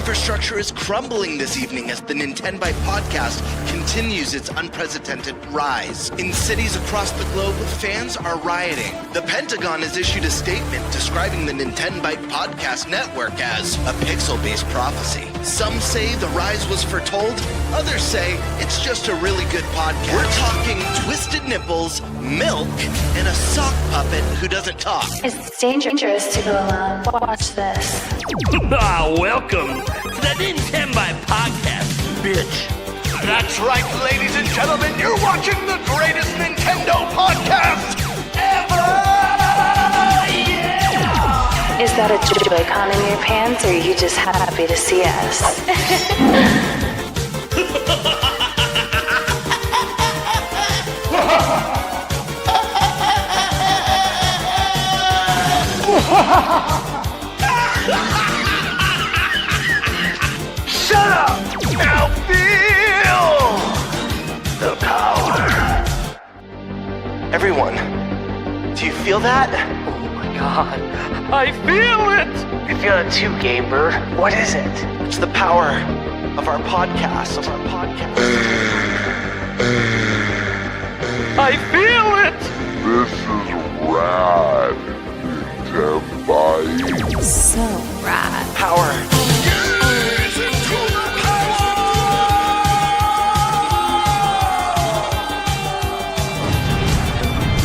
infrastructure is crumbling this evening as the NintenByte Podcast continues its unprecedented rise. In cities across the globe, fans are rioting. The Pentagon has issued a statement describing the NintenByte Podcast network as a pixel-based prophecy. Some say the rise was foretold, others say it's just a really good podcast. We're talking twisted nipples, milk, and a sock puppet who doesn't talk. It's dangerous to go alone. Watch this. Welcome to the NintenByte Podcast, bitch. That's right, ladies and gentlemen, you're watching the greatest Nintendo podcast ever! Yeah! Is that a Joy-Con in your pants, or are you just happy to see us? Shut up! Now feel the power. Everyone, do you feel that? Oh my god, I feel it! I feel it too, Gamer. What is it? It's the power of our podcast. I feel it! This is rad, NintenByte. So rad. Power.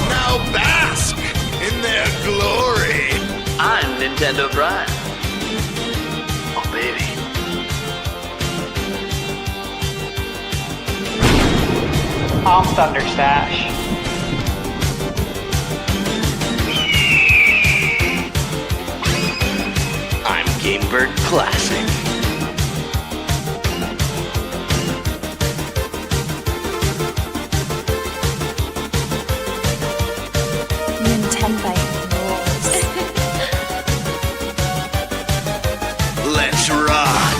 Now bask in their glory. I'm Nintendo Brian. Oh baby. I'm Thunderstash. I'm Gamebird Classic. NintenByte rules. Let's rock.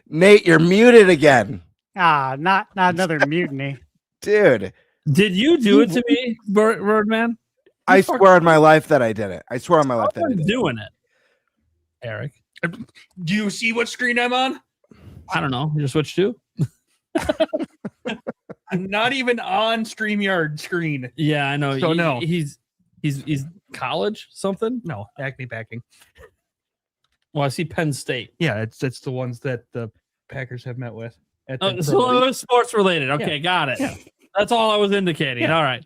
Nate, you're muted again. Not another mutiny. Dude, Did you do it to me, Birdman? I swear on my life that I did it. I swear on my life that I I'm did it. doing it. Eric, Do you see what screen I'm on? I don't know. You switch to? I'm not even on StreamYard screen. Yeah, I know. So no. He's college something. No, Acme Packing. Well, I see Penn State. Yeah, it's the ones that the Packers have met with. At the Oh, so it was sports related. Okay, got it. Yeah. That's all I was indicating. Yeah. All right.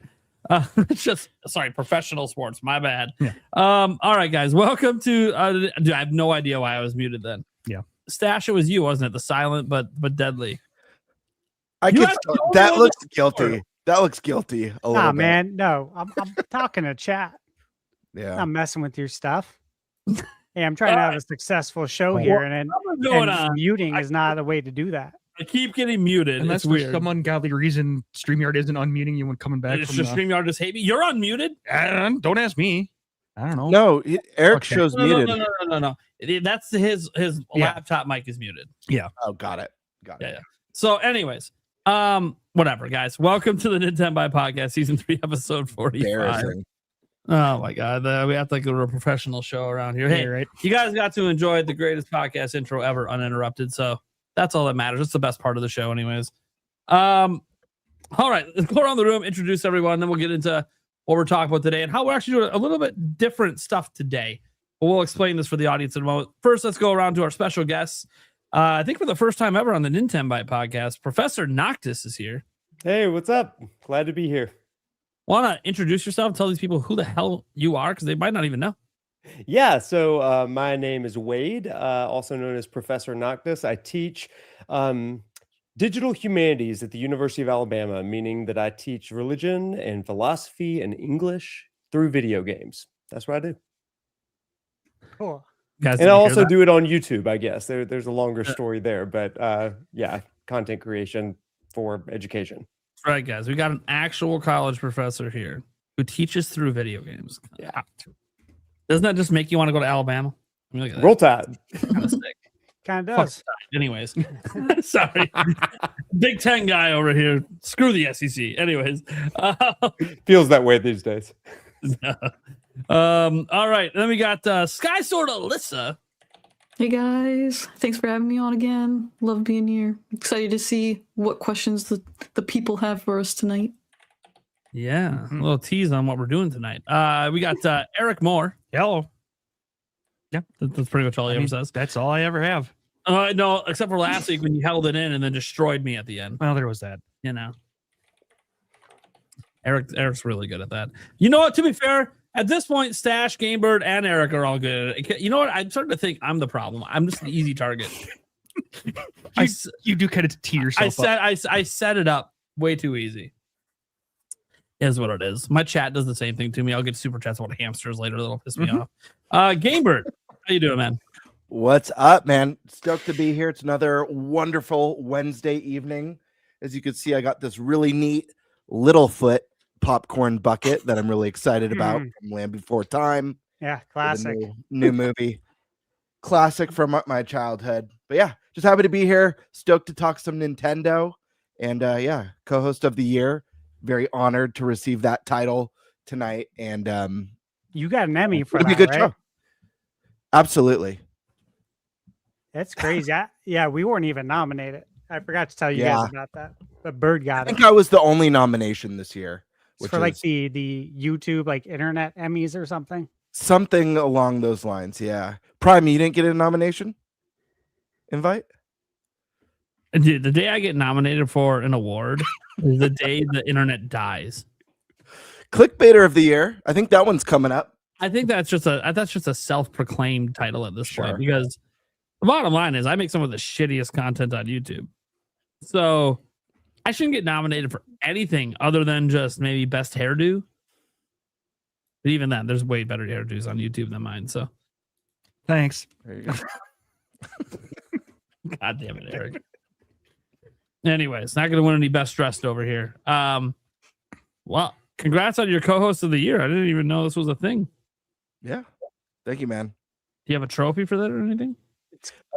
Just sorry, professional sports. My bad. Yeah. All right, guys. Welcome to. Dude, I have no idea why I was muted then. Yeah. Stash, it was you, wasn't it? The silent but deadly. I You could, have to that know looks the guilty. story. That looks guilty a little Nah, bit. man, no. I'm talking to chat. Yeah. I'm messing with your stuff. Hey, I'm trying to have a successful show here, and What's going on? muting is not a way to do that. I keep getting muted. Unless It's for weird. some ungodly reason StreamYard isn't unmuting you when coming back It's from just StreamYard just hate me. You're unmuted. Don't ask me. I don't know. No, Eric Okay. shows No. muted. That's his Yeah. laptop mic is muted. Oh, got it. Yeah. So, anyways, whatever, guys. Welcome to the NintenByte Podcast, Season 3, Episode 45. Embarrassing. Oh my God, we have to go to a professional show around here. Hey, Yeah, right. you guys got to enjoy the greatest podcast intro ever, uninterrupted. So that's all that matters. It's the best part of the show, anyways. All right, let's go around the room, introduce everyone, then we'll get into what we're talking about today and how we're actually doing a little bit different stuff today. But we'll explain this for the audience in a moment. First, let's go around to our special guests. I think for the first time ever on the NintenByte Podcast, Professor Noctis is here. Hey, what's up? Glad to be here. Want to introduce yourself? Tell these people who the hell you are, because they might not even know. Yeah, so my name is Wade, also known as Professor Noctis. I teach digital humanities at the University of Alabama, meaning that I teach religion and philosophy and English through video games. That's what I do. Cool. Guys, And I also do it on YouTube, I guess. There's a longer story there, but yeah, content creation for education. That's right, guys. We got an actual college professor here who teaches through video games. Yeah. Doesn't that just make you want to go to Alabama? I mean, look at that. Roll Tide. Kind of sick. Kind of Fuck does. Anyways, sorry, Big Ten guy over here. Screw the SEC. Anyways, Feels that way these days. all right. Then we got Sky Sword Alyssa. Hey guys, thanks for having me on again. Love being here. Excited to see what questions the people have for us tonight. Yeah, a little tease on what we're doing tonight. We got Eric Moore. Hello. Yeah, That's pretty much all he ever says. That's all I ever have. No, except for last week when you held it in and then destroyed me at the end. Well, there was that. You know, Eric's really good at that. You know what? To be fair, at this point, Stash, Gamebird, and Eric are all good at it. You know what? I'm starting to think I'm the problem. I'm just an easy target. You do kind of tee yourself up. I set it up way too easy. Is what it is. My chat does the same thing to me. I'll get super chats about hamsters later. That'll piss me off. Gamebird, how you doing, man? What's up, man? Stoked to be here. It's another wonderful Wednesday evening. As you can see, I got this really neat Littlefoot popcorn bucket that I'm really excited about from Land Before Time. Yeah, classic. New movie. Classic from my childhood. But yeah, just happy to be here. Stoked to talk some Nintendo. And yeah, co-host of the year. Very honored to receive that title tonight. And you got an Emmy for it'll that, be a good right? show. Absolutely. That's crazy. Yeah, we weren't even nominated. I forgot to tell you guys about that. But Bird got it. I think I was the only nomination this year. It's for like the YouTube like internet Emmys or something. Something along those lines, yeah. Prime, you didn't get a nomination? Invite? The day I get nominated for an award is the day the internet dies. Clickbaiter of the year. I think that one's coming up. I think that's just a self-proclaimed title at this point, because the bottom line is I make some of the shittiest content on YouTube. So I shouldn't get nominated for anything other than just maybe best hairdo. But even then, there's way better hairdos on YouTube than mine. So thanks. There you go. God damn it, Eric. Anyways, not going to win any best dressed over here. Well, congrats on your co-host of the year. I didn't even know this was a thing. Yeah. Thank you, man. Do you have a trophy for that or anything?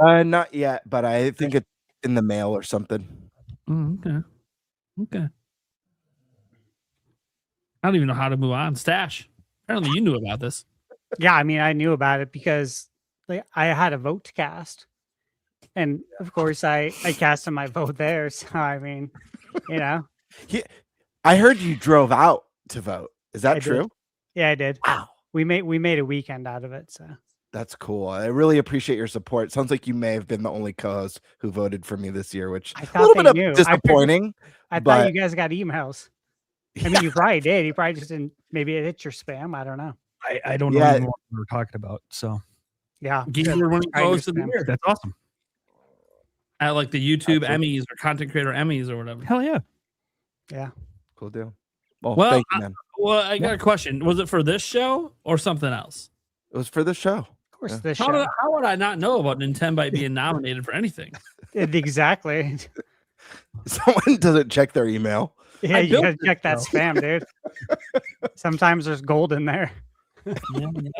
Not yet, but I think it's in the mail or something. Okay. I don't even know how to move on. Stash. Apparently you knew about this. Yeah, I mean, I knew about it because like I had a vote to cast. And of course I casted my vote there. So I mean, you know. I heard you drove out to vote. Is that true? Yeah, I did. Wow. We made a weekend out of it. So that's cool. I really appreciate your support. Sounds like you may have been the only co-host who voted for me this year, which I a little bit knew. of disappointing. I thought you guys got emails. I mean, you probably did. You probably just didn't. Maybe it hit your spam. I don't know. I don't know even what we were talking about. So yeah, that's awesome. At like the YouTube Emmys or content creator Emmys or whatever. Hell yeah. Yeah. Cool deal. Well, Well, thank you, man. I got a question. Was it for this show or something else? It was for the show. Of course, this How show. how would I not know about NintenByte being nominated for anything? Exactly. Someone doesn't check their email. Yeah, you built gotta it, check that though. spam, dude. Sometimes there's gold in there. Literally,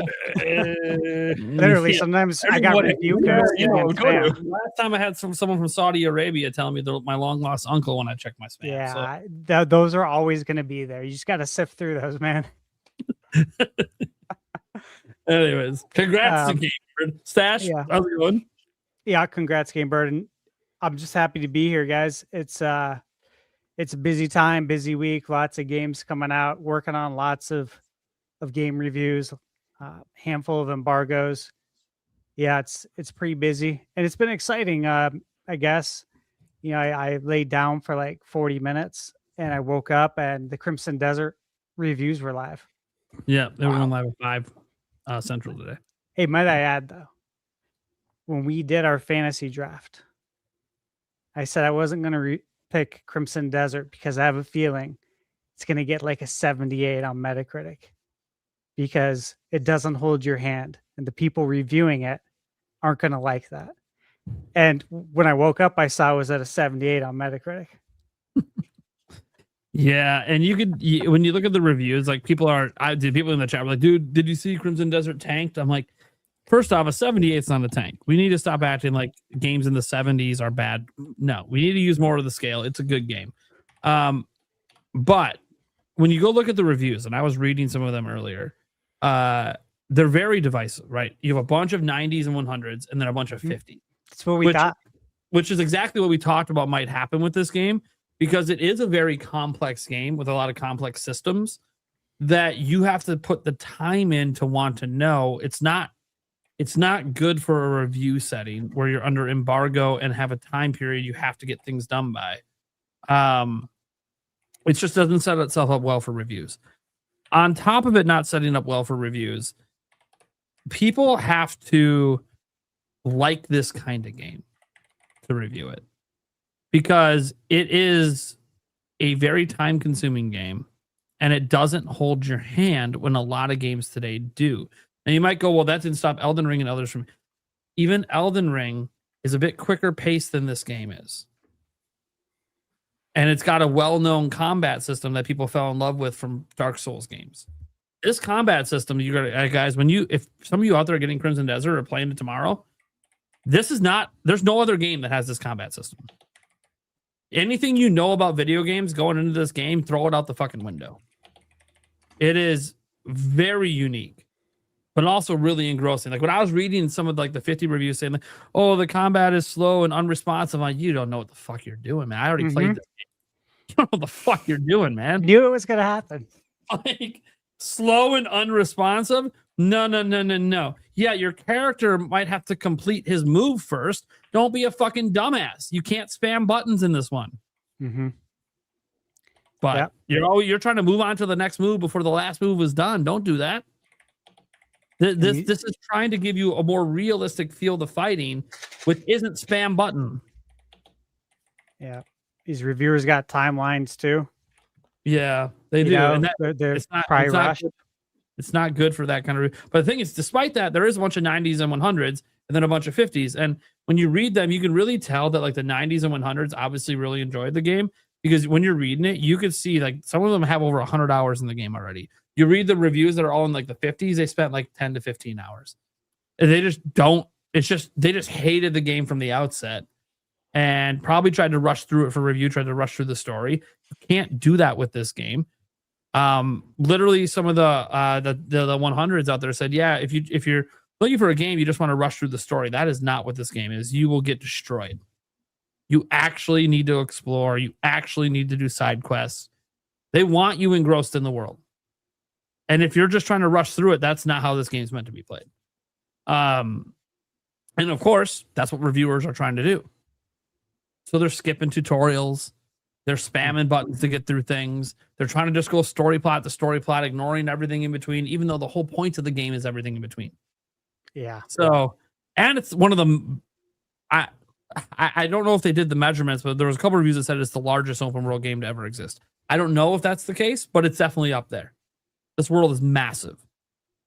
Yeah. sometimes I got review codes. Last time I had someone from Saudi Arabia telling me they're my long lost uncle when I checked my spam. Yeah, those are always going to be there. You just got to sift through those, man. Anyways, congrats to Gamebird. Stash, how's it going? Yeah, congrats, Gamebird. And I'm just happy to be here, guys. It's a busy time, busy week. Lots of games coming out. Working on lots of game reviews. Handful of embargoes. Yeah, it's pretty busy, and it's been exciting. I guess, you know, I laid down for like 40 minutes, and I woke up, and the Crimson Desert reviews were live. Yeah, they were on live at 5 Central today. Hey, might I add though, when we did our fantasy draft, I said I wasn't going to pick Crimson Desert because I have a feeling it's going to get like a 78 on Metacritic because it doesn't hold your hand, and the people reviewing it aren't going to like that. And when I woke up, I saw it was at a 78 on Metacritic. Yeah, and when you look at the reviews, like people in the chat were like, dude, did you see Crimson Desert tanked? I'm like, First off, a 78 is not a tank. We need to stop acting like games in the 70s are bad. No, we need to use more of the scale. It's a good game. But when you go look at the reviews, and I was reading some of them earlier, they're very divisive, right? You have a bunch of 90s and 100s, and then a bunch of 50s. That's what we got. Which is exactly what we talked about might happen with this game, because it is a very complex game with a lot of complex systems that you have to put the time in to want to know. It's not good for a review setting where you're under embargo and have a time period you have to get things done by. It just doesn't set itself up well for reviews. On top of it not setting up well for reviews, people have to like this kind of game to review it, because it is a very time-consuming game and it doesn't hold your hand when a lot of games today do. And you might go, well, that didn't stop Elden Ring and others from... Even Elden Ring is a bit quicker paced than this game is. And it's got a well-known combat system that people fell in love with from Dark Souls games. This combat system, you got guys, if some of you out there are getting Crimson Desert or playing it tomorrow, there's no other game that has this combat system. Anything you know about video games going into this game, throw it out the fucking window. It is very unique, but also really engrossing. Like when I was reading some of like the 50 reviews saying, like, oh, the combat is slow and unresponsive. I'm like, you don't know what the fuck you're doing, man. I already played this game. You don't know what the fuck you're doing, man. Knew it was gonna happen. Like slow and unresponsive? No. Yeah, your character might have to complete his move first. Don't be a fucking dumbass. You can't spam buttons in this one. Mm-hmm. But you're trying to move on to the next move before the last move was done. Don't do that. This is trying to give you a more realistic feel of fighting, which isn't spam button. Yeah, these reviewers got timelines too. Yeah, they do. Know, and that, they're it's not, probably it's not rushed. good. It's not good for that kind of. But the thing is, despite that, there is a bunch of 90s and 100s, and then a bunch of 50s. And when you read them, you can really tell that like the 90s and 100s obviously really enjoyed the game, because when you're reading it, you can see like some of them have over 100 hours in the game already. You read the reviews that are all in like the 50s, they spent like 10 to 15 hours. And they just don't. They just hated the game from the outset and probably tried to rush through it for review, tried to rush through the story. You can't do that with this game. Literally some of the 100s out there said, yeah, if you're looking for a game, you just want to rush through the story. That is not what this game is. You will get destroyed. You actually need to explore. You actually need to do side quests. They want you engrossed in the world. And if you're just trying to rush through it, that's not how this game's meant to be played. And of course, that's what reviewers are trying to do. So they're skipping tutorials. They're spamming buttons to get through things. They're trying to just go story plot to story plot, ignoring everything in between, even though the whole point of the game is everything in between. Yeah. So, and it's one of them. I don't know if they did the measurements, but there was a couple of reviews that said it's the largest open world game to ever exist. I don't know if that's the case, but it's definitely up there. This world is massive.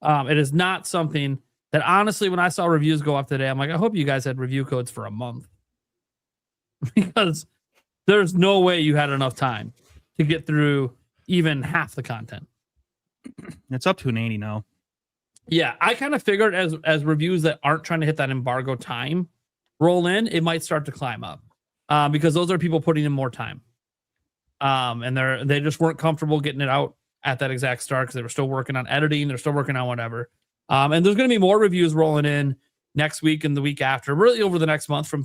It is not something that, honestly, when I saw reviews go up today, I'm like, I hope you guys had review codes for a month. Because there's no way you had enough time to get through even half the content. It's up to an 80 now. Yeah, I kind of figured as reviews that aren't trying to hit that embargo time roll in, it might start to climb up. Because those are people putting in more time. And they just weren't comfortable getting it out at that exact start because they were still working on editing, they're still working on whatever. And there's going to be more reviews rolling in next week and the week after, really over the next month, from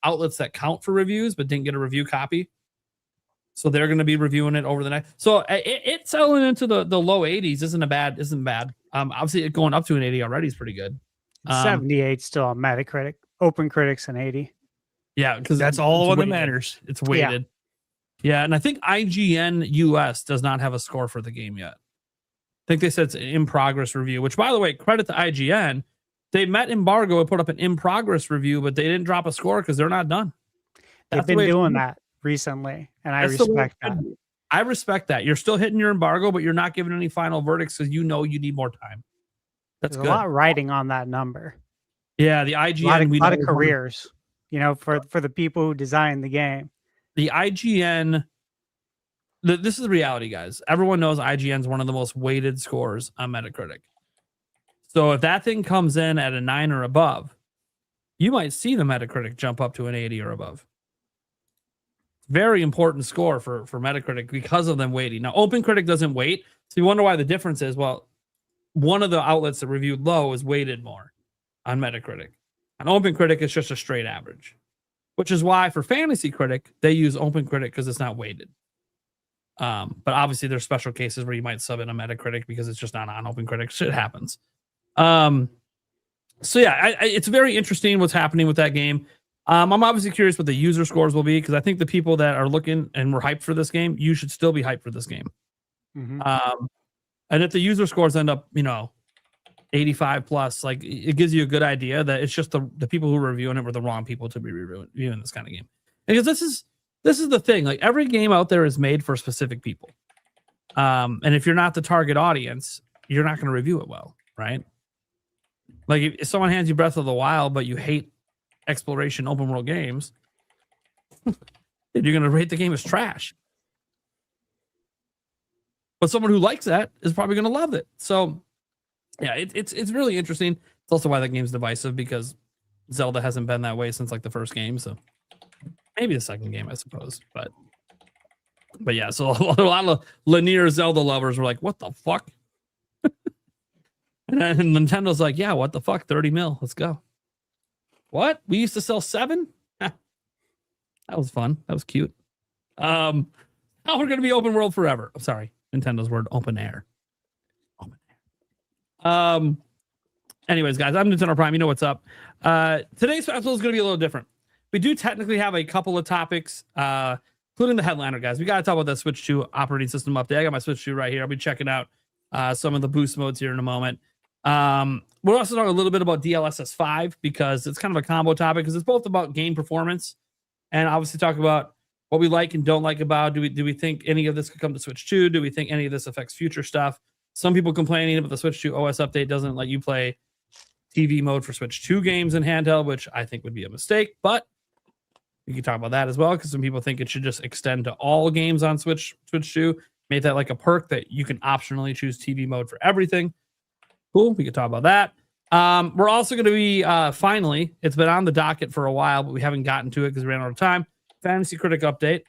outlets that count for reviews but didn't get a review copy. So they're going to be reviewing it over the next. So it's selling into the low 80s. Isn't bad. Obviously, it going up to an 80 already is pretty good. 78 still on Metacritic, Open Critics an 80. Yeah, because that's all that matters. It's weighted. Yeah, and I think IGN US does not have a score for the game yet. I think they said it's an in progress review, which, by the way, credit to IGN. They met embargo and put up an in progress review, but they didn't drop a score because they're not done. They've been doing that recently, and I respect that. I respect that. You're still hitting your embargo, but you're not giving any final verdicts because you know you need more time. That's There's good. a lot riding on that number. Yeah, the IGN. A lot of careers, for the people who designed the game. The IGN. This is the reality, guys. Everyone knows IGN is one of the most weighted scores on Metacritic. So if that thing comes in at a 9 or above, you might see the Metacritic jump up to an 80 or above. Very important score for Metacritic because of them weighting. Now, OpenCritic doesn't weight, so you wonder why the difference is. Well, one of the outlets that reviewed low is weighted more on Metacritic. On OpenCritic, it's just a straight average, which is why for Fantasy Critic, they use OpenCritic because it's not weighted. But obviously, there's special cases where you might sub in a Metacritic because it's just not on OpenCritic. Shit happens. So yeah, it's very interesting what's happening with that game. I'm obviously curious what the user scores will be because I think the people that are looking and were hyped for this game, you should still be hyped for this game. And if the user scores end up, 85 plus, like it gives you a good idea that it's just the people who are reviewing it were the wrong people to be reviewing this kind of game. Because this is the thing, like every game out there is made for specific people. And if you're not the target audience, you're not going to review it well, right? Like if someone hands you Breath of the Wild, but you hate exploration open world games, you're going to rate the game as trash. But someone who likes that is probably going to love it. So, yeah, it's really interesting. It's also why that game's divisive because Zelda hasn't been that way since like the first game. So maybe the second game, I suppose. But yeah, so a lot of linear Zelda lovers were like, "What the fuck?" And then Nintendo's like, "Yeah, what the fuck? 30 mil, let's go." What? We used to sell 7? That was fun. That was cute. Now we're gonna be open world forever. I'm sorry. Nintendo's word, open air. Open air. Anyways, guys, I'm Nintendo Prime. You know what's up. Today's festival is going to be a little different. We do technically have a couple of topics, including the headliner, guys. We got to talk about that Switch 2 operating system update. I got my Switch 2 right here. I'll be checking out some of the boost modes here in a moment. We're also talking a little bit about DLSS 5 because it's kind of a combo topic because it's both about game performance and obviously talk about what we like and don't like about. Do we think any of this could come to Switch 2? Do we think any of this affects future stuff? Some people complaining about the Switch 2 OS update doesn't let you play TV mode for Switch 2 games in handheld, which I think would be a mistake, but we can talk about that as well because some people think it should just extend to all games on Switch 2. Make that like a perk that you can optionally choose TV mode for everything. Cool. We can talk about that. We're also going to be finally, it's been on the docket for a while, but we haven't gotten to it because we ran out of time. Fantasy Critic update.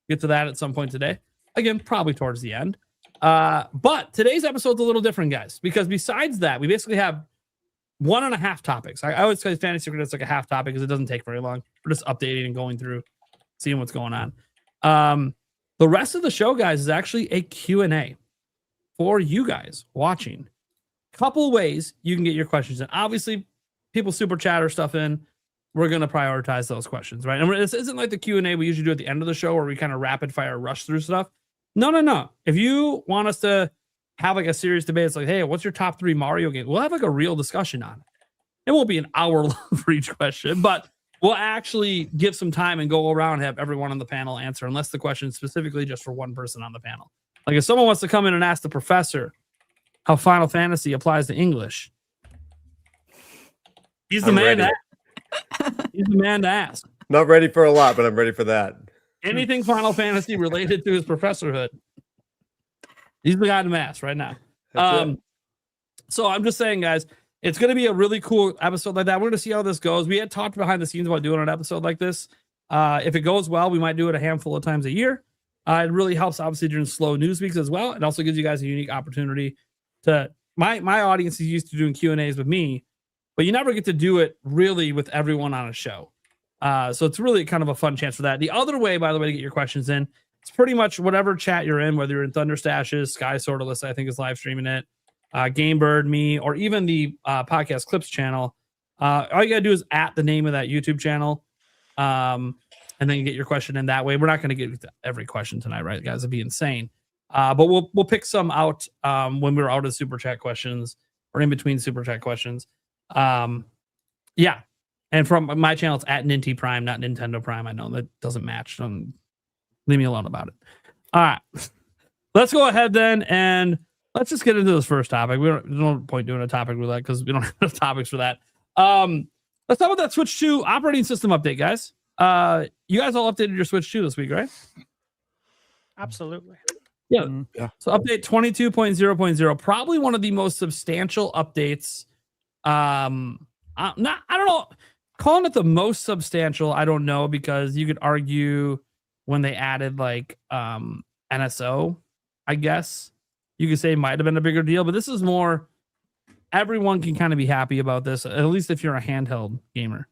Get to that at some point today. Again, probably towards the end. But today's episode's a little different, guys, because besides that, we basically have 1.5 topics. I always say Fantasy Critic's like a half topic because it doesn't take very long. We're just updating and going through, seeing what's going on. The rest of the show, guys, is actually a Q&A for you guys watching. Couple ways you can get your questions in. Obviously, people super chat or stuff in. We're going to prioritize those questions, right? And this isn't like the Q&A we usually do at the end of the show where we kind of rapid fire rush through stuff. No. If you want us to have like a serious debate, it's like, hey, what's your top 3 Mario games? We'll have like a real discussion on it. It won't be an hour long for each question, but we'll actually give some time and go around and have everyone on the panel answer, unless the question is specifically just for one person on the panel. Like if someone wants to come in and ask the professor how Final Fantasy applies to English, he's the man to ask. He's the man to ask. Not ready for a lot, but I'm ready for that. Anything Final Fantasy related to his professorhood, he's the guy to ask right now. So I'm just saying, guys, it's going to be a really cool episode like that. We're going to see how this goes. We had talked behind the scenes about doing an episode like this. If it goes well, we might do it a handful of times a year. It really helps, obviously, during slow news weeks as well. It also gives you guys a unique opportunity to. My audience is used to doing Q&As with me, but you never get to do it really with everyone on a show. So it's really kind of a fun chance for that. The other way, by the way, to get your questions in, it's pretty much whatever chat you're in, whether you're in Thunder Stashes, Sky Sortalist, I think is live streaming it, Gamebird, me, or even the Podcast Clips channel. All you got to do is at the name of that YouTube channel, and then you get your question in that way. We're not going to get to every question tonight, right, guys? It'd be insane. But we'll pick some out when we're out of Super Chat questions or in between Super Chat questions. Yeah. And from my channel, it's at Ninty Prime, not Nintendo Prime. I know that doesn't match. Don't leave me alone about it. All right. Let's go ahead then and let's just get into this first topic. There's no point doing a topic roulette because we don't have enough topics for that. Let's talk about that Switch 2 operating system update, guys. You guys all updated your Switch 2 this week, right? Absolutely. Yeah. Yeah. So update 22.0.0, probably one of the most substantial updates. I don't know. Calling it the most substantial, I don't know, because you could argue when they added like NSO, I guess you could say it might have been a bigger deal, but this is more, everyone can kind of be happy about this, at least if you're a handheld gamer.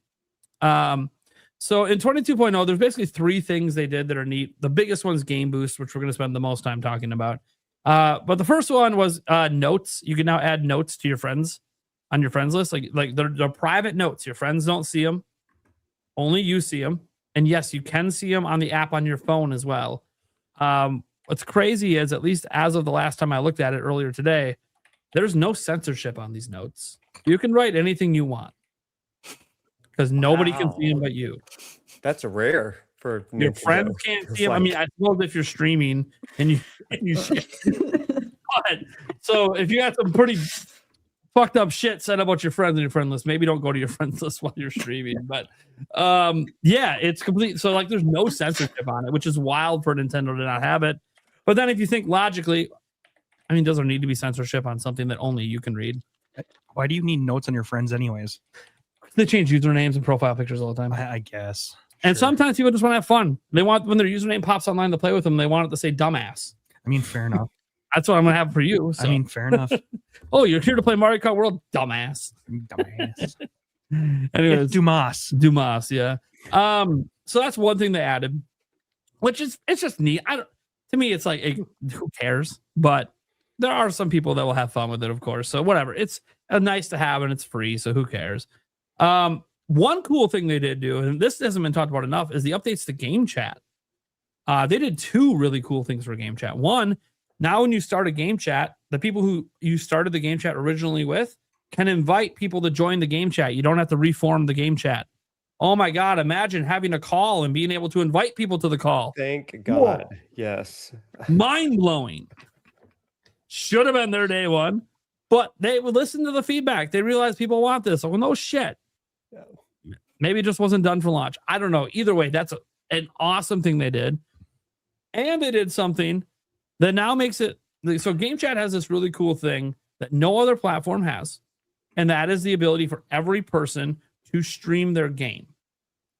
So in 22.0, there's basically 3 things they did that are neat. The biggest one's Game Boost, which we're going to spend the most time talking about. But the first one was notes. You can now add notes to your friends on your friends list. Like they're private notes. Your friends don't see them. Only you see them. And yes, you can see them on the app on your phone as well. What's crazy is, at least as of the last time I looked at it earlier today, there's no censorship on these notes. You can write anything you want because nobody can see them but you. That's rare for Your Nintendo. friends can't see them. I mean, I suppose if you're streaming and you share. But so if you got some pretty fucked up shit said about your friends on your friend list, maybe don't go to your friends list while you're streaming. But yeah, it's complete. So like, there's no censorship on it, which is wild for Nintendo to not have it. But then if you think logically, I mean, does there need to be censorship on something that only you can read? Why do you need notes on your friends anyways? They change usernames and profile pictures all the time. I guess. And sometimes people just want to have fun. They want, when their username pops online to play with them, they want it to say dumbass. I mean, fair enough. That's what I'm going to have for you. So. I mean, fair enough. Oh, you're here to play Mario Kart World? Dumbass. Dumbass. Anyways, Dumas, yeah. So that's one thing they added, which is, it's just neat. To me, it's like, who cares? But there are some people that will have fun with it, of course. So whatever. It's nice to have and it's free. So who cares? One cool thing they did do, and this hasn't been talked about enough, is the updates to game chat. They did 2 really cool things for game chat. One, now when you start a game chat, the people who you started the game chat originally with can invite people to join the game chat. You don't have to reform the game chat. Oh my God, imagine having a call and being able to invite people to the call. Thank God. Whoa. Yes. Mind-blowing. Should have been their day one, but they would listen to the feedback. They realized people want this. Well, no shit. Yeah. Maybe it just wasn't done for launch. I don't know. Either way, that's an awesome thing they did. And they did something that now makes it, so Game Chat has this really cool thing that no other platform has, and that is the ability for every person to stream their game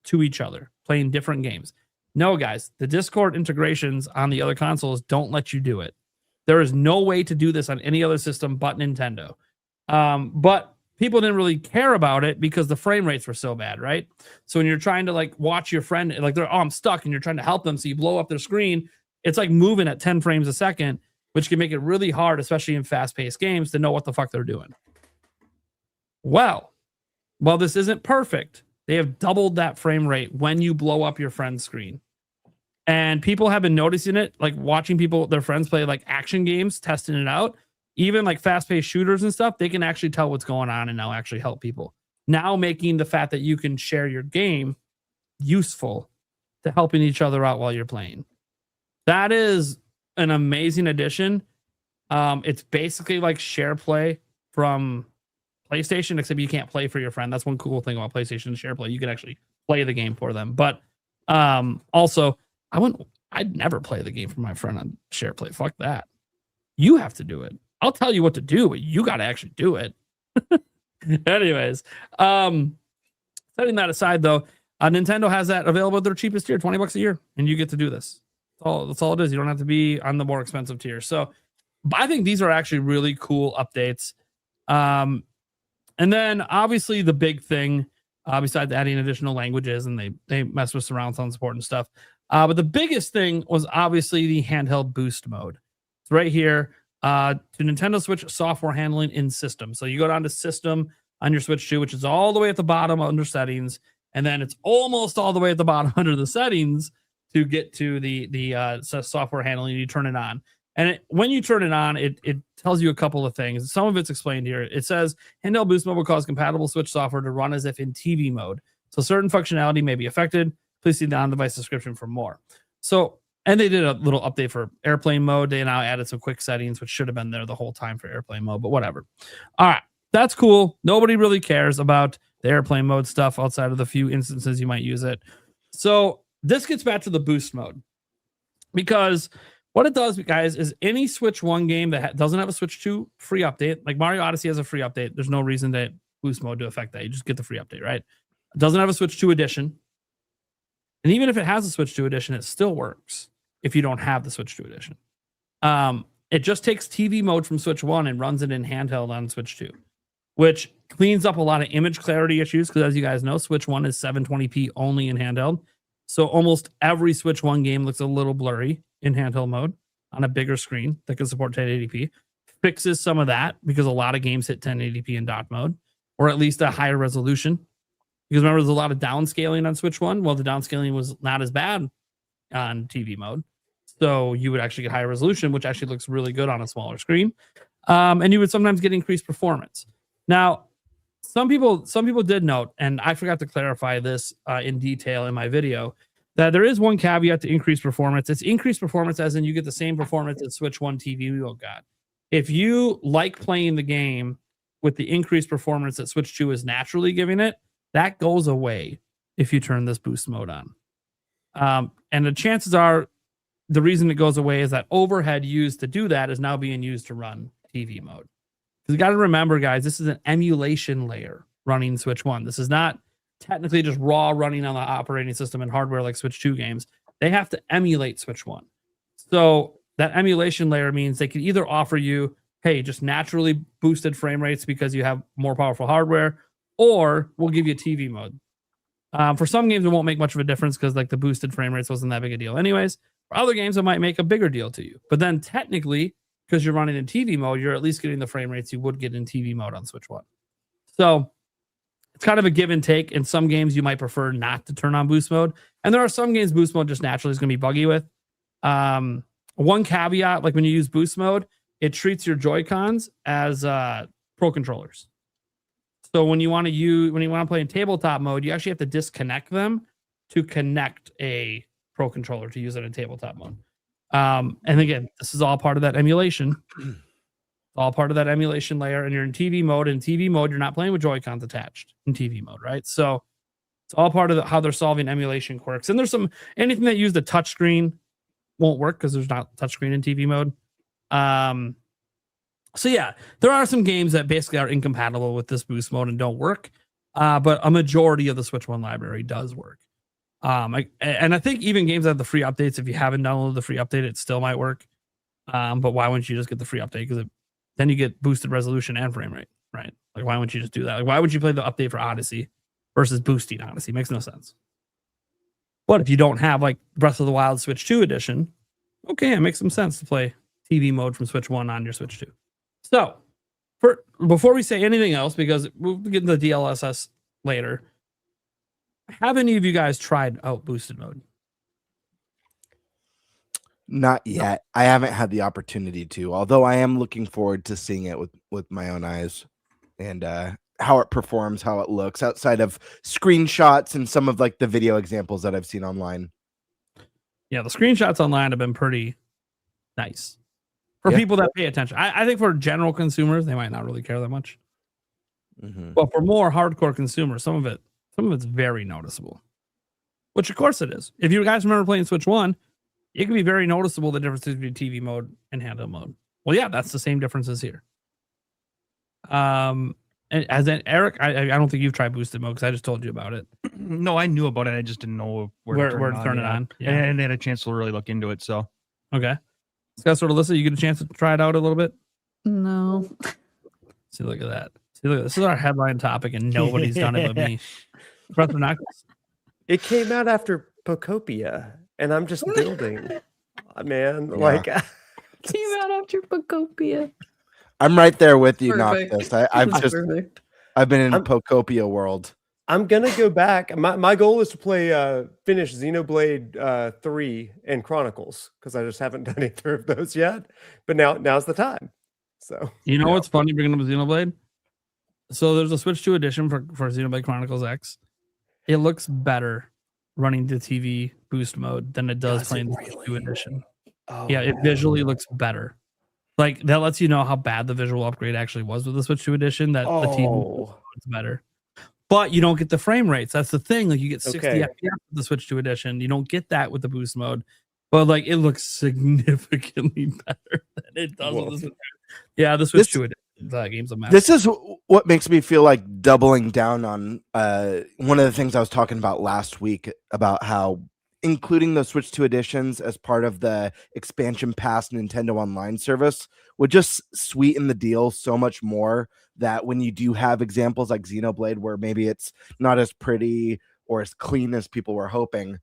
to each other, playing different games. No, guys, the Discord integrations on the other consoles don't let you do it. There is no way to do this on any other system but Nintendo. But people didn't really care about it because the frame rates were so bad, right? So when you're trying to like watch your friend, like they're, I'm stuck, and you're trying to help them, so you blow up their screen, it's like moving at 10 frames a second, which can make it really hard, especially in fast-paced games, to know what the fuck they're doing. Well, while this isn't perfect, they have doubled that frame rate when you blow up your friend's screen. And people have been noticing it, like watching people, their friends play like action games, testing it out. Even like fast-paced shooters and stuff, they can actually tell what's going on and now actually help people. Now making the fact that you can share your game useful to helping each other out while you're playing. That is an amazing addition. It's basically like share play from PlayStation, except you can't play for your friend. That's one cool thing about PlayStation share play. You can actually play the game for them. But also, I'd never play the game for my friend on share play. Fuck that. You have to do it. I'll tell you what to do, but you got to actually do it. Anyways, setting that aside, though, Nintendo has that available at their cheapest tier, $20 a year, and you get to do this. That's all it is. You don't have to be on the more expensive tier. So I think these are actually really cool updates. And then obviously the big thing, besides adding additional languages, and they mess with surround sound support and stuff. But the biggest thing was obviously the handheld boost mode. It's right here. To Nintendo Switch software handling in system. So you go down to system on your Switch 2, which is all the way at the bottom under settings, and then it's almost all the way at the bottom under the settings to get to the software handling. You turn it on, and when you turn it on, it tells you a couple of things. Some of it's explained here. It says handheld boost mode will cause compatible Switch software to run as if in TV mode, so certain functionality may be affected. Please see the on-device description for more. So. And they did a little update for airplane mode. They now added some quick settings, which should have been there the whole time for airplane mode, but whatever. All right. That's cool. Nobody really cares about the airplane mode stuff outside of the few instances you might use it. So this gets back to the boost mode, because What it does, guys, is any Switch 1 game that doesn't have a Switch 2 free update, like Mario Odyssey has a free update. There's no reason that boost mode to affect that. You just get the free update, right? It doesn't have a Switch 2 edition. And even if it has a Switch 2 edition, it still works if you don't have the Switch 2 edition. It just takes TV mode from Switch 1 and runs it in handheld on Switch 2, which cleans up a lot of image clarity issues because, as you guys know, Switch 1 is 720p only in handheld. So almost every Switch 1 game looks a little blurry in handheld mode on a bigger screen that can support 1080p. Fixes some of that because a lot of games hit 1080p in dock mode, or at least a higher resolution. Because remember, there's a lot of downscaling on Switch 1. Well, the downscaling was not as bad on TV mode. So you would actually get higher resolution, which actually looks really good on a smaller screen. And you would sometimes get increased performance. Now, some people did note, and I forgot to clarify this in detail in my video, that there is one caveat to increased performance. It's increased performance as in you get the same performance that Switch 1 TV mode got. If you like playing the game with the increased performance that Switch 2 is naturally giving it, that goes away if you turn this boost mode on. And the chances are the reason it goes away is that overhead used to do that is now being used to run TV mode. Because you got to remember, guys, this is an emulation layer running Switch 1. This is not technically just raw running on the operating system and hardware like Switch 2 games. They have to emulate Switch 1. So that emulation layer means they can either offer you, hey, just naturally boosted frame rates because you have more powerful hardware, or we'll give you TV mode. For some games, it won't make much of a difference because like the boosted frame rates wasn't that big a deal anyways. For other games, it might make a bigger deal to you. But then technically, because you're running in TV mode, you're at least getting the frame rates you would get in TV mode on Switch 1. So it's kind of a give and take. In some games, you might prefer not to turn on boost mode. And there are some games boost mode just naturally is going to be buggy with. One caveat, like when you use boost mode, it treats your Joy-Cons as Pro controllers. So when you want to play in tabletop mode, you actually have to disconnect them to connect a Pro controller to use it in tabletop mode. And again, this is all part of that emulation. All part of that emulation layer, and you're in TV mode. In TV mode, you're not playing with Joy-Cons attached in TV mode, right? So it's all part of how they're solving emulation quirks. And there's anything that used a touchscreen won't work because there's not touchscreen in TV mode. So yeah, there are some games that basically are incompatible with this boost mode and don't work. But a majority of the Switch 1 library does work. And I think even games that have the free updates, if you haven't downloaded the free update, it still might work. But why wouldn't you just get the free update? Because then you get boosted resolution and frame rate, right? Like, why wouldn't you just do that? Like, why would you play the update for Odyssey versus boosting Odyssey? Makes no sense. But if you don't have like Breath of the Wild Switch 2 edition, okay, it makes some sense to play TV mode from Switch 1 on your Switch 2. So, before we say anything else, because we'll get into the DLSS later, have any of you guys tried out boosted mode? Not yet. I haven't had the opportunity to, although I am looking forward to seeing it with my own eyes and how it performs, how it looks outside of screenshots and some of like the video examples that I've seen online. Yeah, the screenshots online have been pretty nice for people that pay attention. I think for general consumers, they might not really care that much. Mm-hmm. But for more hardcore consumers, some of it's very noticeable, which of course it is. If you guys remember playing Switch 1, it can be very noticeable the difference between TV mode and handheld mode. Well, yeah, that's the same differences here. And as in Eric, I don't think you've tried boosted mode because I just told you about it. No, I knew about it. I just didn't know where to turn it on. Yeah. And I had a chance to really look into it. So okay, Scott, sort of Alyssa, you get a chance to try it out a little bit. No. See, look at that. This is our headline topic, and nobody's done it but me. Professor Knox. It came out after Pocopia, and I'm just building. Man, like came out after Pocopia. I'm right there with you, Perfect. Noctis. I've been in Pocopia world. I'm gonna go back. My goal is to play finish Xenoblade 3 and Chronicles because I just haven't done either of those yet. But now's the time. So you know what's funny bringing up Xenoblade? So there's a Switch 2 edition for Xenoblade Chronicles X. It looks better running the TV boost mode than it does playing the Switch 2 edition. Oh, yeah, it visually looks better. Like that lets you know how bad the visual upgrade actually was with the Switch 2 edition. That the TV is better, but you don't get the frame rates. That's the thing. Like you get 60 FPS with the Switch 2 edition. You don't get that with the boost mode. But like it looks significantly better than it does on the Switch. Yeah, the Switch 2 game's a mess. This is what makes me feel like doubling down on one of the things I was talking about last week about how including the Switch 2 editions as part of the expansion pass Nintendo Online service would just sweeten the deal so much more that when you do have examples like Xenoblade where maybe it's not as pretty or as clean as people were hoping,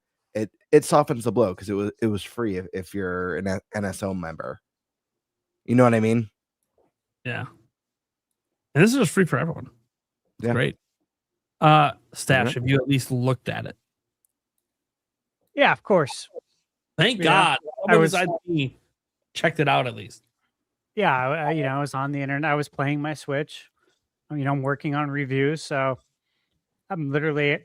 it softens the blow because it was free if you're an NSO member. You know what I mean? Yeah. And this is just free for everyone. It's great. Stash, have you at least looked at it? Yeah, of course. Thank God. I was checked it out at least. Yeah, I was on the internet. I was playing my Switch. I'm working on reviews, so I'm literally,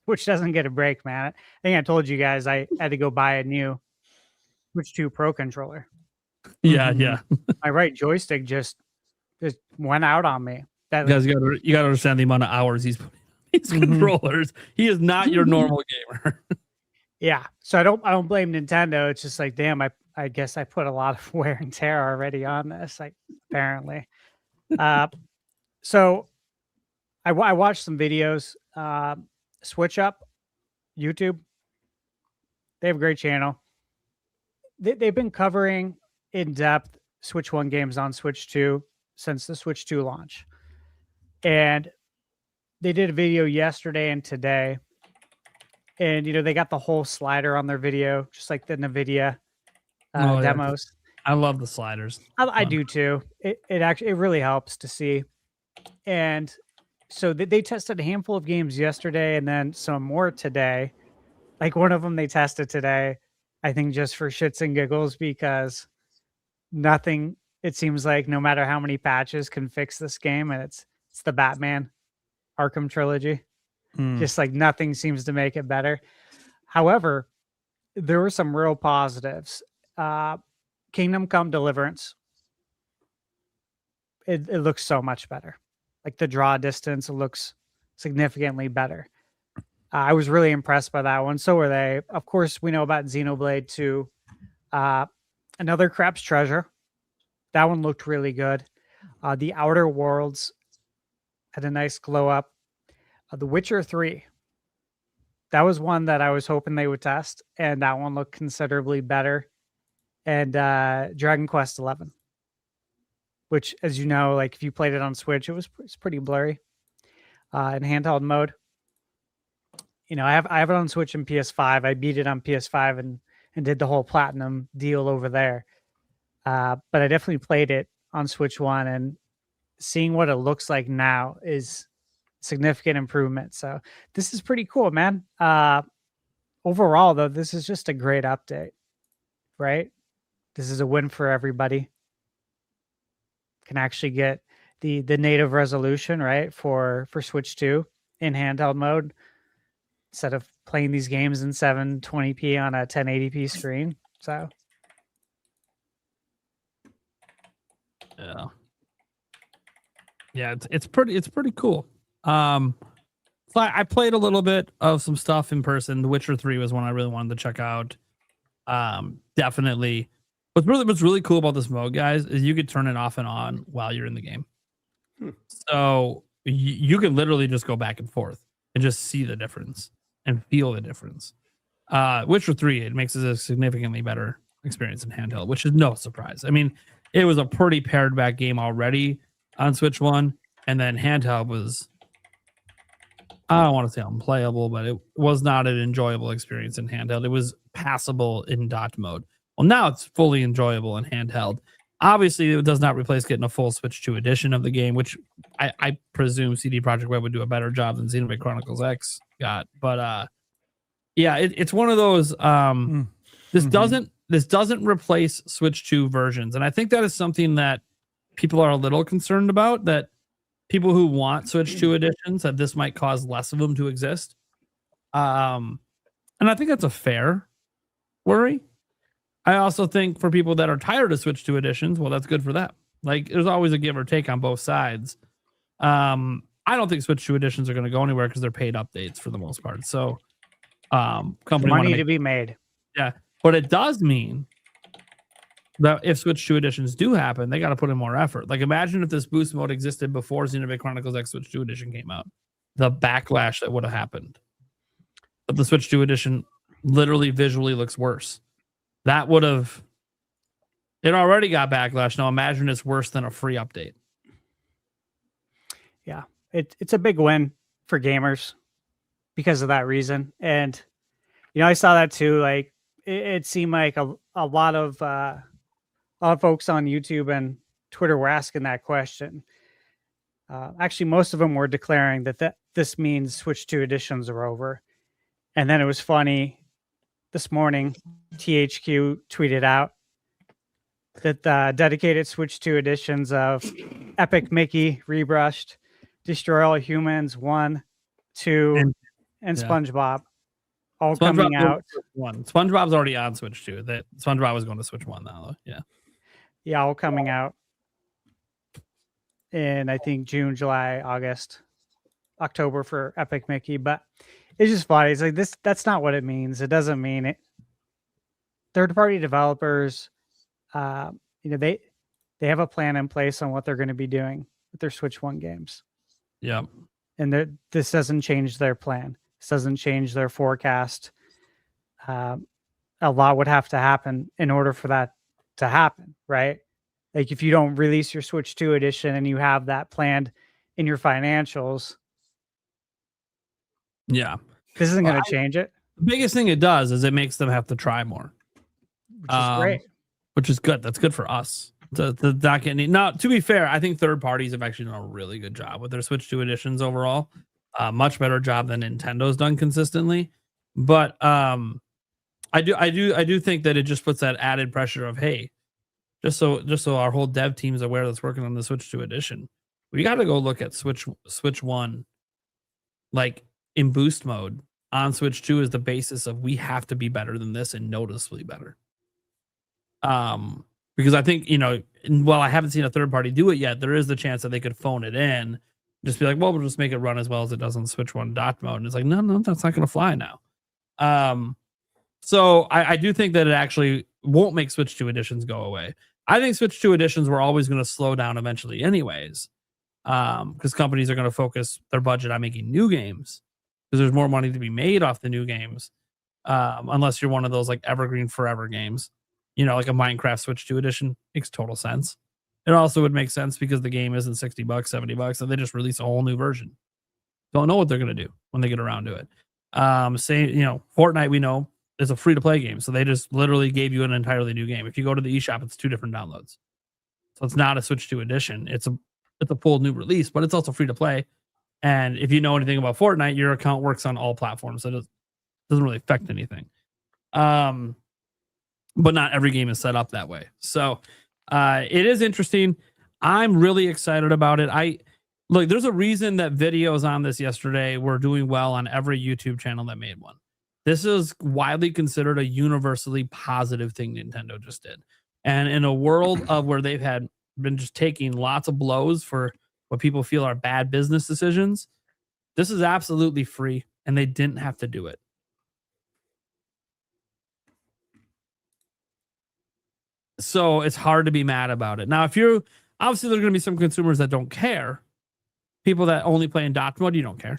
Switch doesn't get a break, man. I think I told you guys I had to go buy a new Switch 2 Pro controller. Yeah, yeah. My right joystick just went out on me. You guys got to understand the amount of hours he's putting in these controllers. He is not your normal gamer. Yeah, so I don't blame Nintendo. It's just like, damn, I guess I put a lot of wear and tear already on this, like apparently. So I watched some videos. Switch Up, YouTube. They have a great channel. They've been covering in depth Switch 1 games on Switch 2 since the Switch 2 launch, and they did a video yesterday and today. And, they got the whole slider on their video, just like the NVIDIA demos. I love the sliders. I do too. It really helps to see. And so they tested a handful of games yesterday and then some more today. Like one of them they tested today, I think just for shits and giggles, because nothing, it seems like no matter how many patches can fix this game. And it's the Batman Arkham trilogy. Just like nothing seems to make it better. However, there were some real positives. Kingdom Come Deliverance. It looks so much better. Like the draw distance looks significantly better. I was really impressed by that one. So were they. Of course, we know about Xenoblade 2. Another Crap's Treasure. That one looked really good. The Outer Worlds had a nice glow up. The Witcher 3. That was one that I was hoping they would test, and that one looked considerably better. And Dragon Quest 11, which, as you know, like if you played it on Switch, it's pretty blurry in handheld mode. I have it on Switch and PS5. I beat it on PS5 and did the whole platinum deal over there. But I definitely played it on Switch 1, and seeing what it looks like now is significant improvement. So this is pretty cool, man. Overall, though, this is just a great update, right? This is a win for everybody. Can actually get the native resolution, right, for Switch 2 in handheld mode instead of playing these games in 720p on a 1080p screen. So yeah, it's pretty cool. So I played a little bit of some stuff in person. The Witcher 3 was one I really wanted to check out. Definitely. What's really cool about this mode, guys, is you could turn it off and on while you're in the game. So you can literally just go back and forth and just see the difference and feel the difference. Witcher 3, it makes it a significantly better experience in handheld, which is no surprise. I mean, it was a pretty pared back game already on Switch 1, and then handheld was, I don't want to say unplayable, but it was not an enjoyable experience in handheld. It was passable in dot mode. Well, now it's fully enjoyable in handheld. Obviously, it does not replace getting a full Switch 2 edition of the game, which I presume CD Projekt Red would do a better job than Xenoblade Chronicles X got. But yeah, it's one of those. This doesn't replace Switch 2 versions, and I think that is something that people are a little concerned about. That people who want Switch 2 editions, that this might cause less of them to exist. And I think that's a fair worry. I also think for people that are tired of Switch 2 editions, well, that's good for them. Like, there's always a give or take on both sides. I don't think Switch 2 editions are going to go anywhere because they're paid updates for the most part. So, money to be made. Yeah, But it does mean that if Switch 2 editions do happen, they got to put in more effort. Like, imagine if this boost mode existed before Xenoblade Chronicles X Switch 2 edition came out. The backlash that would have happened. But the Switch 2 edition literally visually looks worse. That would have... It already got backlash. Now imagine it's worse than a free update. Yeah, it's a big win for gamers because of that reason. And, I saw that too. Like, it seemed like a lot of folks on YouTube and Twitter were asking that question. Actually, most of them were declaring that this means Switch 2 editions are over. And then it was funny. This morning, THQ tweeted out that dedicated Switch 2 editions of Epic Mickey Rebrushed, Destroy All Humans 1, 2, and SpongeBob all coming out. SpongeBob's already on Switch 2. That SpongeBob was going to Switch 1 now, though. Yeah, all coming out in, I think, June, July, August, October for Epic Mickey. But it's just funny. It's like this. That's not what it means. It doesn't mean it. Third-party developers, they have a plan in place on what they're going to be doing with their Switch 1 games. Yeah. And this doesn't change their plan. This doesn't change their forecast. A lot would have to happen in order for that to happen, right? Like, if you don't release your Switch 2 edition and you have that planned in your financials, this isn't going to change it. The biggest thing it does is it makes them have to try more, which is great. Which is good. That's good for us. To not get any. Now, to be fair, I think third parties have actually done a really good job with their Switch 2 editions overall. Much better job than Nintendo's done consistently. But I do think that it just puts that added pressure of, hey, just so our whole dev team is aware that's working on the Switch 2 edition, we got to go look at Switch 1, like in boost mode on Switch 2 is the basis of we have to be better than this and noticeably better. Because I think, while I haven't seen a third party do it yet, there is the chance that they could phone it in, just be like, well, we'll just make it run as well as it does on Switch 1 dot mode. And it's like, no, that's not going to fly now. So I do think that it actually won't make Switch 2 editions go away. I think Switch 2 editions were always going to slow down eventually anyways, because companies are going to focus their budget on making new games because there's more money to be made off the new games, unless you're one of those like evergreen forever games. Like a Minecraft Switch 2 edition makes total sense. It also would make sense because the game isn't $60, $70, and they just release a whole new version. Don't know what they're going to do when they get around to it. Fortnite, we know, is a free-to-play game, so they just literally gave you an entirely new game. If you go to the eShop, it's 2 different downloads. So it's not a Switch 2 edition. It's a full new release, but it's also free-to-play. And if you know anything about Fortnite, your account works on all platforms, so it doesn't really affect anything. But not every game is set up that way. So it is interesting. I'm really excited about it. Look, there's a reason that videos on this yesterday were doing well on every YouTube channel that made one. This is widely considered a universally positive thing Nintendo just did. And in a world of where they've been just taking lots of blows for what people feel are bad business decisions, this is absolutely free, and they didn't have to do it. So it's hard to be mad about it. Now, obviously there's going to be some consumers that don't care. People that only play in dot mode, you don't care.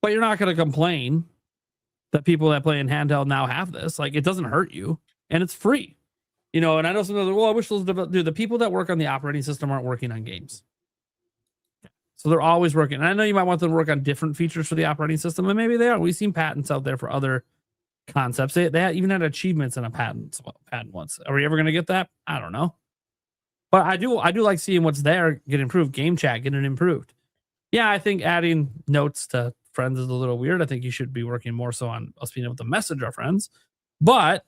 But you're not going to complain that people that play in handheld now have this. Like, it doesn't hurt you, and it's free. And I know some of I wish those the people that work on the operating system aren't working on games. So they're always working. And I know you might want them to work on different features for the operating system, and maybe they are. We've seen patents out there for other concepts. They even had achievements in a patent once. Are we ever going to get that? I don't know. But I do like seeing what's there get improved. Game chat getting improved. Yeah, I think adding notes to friends is a little weird. I think you should be working more so on us being able to message our friends. But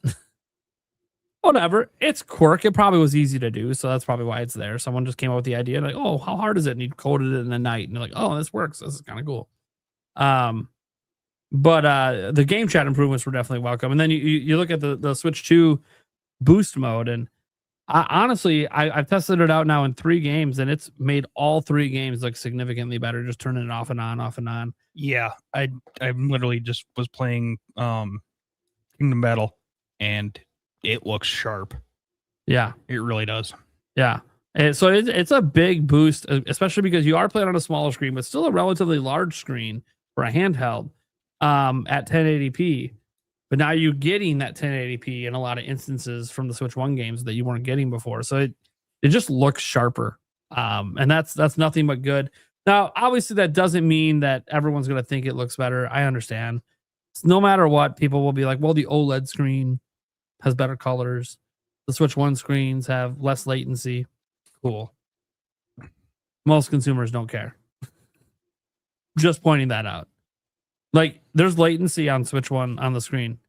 whatever. It's quirk. It probably was easy to do, so that's probably why it's there. Someone just came up with the idea like, oh, how hard is it? And you coded it in a night. And you're like, oh, this works. This is kind of cool. But the game chat improvements were definitely welcome. And then you look at the Switch 2 boost mode, and honestly, I've tested it out now in 3 games, and it's made all 3 games look significantly better, just turning it off and on, off and on. Yeah, I literally just was playing Kingdom Battle, and it looks sharp. Yeah, it really does. Yeah. And so it's a big boost, especially because you are playing on a smaller screen, but still a relatively large screen for a handheld at 1080p. But now you're getting that 1080p in a lot of instances from the Switch 1 games that you weren't getting before. So it just looks sharper. And that's nothing but good. Now, obviously, that doesn't mean that everyone's going to think it looks better. I understand. No matter what, people will be like, well, the OLED screen has better colors. The Switch 1 screens have less latency. Cool. Most consumers don't care. Just pointing that out. Like, there's latency on Switch 1 on the screen,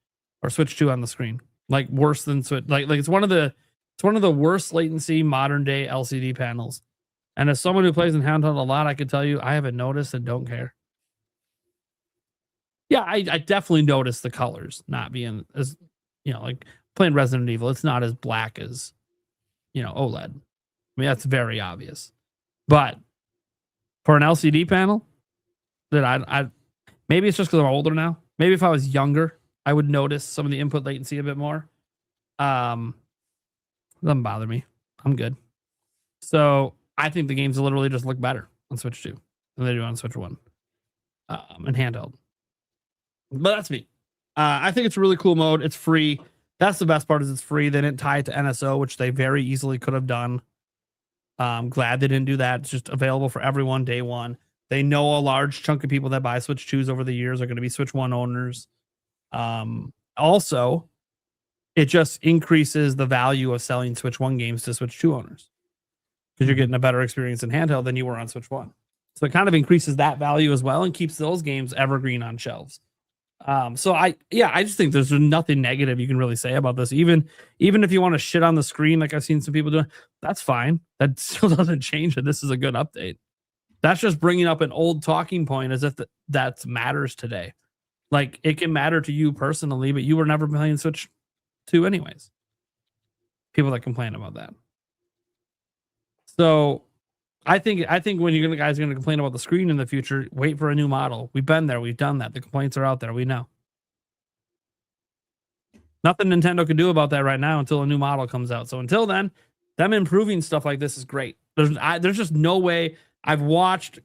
or Switch 2 on the screen. Like, worse than Switch. Like it's one of the worst latency modern day LCD panels. And as someone who plays in handheld a lot, I can tell you I haven't noticed and don't care. Yeah, I definitely noticed the colors not being as, like playing Resident Evil, it's not as black as, OLED. I mean, that's very obvious. But for an LCD panel, that I maybe it's just because I'm older now. Maybe if I was younger, I would notice some of the input latency a bit more. Doesn't bother me. I'm good. So I think the games literally just look better on Switch 2 than they do on Switch 1 and handheld. But that's me. I think it's a really cool mode. It's free. That's the best part, is it's free. They didn't tie it to NSO, which they very easily could have done. I'm glad they didn't do that. It's just available for everyone day one. They know a large chunk of people that buy Switch 2s over the years are going to be Switch 1 owners. Also, it just increases the value of selling Switch 1 games to Switch 2 owners, because you're getting a better experience in handheld than you were on Switch 1. So it kind of increases that value as well and keeps those games evergreen on shelves. So I just think there's nothing negative you can really say about this. Even if you want to shit on the screen, like I've seen some people doing, that's fine. That still doesn't change that this is a good update. That's just bringing up an old talking point as if that matters today. Like, it can matter to you personally, but you were never playing Switch 2 anyways. People that complain about that. So I think when guys are going to complain about the screen in the future, wait for a new model. We've been there. We've done that. The complaints are out there. We know. Nothing Nintendo can do about that right now until a new model comes out. So until then, them improving stuff like this is great. There's just no way. I've watched,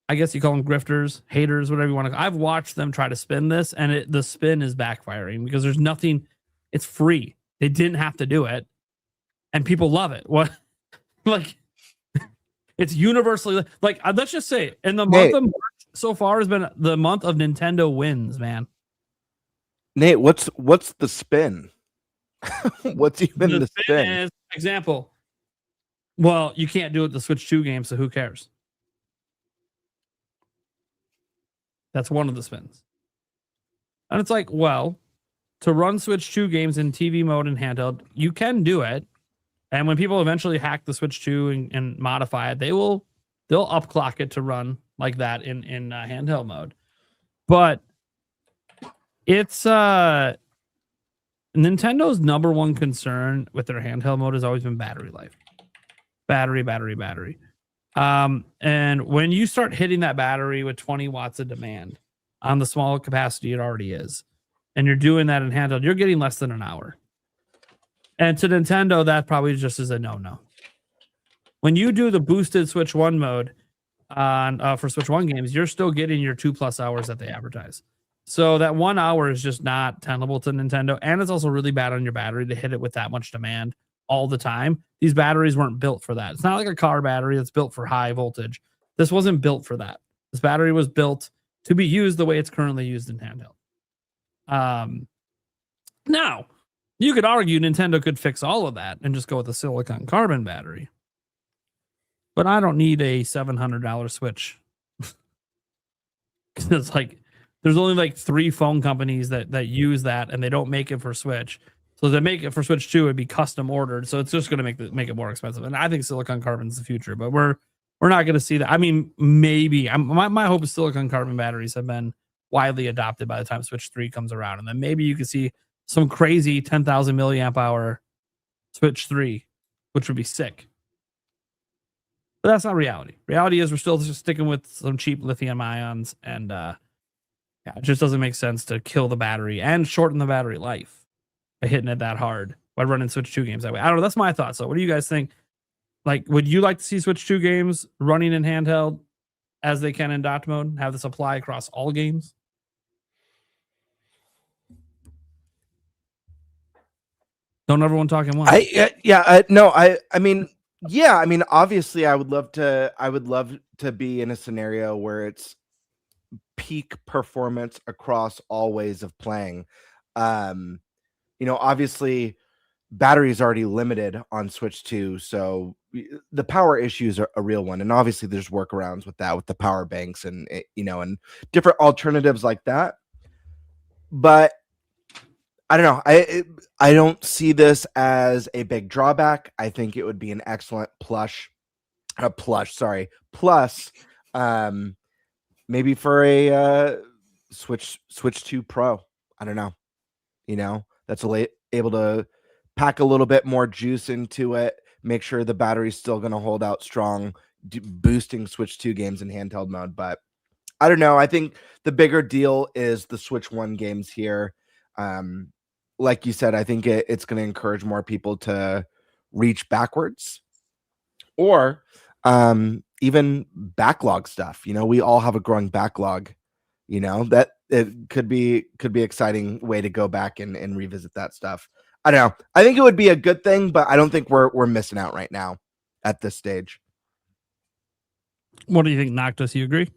I guess you call them grifters, haters, whatever you want to. I've watched them try to spin this, and the spin is backfiring because there's nothing. It's free. They didn't have to do it, and people love it. What, like? It's universally like, let's just say, in the month of March so far has been the month of Nintendo wins, man. Nate, what's the spin? What's even the spin? Is, example. Well, you can't do it the Switch 2 game, so who cares? That's one of the spins. And it's like, well, to run Switch 2 games in TV mode and handheld, you can do it. And when people eventually hack the Switch 2 and modify it, they'll upclock it to run like that in handheld mode. But it's Nintendo's number one concern with their handheld mode has always been battery life. Battery. And when you start hitting that battery with 20 watts of demand on the small capacity it already is, and you're doing that in handheld, you're getting less than an hour. And to Nintendo, that probably just is a no-no. When you do the boosted Switch 1 mode on for Switch 1 games, you're still getting your 2+ hours that they advertise. So that 1 hour is just not tenable to Nintendo. And it's also really bad on your battery to hit it with that much demand all the time. These batteries weren't built for that. It's not like a car battery that's built for high voltage. This wasn't built for that. This battery was built to be used the way it's currently used in handheld. Now, you could argue Nintendo could fix all of that and just go with a silicon carbon battery. But I don't need a $700 Switch. It's like, there's only like 3 phone companies that use that, and they don't make it for Switch. So they make it for Switch 2, it'd be custom ordered. So it's just going to make it more expensive. And I think silicon carbon is the future, but we're not going to see that. I mean, maybe. My hope is silicon carbon batteries have been widely adopted by the time Switch 3 comes around. And then maybe you can see some crazy 10,000 milliamp hour Switch 3, which would be sick. But that's not reality. Reality is we're still just sticking with some cheap lithium ions and Yeah, it just doesn't make sense to kill the battery and shorten the battery life by hitting it that hard by running Switch 2 games that way. I don't know. That's my thought. So what do you guys think? Like, would you like to see Switch 2 games running in handheld as they can in docked mode? Have this apply across all games? Don't everyone talk at once. I mean, obviously, I would love to be in a scenario where it's peak performance across all ways of playing. Obviously, battery is already limited on Switch 2, so the power issues are a real one, and obviously, there's workarounds with that, with the power banks and and different alternatives like that. But I don't know. I don't see this as a big drawback. I think it would be an excellent plus. Maybe for a Switch 2 Pro. I don't know. That's able to pack a little bit more juice into it. Make sure the battery's still going to hold out strong, boosting Switch 2 games in handheld mode. But I don't know. I think the bigger deal is the Switch 1 games here. Like you said, I think it's going to encourage more people to reach backwards or even backlog stuff. We all have a growing backlog, that it could be exciting way to go back and revisit that stuff. I don't know. I think it would be a good thing, but I don't think we're missing out right now at this stage. What do you think, Noctis? You agree?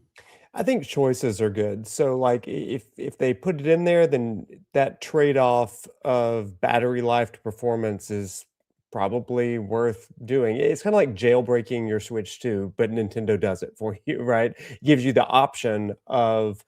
I think choices are good. So like if they put it in there, then that trade-off of battery life to performance is probably worth doing. It's kind of like jailbreaking your Switch 2, but Nintendo does it for you, right? Gives you the option of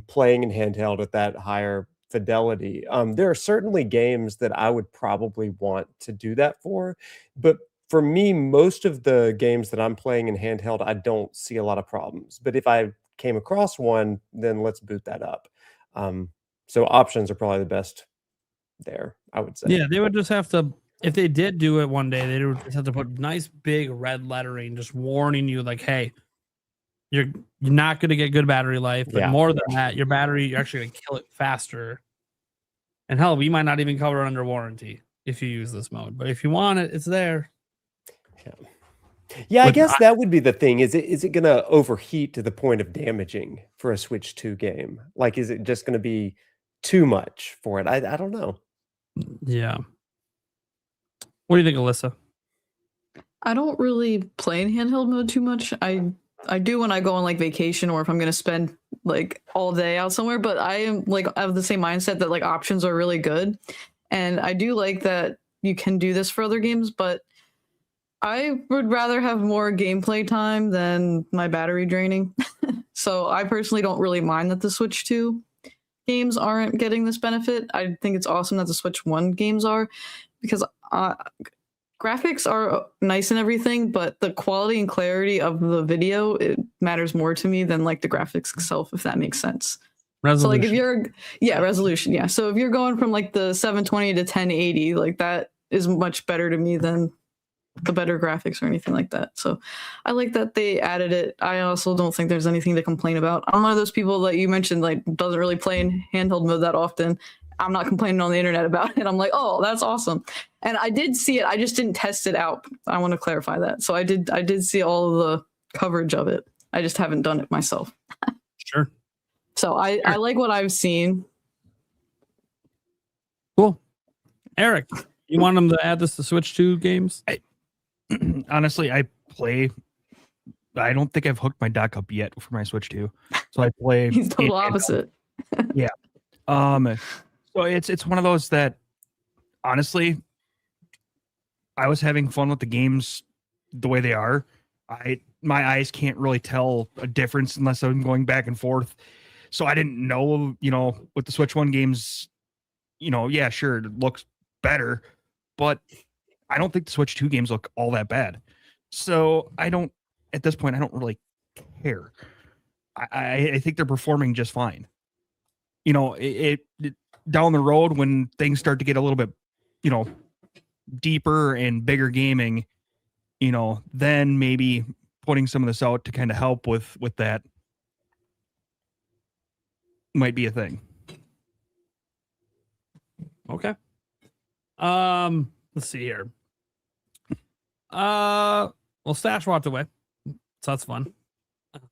playing in handheld at that higher fidelity. There are certainly games that I would probably want to do that for, but for me, most of the games that I'm playing in handheld, I don't see a lot of problems. But if I came across one, then let's boot that up. So options are probably the best there, I would say. Yeah, they would just have to, if they did do it one day, they would just have to put nice big red lettering just warning you like, hey, you're not going to get good battery life, but more than that, your battery, you're actually going to kill it faster. And hell, we might not even cover it under warranty if you use this mode. But if you want it, it's there. Yeah, I guess that would be the thing. Is it going to overheat to the point of damaging for a Switch 2 game? Like, is it just going to be too much for it? I don't know. Yeah. What do you think, Alyssa? I don't really play in handheld mode too much. I do when I go on like vacation or if I'm going to spend like all day out somewhere, but I am like, I have the same mindset that like options are really good. And I do like that you can do this for other games, but I would rather have more gameplay time than my battery draining. So I personally don't really mind that the Switch 2 games aren't getting this benefit. I think it's awesome that the Switch 1 games are, because graphics are nice and everything, but the quality and clarity of the video, it matters more to me than like the graphics itself, if that makes sense. Resolution. So like if you're, resolution. Yeah. So if you're going from like the 720 to 1080, like that is much better to me than the better graphics or anything like that. So I like that they added it. I also don't think there's anything to complain about. I'm one of those people that you mentioned, like doesn't really play in handheld mode that often. I'm not complaining on the internet about it. I'm like, oh, that's awesome. And I did see it. I just didn't test it out. I want to clarify that. So I did see all of the coverage of it. I just haven't done it myself. Sure. So I like what I've seen. Cool. Eric, you want them to add this to Switch 2 games? Honestly, I don't think I've hooked my dock up yet for my Switch 2. So I play. He's total opposite. Yeah. So it's one of those that honestly, I was having fun with the games the way they are. My eyes can't really tell a difference unless I'm going back and forth. So I didn't know, with the Switch 1 games, yeah, sure, it looks better, but I don't think the Switch 2 games look all that bad. So at this point, I don't really care. I think they're performing just fine. It down the road when things start to get a little bit, deeper and bigger gaming, then maybe putting some of this out to kind of help with that. might be a thing. Okay. Let's see here. Well, Stash walked away, so that's fun.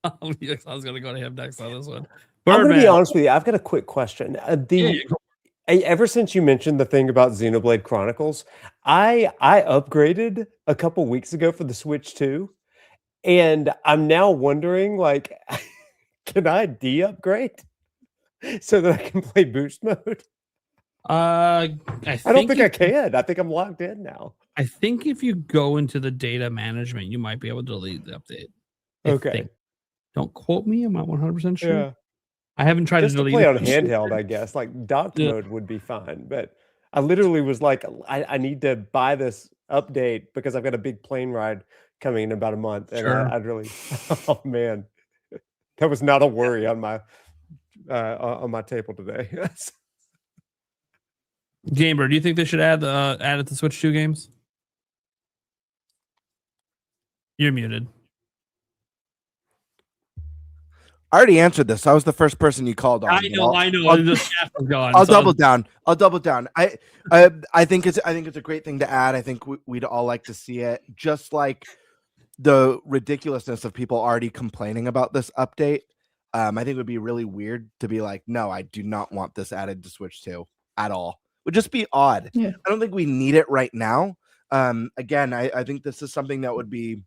I was gonna go to him next on this one. I'm gonna be Birdman. honest with you. I've got a quick question. Ever since you mentioned the thing about Xenoblade Chronicles, I upgraded a couple weeks ago for the Switch 2, and I'm now wondering, like, can I de-upgrade so that I can play boost mode? I don't think I can. I think I'm locked in now. I think if you go into the data management, you might be able to delete the update. Okay. Don't quote me. I'm not 100% sure. Yeah. I haven't tried Just to to delete play it. on handheld, I guess. Like docked mode would be fine, but I literally was like, I need to buy this update because I've got a big plane ride coming in about a month, and Sure. I'd really, oh man, that was not a worry on my table today. Gamer, do you think they should add it to Switch 2 games? You're muted. I already answered this. I was the first person you called on. I know. The chat was gone, I'll so- double down. I think it's a great thing to add. I think we'd all like to see it. Just like the ridiculousness of people already complaining about this update. I think it would be really weird to be like, no, I do not want this added to Switch 2 at all. It would just be odd. Yeah. I don't think we need it right now. Again, I think this is something that would be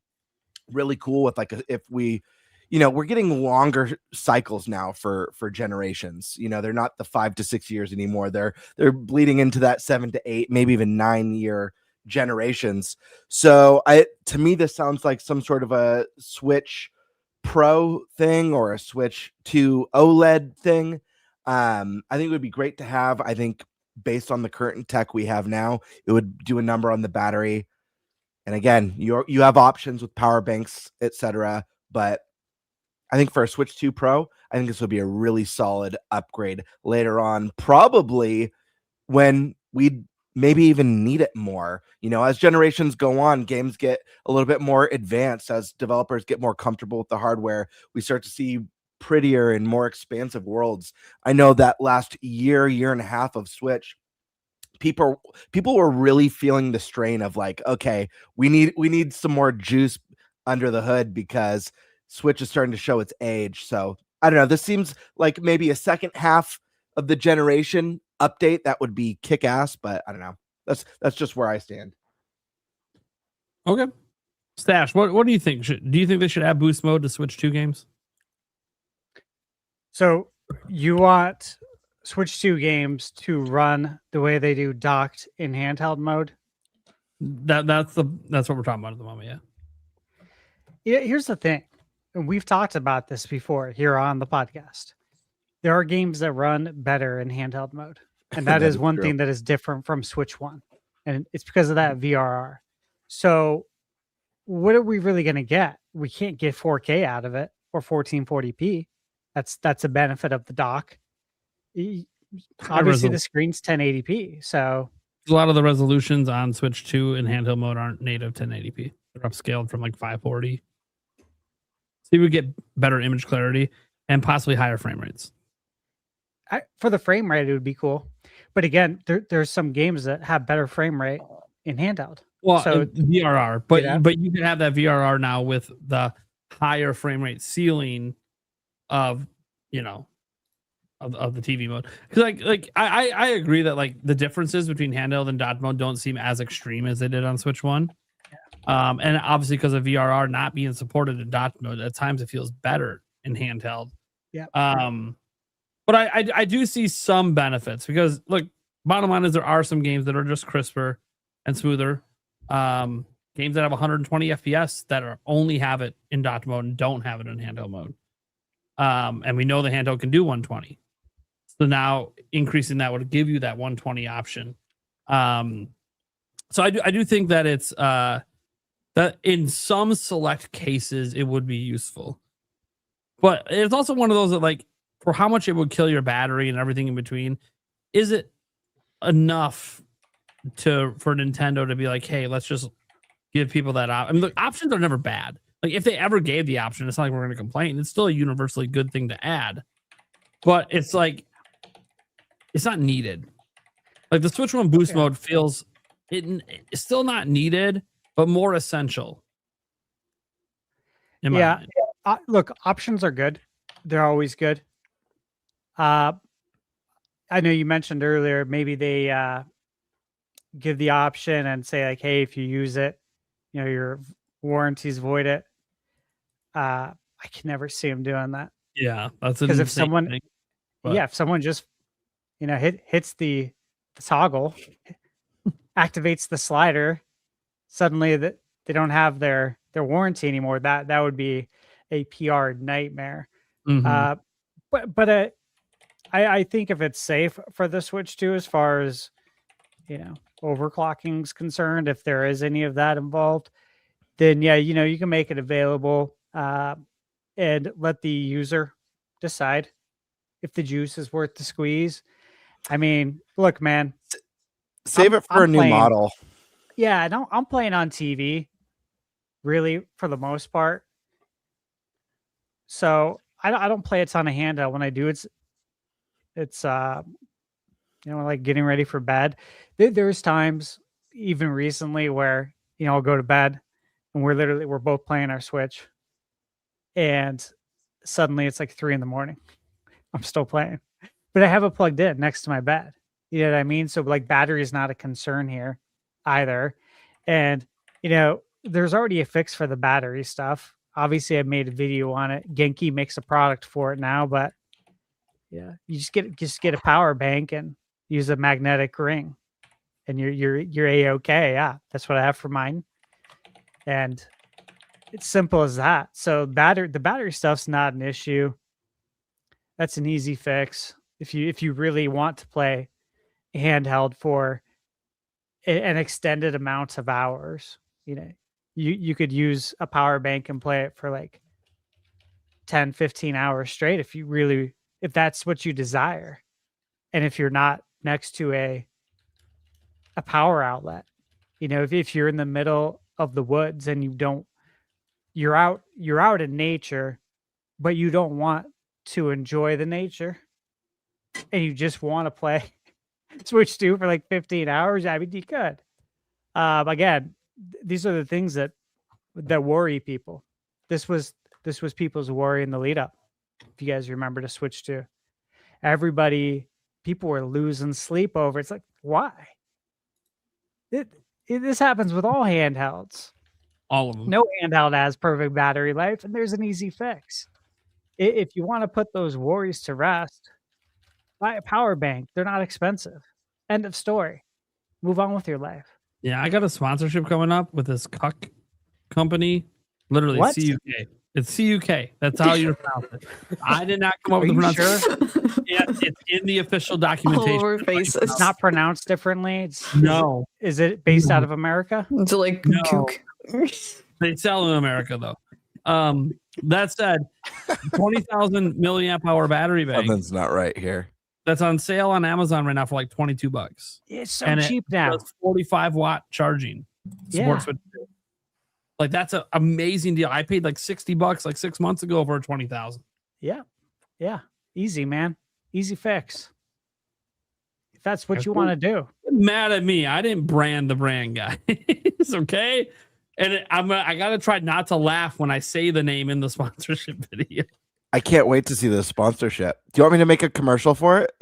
really cool with if we, we're getting longer cycles now for generations. They're not the 5 to 6 years anymore. They're bleeding into that 7 to 8, maybe even 9-year generations. So to me, this sounds like some sort of a Switch Pro thing or a Switch 2 OLED thing. I think it would be great to have. I think based on the current tech we have now, it would do a number on the battery. And again, you have options with power banks, etc. But I think for a Switch 2 Pro, I think this would be a really solid upgrade later on, probably when we maybe even need it more. As generations go on, games get a little bit more advanced. As developers get more comfortable with the hardware, we start to see prettier and more expansive worlds. I know that last year and a half of Switch, people were really feeling the strain of like, okay, we need some more juice under the hood because Switch is starting to show its age. So I don't know. This seems like maybe a second half of the generation update that would be kick ass, but I don't know. That's just where I stand. Okay. Stash, what do you think? Do you think they should add boost mode to Switch 2 games? So you want Switch 2 games to run the way they do docked in handheld mode? That's what we're talking about at the moment, yeah. Yeah, here's the thing. And we've talked about this before here on the podcast. There are games that run better in handheld mode. And that is one thing that is different from Switch 1. And it's because of that VRR. So what are we really going to get? We can't get 4K out of it or 1440p. That's a benefit of the dock. Obviously, the screen's 1080p. So a lot of the resolutions on Switch 2 in handheld mode aren't native 1080p. They're upscaled from like 540. So you would get better image clarity and possibly higher frame rates. For the frame rate, it would be cool. But again, there's some games that have better frame rate in handheld. Well, so VRR, but you can have that VRR now with the higher frame rate ceiling of of the TV mode. Because I agree that like the differences between handheld and dot mode don't seem as extreme as they did on Switch 1. And obviously because of VRR not being supported in dot mode, at times it feels better in handheld. Yeah. But I do see some benefits because look, bottom line is there are some games that are just crisper and smoother. Games that have 120 FPS that only have it in dot mode and don't have it in handheld mode. And we know the handheld can do 120. So now increasing that would give you that 120 option. So I do think that it's that in some select cases it would be useful. But it's also one of those that like for how much it would kill your battery and everything in between, is it enough for Nintendo to be like, hey, let's just give people that option? I mean, look, options are never bad. Like if they ever gave the option, it's not like we're going to complain. It's still a universally good thing to add. but it's like it's not needed. Like the Switch One boost mode feels it's still not needed, but more essential. in my opinion. Look, options are good. They're always good. I know you mentioned earlier, maybe they give the option and say like, hey, if you use it, your warranties void it. I can never see them doing that. Yeah, that's because if someone, thing, if someone just, hits the toggle, activates the slider, suddenly that they don't have their warranty anymore. That would be a PR nightmare. Mhm. But I think if it's safe for the Switch 2, as far as overclocking is concerned, if there is any of that involved, then you can make it available and let the user decide if the juice is worth the squeeze. I mean, look, man, Save it for a new model. Yeah, no, I'm playing on TV, really, for the most part. So I don't play a ton of handheld. When I do, it's like getting ready for bed. There's times, even recently, where I'll go to bed and we're both playing our Switch, and suddenly it's like 3 a.m. I'm still playing, but I have it plugged in next to my bed. You know what I mean? So like battery is not a concern here either. And there's already a fix for the battery stuff. Obviously, I made a video on it. Genki makes a product for it now, but yeah, you just get a power bank and use a magnetic ring, and you're a-okay. Yeah, that's what I have for mine, and it's simple as that. So the battery stuff's not an issue. That's an easy fix if you really want to play handheld for an extended amount of hours. You could use a power bank and play it for like 10-15 hours straight if that's what you desire, and if you're not next to a power outlet. If you're in the middle of the woods and you're out in nature, but you don't want to enjoy the nature, and you just want to play Switch 2 for like 15 hours, I mean, you could. Again, these are the things that worry people. This was people's worry in the lead up. If you guys remember to Switch 2, people were losing sleep over. It's like, why? This happens with all handhelds. All of them. No handheld has perfect battery life, and there's an easy fix. If you want to put those worries to rest, buy a power bank. They're not expensive. End of story. Move on with your life. Yeah, I got a sponsorship coming up with this cuck company. Literally, What? CUK. It's CUK. That's how you pronounce it. I did not come up with the pronunciation. Yeah, it's in the official documentation. All over faces. It's not pronounced differently. No. Is it based out of America? It's like No. kook. They sell in America though. That said, 20,000 milliamp hour battery bank. Something's not right here. That's on sale on Amazon right now for like $22. It's so And cheap it now. does 45-watt charging. Supports with like that's an amazing deal. I paid like $60 like 6 months ago for 20,000. Yeah. Easy, man. Easy fix. If that's what you want to do. Mad at me. I didn't brand the brand, guys. Okay. And I gotta try not to laugh when I say the name in the sponsorship video. I can't wait to see the sponsorship. Do you want me to make a commercial for it?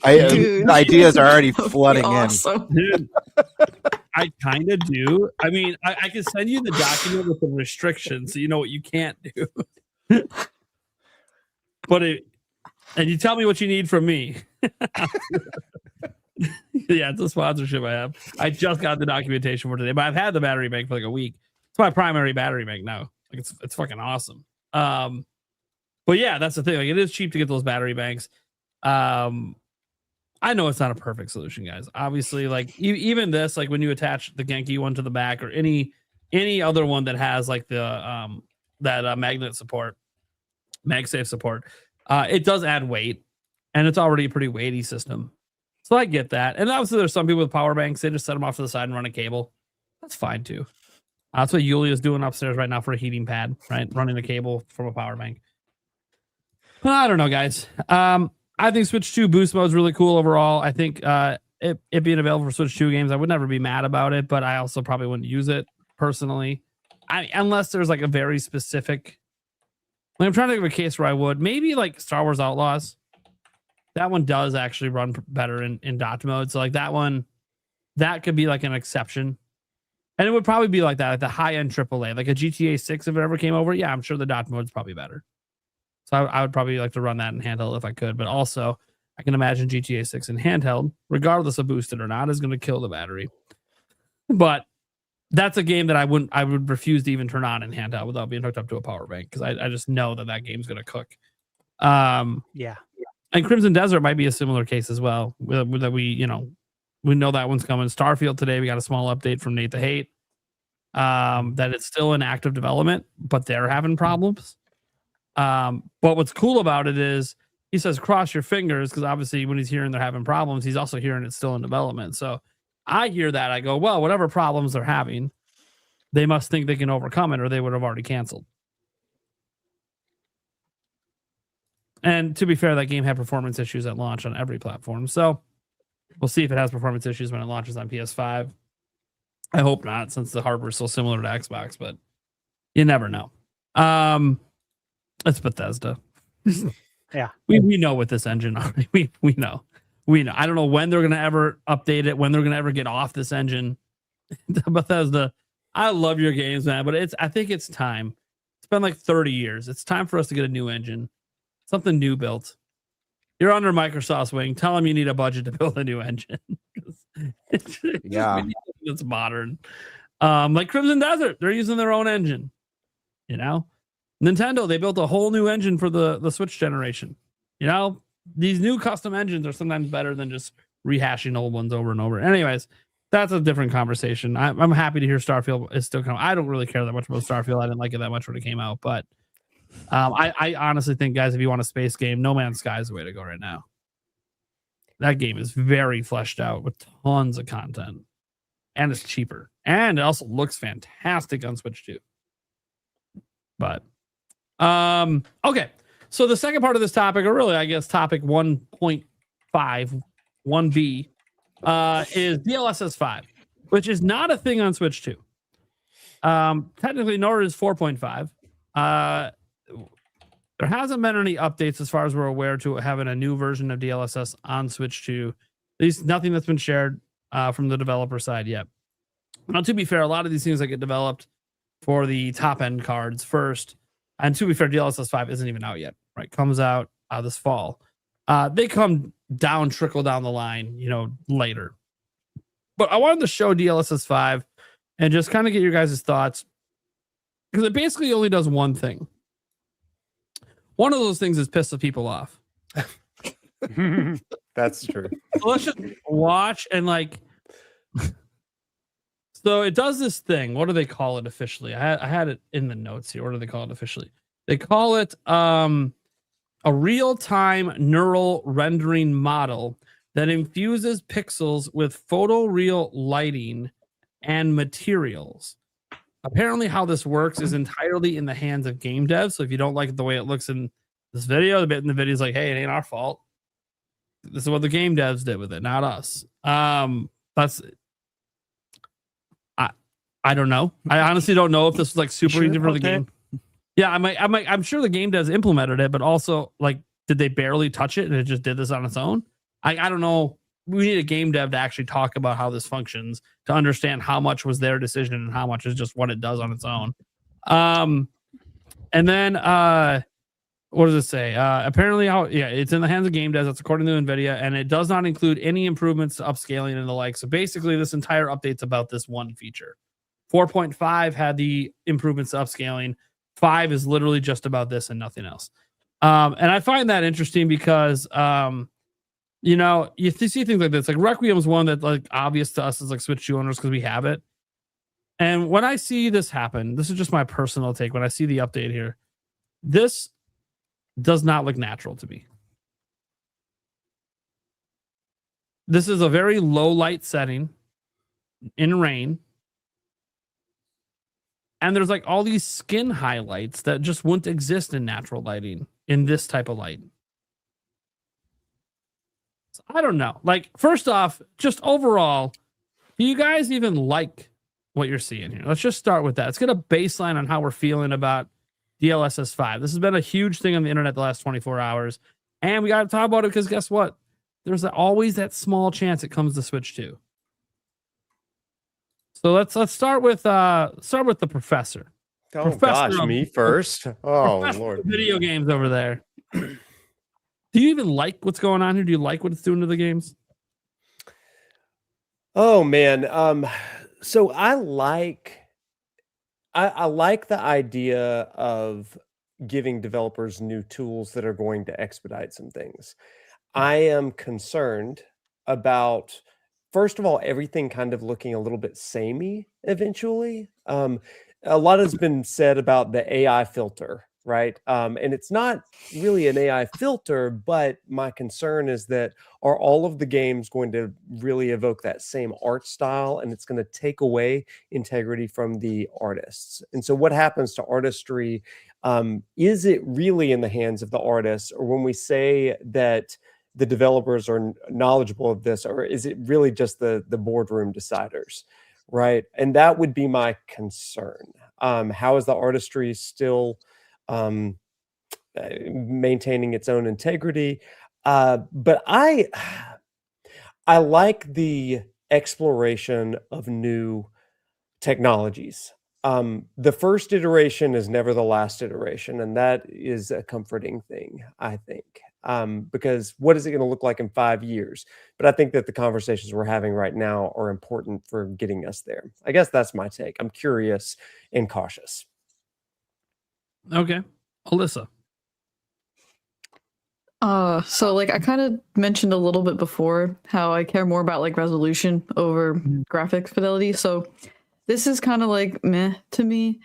Dude. The ideas are already flooding Awesome. Dude, I kind of do. I mean, I can send you the document with the restrictions so you know what you can't do. And you tell me what you need from me. Yeah, it's a sponsorship I have. I just got the documentation for today, but I've had the battery bank for like a week. It's my primary battery bank now. Like it's fucking awesome. But yeah, that's the thing. Like it is cheap to get those battery banks. I know it's not a perfect solution, guys. Obviously, like even this, like when you attach the Genki one to the back or any other one that has like the magnet support, MagSafe support, it does add weight, and it's already a pretty weighty system. So I get that. And obviously there's some people with power banks, they just set them off to the side and run a cable. That's fine too. That's what Yulia's doing upstairs right now for a heating pad, right? Running a cable from a power bank. I don't know, guys. I think Switch 2 boost mode is really cool overall. I think it being available for Switch 2 games, I would never be mad about it, but I also probably wouldn't use it personally. Unless there's like a very specific. Like, I'm trying to think of a case where I would. Maybe like Star Wars Outlaws. That one does actually run better in dot mode. So like that one, that could be like an exception. And it would probably be like that, like the high-end AAA, like a GTA 6 if it ever came over. Yeah, I'm sure the dot mode's probably better. So I would probably like to run that in handheld if I could. But also, I can imagine GTA 6 in handheld, regardless of boosted or not, is going to kill the battery. But that's a game that I would refuse to even turn on in handheld without being hooked up to a power bank, because I just know that game's going to cook. Yeah. And Crimson Desert might be a similar case as well. That we know that one's coming. Starfield today, we got a small update from Nate the Hate. That it's still in active development, but they're having problems. But what's cool about it is he says cross your fingers, because obviously when he's hearing they're having problems, he's also hearing it's still in development. So I hear that, I go, well, whatever problems they're having, they must think they can overcome it, or they would have already canceled. And to be fair, that game had performance issues at launch on every platform. So we'll see if it has performance issues when it launches on PS5. I hope not, since the hardware is so similar to Xbox, but you never know. It's Bethesda. Yeah. We know what this engine are. We know. I don't know when they're gonna ever update it, when they're gonna ever get off this engine. Bethesda, I love your games, man, but I think it's time. It's been like 30 years. It's time for us to get a new engine. Something new built. You're under Microsoft's wing. Tell them you need a budget to build a new engine. Yeah. It's modern. Like Crimson Desert, they're using their own engine. Nintendo, they built a whole new engine for the Switch generation. These new custom engines are sometimes better than just rehashing old ones over and over. Anyways, that's a different conversation. I'm happy to hear Starfield is still coming. I don't really care that much about Starfield. I didn't like it that much when it came out, but I honestly think, guys, if you want a space game, No Man's Sky is the way to go right now. That game is very fleshed out with tons of content, and it's cheaper, and it also looks fantastic on Switch 2. But okay, so the second part of this topic, or really I guess topic 1.5 1B, is DLSS 5, which is not a thing on Switch 2. Technically, nor is 4.5. There hasn't been any updates, as far as we're aware, to having a new version of DLSS on Switch 2. At least nothing that's been shared from the developer side yet. Now, to be fair, a lot of these things that get developed for the top end cards first, and to be fair, DLSS 5 isn't even out yet, right? Comes out this fall. They come down, trickle down the line, later. But I wanted to show DLSS 5 and just kind of get your guys' thoughts, because it basically only does one thing. One of those things is piss the people off. That's true. So let's just watch and so it does this thing. What do they call it officially? I had it in the notes here. What do they call it officially? They call it a real-time neural rendering model that infuses pixels with photoreal lighting and materials. Apparently, how this works is entirely in the hands of game devs. So if you don't like the way it looks in this video, the bit in the video is like, hey, it ain't our fault. This is what the game devs did with it, not us. That's I don't know. I honestly don't know if this was like super easy for the game. Yeah, I'm sure the game devs implemented it, but also did they barely touch it and it just did this on its own? I don't know. We need a game dev to actually talk about how this functions, to understand how much was their decision and how much is just what it does on its own. And then what does it say? Apparently, it's in the hands of game devs. That's according to NVIDIA, and it does not include any improvements to upscaling and the like. So basically, this entire update's about this one feature. 4.5 had the improvements to upscaling. 5 is literally just about this and nothing else. And I find that interesting because you see things like this. Like Requiem's one that obvious to us as Switch 2 owners because we have it. And when I see this happen, this is just my personal take. When I see the update here, this does not look natural to me. This is a very low light setting in rain. And there's all these skin highlights that just wouldn't exist in natural lighting. in this type of light? So I don't know. Like, first off, just overall, do you guys even like what you're seeing here? Let's just start with that. Let's get a baseline on how we're feeling about DLSS 5. This has been a huge thing on the internet the last 24 hours. And we got to talk about it because guess what? There's always that small chance it comes to Switch 2. So let's start with the professor. Oh Professor gosh, of- me first. Oh Professor Lord. of video games over there. Do you even like what's going on here? Do you like what it's doing to the games? Oh man. So I like the idea of giving developers new tools that are going to expedite some things. I am concerned about, first of all, everything kind of looking a little bit samey eventually. A lot has been said about the AI filter, right? And it's not really an AI filter, but my concern is that are all of the games going to really evoke that same art style, and it's going to take away integrity from the artists? And so what happens to artistry? Is it really in the hands of the artists, or when we say that the developers are knowledgeable of this, or is it really just the boardroom deciders, right? And that would be my concern. How is the artistry still maintaining its own integrity? But I like the exploration of new technologies. The first iteration is never the last iteration, and that is a comforting thing, I think. Because what is it going to look like in 5 years? But I think that the conversations we're having right now are important for getting us there. I guess that's my take. I'm curious and cautious. Okay. Alyssa. So like I kind of mentioned a little bit before how I care more about like resolution over graphic fidelity. So this is kind of like meh to me.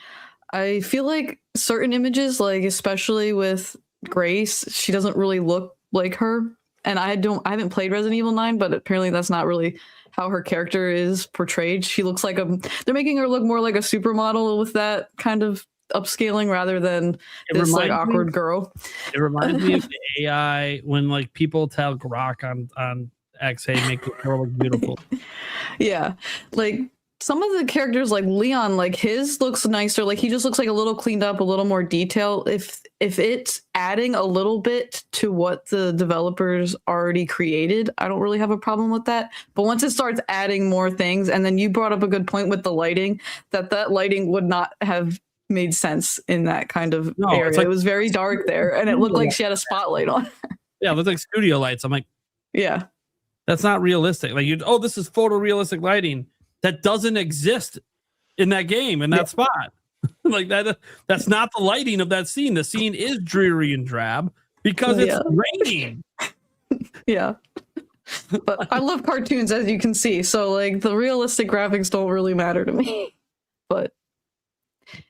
I feel like certain images, like especially with Grace, she doesn't really look like her. And I haven't played Resident Evil 9, but apparently that's not really how her character is portrayed. She looks like they're making her look more like a supermodel with that kind of upscaling rather than this like awkward girl. It reminds me of the AI when like people tell Grok on X, hey, make the girl look beautiful. Yeah. Like some of the characters like Leon, like his looks nicer. Like he just looks like a little cleaned up, a little more detail. If it's adding a little bit to what the developers already created, I don't really have a problem with that. But once it starts adding more things, and then you brought up a good point with the lighting, that lighting would not have made sense in that kind of area. Like, it was very dark there, and it looked like she had a spotlight on. Yeah, it looked like studio lights. I'm like, yeah, that's not realistic. Like this is photorealistic lighting. That doesn't exist in that game, in that spot. Like that's not the lighting of that scene. The scene is dreary and drab because it's raining. Yeah. But I love cartoons, as you can see. So like the realistic graphics don't really matter to me. But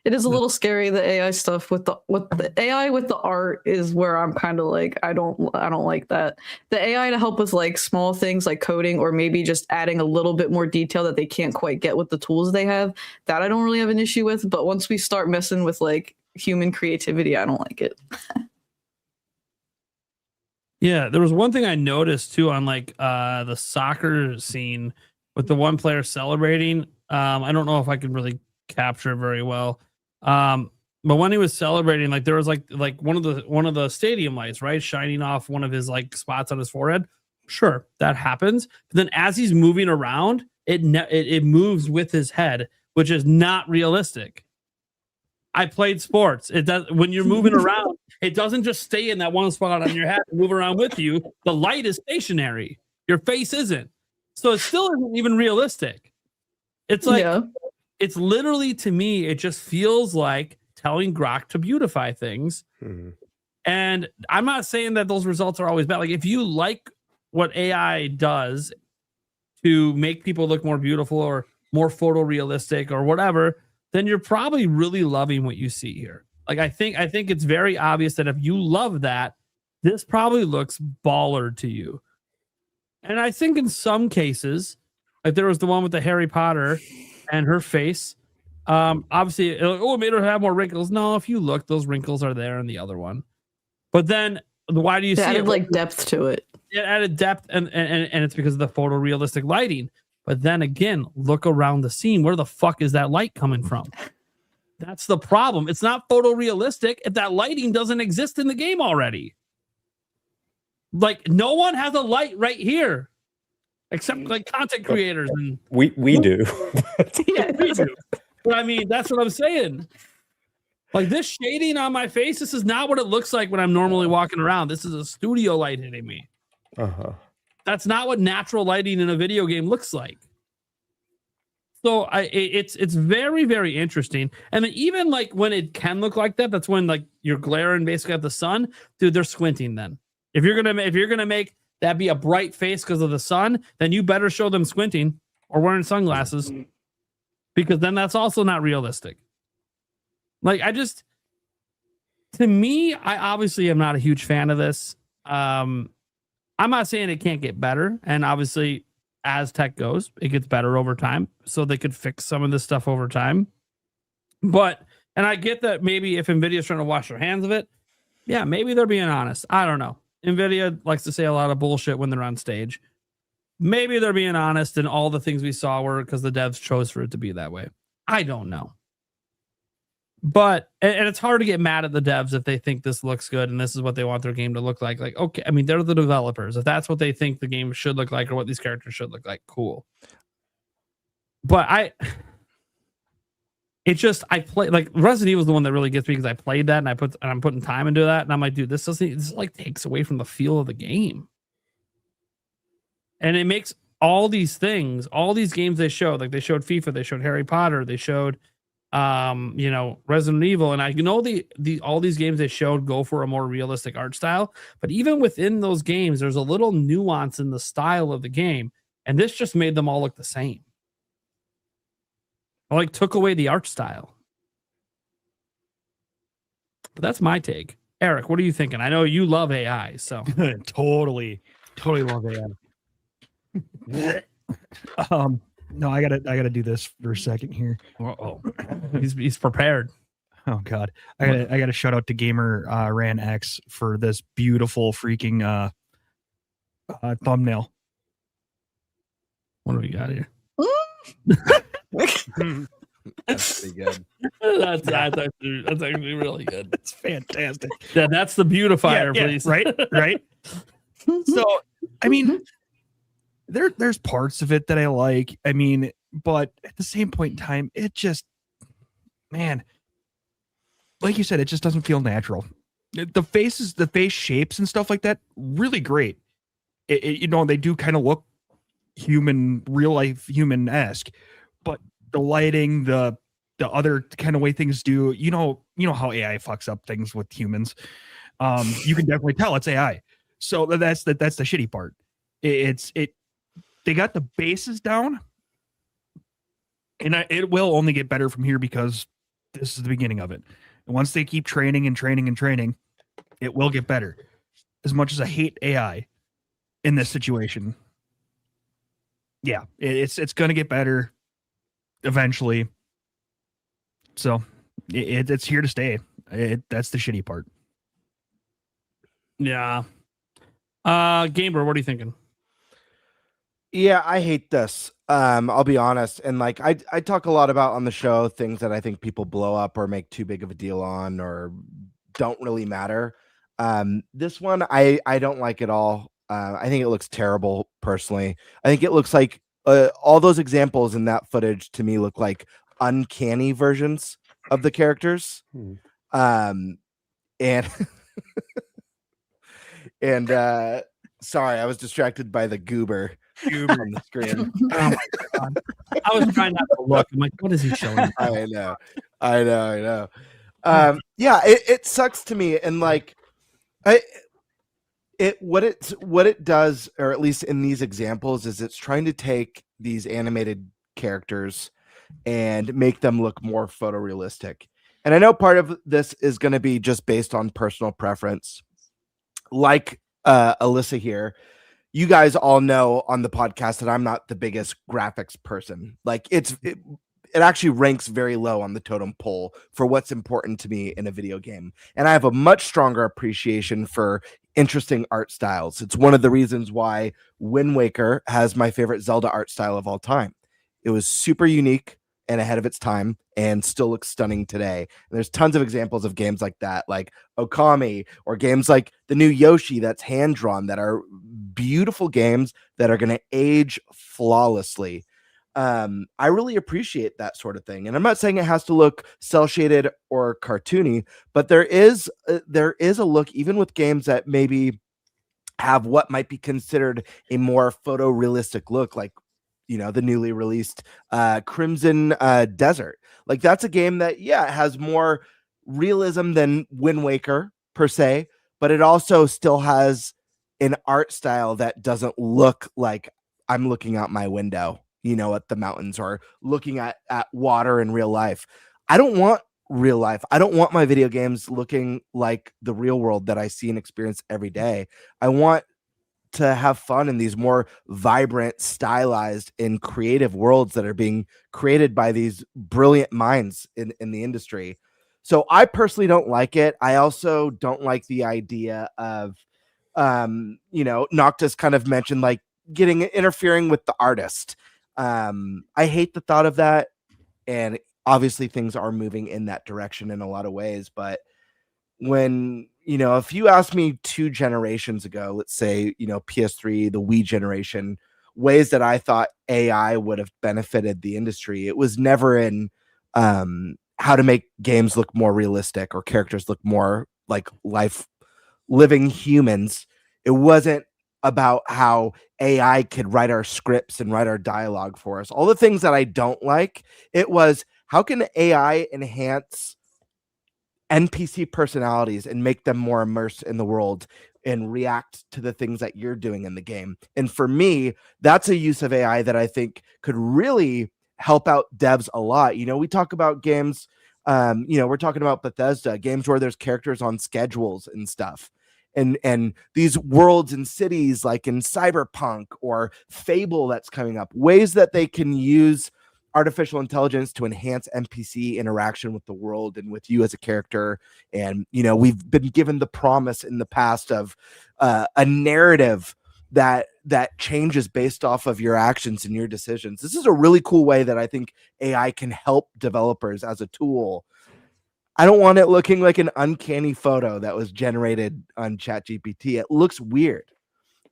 it is a little scary, the AI stuff with the AI with the art is where I'm kind of like I don't like that. The AI to help with like small things like coding or maybe just adding a little bit more detail that they can't quite get with the tools they have, that I don't really have an issue with. But once we start messing with like human creativity, I don't like it. Yeah, there was one thing I noticed too on like the soccer scene with the one player celebrating. I don't know if I can really capture very well, but when he was celebrating, like there was like one of the stadium lights, right, shining off one of his like spots on his forehead. Sure, that happens, but then as he's moving around, it moves with his head, which is not realistic. I played sports. It does, when you're moving around, it doesn't just stay in that one spot on your head and move around with you. The light is stationary. Your face isn't. So it still isn't even realistic. It's like it's literally, to me, it just feels like telling Grok to beautify things. Mm-hmm. And I'm not saying that those results are always bad. Like if you like what AI does to make people look more beautiful or more photorealistic or whatever, then you're probably really loving what you see here. Like I think it's very obvious that if you love that, this probably looks baller to you. And I think in some cases, like there was the one with the Harry Potter and her face. Obviously, it made her have more wrinkles. No, if you look, those wrinkles are there in the other one. But then why do you They see added it? like depth to it. It added depth, and it's because of the photorealistic lighting. But then again, look around the scene. Where the fuck is that light coming from? That's the problem. It's not photorealistic if that lighting doesn't exist in the game already. Like, no one has a light right here, except like content creators. And We do. yeah, we do. But I mean, that's what I'm saying. Like, this shading on my face, this is not what it looks like when I'm normally walking around. This is a studio light hitting me. That's not what natural lighting in a video game looks like. So it's very, very interesting. And then even like when it can look like that, that's when like you're glaring basically at the sun, dude. They're squinting. Then if you're gonna make that be a bright face because of the sun, then you better show them squinting or wearing sunglasses, because then that's also not realistic. Like, to me, I obviously am not a huge fan of this. I'm not saying it can't get better, and obviously, as tech goes, it gets better over time. So they could fix some of this stuff over time. But, and I get that maybe if NVIDIA's trying to wash their hands of it, yeah, maybe they're being honest. I don't know. NVIDIA likes to say a lot of bullshit when they're on stage. Maybe they're being honest, and all the things we saw were because the devs chose for it to be that way. I don't know. But, and it's hard to get mad at the devs if they think this looks good and this is what they want their game to look like. Like, okay, I mean, they're the developers. If that's what they think the game should look like or what these characters should look like, cool. But I play, like, Resident Evil is the one that really gets me, because I played that and I'm putting time into that, and I'm like, dude, this like takes away from the feel of the game. And it makes all these things, all these games they showed, like they showed FIFA, they showed Harry Potter, they showed Resident Evil, and I know all these games they showed go for a more realistic art style, but even within those games there's a little nuance in the style of the game, and this just made them all look the same. I like took away the art style. But that's my take. Eric, what are you thinking? I know you love AI, so totally love AI. No, I gotta do this for a second here. Uh-oh. He's prepared. Oh God, I gotta shout out to Gamer Ran X for this beautiful freaking thumbnail. What do we got here? That's pretty good. That's actually really good. It's fantastic. Yeah, that's the beautifier, yeah, please. Right. So, I mean, there's parts of it that I like. I mean, but at the same point in time, it just, man, like you said, it just doesn't feel natural. The face shapes and stuff like that, really great. They do kind of look human, real life human-esque, but the lighting, the other kind of way things do, you know how AI fucks up things with humans. You can definitely tell it's AI. So that's the shitty part. They got the bases down, and it will only get better from here, because this is the beginning of it. And once they keep training and training and training, it will get better. As much as I hate AI in this situation, yeah, it's going to get better eventually. So it's here to stay. That's the shitty part. Yeah. Gamer, what are you thinking? Yeah, I hate this. I'll be honest. And like I talk a lot about on the show things that I think people blow up or make too big of a deal on or don't really matter. This one I don't like at all. I think it looks terrible personally. I think it looks like all those examples in that footage to me look like uncanny versions of the characters. And and sorry, I was distracted by the goober on the screen. Oh my God. I was trying not to look. I'm like, what is he showing? I know. Yeah, it sucks to me, and like, what it does, or at least in these examples, is it's trying to take these animated characters and make them look more photorealistic. And I know part of this is going to be just based on personal preference. Like Alyssa here, you guys all know on the podcast that I'm not the biggest graphics person. Like it actually ranks very low on the totem pole for what's important to me in a video game. And I have a much stronger appreciation for interesting art styles. It's one of the reasons why Wind Waker has my favorite Zelda art style of all time. It was super unique and ahead of its time and still looks stunning today. And there's tons of examples of games like that, like Okami, or games like the new Yoshi that's hand-drawn, that are beautiful games that are going to age flawlessly. I really appreciate that sort of thing. And I'm not saying it has to look cel-shaded or cartoony, but there is a look, even with games that maybe have what might be considered a more photorealistic look, like, you know, the newly released Crimson Desert. Like, that's a game that, yeah, it has more realism than Wind Waker per se, but it also still has an art style that doesn't look like I'm looking out my window, you know, at the mountains, or looking at water in real life. I don't want real life. I don't want my video games looking like the real world that I see and experience every day. I want to have fun in these more vibrant, stylized, and creative worlds that are being created by these brilliant minds in the industry. So I personally don't like it. I also don't like the idea of, you know, Noctis kind of mentioned, like, interfering with the artist. I hate the thought of that. And obviously things are moving in that direction in a lot of ways. But when, you know, if you asked me 2 generations ago, let's say, you know, PS3, the Wii generation, ways that I thought AI would have benefited the industry, it was never in how to make games look more realistic or characters look more like living humans. It wasn't about how AI could write our scripts and write our dialogue for us. All the things that I don't like, it was, how can AI enhance NPC personalities and make them more immersed in the world and react to the things that you're doing in the game? And for me, that's a use of AI that I think could really help out devs a lot. You know, we talk about games, you know, we're talking about Bethesda, games where there's characters on schedules and stuff. And these worlds and cities like in Cyberpunk or Fable that's coming up, ways that they can use artificial intelligence to enhance NPC interaction with the world and with you as a character. And, you know, we've been given the promise in the past of a narrative that changes based off of your actions and your decisions. This is a really cool way that I think AI can help developers as a tool. I don't want it looking like an uncanny photo that was generated on ChatGPT. It looks weird.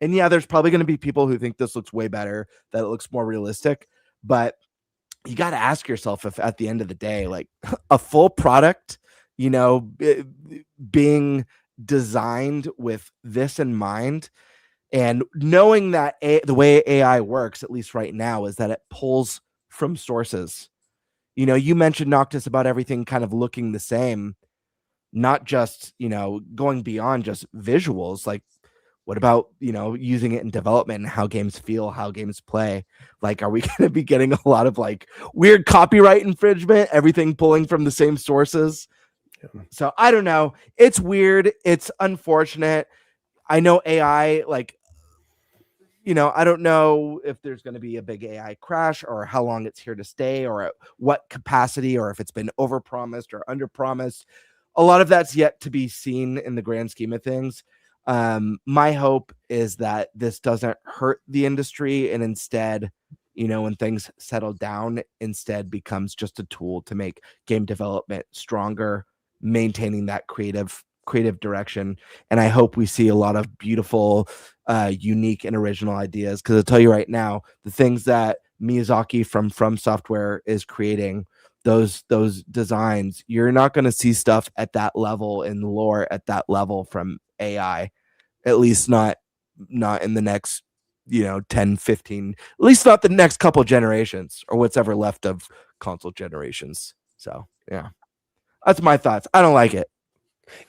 And yeah, there's probably going to be people who think this looks way better, that it looks more realistic. But you got to ask yourself if at the end of the day, like, a full product, you know, being designed with this in mind, and knowing that the way AI works, at least right now, is that it pulls from sources. You know, you mentioned, Noctis, about everything kind of looking the same, not just, you know, going beyond just visuals. Like, what about, you know, using it in development and how games feel, how games play? Like, are we going to be getting a lot of like weird copyright infringement, everything pulling from the same sources? Yeah. So I don't know. It's weird. It's unfortunate. I know AI, like, you know, I don't know if there's going to be a big AI crash or how long it's here to stay or at what capacity, or if it's been overpromised or underpromised. A lot of that's yet to be seen in the grand scheme of things. My hope is that this doesn't hurt the industry, and instead, you know, when things settle down, instead becomes just a tool to make game development stronger, maintaining that creative direction. And I hope we see a lot of beautiful, unique and original ideas, because I'll tell you right now, the things that Miyazaki from Software is creating, those designs, you're not going to see stuff at that level in lore at that level from AI, at least not in the next, you know, 10, 15, at least not the next couple generations, or what's ever left of console generations. So yeah, that's my thoughts. I don't like it.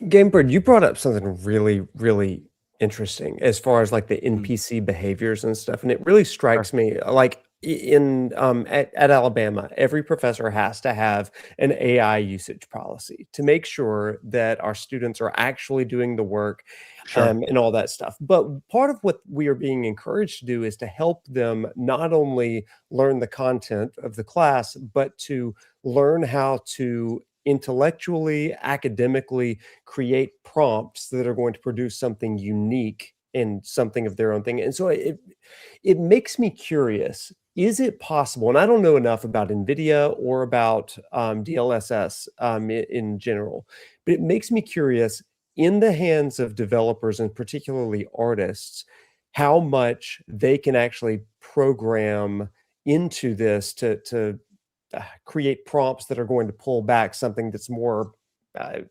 Gamebird, you brought up something really, really interesting as far as like the NPC behaviors and stuff. And it really strikes me, like, at Alabama, every professor has to have an AI usage policy to make sure that our students are actually doing the work, Sure. and all that stuff. But part of what we are being encouraged to do is to help them not only learn the content of the class, but to learn how to intellectually, academically create prompts that are going to produce something unique and something of their own thing. And so it makes me curious. Is it possible? And I don't know enough about NVIDIA or about DLSS in general, but it makes me curious in the hands of developers and particularly artists, how much they can actually program into this to create prompts that are going to pull back something that's more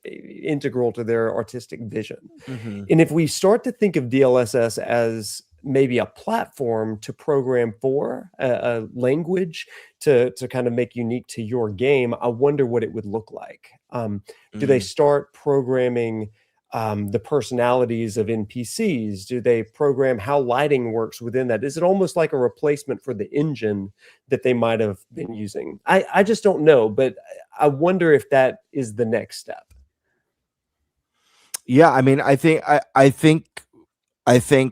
integral to their artistic vision. Mhm. And if we start to think of DLSS as maybe a platform to program for, a language to kind of make unique to your game, I wonder what it would look like. Do they start programming the personalities of NPCs? Do they program how lighting works within that? Is it almost like a replacement for the engine that they might have been using? I just don't know, but I wonder if that is the next step. Yeah, I mean, I think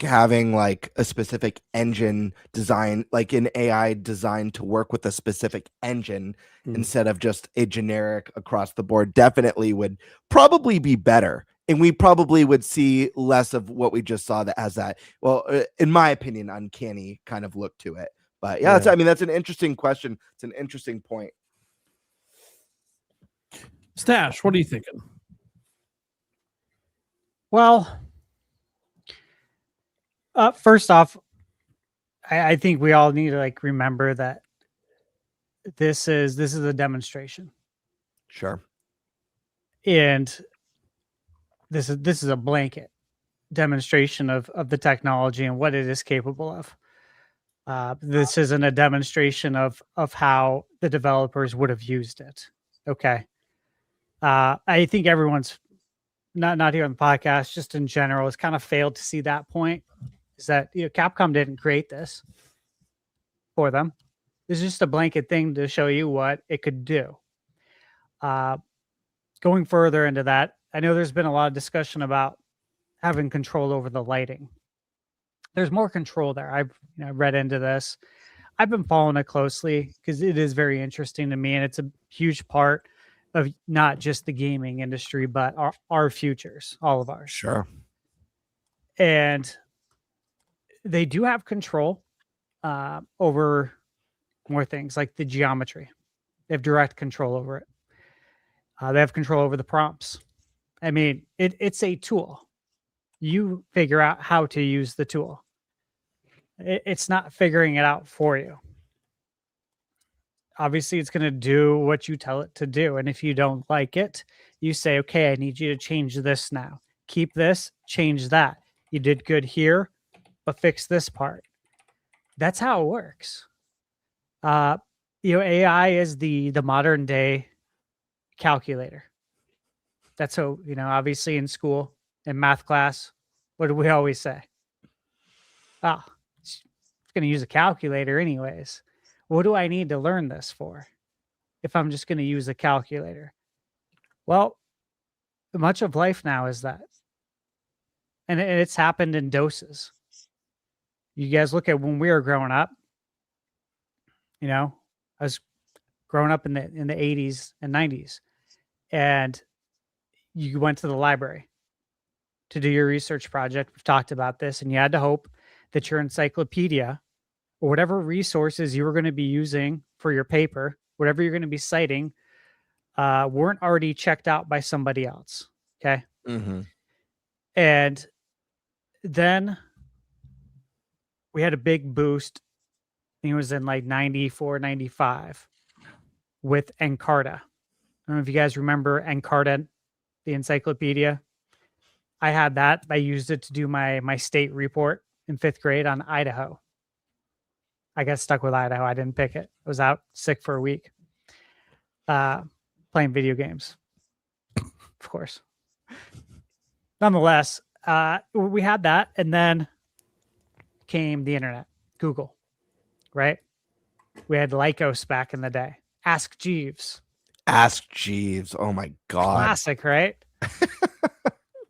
having like a specific engine design, like an AI designed to work with a specific engine instead of just a generic across the board, definitely would probably be better. And we probably would see less of what we just saw that has that, well, in my opinion, uncanny kind of look to it. But yeah, Yeah. I mean, that's an interesting question. It's an interesting point. Stash, what are you thinking? Well, first off, I think we all need to like remember that this is a demonstration, Sure. and this is a blanket demonstration of the technology and what it is capable of. This isn't a demonstration of how the developers would have used it. Okay. I think everyone's not here on the podcast, just in general, has kind of failed to see that point. Is that Capcom didn't create this for them. This is just a blanket thing to show you what it could do. Going further into that, I know there's been a lot of discussion about having control over the lighting. There's more control there. I've read into this. I've been following it closely because it is very interesting to me, and it's a huge part of not just the gaming industry, but our futures, all of ours. Sure. And they do have control over more things like the geometry. They have direct control over it. They have control over the prompts. I mean, it's a tool. You figure out how to use the tool. It's not figuring it out for you. Obviously, it's going to do what you tell it to do. And if you don't like it, you say, okay, I need you to change this now. Keep this, change that. You did good here, but fix this part. That's how it works. AI is the modern day calculator. That's so, obviously in school, in math class, what do we always say? It's going to use a calculator anyways. What do I need to learn this for if I'm just going to use a calculator? Well, much of life now is that. And it's happened in doses. You guys look at when we were growing up, I was growing up in the 80s and 90s, and you went to the library to do your research project. We've talked about this, and you had to hope that your encyclopedia or whatever resources you were going to be using for your paper, whatever you're going to be citing, weren't already checked out by somebody else. Okay. Mm-hmm. And then we had a big boost. I think it was in like 94, 95 with Encarta. I don't know if you guys remember Encarta, the encyclopedia. I had that. I used it to do my state report in 5th grade on Idaho. I got stuck with Idaho. I didn't pick it. I was out sick for a week. Playing video games, of course. Nonetheless, we had that, and then came the internet, Google, right? We had Lycos back in the day. Ask Jeeves. Ask Jeeves. Oh my God. Classic, right?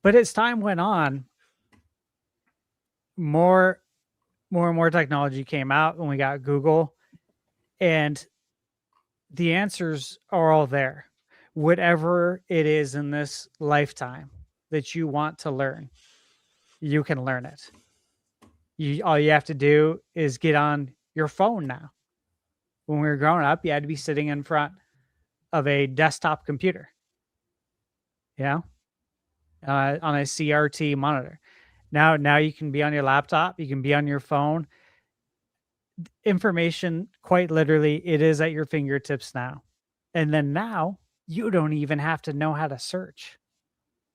But as time went on, more and more technology came out when we got Google, and the answers are all there. Whatever it is in this lifetime that you want to learn, you can learn it. All you have to do is get on your phone now. When we were growing up, you had to be sitting in front of a desktop computer, on a CRT monitor. Now you can be on your laptop, you can be on your phone. Information, quite literally, it is at your fingertips now. And then now you don't even have to know how to search.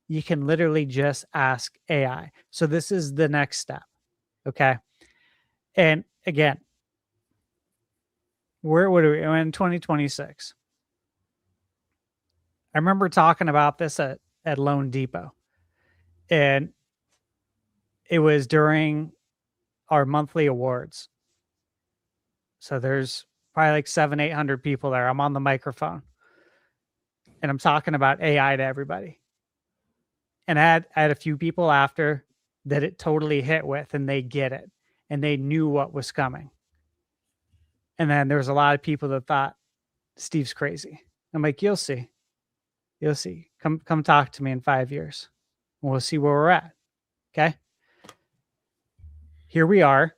You can literally just ask AI. So this is the next step. Okay. And again, we're in 2026. I remember talking about this at Loan Depot, and it was during our monthly awards. So there's probably like 700-800 people there. I'm on the microphone and I'm talking about AI to everybody. And I had a few people after that it totally hit with, and they get it and they knew what was coming. And then there was a lot of people that thought Steve's crazy. I'm like, you'll see. You'll see. Come talk to me in 5 years. And we'll see where we're at. Okay. Here we are.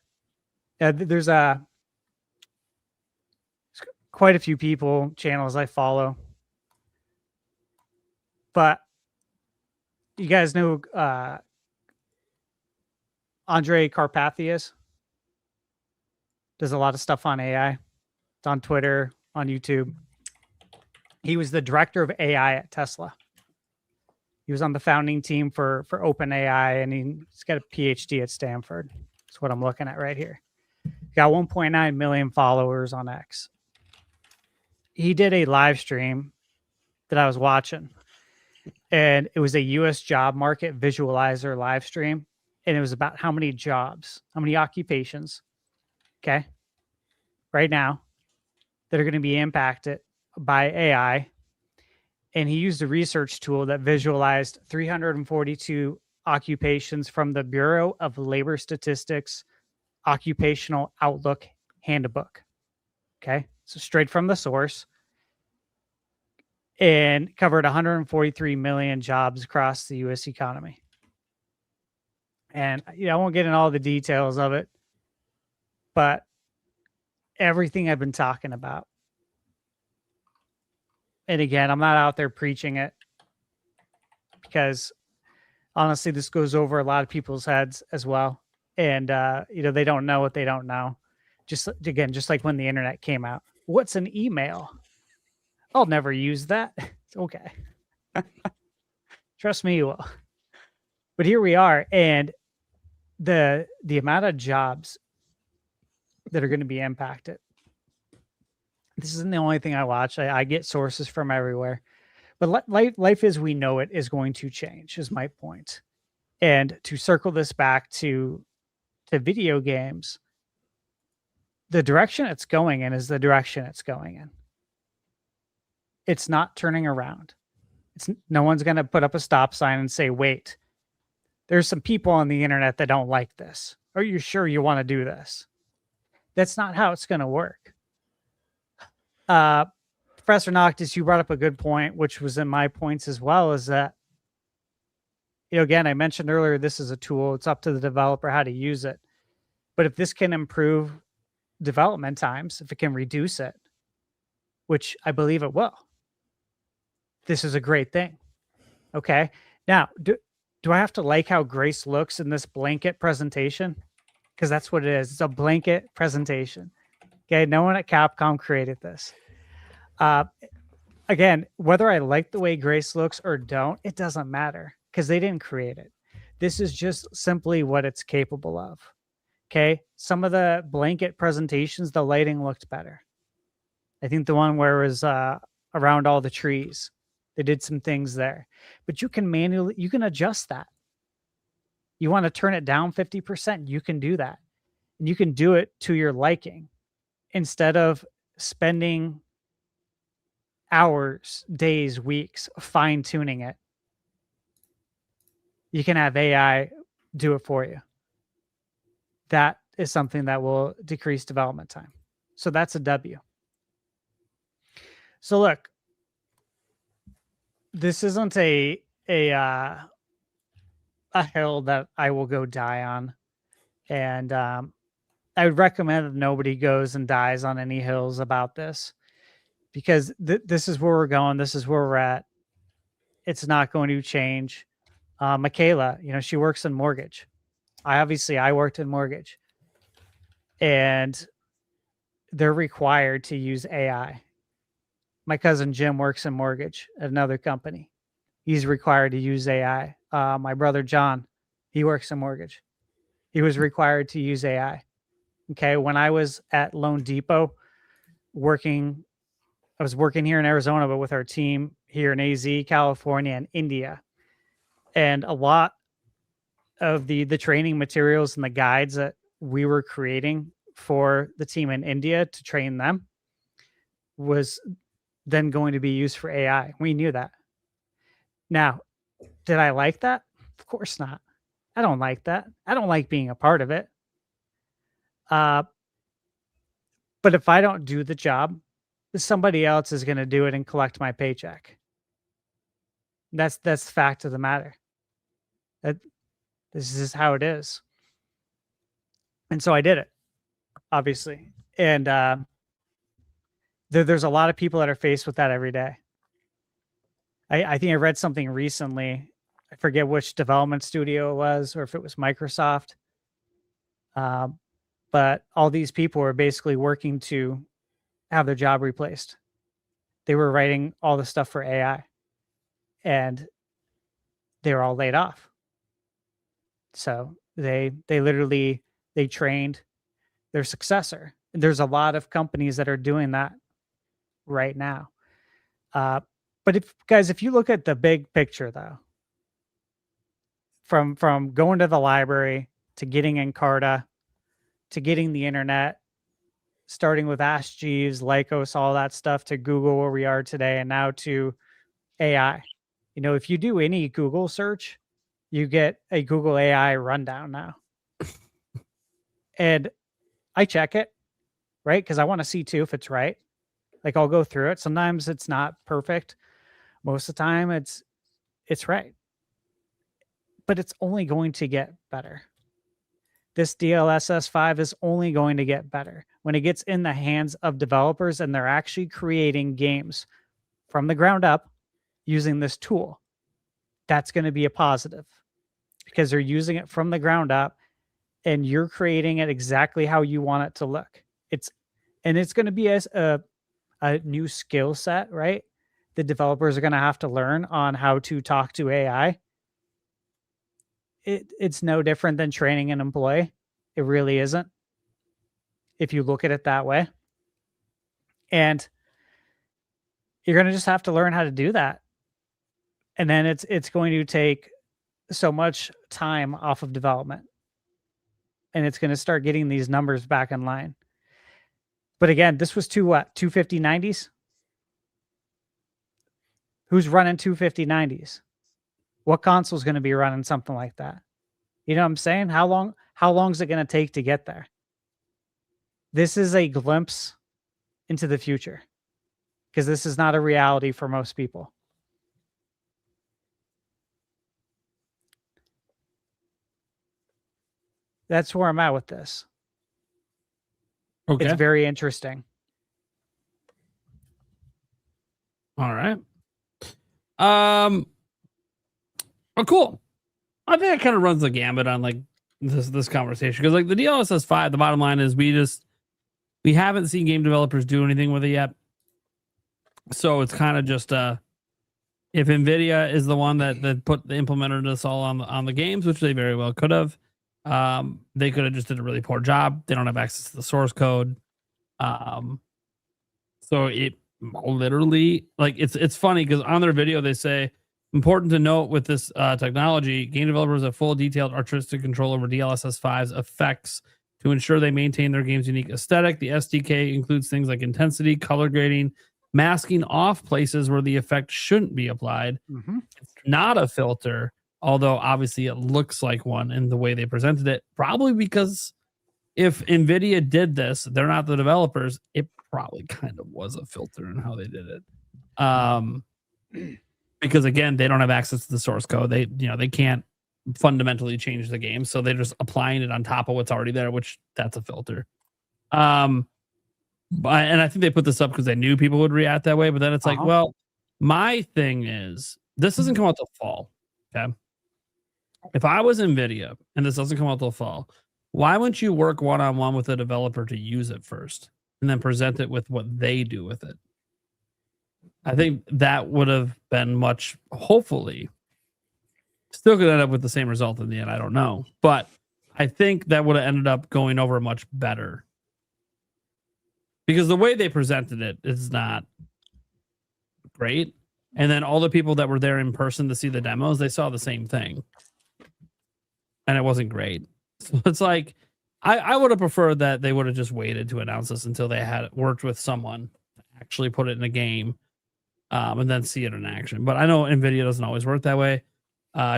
There's quite a few channels I follow. But you guys know Andre Carpathius does a lot of stuff on AI. It's on Twitter, on YouTube. He was the director of AI at Tesla. He was on the founding team for OpenAI, and he's got a PhD at Stanford. That's what I'm looking at right here. Got 1.9 million followers on X. He did a live stream that I was watching, and it was a U.S. job market visualizer live stream, and it was about how many jobs, how many occupations, okay, right now that are going to be impacted by AI. And he used a research tool that visualized 342 occupations from the Bureau of Labor Statistics Occupational Outlook Handbook. Okay, so straight from the source, and covered 143 million jobs across the U.S. economy. And I won't get into all the details of it, but everything I've been talking about. And again, I'm not out there preaching it, because honestly, this goes over a lot of people's heads as well. And, they don't know what they don't know. Just like when the internet came out. What's an email? I'll never use that. It's okay. Trust me, you will. But here we are. And the amount of jobs that are going to be impacted. This isn't the only thing I watch. I get sources from everywhere. But life as we know it is going to change, is my point. And to circle this back to video games, the direction it's going in is the direction it's going in. It's not turning around. No one's going to put up a stop sign and say, wait, there's some people on the internet that don't like this. Are you sure you want to do this? That's not how it's going to work. Professor Noctis, you brought up a good point, which was in my points as well, is that, again, I mentioned earlier, this is a tool. It's up to the developer how to use it. But if this can improve development times, if it can reduce it, which I believe it will, this is a great thing. Okay. Now, do I have to like how Grace looks in this blanket presentation? Because that's what it is. It's a blanket presentation. Okay. No one at Capcom created this. Again, whether I like the way Grace looks or don't, it doesn't matter, because they didn't create it. This is just simply what it's capable of. Okay. Some of the blanket presentations, the lighting looked better. I think the one where it was around all the trees, they did some things there, but you can adjust that. You want to turn it down 50%, you can do that. And you can do it to your liking. instead of spending hours, days, weeks fine tuning it, you can have AI do it for you. That is something that will decrease development time. So that's a W. So look, this isn't a hill that I will go die on, and I would recommend that nobody goes and dies on any hills about this, because this is where we're going. This is where we're at. It's not going to change. Michaela, she works in mortgage. I worked in mortgage, and they're required to use AI. My cousin Jim works in mortgage at another company. He's required to use AI. My brother John, he works in mortgage. He was required to use AI. Okay. When I was at Loan Depot I was working here in Arizona, but with our team here in AZ, California, and India. And a lot of the training materials and the guides that we were creating for the team in India to train them was then going to be used for AI. We knew that. Now, did I like that? Of course not. I don't like that. I don't like being a part of it. But if I don't do the job, somebody else is going to do it and collect my paycheck. That's the fact of the matter. This is how it is. And so I did it, obviously. And there's a lot of people that are faced with that every day. I think I read something recently. I forget which development studio it was, or if it was Microsoft. But all these people were basically working to have their job replaced. They were writing all the stuff for AI, and they were all laid off. So they trained their successor. There's a lot of companies that are doing that right now. But if you look at the big picture, though, from going to the library to getting Encarta to getting the internet, starting with Ask Jeeves, Lycos, all that stuff, to Google, where we are today, and now to AI. If you do any Google search, you get a Google AI rundown now. And I check it, right? Because I want to see too if it's right. Like, I'll go through it. Sometimes it's not perfect. Most of the time it's right. But it's only going to get better. This DLSS 5 is only going to get better when it gets in the hands of developers and they're actually creating games from the ground up using this tool. That's going to be a positive, because they're using it from the ground up and you're creating it exactly how you want it to look. It's going to be as a new skill set, right? The developers are going to have to learn on how to talk to AI. It's no different than training an employee. It really isn't, if you look at it that way. And you're going to just have to learn how to do that. And then it's going to take so much time off of development. And it's going to start getting these numbers back in line. But again, this was 250-90s? Who's running 250-90s? What console is going to be running something like that? You know what I'm saying? How long is it going to take to get there? This is a glimpse into the future, because this is not a reality for most people. That's where I'm at with this. Okay. It's very interesting. All right. Oh, cool. I think that kind of runs the gambit on like this conversation, because like the DLSS 5, the bottom line is we haven't seen game developers do anything with it yet. So it's kind of just if NVIDIA is the one that implemented this all on the games, which they very well could have, they could have just did a really poor job. They don't have access to the source code. So it literally, like, it's funny because on their video they say, important to note with this technology, game developers have full detailed artistic control over DLSS 5's effects to ensure they maintain their game's unique aesthetic. The SDK includes things like intensity, color grading, masking off places where the effect shouldn't be applied. It's not a filter, although obviously it looks like one in the way they presented it. Probably because if NVIDIA did this, they're not the developers, it probably kind of was a filter in how they did it. Because again, they don't have access to the source code. They can't fundamentally change the game, so they're just applying it on top of what's already there, which that's a filter. And I think they put this up because they knew people would react that way. But then it's like, well, my thing is, this doesn't come out till fall. Okay, if I was NVIDIA and this doesn't come out till fall, why wouldn't you work one-on-one with a developer to use it first and then present it with what they do with it? I think that would have been much, hopefully, still could end up with the same result in the end. I don't know. But I think that would have ended up going over much better. Because the way they presented it is not great. And then all the people that were there in person to see the demos, they saw the same thing. And it wasn't great. So it's like, I would have preferred that they would have just waited to announce this until they had worked with someone to actually put it in a game and then see it in action. But I know NVIDIA doesn't always work that way.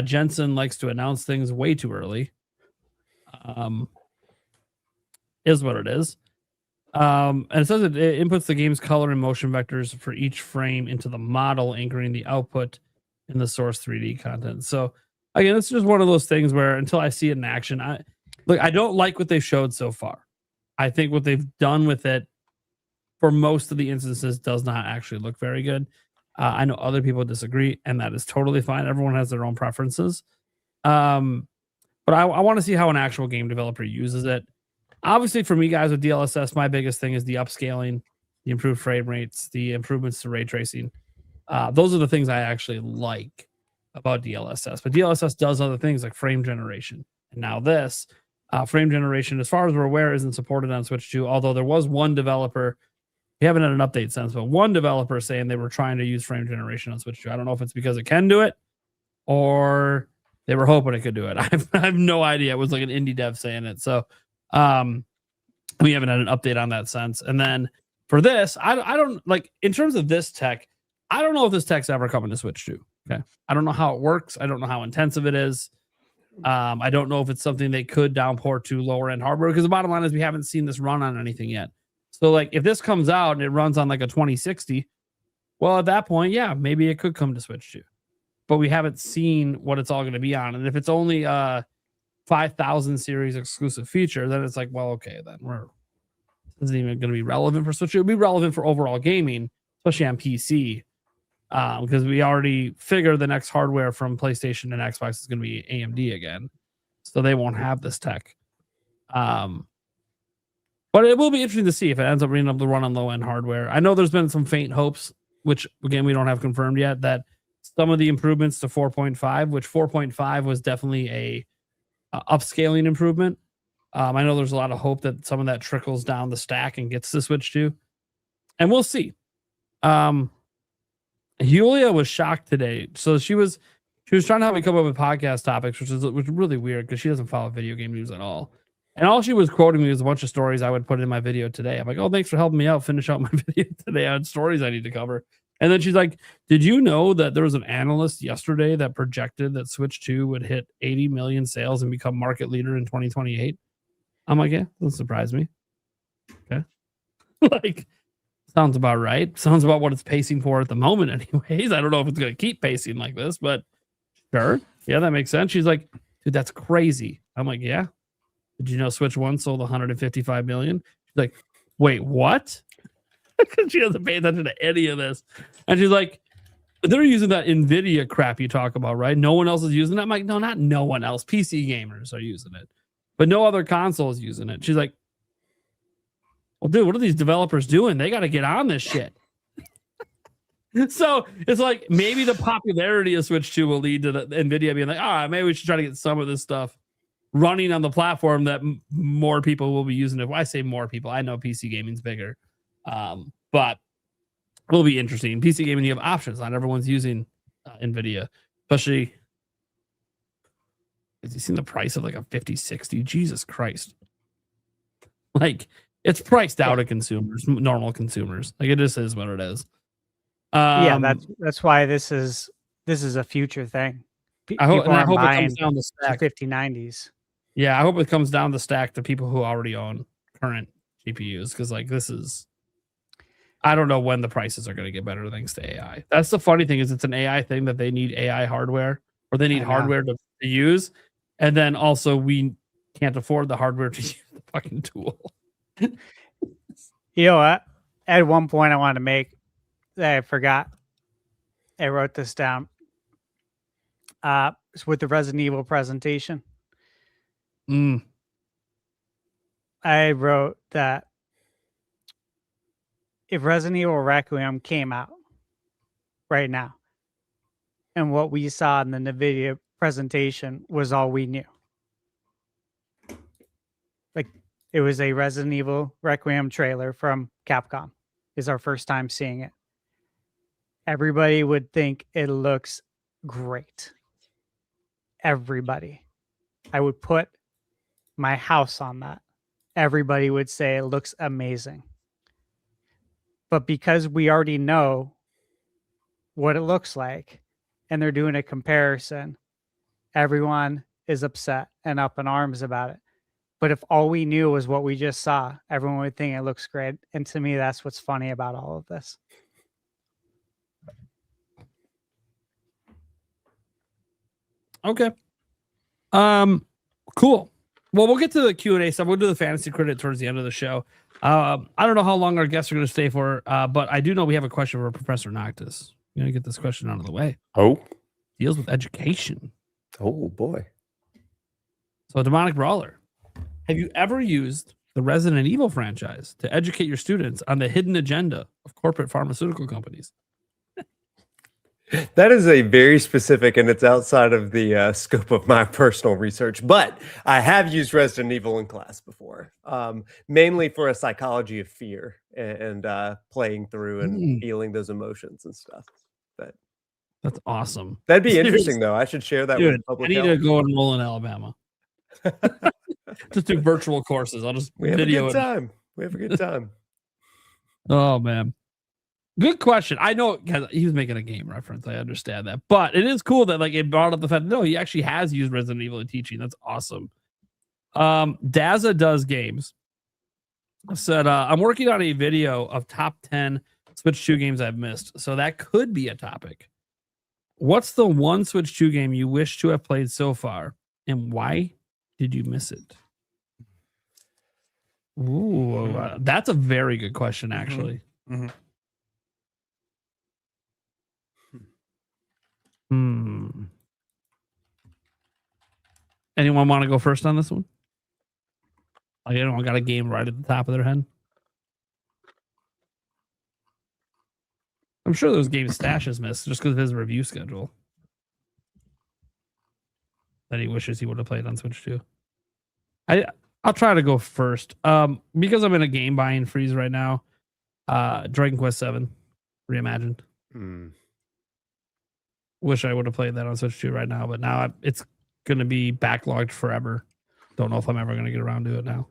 Jensen likes to announce things way too early. Is what it is. And it says it inputs the game's color and motion vectors for each frame into the model, anchoring the output in the source 3D content. So again, it's just one of those things where until I see it in action, I don't like what they've showed so far. I think what they've done with it for most of the instances does not actually look very good. I know other people disagree, and that is totally fine. Everyone has their own preferences. But I want to see how an actual game developer uses it. Obviously, for me, guys, with DLSS, my biggest thing is the upscaling, the improved frame rates, the improvements to ray tracing. Those are the things I actually like about DLSS. But DLSS does other things like frame generation. And now this frame generation, as far as we're aware, isn't supported on Switch 2, although there was one developer. We haven't had an update since, but one developer saying they were trying to use frame generation on Switch 2. I don't know if it's because it can do it or they were hoping it could do it. I have no idea. It was like an indie dev saying it. So we haven't had an update on that since. And then for this, I don't like, in terms of this tech, I don't know if this tech's ever coming to Switch 2. Okay. I don't know how it works. I don't know how intensive it is. I don't know if it's something they could downport to lower end hardware, because the bottom line is we haven't seen this run on anything yet. So like if this comes out and it runs on like a 2060, well, at that point, yeah, maybe it could come to Switch 2. But we haven't seen what it's all going to be on. And if it's only a 5000 series exclusive feature, then it's like, well, okay, then this isn't even going to be relevant for Switch 2. It would be relevant for overall gaming, especially on PC. Because we already figure the next hardware from PlayStation and Xbox is going to be AMD again. So they won't have this tech. But it will be interesting to see if it ends up being able to run on low-end hardware. I know there's been some faint hopes, which, again, we don't have confirmed yet, that some of the improvements to 4.5, which 4.5 was definitely a upscaling improvement. I know there's a lot of hope that some of that trickles down the stack and gets to Switch 2. And we'll see. Julia was shocked today. So she was trying to help me come up with podcast topics, which is really weird because she doesn't follow video game news at all. And all she was quoting me was a bunch of stories I would put in my video today. I'm like, oh, thanks for helping me out, finish out my video today on stories I need to cover. And then she's like, did you know that there was an analyst yesterday that projected that Switch 2 would hit 80 million sales and become market leader in 2028? I'm like, yeah, doesn't surprise me. Okay. Like, sounds about right. Sounds about what it's pacing for at the moment anyways. I don't know if it's going to keep pacing like this, but sure. Yeah, that makes sense. She's like, dude, that's crazy. I'm like, yeah. Did you know Switch 1 sold 155 million? She's like, wait, what? She doesn't pay attention to any of this. And she's like, they're using that NVIDIA crap you talk about, right? No one else is using it. I'm like, no, not no one else. PC gamers are using it, but no other console is using it. She's like, well, dude, what are these developers doing? They got to get on this shit. So it's like maybe the popularity of Switch 2 will lead to the NVIDIA being like, maybe we should try to get some of this stuff running on the platform that more people will be using it. Well, I say more people. I know PC gaming's bigger, but it will be interesting. PC gaming, you have options. Not everyone's using NVIDIA, especially. Have you seen the price of like a 5060? Jesus Christ. Like it's priced out of consumers, normal consumers. Like it just is what it is. Yeah, that's why this is a future thing. I hope People aren't it comes buying down the stack. 5090s. Yeah, I hope it comes down the stack to people who already own current GPUs because like this is. I don't know when the prices are going to get better thanks to AI. That's the funny thing is it's an AI thing that they need AI hardware or they need hardware to use. And then also we can't afford the hardware to use the fucking tool. You know what? At one point I wanted to make that I forgot. I wrote this down. It's with the Resident Evil presentation. I wrote that if Resident Evil Requiem came out right now and what we saw in the NVIDIA presentation was all we knew. Like it was a Resident Evil Requiem trailer from Capcom. Is our first time seeing it. Everybody would think it looks great. Everybody. I would put my house on that. Everybody would say it looks amazing. But because we already know what it looks like and they're doing a comparison, everyone is upset and up in arms about it. But if all we knew was what we just saw, everyone would think it looks great. And to me, that's what's funny about all of this. Okay. Cool. Well, we'll get to the Q&A stuff. We'll do the fantasy credit towards the end of the show. I don't know how long our guests are going to stay for, but I do know we have a question for Professor Noctis. I'm going to get this question out of the way. Oh. Deals with education. Oh, boy. So, Demonic Brawler, have you ever used the Resident Evil franchise to educate your students on the hidden agenda of corporate pharmaceutical companies? That is a very specific, and it's outside of the scope of my personal research. But I have used Resident Evil in class before, mainly for a psychology of fear and playing through and feeling those emotions and stuff. But that's awesome. That'd be interesting, though. I should share that with public health. I need to go enroll in Alabama. Just do virtual courses. I'll just video it. We have a good time. Oh man. Good question. I know because he was making a game reference. I understand that, but it is cool that like it brought up the fact. No, he actually has used Resident Evil in teaching. That's awesome. Daza does games. Said I'm working on a video of top 10 Switch 2 games I've missed. So that could be a topic. What's the one Switch 2 game you wish to have played so far, and why did you miss it? Ooh, that's a very good question, actually. Mm-hmm. Anyone want to go first on this one? Like anyone got a game right at the top of their head? I'm sure those games Stash has missed just because of his review schedule that he wishes he would have played on Switch 2. I'll try to go first. Because I'm in a game buying freeze right now. Dragon Quest 7 Reimagined. Wish I would have played that on Switch 2 right now, but now it's going to be backlogged forever. Don't know if I'm ever going to get around to it now.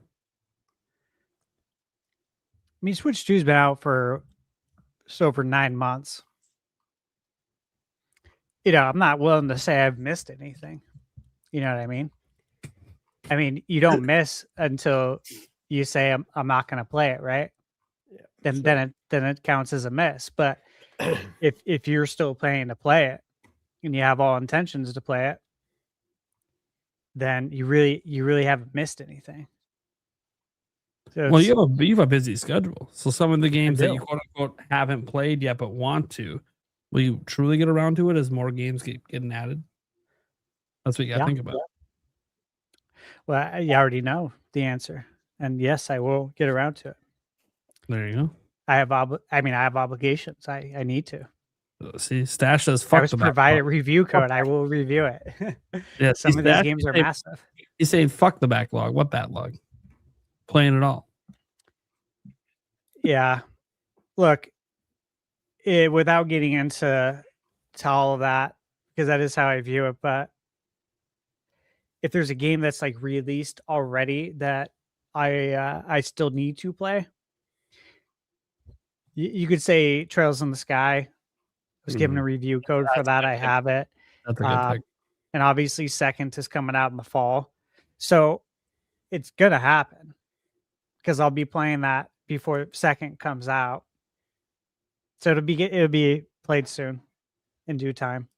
I mean, Switch 2's been out for over 9 months. You know, I'm not willing to say I've missed anything. You know what I mean? I mean, you don't miss until you say I'm not going to play it, right? Yeah, then it counts as a miss. But if you're still planning to play it and you have all intentions to play it, then you really haven't missed anything. So well, you have a busy schedule. So some of the games that you quote unquote haven't played yet but want to, will you truly get around to it as more games keep getting added? That's what you got to think about. Well, you already know the answer, and yes, I will get around to it. There you go. I have obligations. I need to. See, Stash says fuck. I was provided a review code. I will review it. Yeah, some of these games are massive. He's saying fuck the backlog. What backlog? Playing it all. Yeah. Look, without getting into all of that, because that is how I view it, but if there's a game that's like released already that I still need to play. You could say Trails in the Sky. I was given a review code for that. I have it. That's a good pick. And obviously Second is coming out in the fall. So it's gonna happen because I'll be playing that before Second comes out. So it'll be played soon in due time.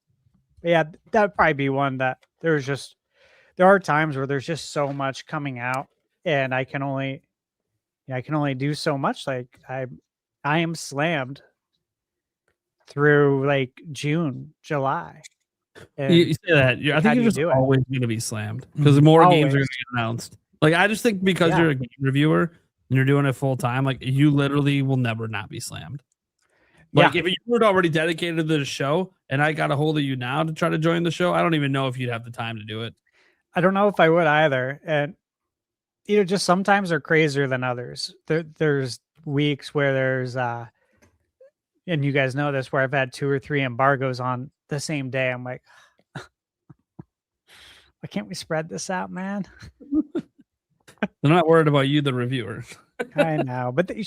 But yeah, that'd probably be one that there are times where there's just so much coming out and I can only do so much. Like I am slammed through like June, July. And You say that. I how think do you're you just do it? always going to be slammed because more games are going Always. to get announced. Like, I just think because Yeah. you're a game reviewer and you're doing it full time, like, you literally will never not be slammed. Like, if you were already dedicated to the show and I got a hold of you now to try to join the show, I don't even know if you'd have the time to do it. I don't know if I would either. And just sometimes they're crazier than others. There's weeks where there's and you guys know this, where I've had 2 or 3 embargoes on the same day. I'm like, why can't we spread this out, man? They're not worried about you, the reviewer. I know, but they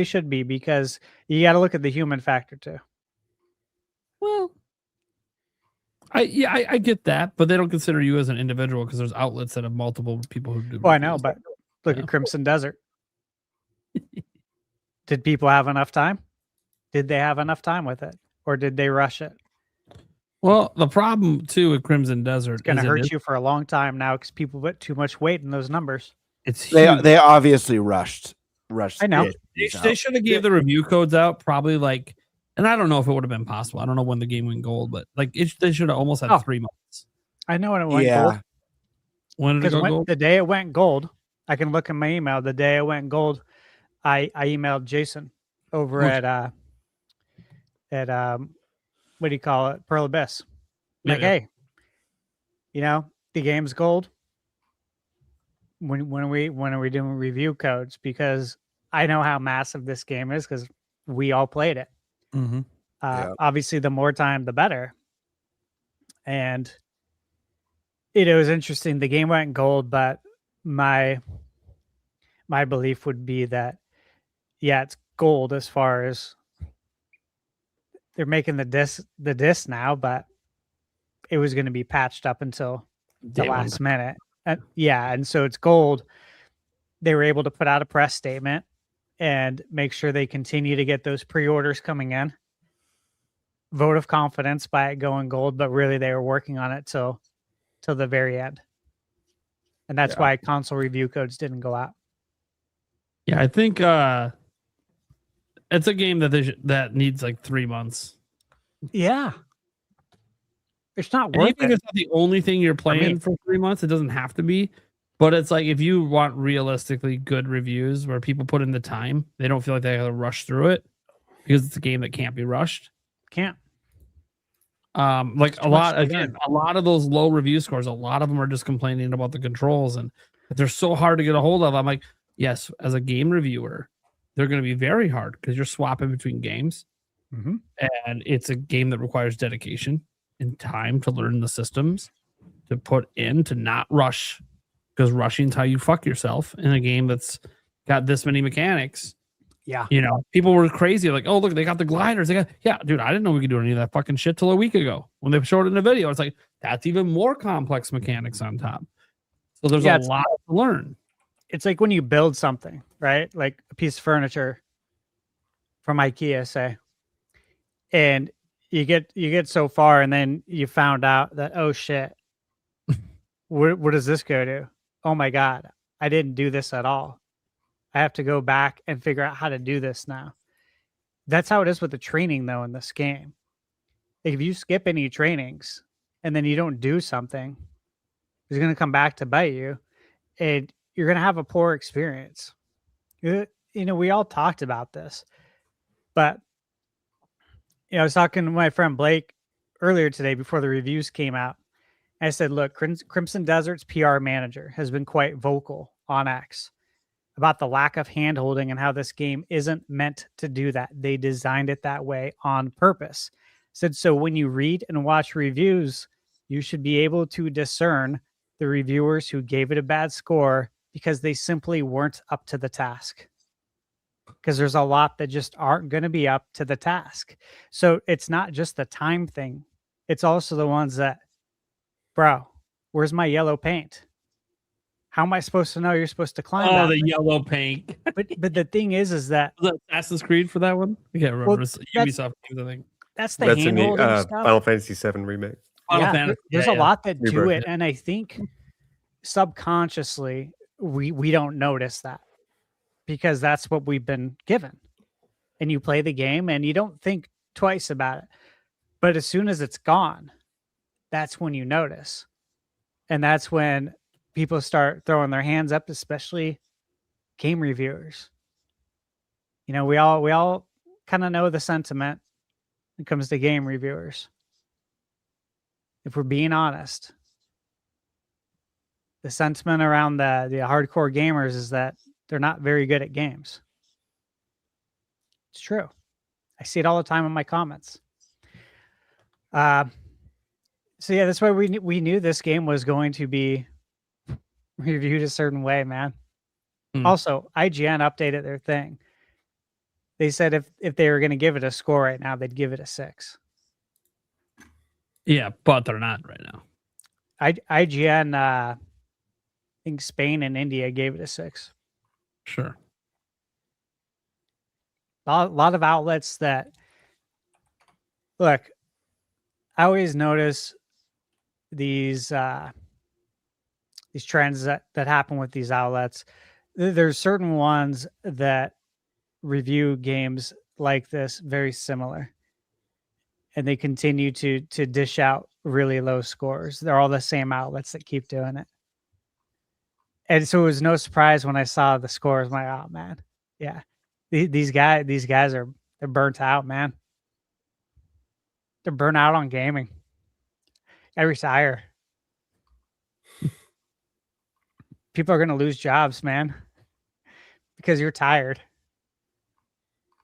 should be, because you got to look at the human factor too. Well, I get that, but they don't consider you as an individual because there's outlets that have multiple people who do. Well, I know, reviews. but look at Crimson Desert. Did people have enough time? Did they have enough time with it, or did they rush it? Well, the problem too with Crimson Desert It's going to is hurt you for a long time now because people put too much weight in those numbers. It's huge. They obviously rushed. I know. They should have gave the review codes out probably like, and I don't know if it would have been possible. I don't know when the game went gold, but like they should have almost had 3 months. I know when it went gold. When did it go gold? The day it went gold, I can look in my email. The day it went gold, I emailed Jason over at what do you call it, Pearl Abyss. Like, hey, the game's gold. When are we doing review codes? Because I know how massive this game is because we all played it. Mm-hmm. Obviously, the more time, the better. And it was interesting. The game went gold, but my belief would be that, yeah, it's gold as far as they're making the disc now, but it was going to be patched up until the last minute. And so it's gold. They were able to put out a press statement and make sure they continue to get those pre-orders coming in. Vote of confidence by it going gold, but really they were working on it till the very end. And that's why console review codes didn't go out. Yeah, I think it's a game that needs like 3 months. Yeah. It's not And worth even it. if it's not the only thing you're playing for 3 months, it doesn't have to be. But it's like, if you want realistically good reviews where people put in the time, they don't feel like they have to rush through it because it's a game that can't be rushed. Can't. Like a lot of those low review scores, a lot of them are just complaining about the controls and that they're so hard to get a hold of. I'm like, yes, as a game reviewer, they're going to be very hard because you're swapping between games. Mm-hmm. And it's a game that requires dedication and time to learn the systems, to put in, to not rush, because rushing is how you fuck yourself in a game that's got this many mechanics. Yeah. People were crazy. Like, oh, look, they got the gliders. Yeah, dude, I didn't know we could do any of that fucking shit till a week ago when they showed it in the video. It's like, that's even more complex mechanics on top. So there's a lot to learn. It's like when you build something, right? Like a piece of furniture from IKEA, say, and you get so far, and then you found out that, oh shit, where does this go to? Oh my God, I didn't do this at all. I have to go back and figure out how to do this now. That's how it is with the training, though, in this game. Like, if you skip any trainings and then you don't do something, it's going to come back to bite you, and you're going to have a poor experience. We all talked about this, but I was talking to my friend Blake earlier today before the reviews came out. I said, look, Crimson Desert's PR manager has been quite vocal on X about the lack of handholding and how this game isn't meant to do that. They designed it that way on purpose. Said, so when you read and watch reviews, you should be able to discern the reviewers who gave it a bad score because they simply weren't up to the task. Because there's a lot that just aren't going to be up to the task. So it's not just the time thing. It's also the ones that, bro, where's my yellow paint? How am I supposed to know you're supposed to climb that? The yellow paint. But the thing is that Was that Assassin's Creed for that one? I can't remember. Well, It's that's- Ubisoft games, I think. that's the That's in the hand-holding stuff. Final Fantasy VII remake. Final Fantasy, There's yeah, a lot that do Rebirth, it, and I think subconsciously we don't notice that because that's what we've been given. And you play the game and you don't think twice about it. But as soon as it's gone, that's when you notice. And that's when people start throwing their hands up, especially game reviewers. You know, we all kind of know the sentiment when it comes to game reviewers. If we're being honest, the sentiment around the hardcore gamers is that they're not very good at games. It's true. I see it all the time in my comments. So yeah, that's why we knew this game was going to be reviewed a certain way, man. Also, IGN updated their thing. They said if they were going to give it a score right now, they'd give it a 6. Yeah, but they're not right now. IGN, I think Spain and India gave it a 6. Sure. A lot of outlets that look. I always notice these trends that happen with these outlets. There's certain ones that review games like this very similar, and they continue to dish out really low scores. They're all the same outlets that keep doing it. And so it was no surprise when I saw the scores. My, oh man, yeah, these guys they're burnt out, man. They're burnt out on gaming. I retire. People are gonna lose jobs, man, because you're tired.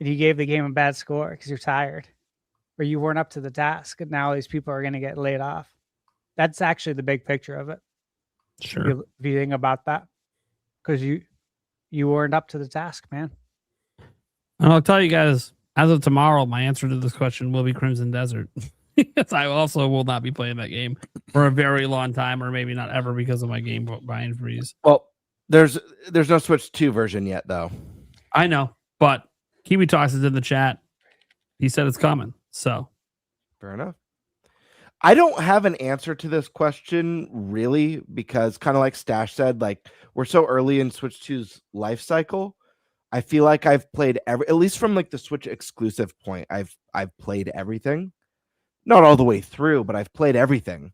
And you gave the game a bad score because you're tired, or you weren't up to the task. And now these people are gonna get laid off. That's actually the big picture of it. Sure. If you think about that, because you weren't up to the task, man. And I'll tell you guys, as of tomorrow, my answer to this question will be Crimson Desert. Yes, I also will not be playing that game for a very long time, or maybe not ever, because of my game buying freeze. Well, there's no Switch 2 version yet, though. I know, but Kiwi Talks is in the chat. He said it's coming, so Fair enough. I don't have an answer to this question really, because kind of like Stash said, like we're so early in Switch 2's life cycle. I feel like I've played at least from like the Switch exclusive point, I've played everything. Not all the way through, but I've played everything.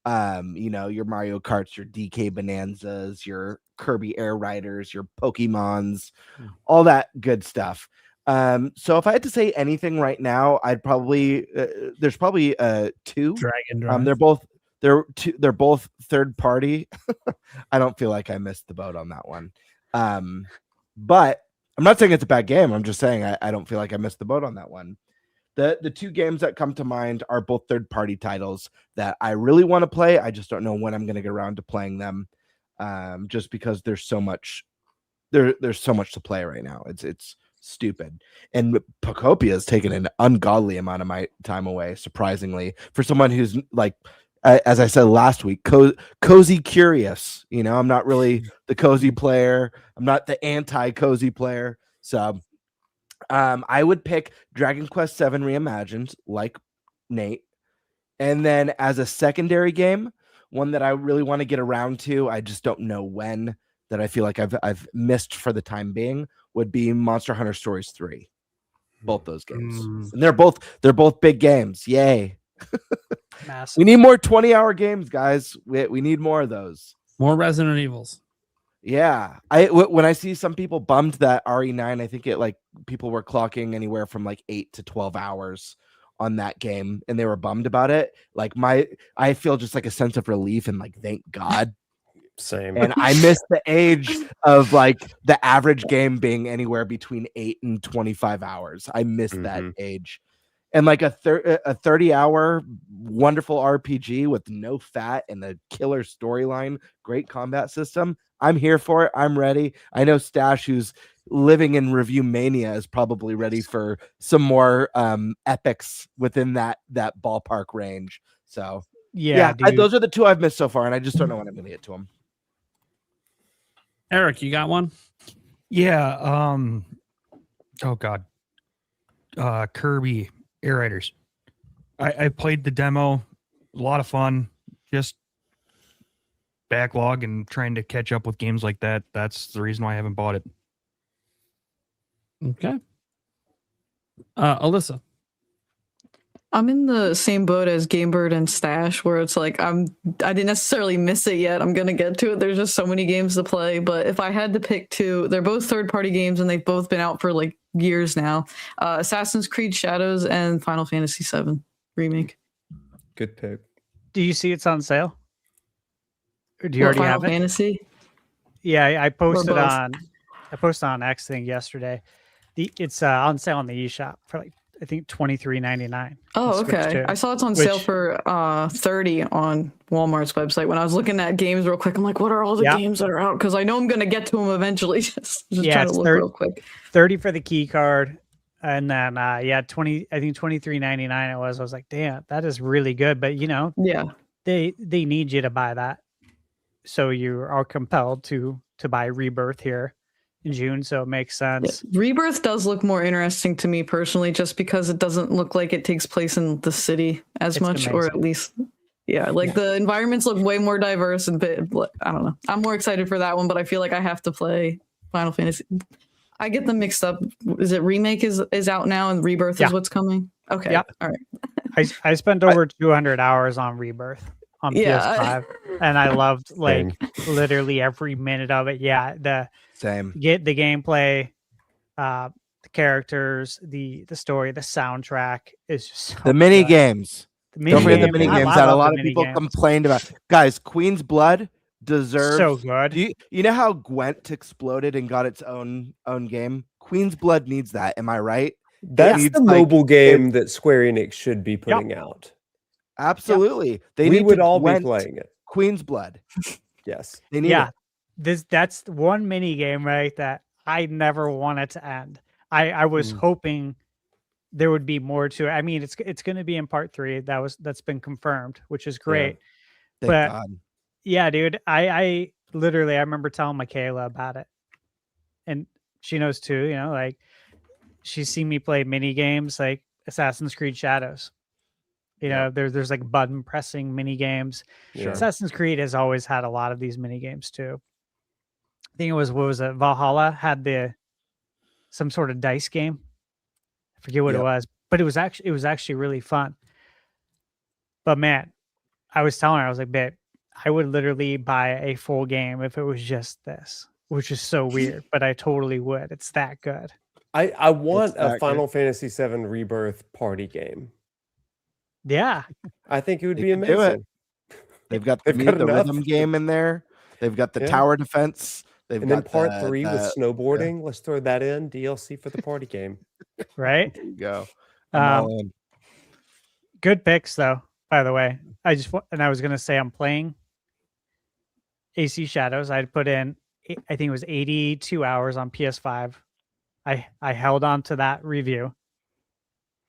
You know, your Mario Karts, your DK Bonanzas, your Kirby Air Riders, your Pokemons, all that good stuff. So if I had to say anything right now, I'd probably there's probably 2 Dragon Drive. They're both third party. I don't feel like I missed the boat on that one. But I'm not saying it's a bad game. I'm just saying I don't feel like I missed the boat on that one. The 2 games that come to mind are both third party titles that I really want to play. I just don't know when I'm going to get around to playing them. Just because there's so much to play right now. It's stupid. And Pocopia has taken an ungodly amount of my time away, surprisingly, for someone who's like, as I said last week, cozy curious. You know, I'm not really the cozy player. I'm not the anti-cozy player. So I would pick Dragon Quest VII Reimagined, like Nate. And then as a secondary game, one that I really want to get around to, I just don't know when, that I feel like I've missed for the time being, would be Monster Hunter Stories 3. Both those games. And they're both big games. Yay. Massive. We need more 20-hour games, guys. We need more of those. More Resident Evils. Yeah. When I see some people bummed that RE9, I think people were clocking anywhere from like 8 to 12 hours on that game, and they were bummed about it. Like I feel just like a sense of relief and like, thank God. Same. And I miss the age of like the average game being anywhere between 8 and 25 hours. I miss that age. and like a 30-hour wonderful RPG with no fat and a killer storyline, great combat system, I'm here for it. I'm ready. I know Stash, who's living in review mania, is probably ready for some more epics within that ballpark range. So Yeah, those are the two I've missed so far, and I just don't know when I'm going to get to them. Eric, you got one? Yeah. Oh God. Kirby Air Raiders. I played the demo. A lot of fun. Just backlog and trying to catch up with games like that. That's the reason why I haven't bought it. Okay. Alyssa. I'm in the same boat as Gamebird and Stash, where it's like I didn't necessarily miss it yet. I'm gonna get to it. There's just so many games to play. But if I had to pick two, they're both third-party games and they've both been out for like years now. Assassin's Creed Shadows and Final Fantasy VII Remake. Good pick. Do you see it's on sale? Or do you What, already Final have it? Fantasy? Yeah, I posted both? on X thing yesterday. It's on sale on the eShop for like I think $23.99. Oh, okay. I saw it's on sale for $30 on Walmart's website. When I was looking at games real quick, I'm like, what are all the games that are out? Because I know I'm gonna get to them eventually. just trying to look real quick. 30 for the key card, and then 20. I think $23.99 it was. I was like, damn, that is really good. But they need you to buy that, so you are compelled to buy Rebirth here in June, so it makes sense. Yeah. Rebirth does look more interesting to me personally, just because it doesn't look like it takes place in the city as much, or at least, the environments look way more diverse and I don't know. I'm more excited for that one, but I feel like I have to play Final Fantasy. I get them mixed up. Is it Remake is out now and Rebirth is what's coming? Okay, all right. I spent over 200 hours on Rebirth on PS5, and I loved literally every minute of it. Yeah, the gameplay, the characters, the story, the soundtrack is just so the mini good. games. Don't forget the mini games that a lot of people games. complained about. Guys, Queen's Blood deserves so good. You know how Gwent exploded and got its own game? Queen's Blood needs that. Am I right? That's the mobile game that Square Enix should be putting out. Absolutely. We would all be playing it. Queen's Blood. Yes. They need it. That's one mini game, right? That I never wanted to end. I was hoping there would be more to it. I mean, it's going to be in part 3. That's been confirmed, which is great. Yeah. But God. Yeah, dude, I literally I remember telling Michaela about it, and she knows too. You know, like she's seen me play mini games like Assassin's Creed Shadows. You know, there's like button pressing mini games. Sure. Assassin's Creed has always had a lot of these mini games too. I think it was Valhalla had some sort of dice game. I forget what it was, but it was actually really fun. But man, I was telling her, I was like, babe, I would literally buy a full game if it was just this, which is so weird, but I totally would. It's that good. I want a Final Fantasy VII Rebirth party game. Yeah. I think it would be amazing. They've got the rhythm game in there. They've got the tower defense. And then part 3 with snowboarding. Yeah. Let's throw that in. DLC for the party game. Right? There you go. I'm all in. Good picks, though, by the way. I was going to say I'm playing AC Shadows. I'd put in, I think it was 82 hours on PS5. I held on to that review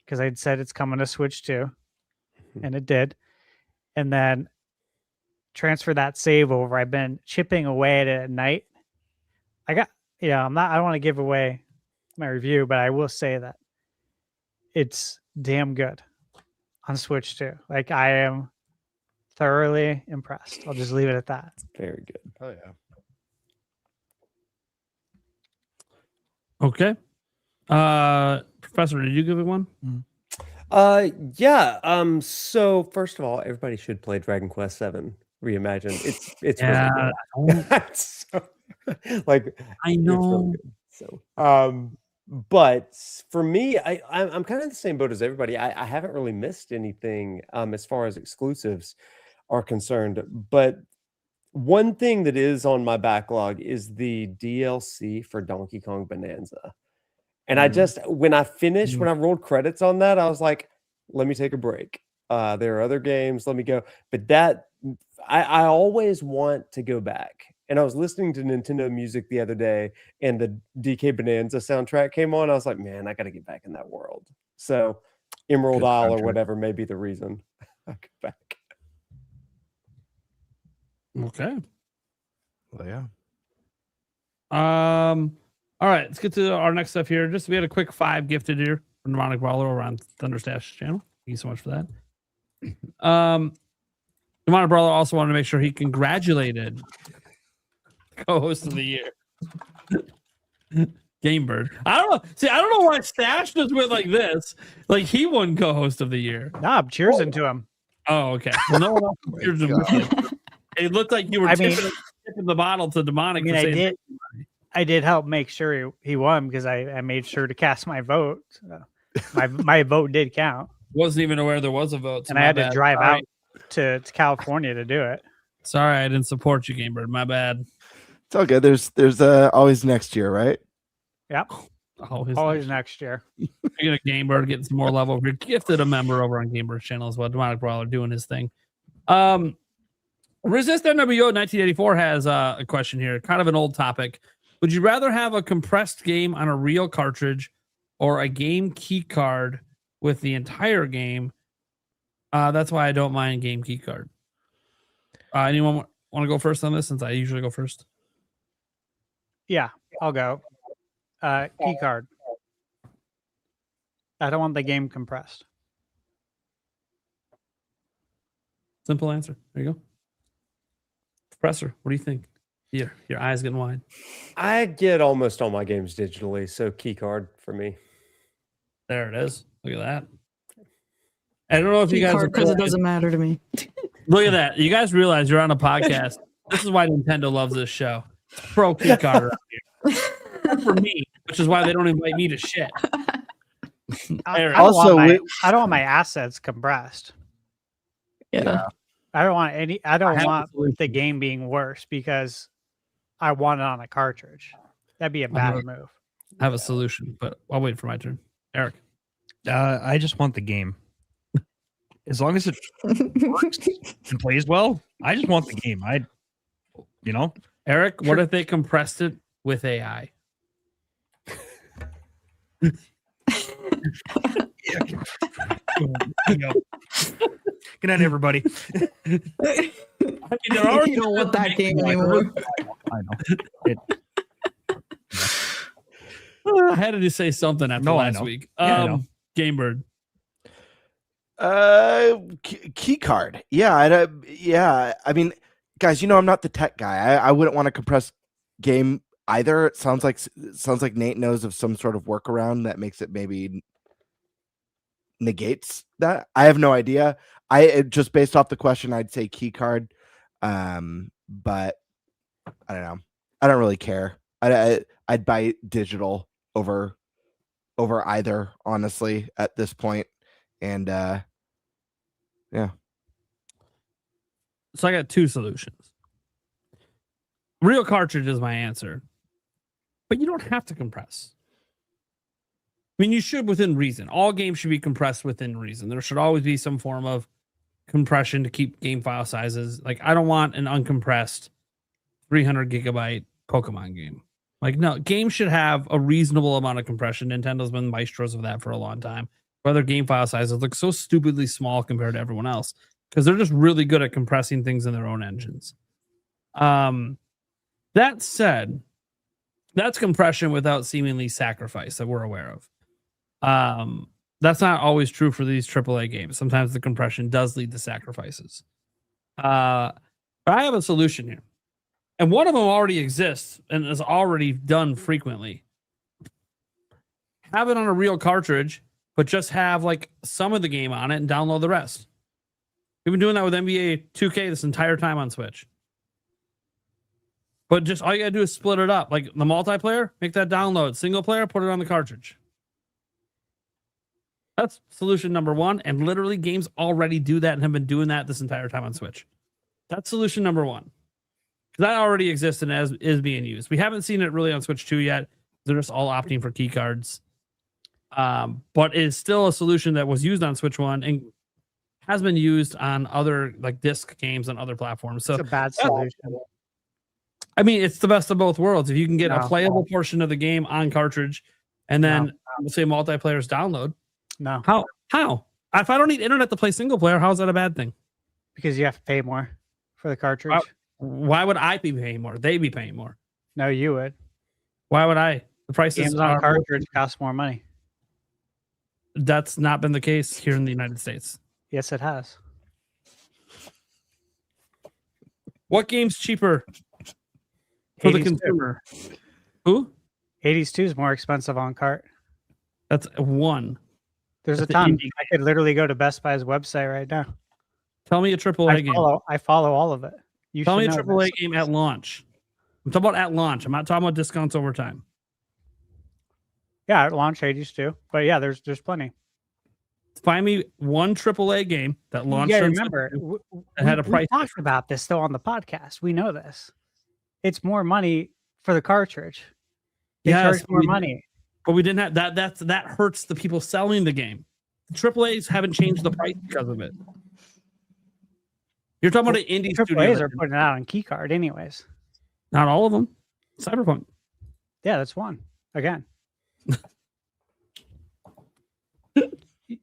because I'd said it's coming to Switch too, and it did. And then transfer that save over. I've been chipping away at it at night. I don't want to give away my review, but I will say that it's damn good on Switch too. Like, I am thoroughly impressed. I'll just leave it at that. Very good. Oh yeah. Okay. Professor, did you give it one? Yeah. So first of all, everybody should play Dragon Quest VII Reimagined. It's really good. So, like, I know. Really so but for me, I'm kind of the same boat as everybody. I haven't really missed anything as far as exclusives are concerned. But one thing that is on my backlog is the DLC for Donkey Kong Bonanza. And I just, when I rolled credits on that, I was like, Let me take a break. There are other games. Let me go. But that I always want to go back. And I was listening to Nintendo music the other day, and the DK Bonanza soundtrack came on. I was like, man, I got to get back in that world. So Emerald Good Isle or soundtrack. whatever may be the reason I go back. Okay. Well, yeah. All right, let's get to our next stuff here. Just we had a quick 5 gifted here from Demonic Brawler over on Thunderstash channel. Thank you so much for that. Demonic Brawler also wanted to make sure he congratulated co-host of the year. Game Bird. I don't know. See, I don't know why Stash just went like this. Like he won co-host of the year. Nah, I'm cheersing to him. Oh, okay. Well, no one else cheers him with you. It looked like you were tipping the bottle to Demonic. I mean, I did help make sure he won because I made sure to cast my vote. So my vote did count. Wasn't even aware there was a vote. And I had to drive out to California to do it. Sorry, I didn't support you, Game Bird. My bad. It's all good. There's always next year, right? Yep. Always next year. You're gonna Game Bird getting some more level. We're gifted a member over on Game Bird's channel as well. Demonic Brawler doing his thing. Resist NWO 1984 has a question here, kind of an old topic. Would you rather have a compressed game on a real cartridge or a game key card with the entire game? That's why I don't mind game key card. Anyone want to go first on this since I usually go first? Yeah, I'll go. Key card. I don't want the game compressed. Simple answer. There you go. Professor, what do you think? Your eyes getting wide. I get almost all my games digitally, so key card for me. There it is. Look at that. I don't know if Key you guys card because it doesn't matter to me. look at that. You guys realize you're on a podcast. This is why Nintendo loves this show. It's pro key card around here. Except for me, which is why they don't invite me to shit. I don't want my assets compressed. Yeah. I don't want the game being worse because I want it on a cartridge. That'd be a bad move. I have a solution, but I'll wait for my turn. Eric. I just want the game. As long as it works and plays well, I just want the game. Eric, what if they compressed it with AI? Good night, everybody. I mean, they're already You don't want that game anymore. I know. I had to say something after last week. Game Bird. Key card. Yeah, I mean, guys, I'm not the tech guy. I wouldn't want to compress game either. It sounds like Nate knows of some sort of workaround that makes it maybe negates that. I have no idea. Just based off the question, I'd say key card. But I don't know. I don't really care. I'd buy digital over either, honestly, at this point. And yeah. So I got 2 solutions. Real cartridge is my answer. But you don't have to compress. I mean, you should within reason. All games should be compressed within reason. There should always be some form of compression to keep game file sizes. Like, I don't want an uncompressed 300 gigabyte Pokemon game. Like, no, games should have a reasonable amount of compression. Nintendo's been maestros of that for a long time. Where their game file sizes look so stupidly small compared to everyone else because they're just really good at compressing things in their own engines. That said, that's compression without seemingly sacrifice that we're aware of. That's not always true for these AAA games. Sometimes the compression does lead to sacrifices. But I have a solution here. And one of them already exists and is already done frequently. Have it on a real cartridge, but just have like some of the game on it and download the rest. We've been doing that with NBA 2K this entire time on Switch. But just all you gotta do is split it up. Like the multiplayer, make that download. Single player, put it on the cartridge. That's solution number 1. And literally games already do that and have been doing that this entire time on Switch. That's solution number 1. That already exists and is being used. We haven't seen it really on Switch 2 yet. They're just all opting for key cards. but it's still a solution that was used on Switch 1 and has been used on other like disc games on other platforms. So It's a bad solution. I mean, it's the best of both worlds. If you can get a No. playable portion of the game on cartridge and then say multiplayer's download, No, how? If I don't need internet to play single player, how's that a bad thing? because you have to pay more for the cartridge. Why would I be paying more? They'd be paying more. No, you would. Why would I? The prices Games on are cartridge cost more money. That's not been the case here in the United States. Yes, it has. What game's cheaper for the 82. consumer? Who? 82 is more expensive on cart. That's one. There's That's a the ton. indie I could literally go to Best Buy's website right now. Tell me a AAA game. I follow all of it. You Tell me should a know AAA this. game at launch. I'm talking about at launch. I'm not talking about discounts over time. Yeah, at launch 82. But yeah, there's plenty. Find me one AAA game that launched. Yeah, on remember, Switch that had a price. We talked about this though on the podcast. We know this. It's more money for the cartridge. They Yes, charge more money. But we didn't have that. That hurts the people selling the game. The AAAs haven't changed the price because of it. You're talking about an indie studio. AAAs are putting it out on keycard anyways. Not all of them. Cyberpunk. Yeah, that's one. Again.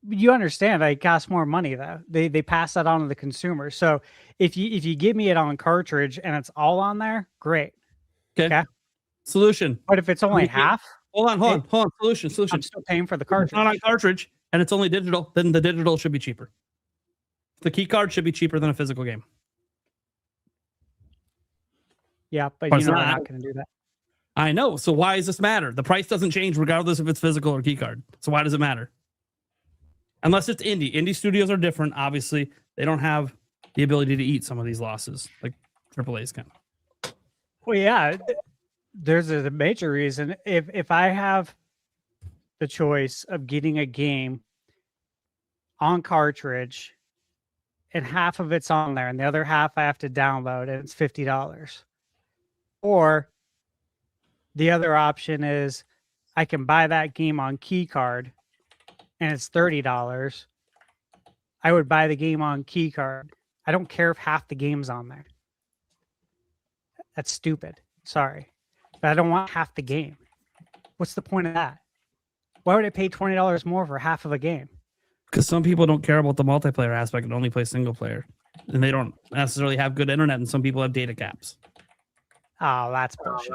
You understand it costs more money though. They pass that on to the consumer. So if you give me it on cartridge and it's all on there, great. Okay. Solution. But if it's only We can't- half, Hold on. Solution. I'm still paying for the If cartridge. it's not on cartridge and it's only digital, then the digital should be cheaper. The key card should be cheaper than a physical game. Yeah, but But you it's know we're not. not going to do that. I know. So why does this matter? The price doesn't change regardless if it's physical or key card. So why does it matter? Unless it's indie. Indie studios are different. Obviously, they don't have the ability to eat some of these losses like AAA's can. Well, yeah, there's a major reason. If I have the choice of getting a game on cartridge and half of it's on there and the other half I have to download and it's $50. Or the other option is I can buy that game on key card and it's $30. I would buy the game on key card. I don't care if half the game's on there. That's stupid. Sorry. But I don't want half the game. What's the point of that? Why would I pay $20 more for half of a game? Because some people don't care about the multiplayer aspect and only play single player. And they don't necessarily have good internet, and some people have data caps. Oh, that's bullshit.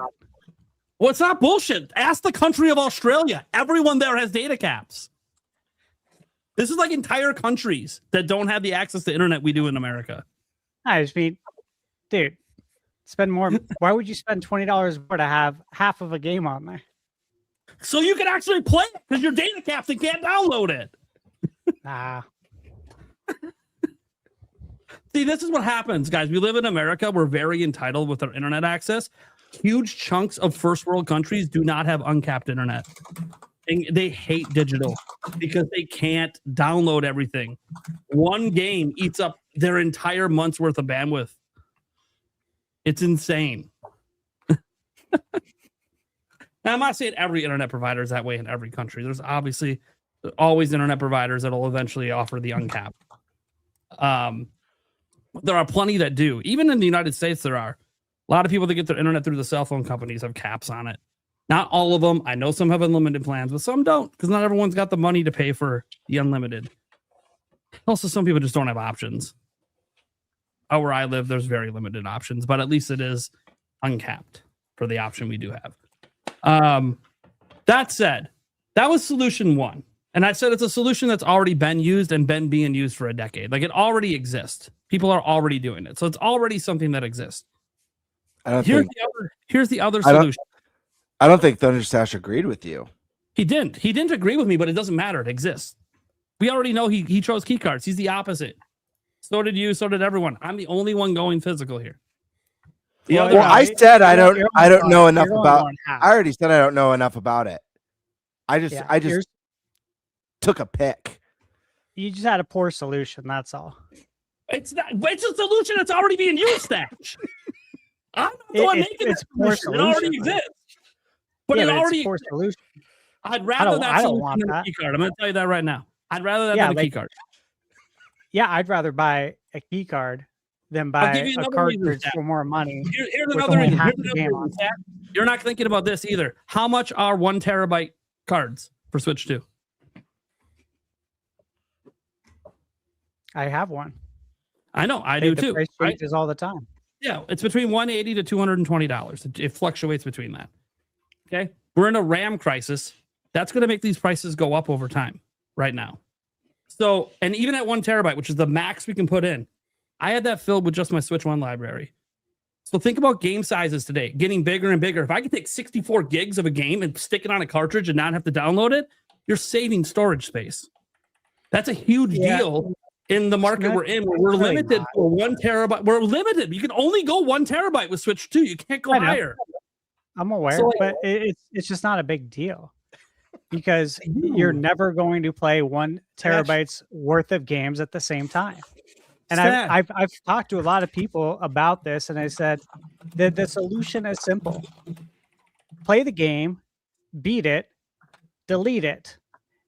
Well, it's not bullshit. Ask the country of Australia. Everyone there has data caps. This is like entire countries that don't have the access to internet we do in America. I just mean, dude, spend more. Why would you spend $20 more to have half of a game on there? So you can actually play it because your data caps and can't download it. Nah. See, this is what happens, guys. We live in America. We're very entitled with our internet access. Huge chunks of first world countries do not have uncapped internet. And they hate digital because they can't download everything. One game eats up their entire month's worth of bandwidth. It's insane. Now, I'm not saying every internet provider is that way in every country. There's obviously always internet providers that will eventually offer the uncapped. There are plenty that do. Even in the United States, there are. A lot of people that get their internet through the cell phone companies have caps on it. Not all of them. I know some have unlimited plans, but some don't because not everyone's got the money to pay for the unlimited. Also, some people just don't have options. Out where I live, there's very limited options, but at least it is uncapped for the option we do have. That said, that was solution one. And I said it's a solution that's already been used and been being used for a decade. Like it already exists. People are already doing it. So it's already something that exists. Here's the other solution. I don't think Thunderstash agreed with you. He didn't agree with me, but it doesn't matter. It exists. We already know he chose key cards. He's the opposite. So did you. So did everyone. I'm the only one going physical here. I said I don't know enough about. I already said I don't know enough about it. I just took a pick. You just had a poor solution. That's all. It's a solution that's already being used, Stash. I'm not the one making this solution. It already exists. But it already poor solution. I'd rather that I don't solution want than a that. key card. I'm going to tell you that right now. I'd rather that Yeah, than a key like- card. Yeah, I'd rather buy a key card than I'll buy give you a another reason, cartridge Zach. for more money. Here's with another only reason. half Here's the another game reason, Zach. You're not thinking about this either. How much are 1 terabyte cards for Switch 2? I have one. I know, I do The too. price Right? changes all the time. Yeah, it's between $180 to $220. It fluctuates between that. Okay, we're in a RAM crisis. That's going to make these prices go up over time. Right now, so and even at 1 terabyte, which is the max we can put in, I had that filled with just my Switch 1 library. So think about game sizes today, getting bigger and bigger. If I could take 64 gigs of a game and stick it on a cartridge and not have to download it, you're saving storage space. That's a huge deal in the market we're in, where we're really limited not. for 1 terabyte. We're limited. You can only go 1 terabyte with Switch 2. You can't go I know. higher. I'm aware, So, but it's just not a big deal because you're never going to play 1 terabyte's worth of games at the same time. And I've talked to a lot of people about this, and I said that the solution is simple: play the game, beat it, delete it.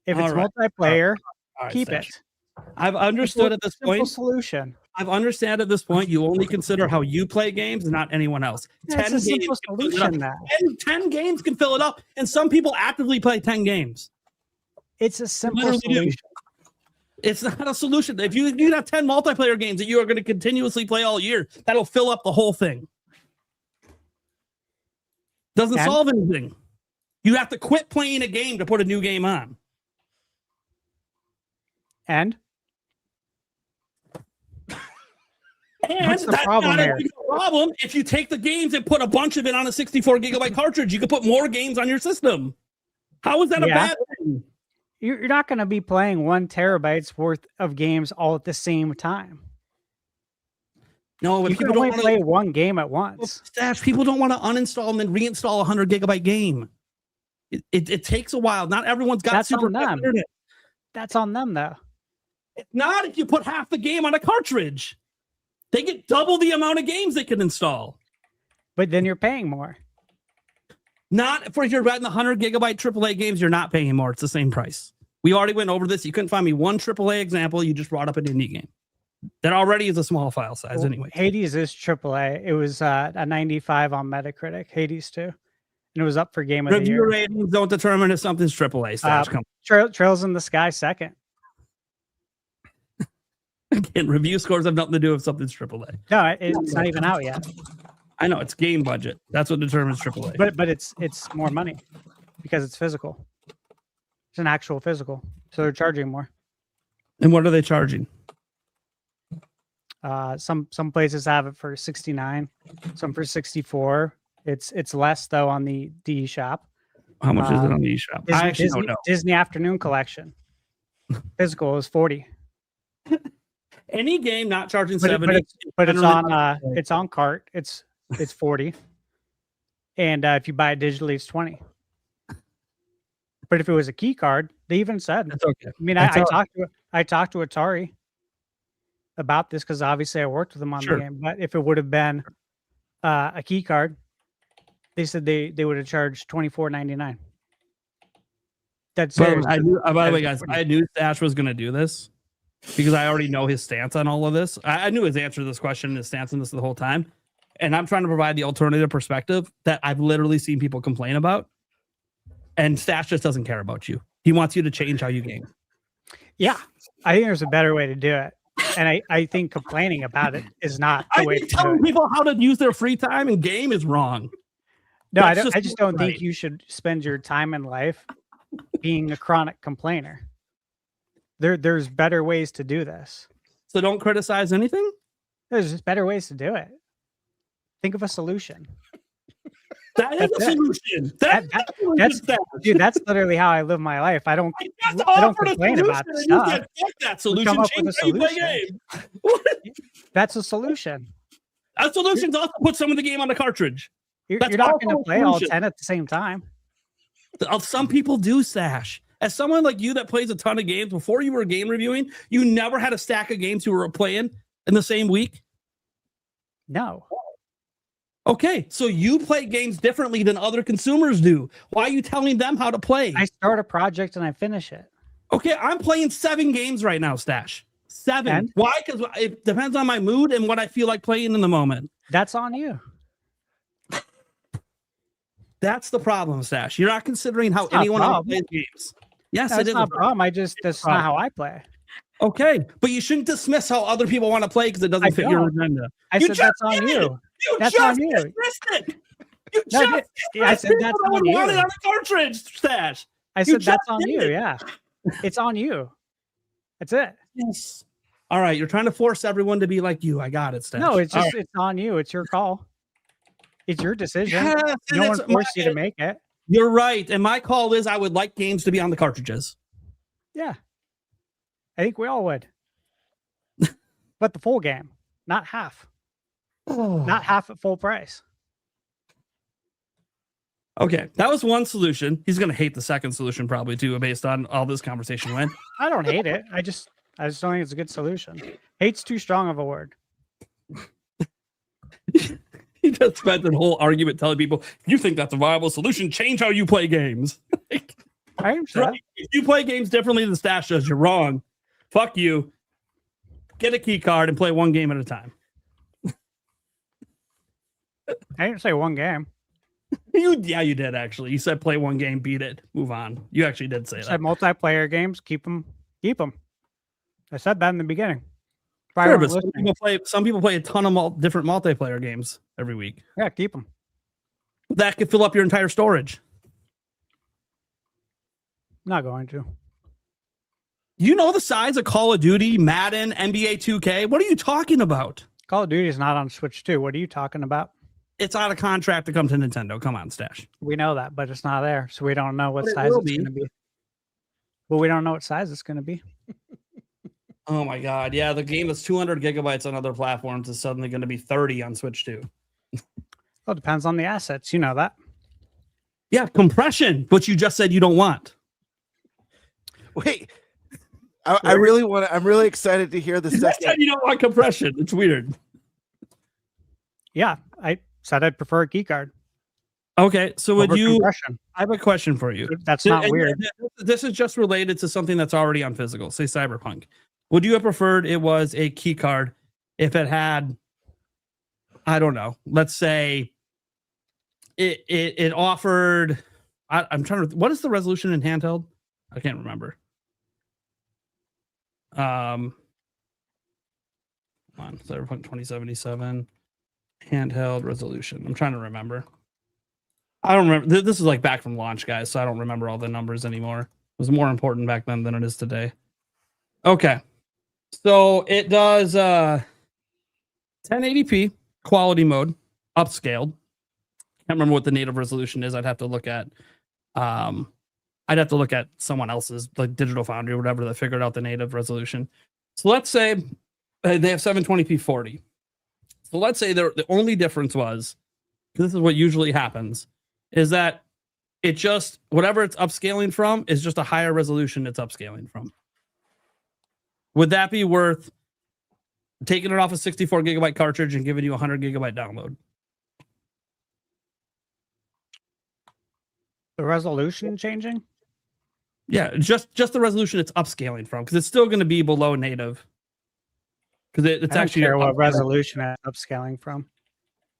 If it's All right. multiplayer, All right, keep Stash. it. I've understood at this Simple point. solution. I've understand at this point you only consider how you play games and not anyone else. It's a simple solution. That 10 games can fill it up, and some people actively play 10 games. it's a simple Literally do. solution. It's not a solution. If you have 10 multiplayer games that you are going to continuously play all year, that'll fill up the whole thing. Doesn't And- solve anything. You have to quit playing a game to put a new game on. And And What's the that's problem not here? a big problem. If you take the games and put a bunch of it on a 64 gigabyte cartridge, you can put more games on your system. How is that a Yeah. bad thing? you're not going to be playing 1 terabyte's worth of games all at the same time. No, but You can people only don't play want one game at to. once. Stash, people don't want to uninstall and then reinstall a 100 gigabyte game. It takes a while. Not everyone's got That's super on fast them. internet. That's on them, though. It's not if you put half the game on a cartridge. They get double the amount of games they can install. But then you're paying more. Not for if you're betting the 100 gigabyte AAA games, you're not paying more. It's the same price. We already went over this. You couldn't find me one AAA example. You just brought up an indie game. That already is a small file size Well, anyway. Hades is AAA. It was a 95 on Metacritic. Hades too, and it was up for Game of the Review Year. ratings don't determine if something's AAA. Stash, come Trails in the Sky second. again. Review scores have nothing to do if something's AAA. No, it's not even out yet. I know it's game budget. That's what determines AAA. But it's more money because it's physical. It's an actual physical, so they're charging more. And what are they charging? Some places have it for 69, some for 64. It's less though on the D shop. How much is it on the eShop? I actually don't know. Disney Afternoon Collection. Physical is 40. Any game not charging But, 70. but it's generally- on it's on cart. It's 40. And if you buy it digitally, it's 20. But if it was a key card, they even said. That's okay. I mean, That's I all talked to Atari about this because obviously I worked with them on Sure. the game. But if it would have been a key card, they said they would have charged $24.99. That's But serious. I knew, by the way, That's guys, I knew Stash was going to do this because I already know his stance on all of this. I knew his answer to this question and his stance on this the whole time. And I'm trying to provide the alternative perspective that I've literally seen people complain about. And Stash just doesn't care about you. He wants you to change how you game. Yeah, I think there's a better way to do it. And I think complaining about it is not the I way think to do telling it. people how to use their free time and game is wrong. No, That's I just just don't right. think you should spend your time in life being a chronic complainer. There's better ways to do this. So don't criticize anything. There's just better ways to do it. Think of a solution. That is That's a it. solution. That's dude. That's literally how I live my life. I don't Just I don't offered a complain about solution and you stuff. said, "Fuck that We solution. come up Change with a how you play solution. game." That's a solution. A solution's also put some of the game on the cartridge. You're That's not also going to a play all solution. 10 at the same time. Some people do, Sash. As someone like you that plays a ton of games, before you were game reviewing, you never had a stack of games you were playing in the same week. No. Okay, so you play games differently than other consumers do. Why are you telling them how to play? I start a project and I finish it. Okay, I'm playing 7 games right now, Stash. 7. And? Why? Because it depends on my mood and what I feel like playing in the moment. That's on you. That's the problem, Stash. You're not considering how It's not a anyone else problem. plays games. Yes, That's it is. not a problem. That's not how I play. Okay, but you shouldn't dismiss how other people want to play because it doesn't fit your agenda. I You said just that's on did. you. You That's just on you. dismissed it. You No, just I said dismissed that's people that on would want you. it on the cartridge, Stash. I You said just that's on did you. it. Yeah, it's on you. That's it. Yes. All right, you're trying to force everyone to be like you. I got it, Stash. No, it's All just right. it's on you. It's your call. It's your decision. Yes, and No one it's forced you to make it. You're right, and my call is I would like games to be on the cartridges. Yeah, I think we all would. But the full game, not half. Not half at full price. Okay, that was one solution. He's gonna hate the second solution probably too, based on all this conversation went. I don't hate it. I just don't think it's a good solution. Hate's too strong of a word. He just spent the whole argument telling people, if you think that's a viable solution, change how you play games. I am sure. Right? If you play games differently than Stash does, you're wrong. Fuck you. Get a key card and play one game at a time. I didn't say one game. You did actually. You said play one game, beat it, move on. You actually did say I that. said multiplayer games, keep them. I said that in the beginning. Sure, Probably but weren't listening. some people play a ton of different multiplayer games every week. Yeah, keep them. That could fill up your entire storage. Not going to. You know the size of Call of Duty, Madden, NBA 2K? What are you talking about? Call of Duty is not on Switch 2. What are you talking about? It's out of contract to come to Nintendo. Come on, Stash. We know that, but it's not there, so we don't know what But it size will it's be. going to be. But we don't know what size it's going to be. Oh my God. Yeah, the game that's 200 gigabytes on other platforms is suddenly going to be 30 on Switch 2. Well, it depends on the assets. You know that. Yeah, compression, which you just said you don't want. Wait, I really want to. I'm really excited to hear the You just second. said you don't want compression. It's weird. Yeah, I said I'd prefer a key card. Okay, so would over you? compression. I have a question for you. That's not And weird. This is just related to something that's already on physical, say Cyberpunk. Would you have preferred it was a key card if it had, I don't know, let's say it offered, I'm trying to, what is the resolution in handheld? I can't remember. Come on, Cyberpunk 2077 handheld resolution. I'm trying to remember. I don't remember. This is like back from launch, guys, so I don't remember all the numbers anymore. It was more important back then than it is today. Okay. So it does 1080p quality mode, upscaled. Can't remember what the native resolution is. I'd have to look at someone else's, like Digital Foundry or whatever, that figured out the native resolution. So let's say they have 720p 40. So let's say the only difference was, this is what usually happens, is that it just, whatever it's upscaling from is just a higher resolution it's upscaling from. Would that be worth taking it off a 64 gigabyte cartridge and giving you a 100 gigabyte download? The resolution changing? Yeah, just the resolution it's upscaling from, because it's still going to be below native. Because it's I don't actually care what resolution it's upscaling from.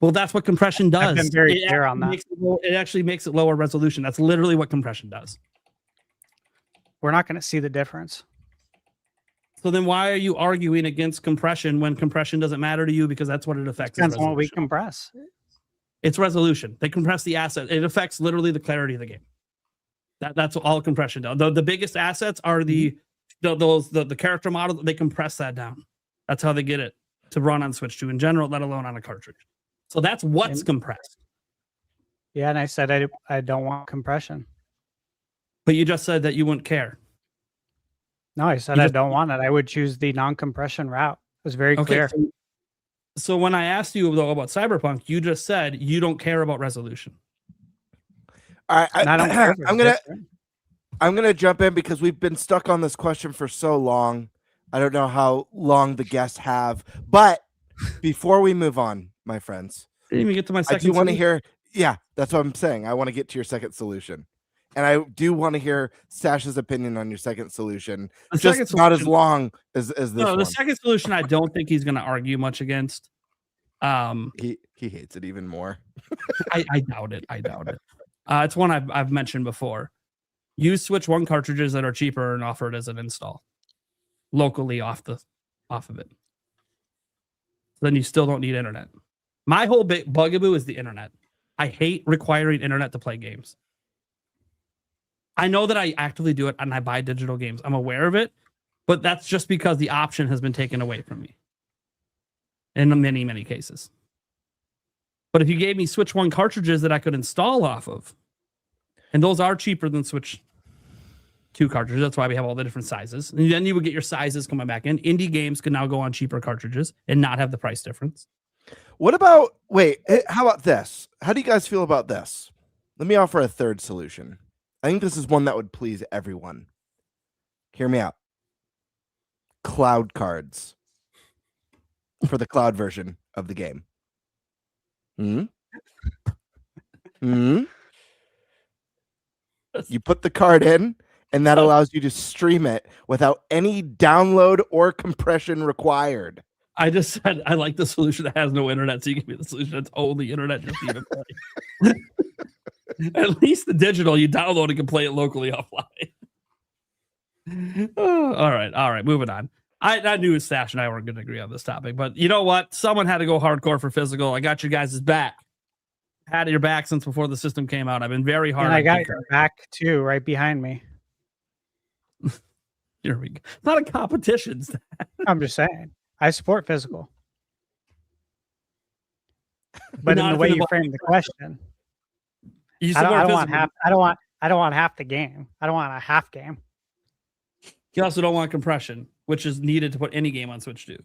Well, that's what compression does. I've been very It clear on actually that. it actually makes it lower resolution. That's literally what compression does. We're not going to see the difference. So then why are you arguing against compression when compression doesn't matter to you, because that's what it affects? Depends on what we compress. It's resolution. They compress the asset. It affects literally the clarity of the game. That's all compression does. The biggest assets are the character model. They compress that down. That's how they get it to run on Switch 2 in general, let alone on a cartridge. So that's what's compressed. Yeah, and I said I don't want compression. But you just said that you wouldn't care. No, I said You I just- don't want it. I would choose the non-compression route. It was very clear. So when I asked you though about Cyberpunk, you just said you don't care about resolution. All right, And I don't care if it's different. I'm gonna jump in because we've been stuck on this question for so long. I don't know how long the guests have, but before we move on, my friends, Didn't even get to my I second. do want to solution. hear. Yeah, that's what I'm saying. I want to get to your second solution, and I do want to hear Sash's opinion on your second solution. The Just second not as solution- long as this No, one. the second solution I don't think he's going to argue much against. He hates it even more. I doubt it. I doubt it. It's one I've mentioned before. Use Switch 1 cartridges that are cheaper and offer it as an install locally off of it. Then you still don't need internet. My whole big bugaboo is the internet. I hate requiring internet to play games. I know that I actively do it and I buy digital games. I'm aware of it, but that's just because the option has been taken away from me in many, many cases. But if you gave me Switch 1 cartridges that I could install off of, and those are cheaper than Switch 2 cartridges, that's why we have all the different sizes. And then you would get your sizes coming back in. Indie games can now go on cheaper cartridges and not have the price difference. What about how about this? How do you guys feel about this? Let me offer a third solution. I think this is one that would please everyone. Hear me out. Cloud cards for the cloud version of the game. You put the card in, and that allows you to stream it without any download or compression required. I just said I like the solution that has no internet, so you give me the solution that's only internet just even play. At least the digital, you download and can play it locally offline. All right, moving on. I knew Stash and I weren't going to agree on this topic, but you know what? Someone had to go hardcore for physical. I got you guys' back. Had your back since before the system came out. I've been very hard. And I got your back too, right behind me. Here we go. It's not a competition. I'm just saying. I support physical. But in Not the if way it you involves- frame the question, You I support don't want physical. half. I don't want half the game. I don't want a half game. You also don't want compression, which is needed to put any game on Switch 2.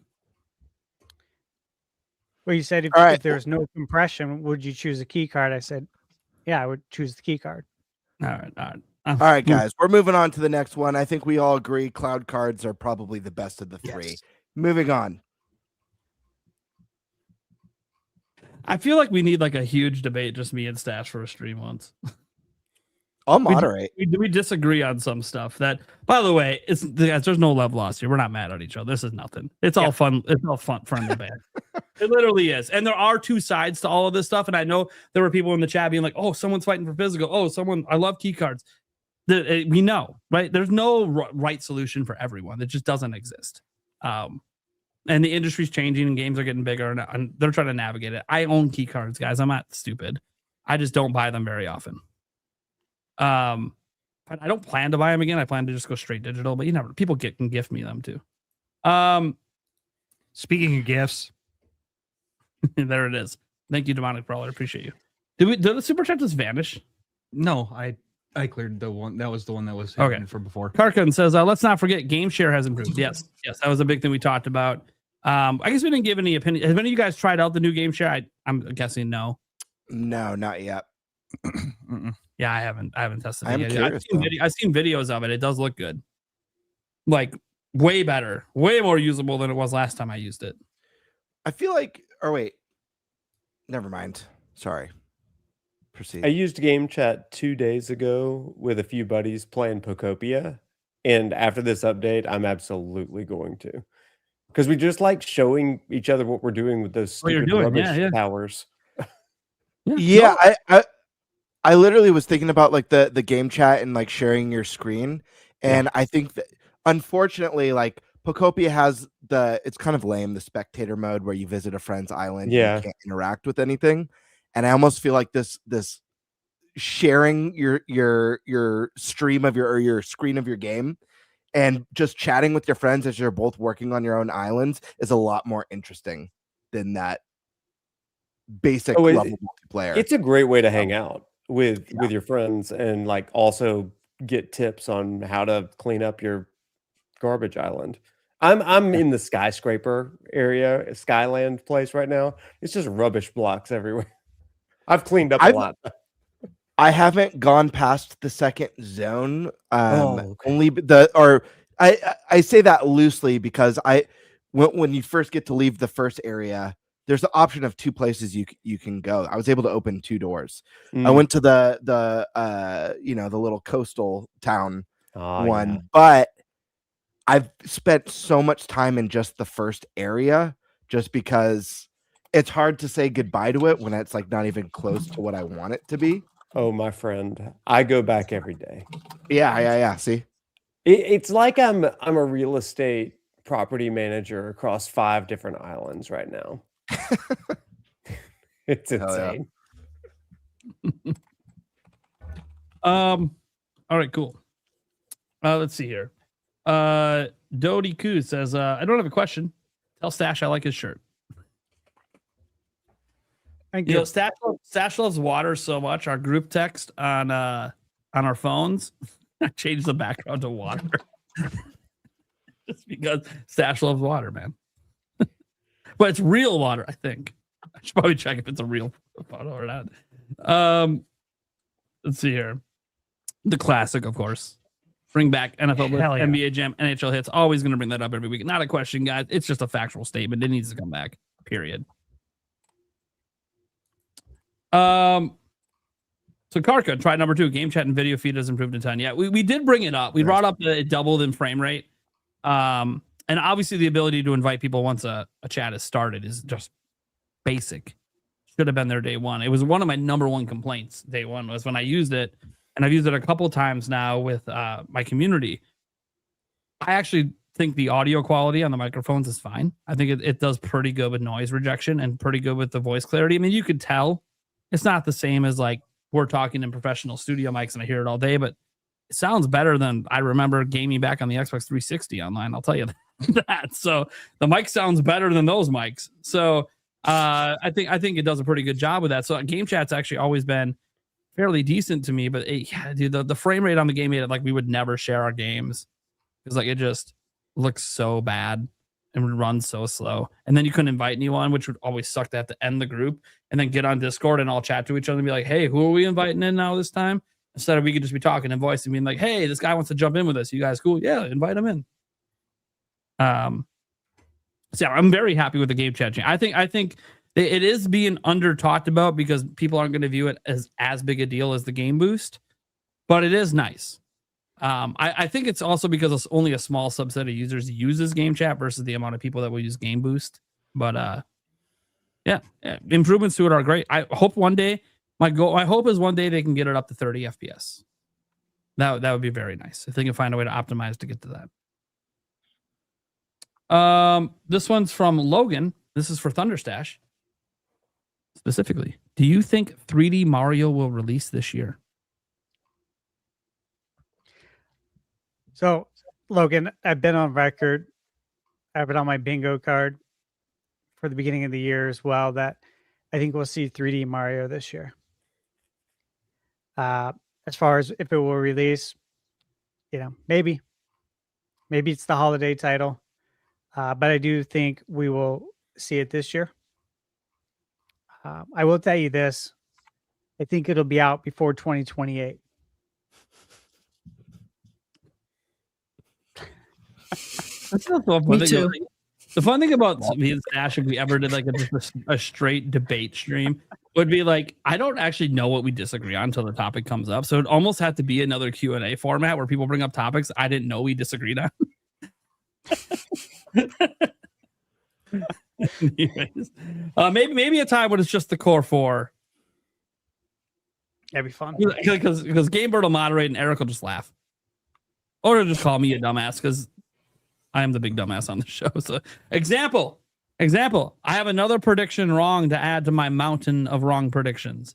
Well, you said All right. if there was no compression, would you choose a key card? I said, yeah, I would choose the key card. All right. All right, guys, we're moving on to the next one. I think we all agree cloud cards are probably the best of the three. Yes. Moving on. I feel like we need like a huge debate, just me and Stash for a stream once. I'll moderate. We disagree on some stuff. That, by the way, there's no love lost here. We're not mad at each other. This is nothing. It's all fun. It's all fun in the band. It literally is. And there are two sides to all of this stuff. And I know there were people in the chat being like, "Oh, someone's fighting for physical. Oh, I love key cards." We know, right? There's no right solution for everyone. It just doesn't exist. And the industry's changing and games are getting bigger and they're trying to navigate it. I own key cards, guys. I'm not stupid. I just don't buy them very often. But I don't plan to buy them again. I plan to just go straight digital, but people can gift me them too. Speaking of gifts, there it is. Thank you, Demonic Brawler. Appreciate you. Did the super chat just vanish? no, I cleared the one. That was the one that was Okay. hidden from before. Karkin says, let's not forget game share has improved. Yes, that was a big thing we talked about. I guess we didn't give any opinion. Have any of you guys tried out the new game share? I'm guessing no. No, not yet. Yeah, I haven't tested I'm it yet. curious, I've seen videos of it. It does look good. Like way better, way more usable than it was last time I used it. I feel like, or wait, never mind. Sorry. Proceed. I used game chat 2 days ago with a few buddies playing Pocopia, and after this update, I'm absolutely going to, because we just like showing each other what we're doing with those What you're stupid doing, rubbish yeah. towers. Yeah, I literally was thinking about like the game chat and like sharing your screen, and I think that unfortunately, like Pocopia has it's kind of lame, the spectator mode where you visit a friend's island, and Yeah. you can't interact with anything, and I almost feel like this sharing your stream of your screen of your game and just chatting with your friends as you're both working on your own islands is a lot more interesting than that basic level multiplayer. It's a great way to hang out with your friends and like also get tips on how to clean up your garbage island. I'm in the skyscraper area, Skyland place right now. It's just rubbish blocks everywhere. I've cleaned up a lot. I haven't gone past the second zone. Okay. Only I say that loosely because when you first get to leave the first area, there's the option of 2 places you can go. I was able to open 2 doors. I Mm. went to the the little coastal town one, Yeah. but I've spent so much time in just the first area just because it's hard to say goodbye to it when it's like not even close to what I want it to be. Oh, my friend, I go back every day. Yeah. See, It's like I'm a real estate property manager across 5 different islands right now. It's Hell yeah. insane. All right, cool. Let's see here. Dodie Koo says, I don't have a question. Tell Stash I like his shirt. Thank You you. know, Stash loves water so much. Our group text on our phones, I changed the background to water. Just because Stash loves water, man. But it's real water, I think. I should probably check if it's a real photo or not. Let's see here. The classic, of course. Bring back NFL Blitz, Hell yeah. NBA Jam, NHL hits. Always going to bring that up every week. Not a question, guys. It's just a factual statement. It needs to come back. Period. So Karka, try number 2. Game chat and video feed has improved a ton. Yeah, we did bring it up. We brought up that it doubled in frame rate. And obviously the ability to invite people once a chat is started is just basic. Should have been there day one. It was one of my number 1 complaints day one was when I used it, and I've used it a couple times now with my community. I actually think the audio quality on the microphones is fine. I think it does pretty good with noise rejection and pretty good with the voice clarity. I mean, you could tell it's not the same as like we're talking in professional studio mics and I hear it all day, but it sounds better than I remember gaming back on the Xbox 360 online. I'll tell you that. So the mic sounds better than those mics. So I think it does a pretty good job with that. So game chat's actually always been fairly decent to me, but dude, the frame rate on the game made it like we would never share our games because like it just looks so bad and would run so slow. And then you couldn't invite anyone, which would always suck to have to end the group and then get on Discord and all chat to each other and be like, hey, who are we inviting in now this time? Instead of we could just be talking in voice and being like, hey, this guy wants to jump in with us. You guys cool? Yeah, invite him in. So yeah, I'm very happy with the game chat change. I think it is being under talked about because people aren't going to view it as big a deal as the game boost, but it is nice. I think it's also because it's only a small subset of users uses game chat versus the amount of people that will use game boost. But yeah, improvements to it are great. I hope one day my hope is one day they can get it up to 30 FPS. That would be very nice if they can find a way to optimize to get to that. This one's from Logan. This is for Thunderstash. Specifically, do you think 3D Mario will release this year? So, Logan, I've been on record. I have it on my bingo card for the beginning of the year as well that I think we'll see 3D Mario this year. As far as if it will release, maybe it's the holiday title, but I do think we will see it this year. I will tell you this. I think it'll be out before 2028. Me too. The fun thing about me and Stash, if we ever did like a straight debate stream, would be like, I don't actually know what we disagree on until the topic comes up. So it almost had to be another Q&A format where people bring up topics I didn't know we disagreed on. Anyways, maybe a time when it's just the core 4. That'd be fun. Because Game Bird will moderate and Eric will just laugh. Or he'll just call me a dumbass because I am the big dumbass on the show. So example, I have another prediction wrong to add to my mountain of wrong predictions.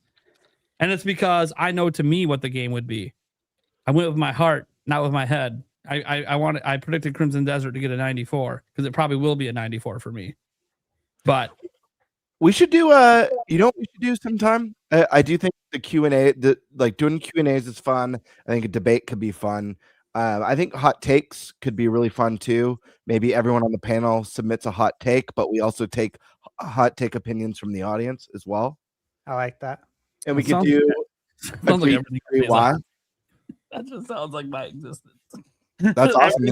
And it's because I know to me what the game would be. I went with my heart, not with my head. I predicted Crimson Desert to get a 94 because it probably will be a 94 for me. But we should do we should do sometime. I do think the Q&A, doing Q&As is fun. I think a debate could be fun. I think hot takes could be really fun too. Maybe everyone on the panel submits a hot take, but we also take hot take opinions from the audience as well. I like that. And we could do sounds like everything why. That just sounds like my existence. That's awesome.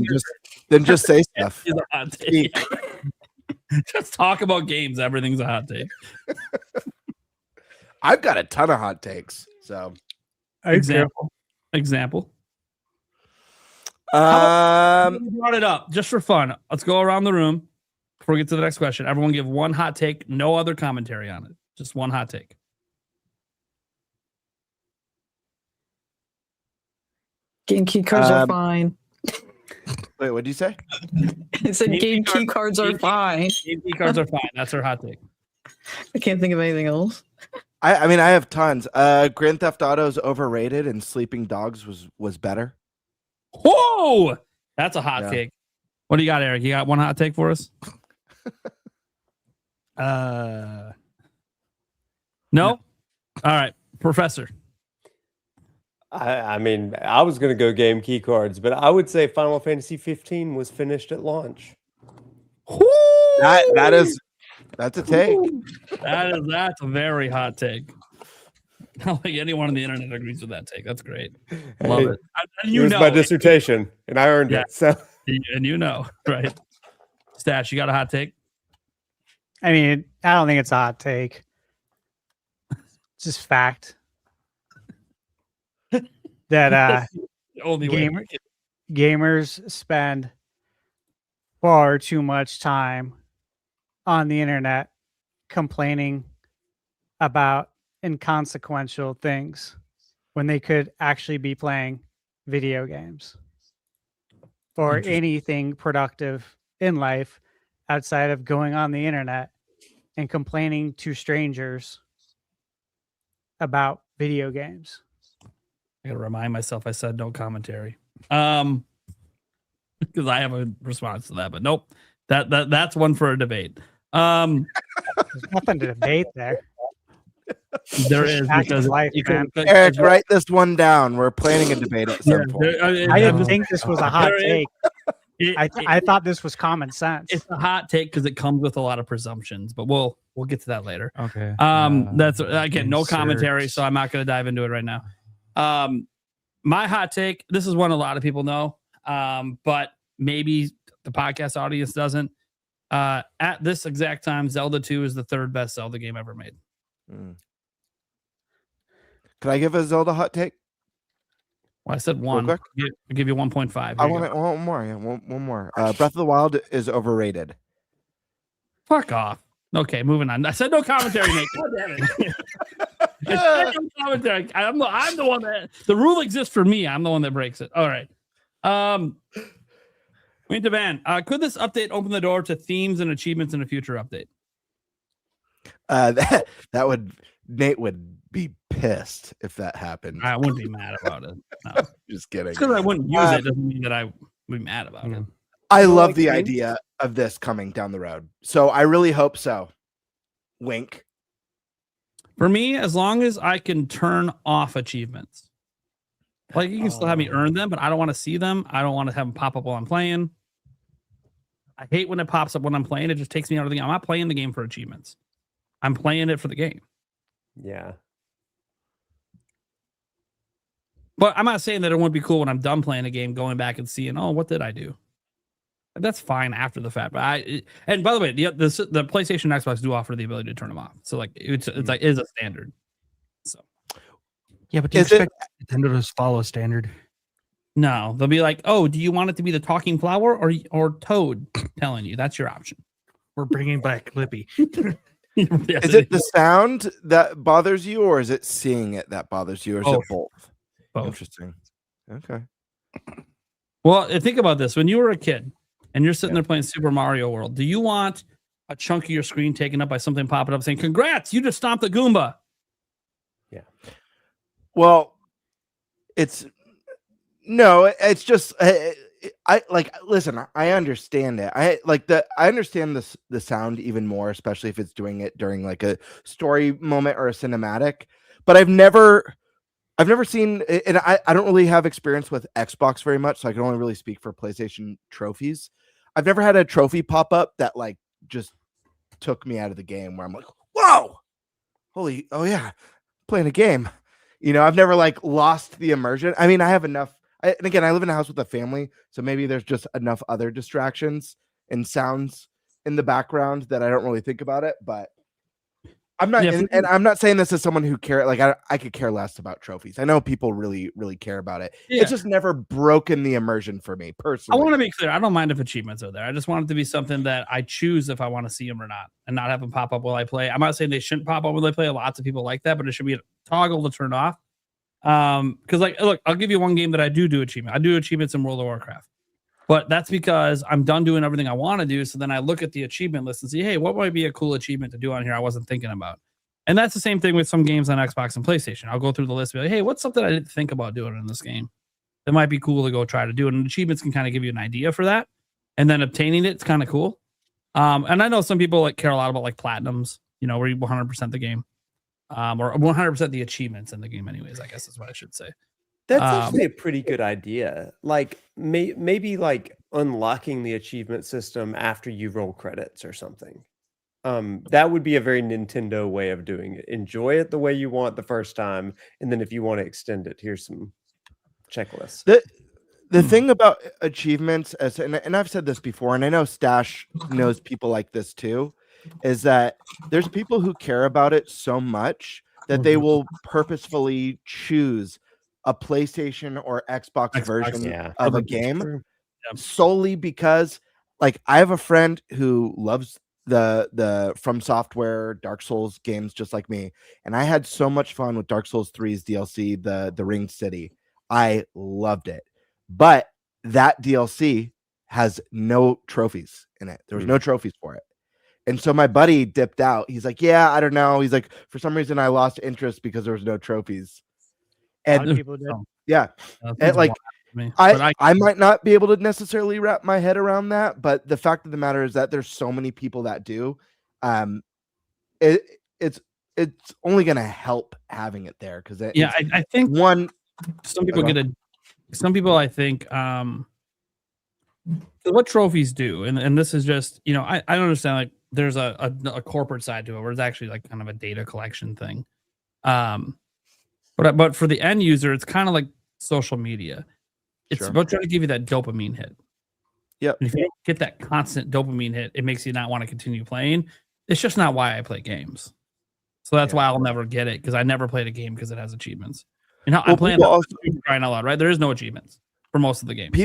Then just say stuff. Is a hot take. Just talk about games. Everything's a hot take. I've got a ton of hot takes. So Example. um You brought it up just for fun. Let's go around the room before we get to the next question. Everyone give one hot take, no other commentary on it. Just one hot take. Game key cards are fine. wait, what did you say? I said game key cards are fine. Game key cards are fine. That's our hot take. I can't think of anything else. I mean I have tons. Grand Theft Auto is overrated and Sleeping Dogs was better. Whoa! That's a hot Yeah. take. What do you got, Eric? You got one hot take for us? No? All right. Professor. I mean, I was going to go game key cards, but I would say Final Fantasy 15 was finished at launch. That's a take. That's a very hot take. I don't think anyone on the internet agrees with that take. That's great. Love Hey, it. And it was my dissertation, and I earned Yeah. it. So And you know, right? Stash, you got a hot take? I mean, I don't think it's a hot take. It's just fact that The only way. gamers spend far too much time on the internet complaining about inconsequential things when they could actually be playing video games or anything productive in life outside of going on the internet and complaining to strangers about video games. I gotta remind myself I said no commentary. Because I have a response to that, but nope. That's one for a debate. There's nothing to debate there. There is Fact because of life, man. Eric, write this one down. We're planning a debate at some point. I didn't think this was a hot There is- take. I thought this was common sense. It's a hot take because it comes with a lot of presumptions, but we'll get to that later. Okay. That's again no insert. commentary, so I'm not going to dive into it right now. My hot take. This is one a lot of people know, but maybe the podcast audience doesn't. At this exact time, Zelda 2 is the third best Zelda game ever made. Could I give a Zelda hot take? Well, I said one. quick? I'll give you 1.5. I want one more. Yeah, one more. Breath of the Wild is overrated. Fuck off. Okay, moving on. I said no commentary, mate. God damn it. I said no commentary. I'm the one that the rule exists for me. I'm the one that breaks it. All right. Winter Van, could this update open the door to themes and achievements in a future update? That would Nate would be pissed if that happened. I wouldn't be mad about it. No. Just kidding. Because I wouldn't use it doesn't mean that I would be mad about it. I love like the games? idea of this coming down the road. So I really hope so. Wink. For me, as long as I can turn off achievements, like you can still have me earn them, but I don't want to see them. I don't want to have them pop up while I'm playing. I hate when it pops up when I'm playing. It just takes me out of the game. I'm not playing the game for achievements. I'm playing it for the game. yeah, But I'm not saying that it wouldn't be cool when I'm done playing a game, going back and seeing, oh, what did I do? That's fine after the fact. But and by the way, the PlayStation and Xbox do offer the ability to turn them off. So like it's like is a standard. So Yeah, but do you Is it- expect Nintendo to just follow standard? no, they'll be like, oh, do you want it to be the talking flower or Toad telling you? That's your option. We're bringing back Clippy. Yes, Is it the sound that bothers you, or is it seeing it that bothers you, or is Both. it both? Both. Interesting. Okay. Well, think about this. When you were a kid and you're sitting there playing Super Mario World, do you want a chunk of your screen taken up by something popping up saying, congrats, you just stomped a Goomba? Well, it's just I like listen, I understand it. I understand the sound even more, especially if it's doing it during like a story moment or a cinematic. But I've never seen, and I don't really have experience with Xbox very much, so I can only really speak for PlayStation trophies. I've never had a trophy pop up that like just took me out of the game where I'm like, whoa, holy, oh yeah, playing a game. You know, I've never like lost the immersion. I mean, I have enough. And again, I live in a house with a family, so maybe there's just enough other distractions and sounds in the background that I don't really think about it, but I'm not, Yeah, and I'm not saying this as someone who care. Like I could care less about trophies. I know people really, really care about it. Yeah. It's just never broken the immersion for me I personally. want to be clear. I don't mind if achievements are there. I just want it to be something that I choose if I want to see them or not, and not have them pop up while I play. I'm not saying they shouldn't pop up when they play. Lots of people like that, but it should be a toggle to turn off. Because like, look, I'll give you one game that I do achievement. I do achievements in World of Warcraft, but that's because I'm done doing everything I want to do. So then I look at the achievement list and see, hey, what might be a cool achievement to do on here I wasn't thinking about. And that's the same thing with some games on Xbox and PlayStation. I'll go through the list and be like, hey, what's something I didn't think about doing in this game that might be cool to go try to do? And achievements can kind of give you an idea for that. And then obtaining it's kind of cool. And I know some people like care a lot about like platinums, you know, where you 100% the game, or 100% the achievements in the game anyways, I guess is what I should say. That's actually a pretty good idea. Like maybe like unlocking the achievement system after you roll credits or something. That would be a very Nintendo way of doing it. Enjoy it the way you want the first time, and then if you want to extend it, here's some checklists. The thing about achievements, and I've said this before, and I know Stash knows people like this too, is that there's people who care about it so much that they will purposefully choose a PlayStation or Xbox version of a game solely because, like, I have a friend who loves the From Software Dark Souls games just like me, and I had so much fun with Dark Souls 3's DLC, the Ringed City. I loved it, but that DLC has no trophies in it. There was no trophies for it. And so my buddy dipped out. He's like, yeah, I don't know. He's like, for some reason I lost interest because there was no trophies. And people did. Yeah. And like, I might not be able to necessarily wrap my head around that, but the fact of the matter is that there's so many people that do. It's only going to help having it there because I think some people some people I think what trophies do, and this is just, you know, I understand like there's a corporate side to it where it's actually like kind of a data collection thing. But for the end user, it's kind of like social media. It's about trying to give you that dopamine hit. Yeah. If you don't get that constant dopamine hit, it makes you not want to continue playing. It's just not why I play games. So that's why I'll never get it, because I never played a game because it has achievements. You know, I'm playing crying out loud, right? There is no achievements for most of the games.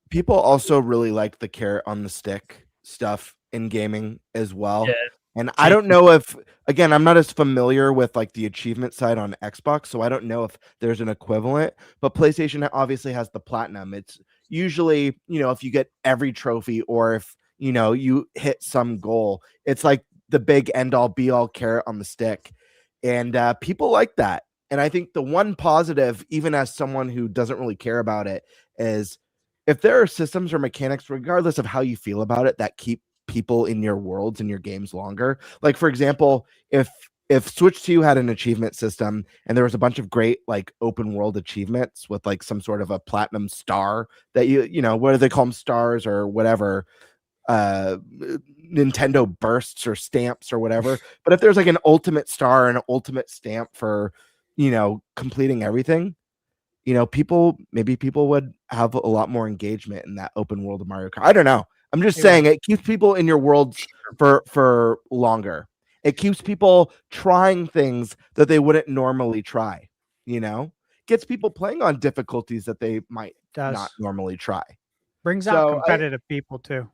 People also really like the carrot on the stick stuff in gaming as well. Yeah. And I don't know if, again, I'm not as familiar with like the achievement side on Xbox, so I don't know if there's an equivalent, but PlayStation obviously has the platinum. It's usually, you know, if you get every trophy or if, you know, you hit some goal, it's like the big end all be all carrot on the stick. And people like that. And I think the one positive, even as someone who doesn't really care about it, is if there are systems or mechanics, regardless of how you feel about it, that keep people in your worlds and your games longer. Like, for example, if Switch 2 had an achievement system and there was a bunch of great like open world achievements with like some sort of a platinum star that you know, what do they call them, stars or whatever, Nintendo bursts or stamps or whatever. But if there's like an ultimate star and an ultimate stamp for, you know, completing everything, you know, maybe people would have a lot more engagement in that open world of Mario Kart. I don't know. I'm just saying it keeps people in your worlds for longer. It keeps people trying things that they wouldn't normally try, you know? Gets people playing on difficulties that they might not normally try. Brings out competitive people too.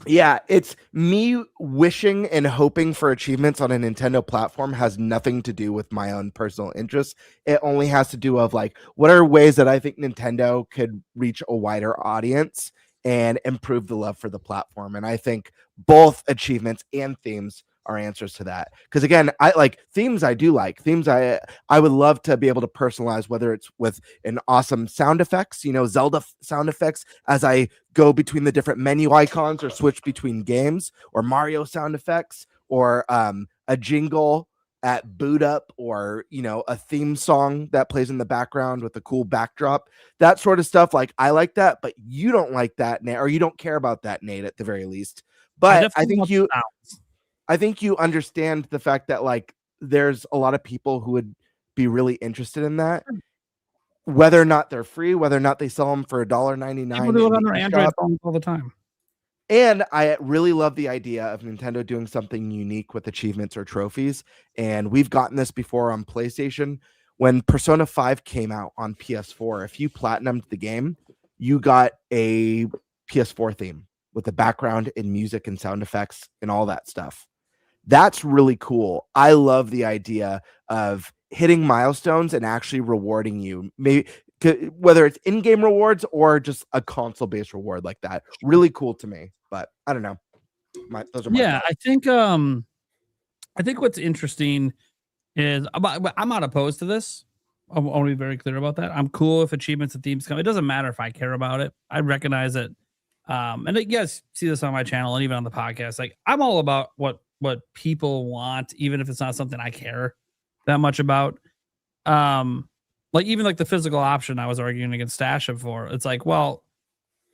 Yeah, it's me wishing and hoping for achievements on a Nintendo platform has nothing to do with my own personal interests. It only has to do of like, what are ways that I think Nintendo could reach a wider audience and improve the love for the platform. And I think both achievements and themes are answers to that. Because again, I like themes. I do like themes. I would love to be able to personalize, whether it's with an awesome sound effects, you know, Zelda sound effects as I go between the different menu icons or switch between games, or Mario sound effects, or a jingle at boot up, or, you know, a theme song that plays in the background with a cool backdrop, that sort of stuff. Like, I like that, but you don't like that, Nate, or you don't care about that, Nate, at the very least. But I think you understand the fact that like there's a lot of people who would be really interested in that, whether or not they're free, whether or not they sell them for $1.99. People do it on their Android phones all the time. And I really love the idea of Nintendo doing something unique with achievements or trophies. And we've gotten this before on PlayStation. When Persona 5 came out on PS4, if you platinumed the game, you got a PS4 theme with the background and music and sound effects and all that stuff. That's really cool. I love the idea of hitting milestones and actually rewarding you. Maybe whether it's in-game rewards or just a console-based reward like that. Really cool to me. But I don't know. Those are my thoughts. I think what's interesting is I'm not opposed to this. I want to be very clear about that. I'm cool if achievements and themes come. It doesn't matter if I care about it. I recognize it. And you guys see this on my channel and even on the podcast. Like, I'm all about what people want, even if it's not something I care that much about. Like even like the physical option I was arguing against Stasha for. It's like, well,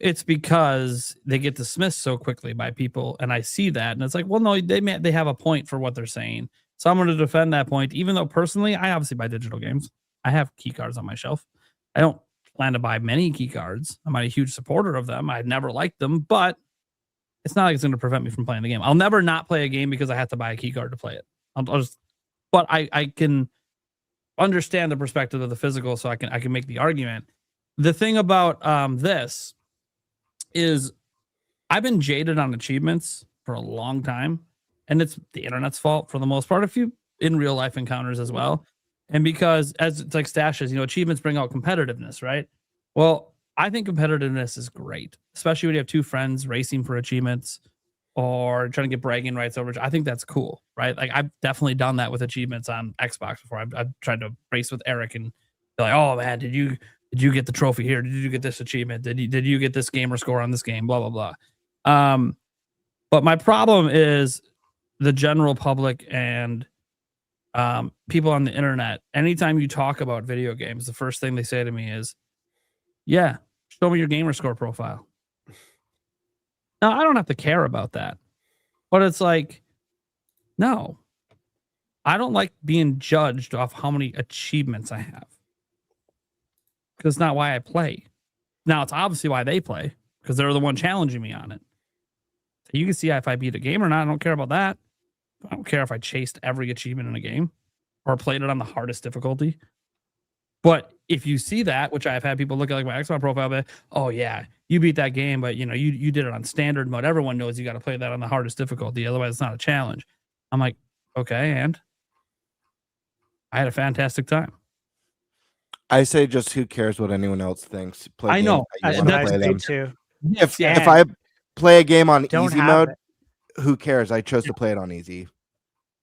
it's because they get dismissed so quickly by people, and I see that, and it's like, well, no, they have a point for what they're saying, so I'm going to defend that point. Even though personally, I obviously buy digital games. I have key cards on my shelf. I don't plan to buy many key cards. I'm not a huge supporter of them. I've never liked them, but it's not like it's going to prevent me from playing the game. I'll never not play a game because I have to buy a key card to play it. But I can understand the perspective of the physical, so I can make the argument. The thing about this is I've been jaded on achievements for a long time, and it's the internet's fault for the most part, a few in real life encounters as well. And because, as it's like Stash's, achievements bring out competitiveness, right? Well, I think competitiveness is great, especially when you have two friends racing for achievements or trying to get bragging rights over. I think that's cool, right? Like, I've definitely done that with achievements on Xbox before. I've tried to race with Eric and be like, oh man, did you get the trophy here? Did you get this achievement? Did you get this gamer score on this game? Blah, blah, blah. But my problem is the general public and people on the internet. Anytime you talk about video games, the first thing they say to me is, yeah, show me your gamer score profile. Now, I don't have to care about that, but it's like, no, I don't like being judged off how many achievements I have, because it's not why I play. Now, it's obviously why they play, because they're the one challenging me on it. So you can see if I beat a game or not. I don't care about that. I don't care if I chased every achievement in a game or played it on the hardest difficulty. But if you see that, which I've had people look at like my Xbox profile, but oh yeah, you beat that game, but you did it on standard mode. Everyone knows you got to play that on the hardest difficulty, otherwise it's not a challenge. I'm like, okay, and I had a fantastic time. I say, just who cares what anyone else thinks? Play I know. That's play too. If I play a game on Don't easy have mode, it. who cares? I chose to play it on easy.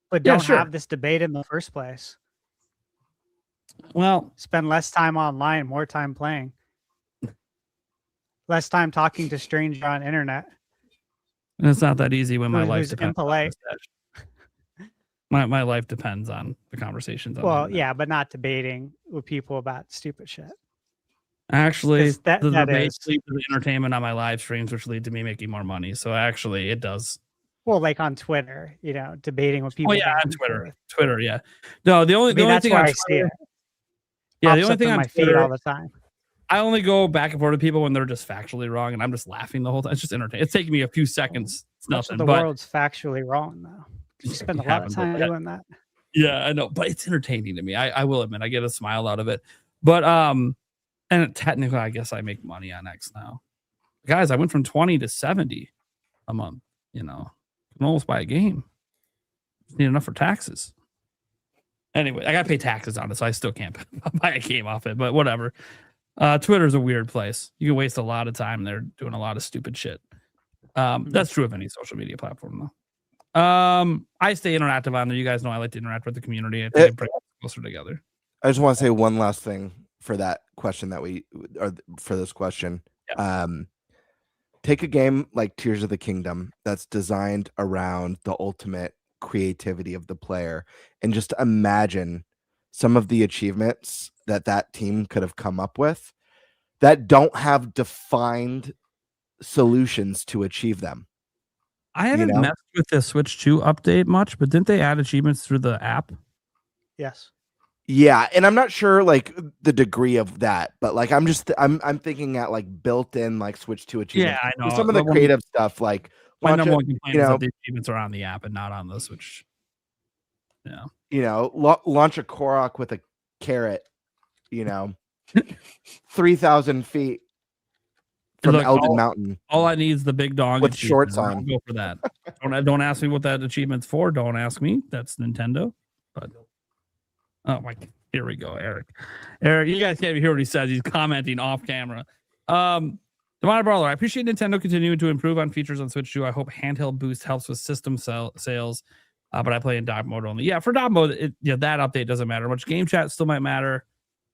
But Yeah, don't sure. have this debate in the first place. Well, Spend less time online, more time playing. Less time talking to strangers on internet. it's not that easy when my Who's life depends. impolite. My life depends on the conversations. on the Well, internet. yeah, but not debating with people about stupid shit. Actually, 'Cause that the is- debate leads to the entertainment on my live streams, which lead to me making more money. So actually, it does. Well, like on Twitter, debating with people. Oh yeah, back on and Twitter. forth. Twitter, yeah. No, the only That's thing where on I see Twitter, it. yeah, the Pops only up thing in on my feed Twitter, all the time. I only go back and forth with people when they're just factually wrong, and I'm just laughing the whole time. It's just entertaining. It's taking me a few seconds. It's Most of nothing, the but world's factually wrong, though. You spend a lot of happens, time yeah. doing that. yeah, I know. But it's entertaining to me. I will admit, I get a smile out of it. But and technically, I guess I make money on X now, guys. I went from 20 to 70 a month. I can almost buy a game. Just need enough for taxes. Anyway, I gotta pay taxes on it, so I still can't buy a game off it. But whatever. Twitter's a weird place. You can waste a lot of time there doing a lot of stupid shit. That's true of any social media platform, though. I stay interactive on there. You guys know I like to interact with the community. I think it brings us closer together. I just want to say one last thing for that question for this question. Yeah. Take a game like Tears of the Kingdom that's designed around the ultimate creativity of the player, and just imagine some of the achievements that team could have come up with that don't have defined solutions to achieve them. I haven't messed with the Switch 2 update much, but didn't they add achievements through the app? Yes. Yeah, and I'm not sure like the degree of that, but like I'm thinking at like built-in like Switch 2 achievements. Yeah, I know. Some of the creative stuff, like My launch number a, one complaint you is know, that the achievements are on the app and not on the Switch. Yeah. launch a Korok with a carrot, 3,000 feet from Look, Elden Mountain All I need is the big dong with achievement, shorts and on. I'll go for that. Don't ask me what that achievement's for. Don't ask me. That's Nintendo. But oh my, here we go, Eric. Eric, you guys can't hear what he says. He's commenting off camera. Demonic Brawler, I appreciate Nintendo continuing to improve on features on Switch 2. I hope handheld boost helps with system sales. But I play in dock mode only. Yeah, for dock mode, that update doesn't matter much. Game chat still might matter.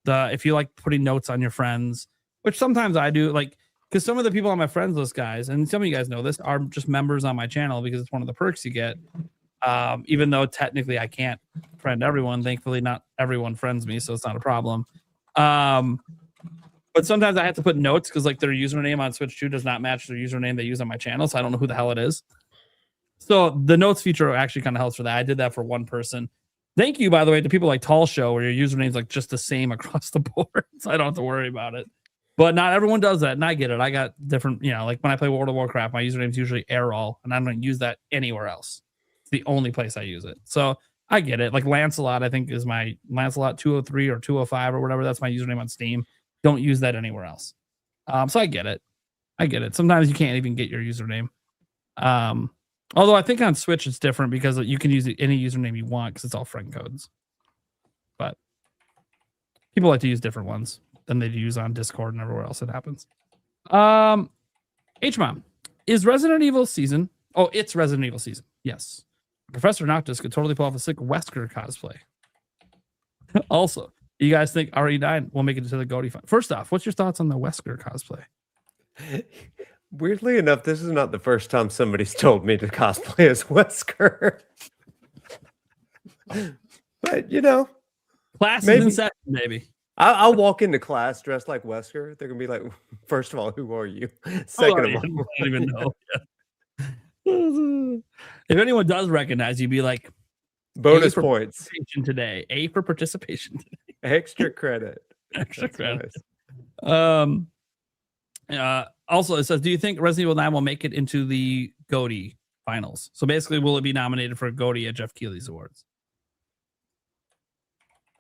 If you like putting notes on your friends, which sometimes I do, like because some of the people on my friends list, guys, and some of you guys know this, are just members on my channel because it's one of the perks you get. Even though technically I can't friend everyone. Thankfully, not everyone friends me, so it's not a problem. But sometimes I have to put notes because like their username on Switch 2 does not match their username they use on my channel, so I don't know who the hell it is. So the notes feature actually kind of helps for that. I did that for one person. Thank you, by the way, to people like Tall Show, where your username's like just the same across the board, so I don't have to worry about it. But not everyone does that, and I get it. I got different, like when I play World of Warcraft, my username's usually Airall, and I don't use that anywhere else. It's the only place I use it. So I get it. Like Lancelot, I think is my Lancelot 203 or 205 or whatever. That's my username on Steam. Don't use that anywhere else. So I get it. Sometimes you can't even get your username. Although I think on Switch it's different because you can use any username you want because it's all friend codes. But people like to use different ones than they use on Discord and everywhere else it happens. H-Mom, is Resident Evil season? Oh, it's Resident Evil season. Yes. Professor Noctis could totally pull off a sick Wesker cosplay. Also, you guys think RE9 will make it to the GOTY fight? First off, what's your thoughts on the Wesker cosplay? Weirdly enough, this is not the first time somebody's told me to cosplay as Wesker. But class is in session, maybe. I'll walk into class dressed like Wesker. They're gonna be like, first of all, who are you? Second of all, I don't even know. If anyone does recognize you, be like, bonus points today. A for participation today. Extra credit. Extra credit. Nice. Also, it says, do you think Resident Evil 9 will make it into the GOTY finals? So basically, will it be nominated for a GOTY at Jeff Keighley's awards?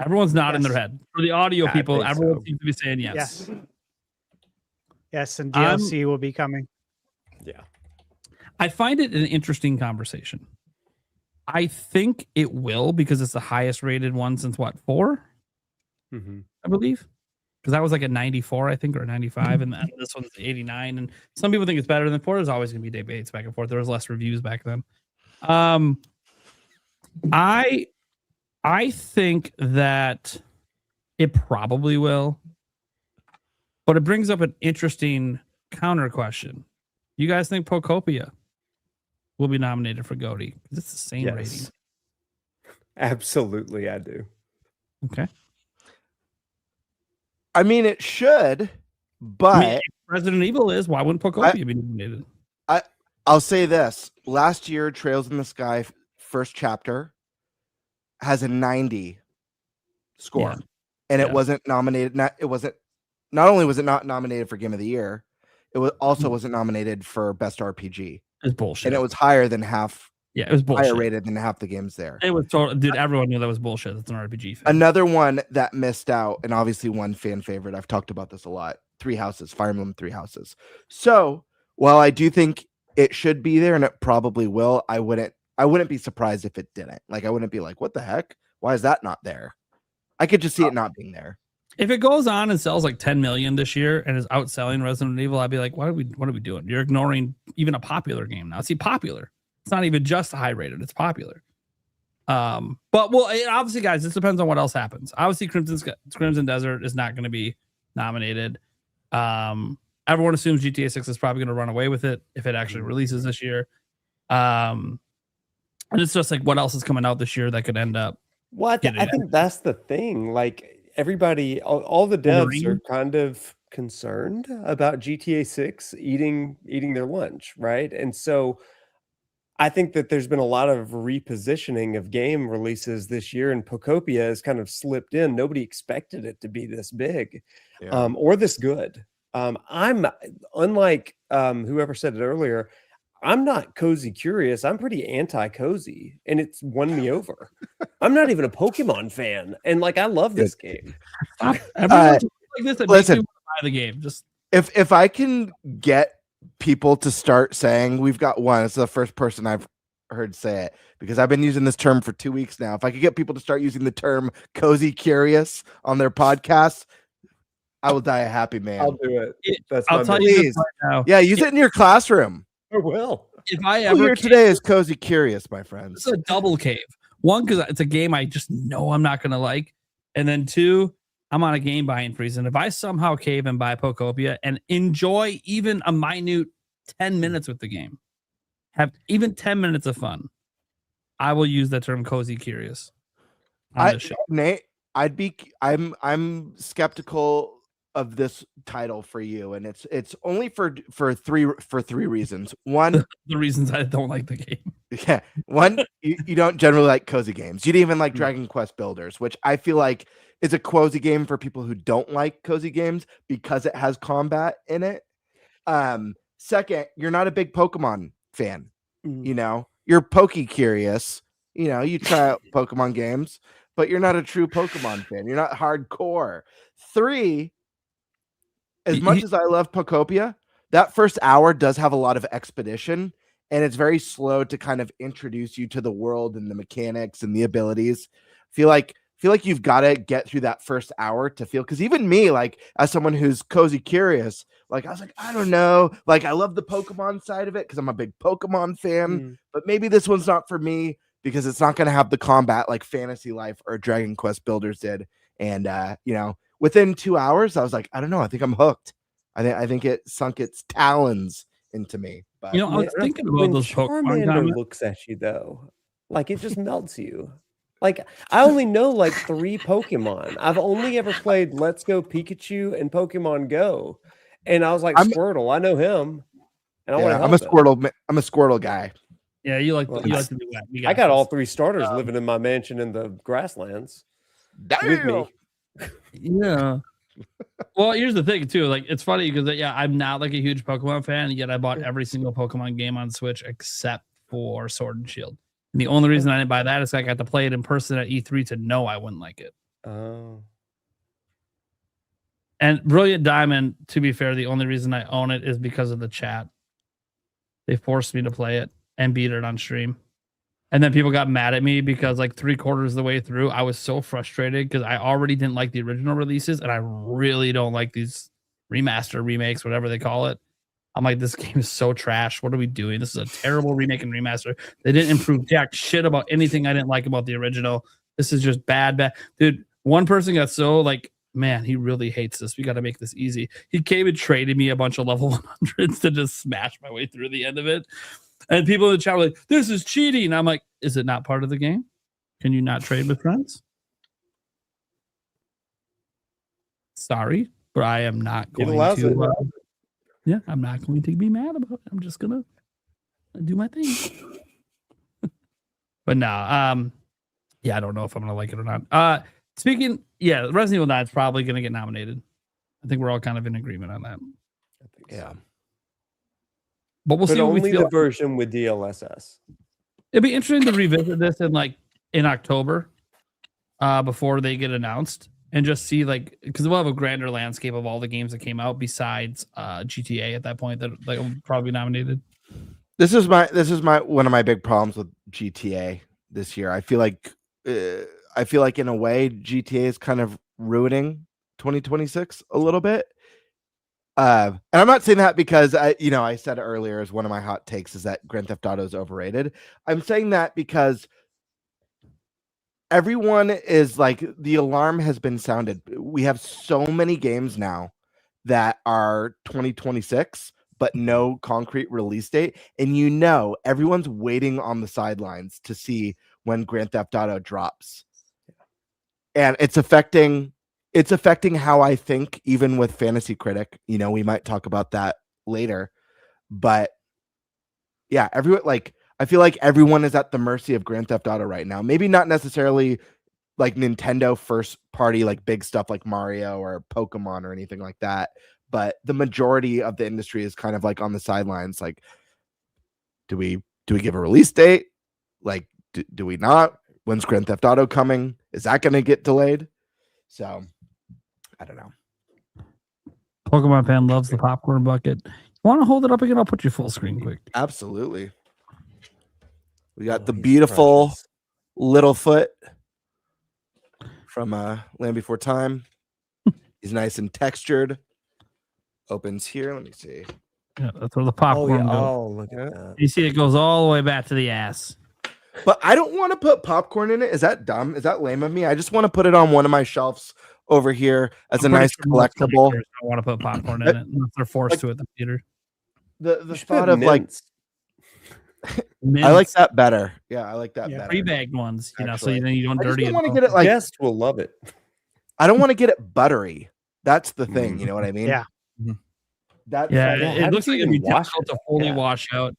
Everyone's nodding their head. For the audio people, everyone seems to be saying yes. Yes, and DLC will be coming. Yeah. I find it an interesting conversation. I think it will because it's the highest rated one since what, 4? Mm-hmm. I believe. Because that was like a 94, I think, or a 95, and this one's 89. And some people think it's better than 4. There's always going to be debates back and forth. There was less reviews back then. I think that it probably will, but it brings up an interesting counter question. You guys think Pocopia will be nominated for GOTY? It's the same rating. Absolutely, I do. Okay. I mean, it should, but if Resident Evil is, why wouldn't Pocopia be nominated? I'll say this. Last year, Trails in the Sky first chapter has a 90 score, and it wasn't nominated. Not only was it not nominated for Game of the Year, it was also wasn't nominated for Best RPG. It's bullshit, and it was higher than half. Yeah, it was bullshit. Higher rated than half the games there. It was total, dude. Everyone knew that was bullshit. It's an RPG fan. Another one that missed out, and obviously one fan favorite. I've talked about this a lot. Three Houses, Fire Emblem Three Houses. So while I do think it should be there, and it probably will, I wouldn't be surprised if it didn't. Like I wouldn't be like, what the heck? Why is that not there? I could just see it not being there. If it goes on and sells like 10 million this year and is outselling Resident Evil, I'd be like, what are we doing? You're ignoring even a popular game now. See, popular. It's not even just high rated. It's popular. But obviously, guys, this depends on what else happens. Obviously, Crimson Desert is not going to be nominated. Everyone assumes GTA 6 is probably going to run away with it if it actually releases this year. And it's just like what else is coming out this year that could end up. What I think that's the thing. Like everybody, all the devs are kind of concerned about GTA 6 eating their lunch, right? And so I think that there's been a lot of repositioning of game releases this year, and Pocopia has kind of slipped in. Nobody expected it to be this big, or this good. I'm unlike whoever said it earlier. I'm not cozy curious. I'm pretty anti-cozy, and it's won me over. I'm not even a Pokemon fan, and like I love this game. Everyone's like this that makes listen, me want to buy the game. Just if I can get people to start saying, we've got one, it's the first person I've heard say it, because I've been using this term for 2 weeks now. If I could get people to start using the term cozy curious on their podcast, I will die a happy man. I'll do it. I'll tell you this right now. Yeah, use it in your classroom. I will. If I Who ever here today is cozy curious, my friends. it's a double cave. One, because it's a game I just know I'm not going to like. And then two, I'm on a game buying freeze. And if I somehow cave and buy Pocopia and enjoy even a minute 10 minutes with the game, have even 10 minutes of fun, I will use the term cozy curious on this show. Nate, I'm skeptical of this title for you, and it's only for three reasons. One, The reasons I don't like the game. yeah, one, you don't generally like cozy games. You didn't even like Dragon Quest Builders, which I feel like is a cozy game for people who don't like cozy games because it has combat in it. Second, you're not a big Pokemon fan. You know, you're Poke curious. You know, you try out Pokemon games, but you're not a true Pokemon fan. You're not hardcore. Three, as much as I love Pocopia, that first hour does have a lot of expedition, and it's very slow to kind of introduce you to the world and the mechanics and the abilities. Feel like you've got to get through that first hour to feel, because even me, like as someone who's cozy curious, like I was like, I don't know, like I love the Pokemon side of it because I'm a big Pokemon fan, but maybe this one's not for me because it's not going to have the combat like Fantasy Life or Dragon Quest Builders did. And you know, within 2 hours, I was like, I don't know, I think I'm hooked. I think it sunk its talons into me. But You know, I was thinking about when those Pokemon Charmander comments. looks at you though, like it just melts you. Like I only know like 3 Pokemon. I've only ever played Let's Go Pikachu and Pokemon Go, and I was like Squirtle. I know him, and I want to I'm a Squirtle. I'm a Squirtle guy. Yeah, you like Well, you like to do that. You I got this. all 3 starters living in my mansion in the grasslands with me. Yeah. Well, here's the thing too. Like, it's funny because I'm not like a huge Pokemon fan, yet I bought every single Pokemon game on Switch except for Sword and Shield. And the only reason I didn't buy that is I got to play it in person at E3 to know I wouldn't like it. Oh. And Brilliant Diamond, to be fair, the only reason I own it is because of the chat. They forced me to play it and beat it on stream. And then people got mad at me because like 3/4 of the way through, I was so frustrated because I already didn't like the original releases, and I really don't like these remaster, remakes, whatever they call it. I'm like, this game is so trash. What are we doing? This is a terrible remake and remaster. They didn't improve jack shit about anything I didn't like about the original. This is just bad. Dude, one person got so like, man, he really hates this. We got to make this easy. He came and traded me a bunch of level 100s to just smash my way through the end of it. And people in the chat were like, this is cheating. I'm like, is it not part of the game? Can you not trade with friends? Sorry, but I am not going to. I'm not going to be mad about it. I'm just going to do my thing. But no, I don't know if I'm going to like it or not. Resident Evil 9 is probably going to get nominated. I think we're all kind of in agreement on that. Yeah. But we'll see what only we feel. the version with DLSS. It'd be interesting to revisit this in October, before they get announced, and just see because we'll have a grander landscape of all the games that came out besides GTA at that point that will probably be nominated. This is my one of my big problems with GTA this year. I feel like in a way GTA is kind of ruining 2026 a little bit. And I'm not saying that because I said earlier as one of my hot takes is that Grand Theft Auto is overrated. I'm saying that because everyone is like, the alarm has been sounded. We have so many games now that are 2026, but no concrete release date. And everyone's waiting on the sidelines to see when Grand Theft Auto drops. And it's affecting how I think, even with Fantasy Critic. We might talk about that later. But yeah, everyone, I feel like everyone is at the mercy of Grand Theft Auto right now. Maybe not necessarily like Nintendo first party, like big stuff like Mario or Pokemon or anything like that. But the majority of the industry is kind of like on the sidelines. Like, do we give a release date? Like, do we not? When's Grand Theft Auto coming? Is that going to get delayed? So, I don't know. Pokemon fan loves the popcorn bucket. You want to hold it up again? I'll put you full screen quick. Absolutely. We got the beautiful Littlefoot from Land Before Time. He's nice and textured. Opens here. Let me see. Yeah, that's where the popcorn goes. Oh, look at that. You see, it goes all the way back to the ass. But I don't want to put popcorn in it. Is that dumb? Is that lame of me? I just want to put it on one of my shelves over here as a nice collectible. I want to put popcorn in it unless they're forced to at the theater. The thought of mints. Mints. I like that better. Yeah, I like that better. Pre-bagged ones, you know, so Actually. then you don't I just dirty don't it. want to get it like Guest will love it. I don't want to get it buttery. That's the thing. You know what I mean? Yeah. That's Yeah, how it do looks you like it'd be even wash difficult it? to fully Yeah. wash out.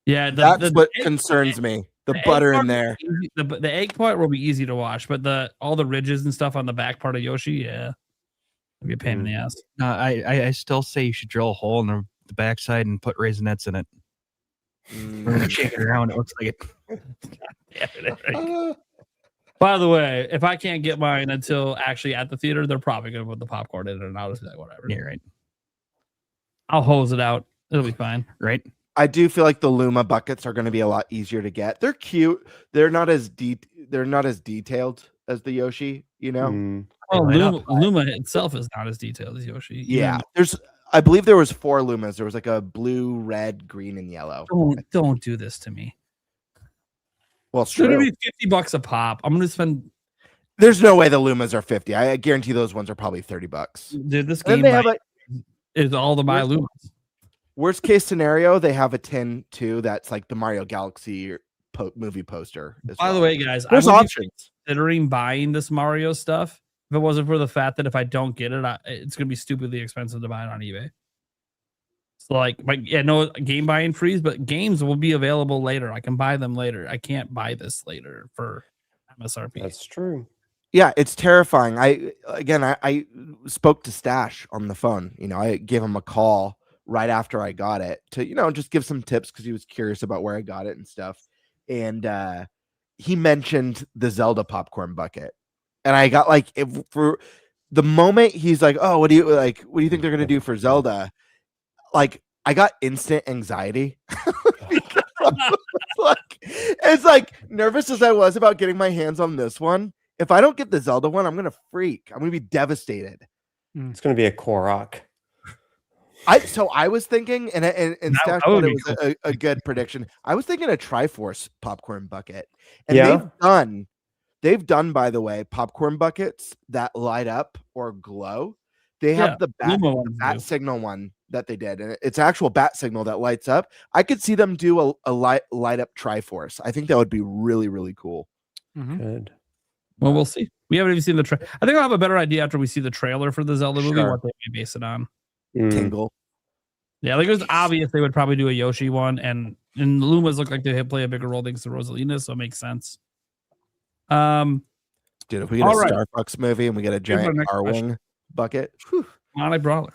Yeah, that's what egg- concerns me. The egg butter part in there. will be easy- The egg part will be easy to wash, but all the ridges and stuff on the back part of Yoshi, yeah, it'd be a pain in the ass. I still say you should drill a hole in the backside and put raisinets in it. When you shake it around, it looks like it. Yeah, Eric. By the way, if I can't get mine until actually at the theater, they're probably gonna put the popcorn in it, and I'll just be like, whatever. Yeah, right. I'll hose it out. It'll be fine. Right. I do feel like the Luma buckets are going to be a lot easier to get. They're cute. They're not as detailed as the Yoshi, you know. Well, light up. Luma itself is not as detailed as Yoshi. Yeah. I believe there was 4 Lumas. There was like a blue, red, green, and yellow. Don't do this to me. Well, it's It's gonna true. be $50 a pop. I'm gonna spend. There's no way the Lumas are 50. I guarantee those ones are probably $30. Dude, this And game they have a is all to buy Lumas. worst case scenario. They have a tin too. That's like the Mario Galaxy movie poster. as By the well. way, guys, There's I would be options. considering buying this Mario stuff if it wasn't for the fact that if I don't get it, it's gonna be stupidly expensive to buy it on eBay. So no game buying freeze, but games will be available later. I can buy them later. I can't buy this later for MSRP. That's true. Yeah, it's terrifying. I spoke to Stash on the phone. You know, I gave him a call right after I got it to, you know, just give some tips because he was curious about where I got it and stuff. And he mentioned the Zelda popcorn bucket. And I got like for the moment he's like, "Oh, what do you think they're gonna do for Zelda?" Like, I got instant anxiety. It's like nervous as I was about getting my hands on this one. If I don't get the Zelda one, I'm gonna freak. I'm gonna be devastated. It's going to be a Korok. I was thinking, and Stash that would thought it be was cool. a good prediction. I was thinking a Triforce popcorn bucket, and Yeah? they've done, by the way, popcorn buckets that light up or glow. They have the Luma ones bat do. signal one that they did, and it's actual bat signal that lights up. I could see them do a light up Triforce. I think that would be really, really cool. Good. Well, we'll see. We haven't even seen the trailer. I think I'll have a better idea after we see the trailer for the Zelda movie, Sure. what they may base it on. Tingle. Yeah, like it was obvious they would probably do a Yoshi one, and Lumas look like they play a bigger role thanks to Rosalina, so it makes sense. Dude, if we get All a right. Star Fox movie and we get a Here's our giant next question. R-wing bucket, whew. Not a brawler.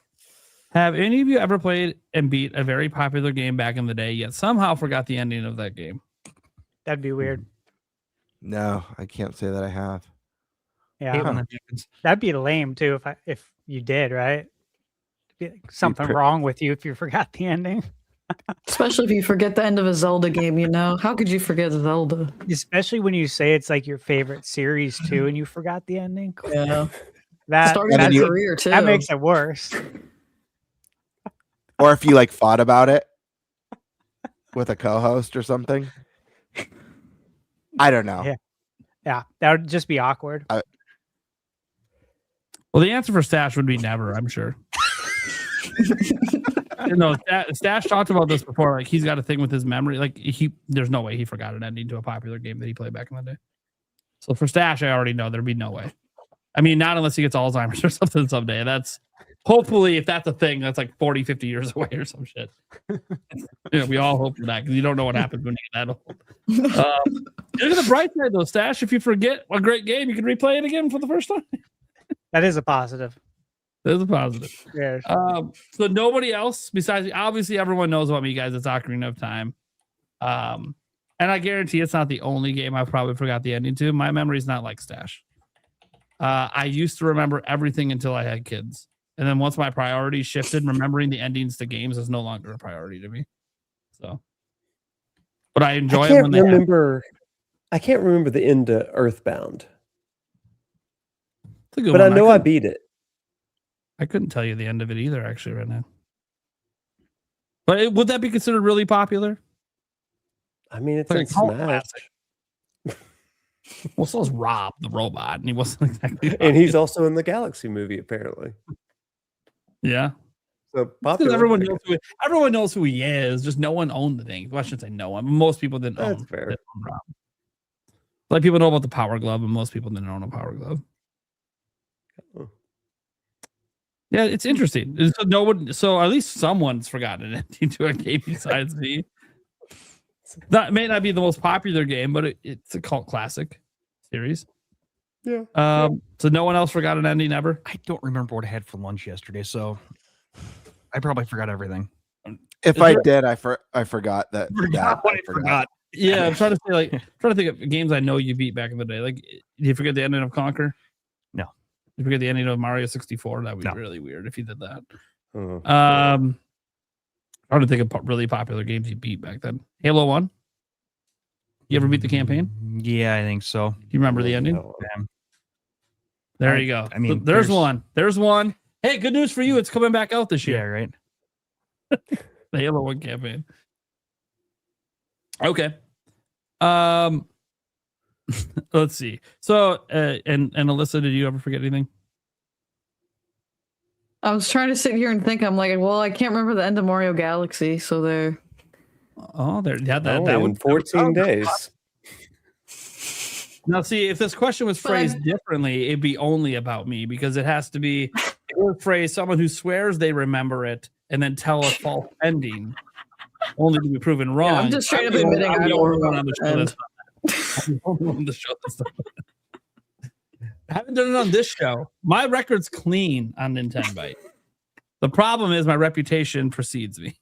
Have any of you ever played and beat a very popular game back in the day, yet somehow forgot the ending of that game? That'd be weird. No, I can't say that I have. Yeah, Hate when that happens. that'd be lame too if you did, right? Be like something wrong with you if you forgot the ending. Especially if you forget the end of a Zelda game, you know? How could you forget Zelda? Especially when you say it's like your favorite series too, and you forgot the ending. Yeah. That Starting then your you- career too. that makes it worse. Or if you like fought about it with a co-host or something. I don't know. Yeah. Yeah, that would just be awkward. Well, the answer for Stash would be never, I'm sure. No, Stash talked about this before. Like he's got a thing with his memory. Like there's no way he forgot an ending to a popular game that he played back in the day. So for Stash, I already know there'd be no way. I mean, not unless he gets Alzheimer's or something someday. That's hopefully, if that's a thing, that's like 40, 50 years away or some shit. We all hope for that because you don't know what happens when you get that old. Look at the bright side, though, Stash. If you forget a great game, you can replay it again for the first time. That is a positive. There's a positive. Yeah. So nobody else besides, obviously, everyone knows about me, guys. It's Ocarina of Time. And I guarantee it's not the only game I probably forgot the ending to. My memory's not like Stash. I used to remember everything until I had kids. And then once my priorities shifted, remembering the endings to games is no longer a priority to me. So, but I enjoy it when they happen. I can't remember the end to Earthbound. It's a good But one. I know I beat it. I couldn't tell you the end of it either, actually, right now. But would that be considered really popular? I mean, it's Like in a cult Smash. classic. Well, so is Rob the robot, and he wasn't exactly. And he's also in the Galaxy movie, apparently. Yeah. So Because popular. everyone knows who he is. Just no one owned the thing. Well, I shouldn't say no one. Most people didn't That's own. fair. Didn't own Rob. Like people know about the Power Glove, and most people didn't own a Power Glove. Oh. Yeah, it's interesting. So no one. So at least someone's forgotten an ending to a game besides me. That may not be the most popular game, but it's a cult classic series. Yeah. So no one else forgot an ending ever. I don't remember what I had for lunch yesterday, so I probably forgot everything. If I did, I forgot that. I forgot. Yeah, I'm trying to think of games I know you beat back in the day. Like, did you forget the ending of Conquer? No. You forget the ending of Mario 64? That would be No. really weird if you did that. Oh. I don't think of really popular games you beat back then. Halo 1? You ever beat the campaign? Yeah, I think so. Do you remember the ending? No. There you go. I mean, there's one. There's one. Hey, good news for you. It's coming back out this Yeah, year. right. The Halo 1 campaign. Okay. Let's see. So, and Alyssa, did you ever forget anything? I was trying to sit here and think. I'm like, well, I can't remember the end of Mario Galaxy, so there. Oh, there. Yeah, that in would 14 days. Now, see, if this question was phrased differently, it'd be only about me because it has to be phrased someone who swears they remember it and then tell a false ending, only to be proven wrong. Yeah, I'm just straight up admitting I don't remember on the show that's done that. I haven't done it on this show. My record's clean on NintenByte. The problem is my reputation precedes me.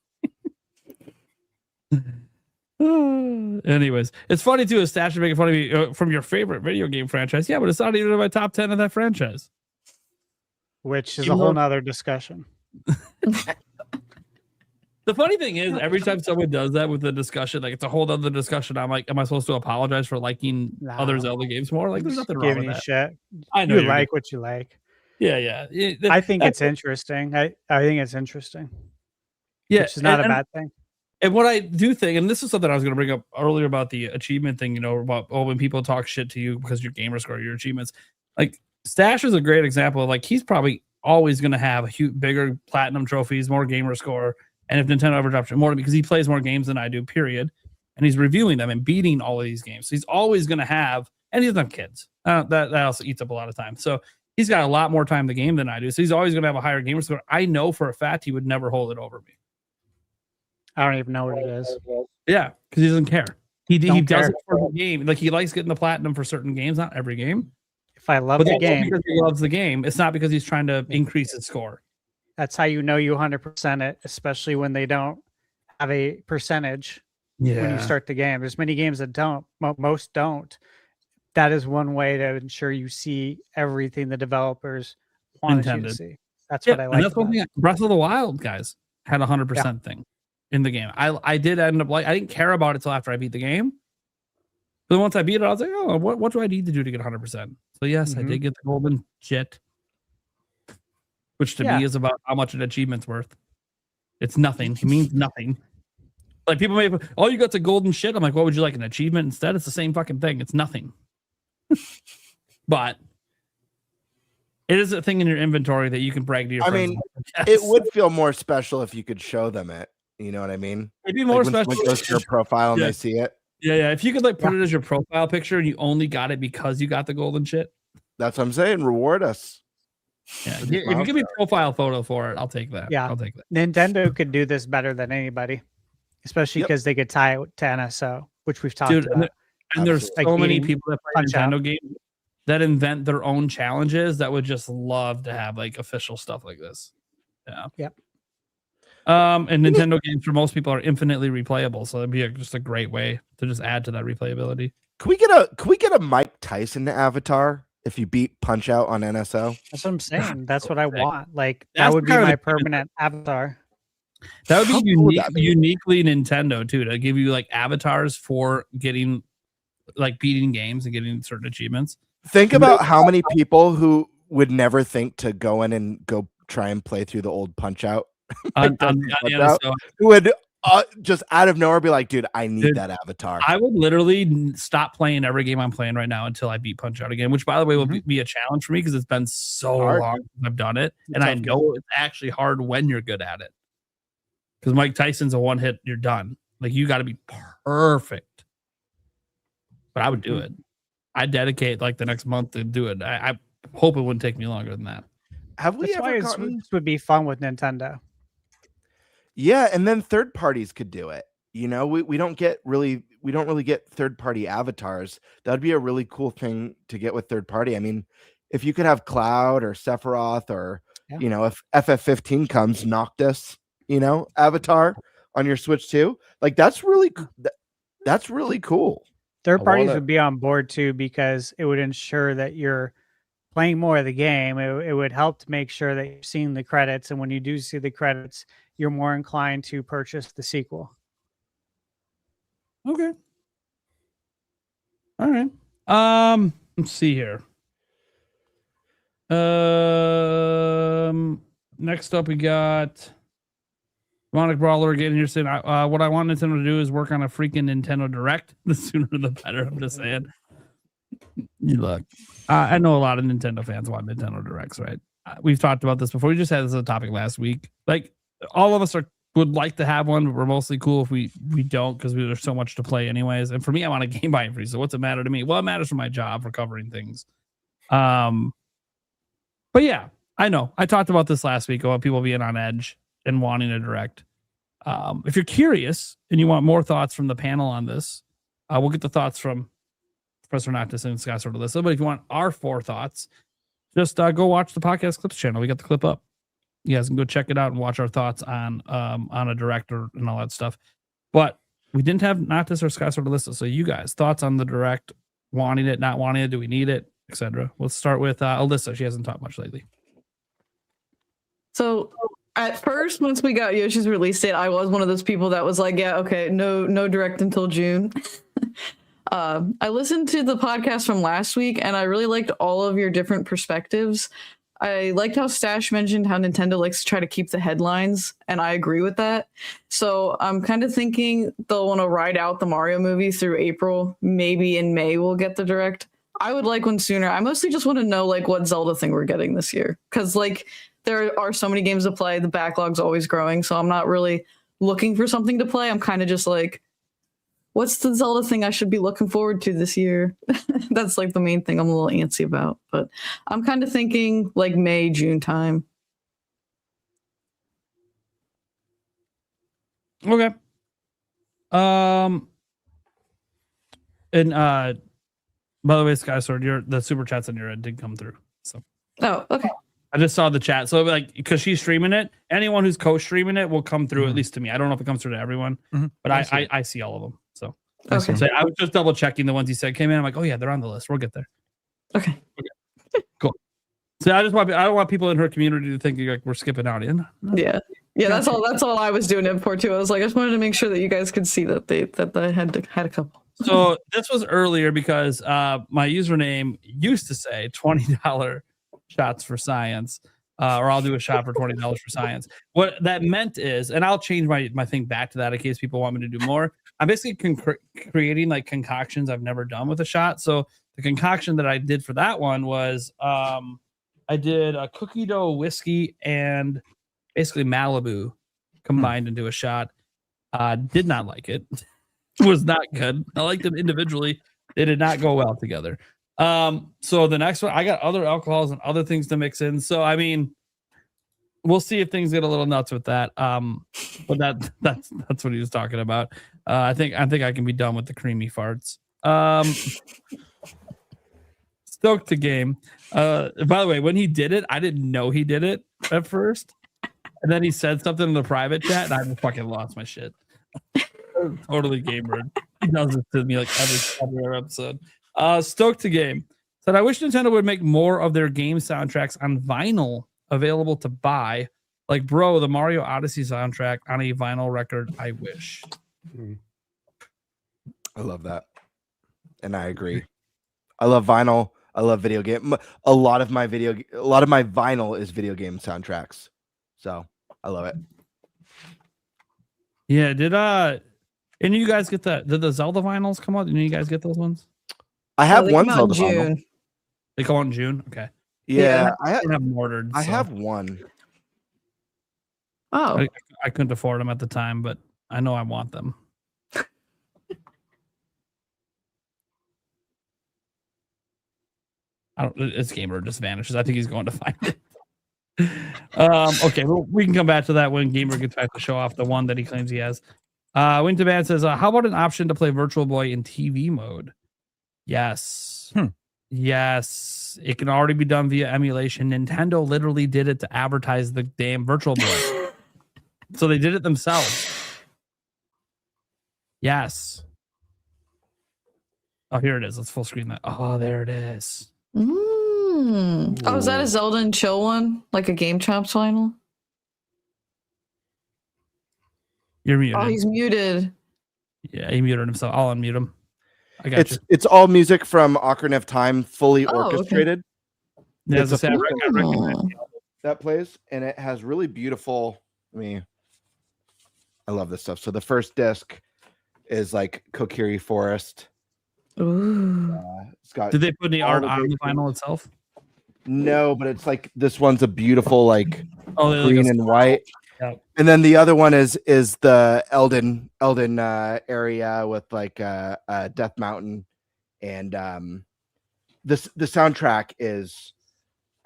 Anyways, it's funny too. Is Stash making fun of me from your favorite video game franchise? Yeah, but it's not even in my top 10 of that franchise. Which is a whole nother discussion. The funny thing is, every time someone does that with the discussion, like it's a whole other discussion. I'm like, am I supposed to apologize for liking other Zelda games more? Like, there's nothing wrong Giving with you that. shit. I know You you're like what you like. Yeah. I think it's interesting. I think it's interesting. Yeah, Which is not a bad thing. And what I do think, and this is something I was going to bring up earlier about the achievement thing, about when people talk shit to you because your gamer score, your achievements. Like Stash is a great example of like he's probably always going to have a bigger platinum trophies, more gamer score. And if Nintendo ever drops it more, because he plays more games than I do, period. And he's reviewing them and beating all of these games. So he's always going to have, and he doesn't have kids. That also eats up a lot of time. So he's got a lot more time in the game than I do. So he's always going to have a higher gamer score. I know for a fact he would never hold it over me. I don't even know what it is. Yeah, because he doesn't care. He does care. it for the game. Like he likes getting the platinum for certain games, not every game. If I love But the that's game, because he loves the game. It's not because he's trying to increase his score. that's how you know you 100% it, especially when they don't have a percentage when you start the game. There's many games that don't. Most don't. That is one way to ensure you see everything the developers wanted you to see. That's what I like. And that's one thing. Breath of the Wild, guys, had 100% thing in the game. I did end up I didn't care about it until after I beat the game. But once I beat it, I was like, oh, what do I need to do to get 100%? So yes, I did get the golden shit, which to me is about how much an achievement's worth. It's nothing. It means nothing. Like people may, oh, you got the golden shit. I'm like, what would you like, an achievement instead? It's the same fucking thing. It's nothing. But it is a thing in your inventory that you can brag to your friends. It would feel more special if you could show them it. You know what I mean? It'd be more special. When it goes to your profile and they see it. Yeah. If you could put it as your profile picture and you only got it because you got the golden shit. That's what I'm saying. Reward us. Yeah, if you give me a profile photo for it, I'll take that. Yeah. I'll take that. Nintendo could do this better than anybody, especially Yep. because they could tie it to NSO, which we've talked Dude, about. and there's Like so many beating people that play Punch-Out. Nintendo games that invent their own challenges that would just love to have like official stuff like this. Yeah. Yep. And Nintendo games for most people are infinitely replayable, so it'd be just a great way to just add to that replayability. Can we get a Mike Tyson avatar if you beat Punch Out on NSO? That's what I'm saying. That's what I want. Like That's that would be kind of my the- permanent avatar. That would How be cool would that be? uniquely Nintendo too, to give you like avatars for getting like beating games and getting certain achievements. Think about how many people who would never think to go in and go try and play through the old Punch Out On Punch the Out, NSO. who would just out of nowhere be like, dude, I need Dude, that avatar. I would literally stop playing every game I'm playing right now until I beat Punch Out again, which by the way will be a challenge for me because it's been so Hard. long since I've done it. It's And I tough know it's actually hard when you're good at it. Because Mike Tyson's a one hit, you're done. Like you got to be perfect. But I would do it. I'd dedicate like the next month to do it. I hope it wouldn't take me longer than that. Have we That's why ever it's- gotten? this would be fun with Nintendo. Yeah, and then third parties could do it. You know, we don't really get third party avatars. That'd be a really cool thing to get with third party. I mean, if you could have Cloud or Sephiroth or Yeah. you know, if FF15 comes, Noctis, you know, avatar on your Switch too, like that's really that's really cool. Third I parties wanna- would be on board too because it would ensure that you're playing more of the game. It would help to make sure that you're seeing the credits, and when you do see the credits, you're more inclined to purchase the sequel. Okay. All right. Let's see here. Next up we got Demonic Brawler again here saying, what I want Nintendo to do is work on a freaking Nintendo Direct. The sooner the better. I'm just saying. You look. I know a lot of Nintendo fans want Nintendo Directs, right? We've talked about this before. We just had this as a topic last week. Like all of us would like to have one, but we're mostly cool if we don't because there's so much to play anyways. And for me, I want a game by free. So what's it matter to me? Well, it matters for my job for covering things. But yeah, I know. I talked about this last week about people being on edge and wanting a direct. If you're curious and you want more thoughts from the panel on this, we'll get the thoughts from Professor Noctis and Sky Sword Alyssa. But if you want our 4 thoughts, just go watch the podcast clips channel. We got the clip up. You guys can go check it out and watch our thoughts on a director and all that stuff. But we didn't have Noctis or Sky Sword Alyssa. So you guys, thoughts on the direct, wanting it, not wanting it, do we need it, etc. Let's start with Alyssa. She hasn't talked much lately. So at first, once we got Yoshi's release date, I was one of those people that was like, yeah, okay, no direct until June. I listened to the podcast from last week and I really liked all of your different perspectives. I liked how Stash mentioned how Nintendo likes to try to keep the headlines, and I agree with that. So I'm kind of thinking they'll want to ride out the Mario movie through April. Maybe in May we'll get the direct. I would like one sooner. I mostly just want to know like what Zelda thing we're getting this year, because like there are so many games to play. The backlog's always growing, so I'm not really looking for something to play. I'm kind of just like, what's the Zelda thing I should be looking forward to this year? That's like the main thing I'm a little antsy about. But I'm kind of thinking like May, June time. Okay. And by the way, Sky Sword, the super chats on your end did come through. So Oh, okay. I just saw the chat. So like, because she's streaming it, anyone who's co-streaming it will come through, at least to me. I don't know if it comes through to everyone, but I see all of them. So, Okay. so I was just double checking the ones you said came in. I'm like, oh yeah, they're on the list. We'll get there. Okay. Cool. So I don't want people in her community to think like we're skipping out in. Yeah. Yeah, that's all I was doing it for too. I was like, I just wanted to make sure that you guys could see that they had a couple. So this was earlier because my username used to say $20 shots for science, or I'll do a shot for $20 for science. What that meant is, and I'll change my thing back to that in case people want me to do more. I'm basically creating like concoctions I've never done with a shot. So the concoction that I did for that one was I did a cookie dough whiskey and basically Malibu combined into a shot. Did not like it. Was not good. I liked them individually. They did not go well together. So the next one, I got other alcohols and other things to mix in. So I mean, we'll see if things get a little nuts with that. But that's what he was talking about. I think I can be done with the creamy farts. Stoked to game. By the way, when he did it, I didn't know he did it at first. And then he said something in the private chat, and I just fucking lost my shit. Totally gamer. He does this to me like every episode. Stoked to game said, I wish Nintendo would make more of their game soundtracks on vinyl available to buy. Like, bro, the Mario Odyssey soundtrack on a vinyl record. I wish. I love that, and I agree. I love vinyl. I love video game. A lot of my vinyl is video game soundtracks. So I love it. Yeah, did you guys get did the Zelda vinyls come out? Did you guys get those ones? I have they one come out Zelda in vinyl. June. They come out in June. Okay. Yeah, I don't have them ordered. I so have one. Oh, I couldn't afford them at the time, but I know I want them. It's gamer just vanishes. I think he's going to find it. Okay, well, we can come back to that when gamer gets back to show off the one that he claims he has. Winterman says, how about an option to play Virtual Boy in TV mode? Yes. Yes. It can already be done via emulation. Nintendo literally did it to advertise the damn Virtual Boy. So they did it themselves. Yes. Oh, here it is. Let's full screen that. Oh, there it is. Oh, is that a Zelda and Chill one? Like a Game Chops final? You're muted. Oh, he's muted. Yeah, he muted himself. I'll unmute him. I got you. It's all music from Ocarina of Time, fully Oh, okay. orchestrated. Yeah, It's a I recognize that plays, and it has really beautiful. I love this stuff. So the first disc is like Kokiri Forest. Ooh. It's got. Did they put any all art the on great the vinyl itself? No, but it's like this one's a beautiful like green like and white. Yep. And then the other one is the Elden area with like Death Mountain, and the soundtrack is,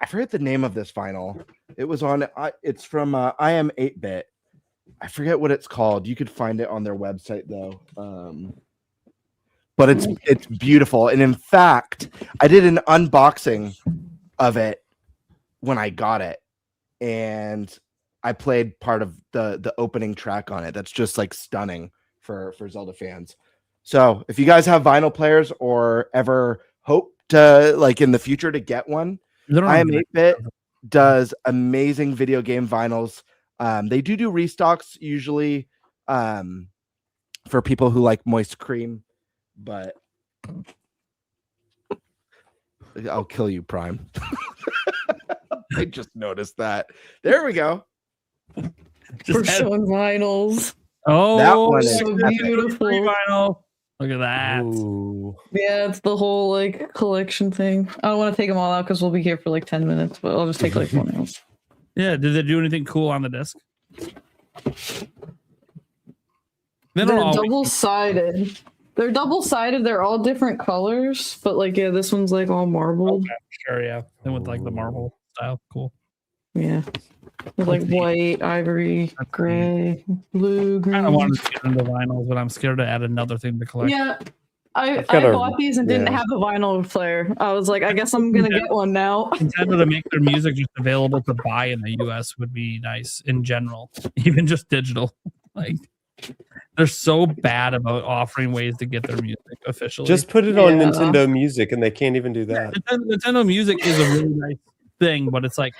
I forget the name of this vinyl. It was on it's from I Am 8-Bit. I forget what it's called. You could find it on their website though. But it's beautiful, and in fact, I did an unboxing of it when I got it, and I played part of the opening track on it. That's just like stunning for Zelda fans. So if you guys have vinyl players or ever hope to like in the future to get one, I Am 8-Bit does amazing video game vinyls. They do restocks usually for people who like moist cream, but I'll kill you, Prime. I just noticed that. There we go. We're showing vinyls. Oh, that one is so epic. beautiful. Vinyl. Look at that. Ooh. Yeah, it's the whole like collection thing. I don't want to take them all out because we'll be here for like 10 minutes, but I'll just take like one else. Yeah, did they do anything cool on the disc? They're double-sided. They're double-sided. They're all different colors, but like yeah, this one's like all marbled. Okay, sure, yeah. They went like the marble style. Cool. Yeah. With like white, ivory, gray, blue, green. I wanted to get into vinyls, but I'm scared to add another thing to collect. Yeah. I got a- bought these and didn't yeah. have a vinyl player. I was like, I guess I'm gonna get one now. Nintendo to make their music just available to buy in the US would be nice in general, even just digital. Like they're so bad about offering ways to get their music officially. Just put it on Yeah. Nintendo Music, and they can't even do that. Nintendo Music is a really nice thing, but it's like,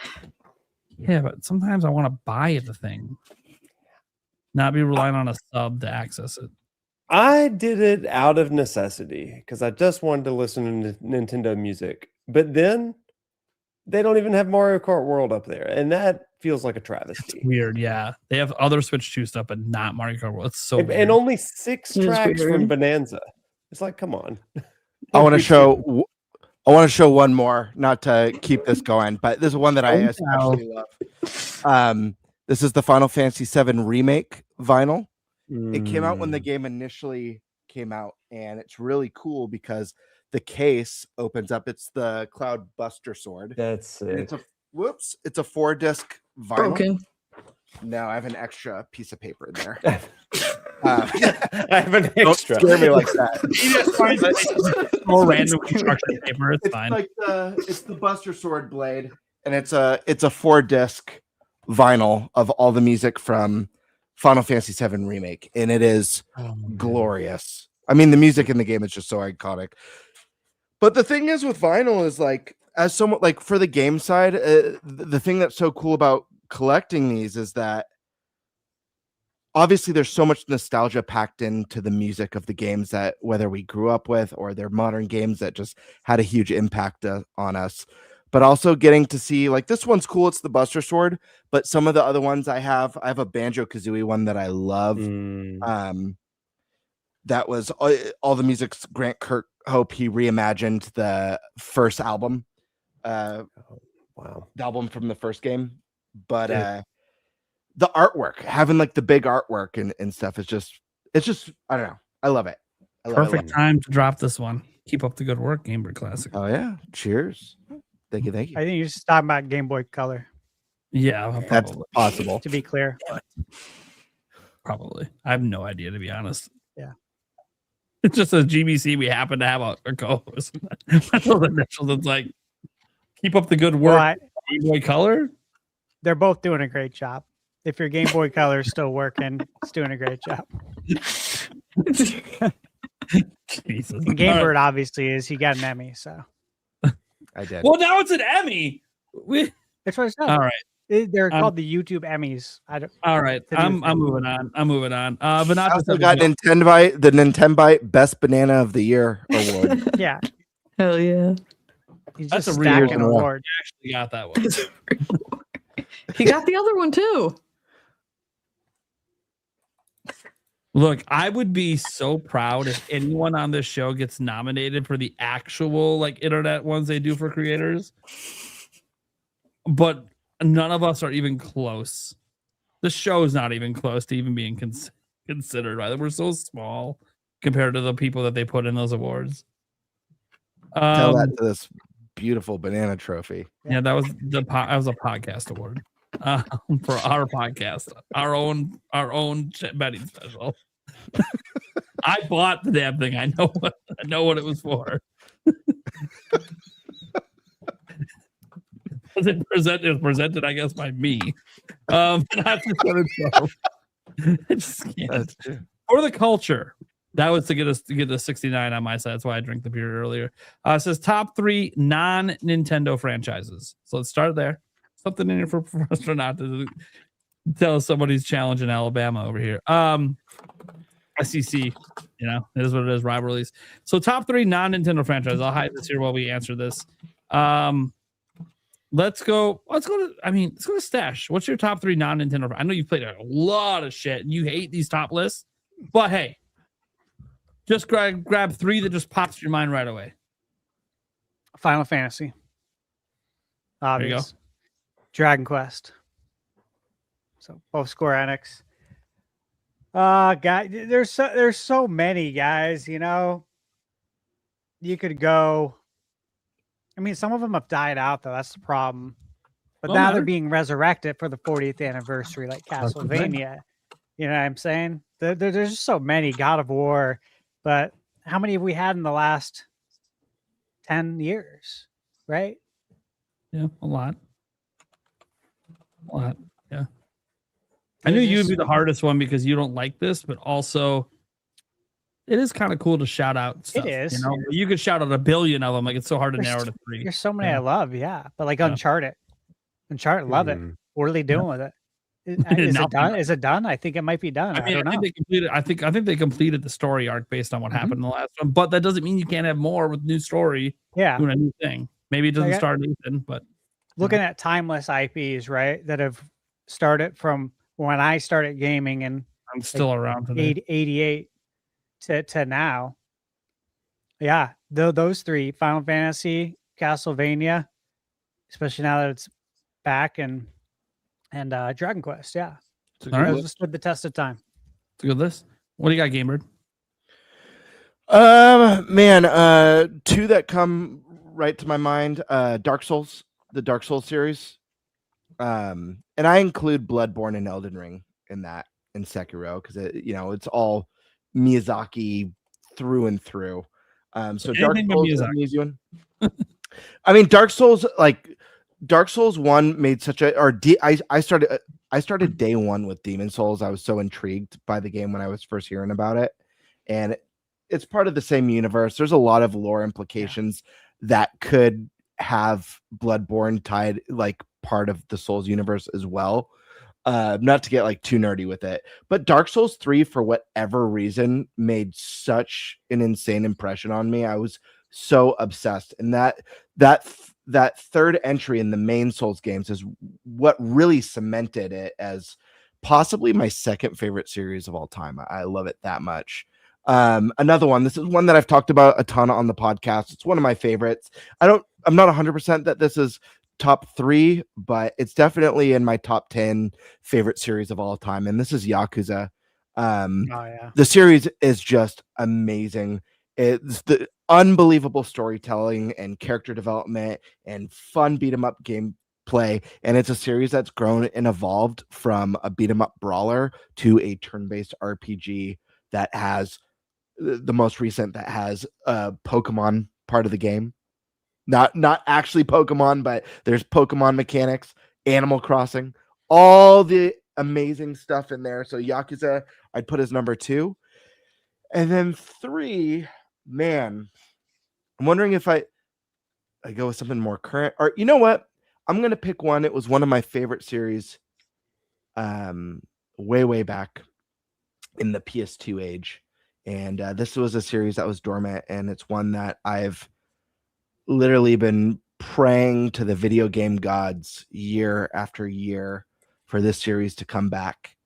yeah, but sometimes I want to buy the thing, not be relying on a sub to access it. I did it out of necessity because I just wanted to listen to Nintendo Music. But then they don't even have Mario Kart World up there, and that feels like a travesty. Weird, yeah. They have other Switch 2 stuff, but not Mario Kart World. It's so And weird. only 6 It is tracks from weird. Bonanza. It's like, come on. I want to show one more, not to keep this going, but this is one that I especially love. This is the Final Fantasy VII Remake vinyl. It came out when the game initially came out, and it's really cool because the case opens up. It's the Cloud Buster Sword. That's And it. it's a 4-disc vinyl. Broken. No, I have an extra piece of paper in there. I have an Don't extra. scare me like that. More random construction paper. It's It's fine. like it's the Buster Sword blade, and it's a 4-disc vinyl of all the music from Final Fantasy VII Remake, and it is glorious. I mean, the music in the game is just so iconic. But the thing is with vinyl is like, as someone like for the game side, the thing that's so cool about collecting these is that obviously there's so much nostalgia packed into the music of the games that whether we grew up with or they're modern games that just had a huge impact on us. But also getting to see like this one's cool. It's the Buster Sword, but some of the other ones I have a Banjo-Kazooie one that I love. That was all the music's Grant Kirkhope. He reimagined the first album. Wow. The album from the first game. But the artwork, having like the big artwork and stuff is just I don't know. I love it. Perfect time to drop this one. Keep up the good work, Gamebird Classic. Oh yeah. Cheers. Thank you. I think you're just talking about Game Boy Color, Yeah, That's probably. possible. to be clear. Probably. I have no idea, to be honest. Yeah. It's just a GBC. We happen to have a co-host. That's all the initials. It's like, keep up the good work. Well, Game Boy Color. they're both doing a great job. If your Game Boy Color is still working, it's doing a great job. Jesus. And Game Bird obviously is. He got an Emmy, so I did. Well, now it's an Emmy. that's what I said. All right. They're called the YouTube Emmys. I don't. All right. I'm moving on. But I not also got the NintenByte Best Banana of the Year award. Yeah, Hell yeah. he's That's just a real stacking award. awards. actually got that one. He got the other one too. Look, I would be so proud if anyone on this show gets nominated for the actual like internet ones they do for creators. But none of us are even close. The show is not even close to even being considered. Right? We're so small compared to the people that they put in those awards. Tell that to this beautiful banana trophy. Yeah, that was a podcast award for our podcast, our own betting special. I bought the damn thing. I know what it was for. It was presented, I guess, by me. That's just what it's I just can't. For the culture. That was to get the 69 on my side. That's why I drank the beer earlier. It says top 3 non-Nintendo franchises. So let's start there. Something in here for Professor not to tell us somebody's challenging Alabama over here. SEC, it is what it is. Rivalries. So top 3 non-Nintendo franchises. I'll hide this here while we answer this. Let's go to Stash. What's your top 3 non-Nintendo? I know you've played a lot of shit and you hate these top lists, but hey. Just grab 3 that just pops in your mind right away. Final Fantasy. There you go. Dragon Quest. So both Square Enix. Guys, there's so many guys. You could go. I mean, some of them have died out though. That's the problem. But now they're being resurrected for the 40th anniversary, like Castlevania. You know what I'm saying? There's just so many. God of War. But how many have we had in the last 10 years, right? Yeah, a lot. Yeah. I knew you would be the hardest one because you don't like this, but also it is kind of cool to shout out stuff. It is. You could shout out a billion of them. Like it's so hard to narrow to 3. There's so many I love, yeah. But like Uncharted. Love it. What are they doing with it? Is it done? Is it done? I think it might be done. I don't know. I think they completed the story arc based on what happened in the last one, but that doesn't mean you can't have more with new story. Yeah, doing a new thing. Maybe it doesn't start Nathan, but looking at timeless IPs, right? That have started from when I started gaming, and I'm still around today. 88 to now. Yeah, those 3: Final Fantasy, Castlevania, especially now that it's back, and Dragon Quest, All right. Those stood the test of time. It's a good list. What do you got, Gamebird? Two that come right to my mind. Dark Souls, the Dark Souls series. And I include Bloodborne and Elden Ring in that, in Sekiro, because it's all Miyazaki through and through. So Dark Anything but Souls is Miyazaki. an easy one. I mean, Dark Souls 1 made such a I started day one with Demon Souls. I was so intrigued by the game when I was first hearing about it, and it's part of the same universe. There's a lot of lore implications that could have Bloodborne tied like part of the Souls universe as well. Not to get like too nerdy with it, but Dark Souls 3, for whatever reason, made such an insane impression on me. I was so obsessed, and that third entry in the main Souls games is what really cemented it as possibly my second favorite series of all time. I love it that much. Another one, this is one that I've talked about a ton on the podcast. It's one of my favorites. I'm not 100% that this is top 3, but it's definitely in my top 10 favorite series of all time, and this is Yakuza. The series is just amazing. It's the unbelievable storytelling and character development and fun beat 'em up gameplay, and it's a series that's grown and evolved from a beat 'em up brawler to a turn-based RPG that has the most recent that has a Pokemon part of the game. Not actually Pokemon, but there's Pokemon mechanics, Animal Crossing, all the amazing stuff in there. So Yakuza, I'd put as number 2. And then 3, man, I'm wondering if I go with something more current, or you know what? I'm going to pick one. It was one of my favorite series way back in the PS2 age. And this was a series that was dormant, and it's one that I've literally been praying to the video game gods year after year for this series to come back.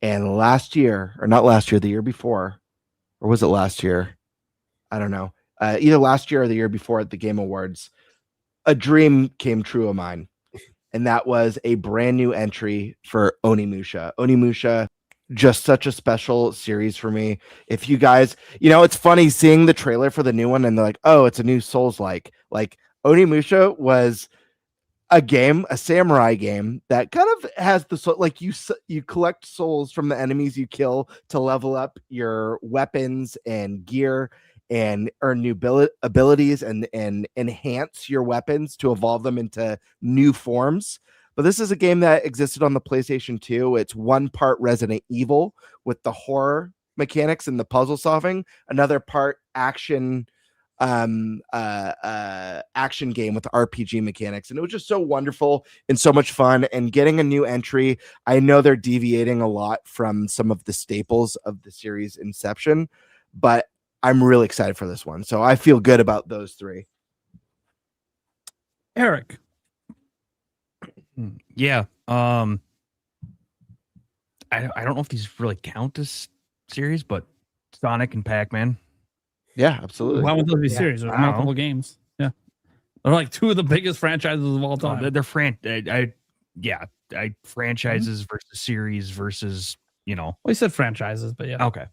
And last year, or not last year, the year before, or was it last year? I don't know. Either last year or the year before at the Game Awards, a dream came true of mine. And that was a brand new entry for Onimusha. Onimusha, just such a special series for me. If you guys, it's funny seeing the trailer for the new one and they're like, oh, it's a new Souls-like. Like Onimusha was a samurai game that kind of has the soul, like you collect souls from the enemies you kill to level up your weapons and gear and earn new abilities and enhance your weapons to evolve them into new forms. But this is a game that existed on the PlayStation 2. It's one part Resident Evil with the horror mechanics and the puzzle solving, another part action game with the RPG mechanics. And it was just so wonderful and so much fun. And getting a new entry, I know they're deviating a lot from some of the staples of the series inception, but I'm really excited for this one. So I feel good about those 3. Eric. Yeah. I don't know if these really count as series, but Sonic and Pac-Man. Yeah, absolutely. Why would those be series? There's multiple games. Yeah. They're like 2 of the biggest franchises of all time. They're franchises versus series versus, We said franchises, but yeah. Okay.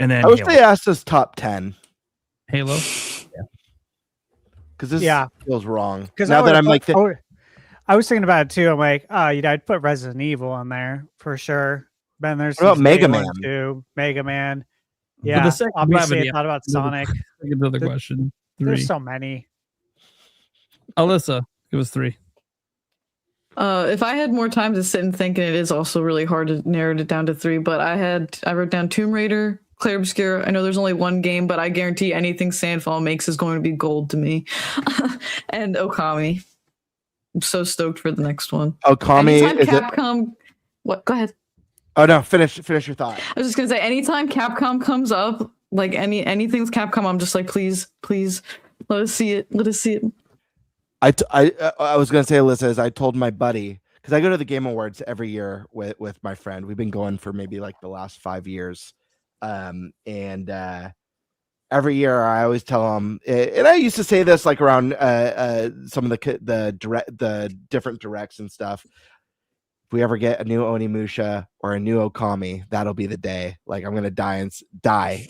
And then I wish they asked us top 10. Halo. Because this feels wrong. Because now that I'm like, I was thinking about it too. I'm like, I'd put Resident Evil on there for sure. Then there's what about Mega Man? Mega Man. But Yeah, the second obviously gravity- I thought about Sonic. Another question. 3. There's so many. Alyssa, give us 3. If I had more time to sit and think, and it is also really hard to narrow it down to 3, but I wrote down Tomb Raider, Clair Obscura. I know there's only one game, but I guarantee anything Sandfall makes is going to be gold to me. And Okami. I'm so stoked for the next one. Okami Anytime is Capcom. What? Go ahead. Oh no, finish your thought. I was just gonna say, anytime Capcom comes up, like anything with Capcom, I'm just like, please, let us see it. Let us see it. I was gonna say, Alyssa, as I told my buddy, because I go to the Game Awards every year with my friend. We've been going for maybe like the last 5 years, and every year I always tell him, and I used to say this like around some of the different directs and stuff. If we ever get a new Onimusha or a new Okami, that'll be the day. Like I'm gonna die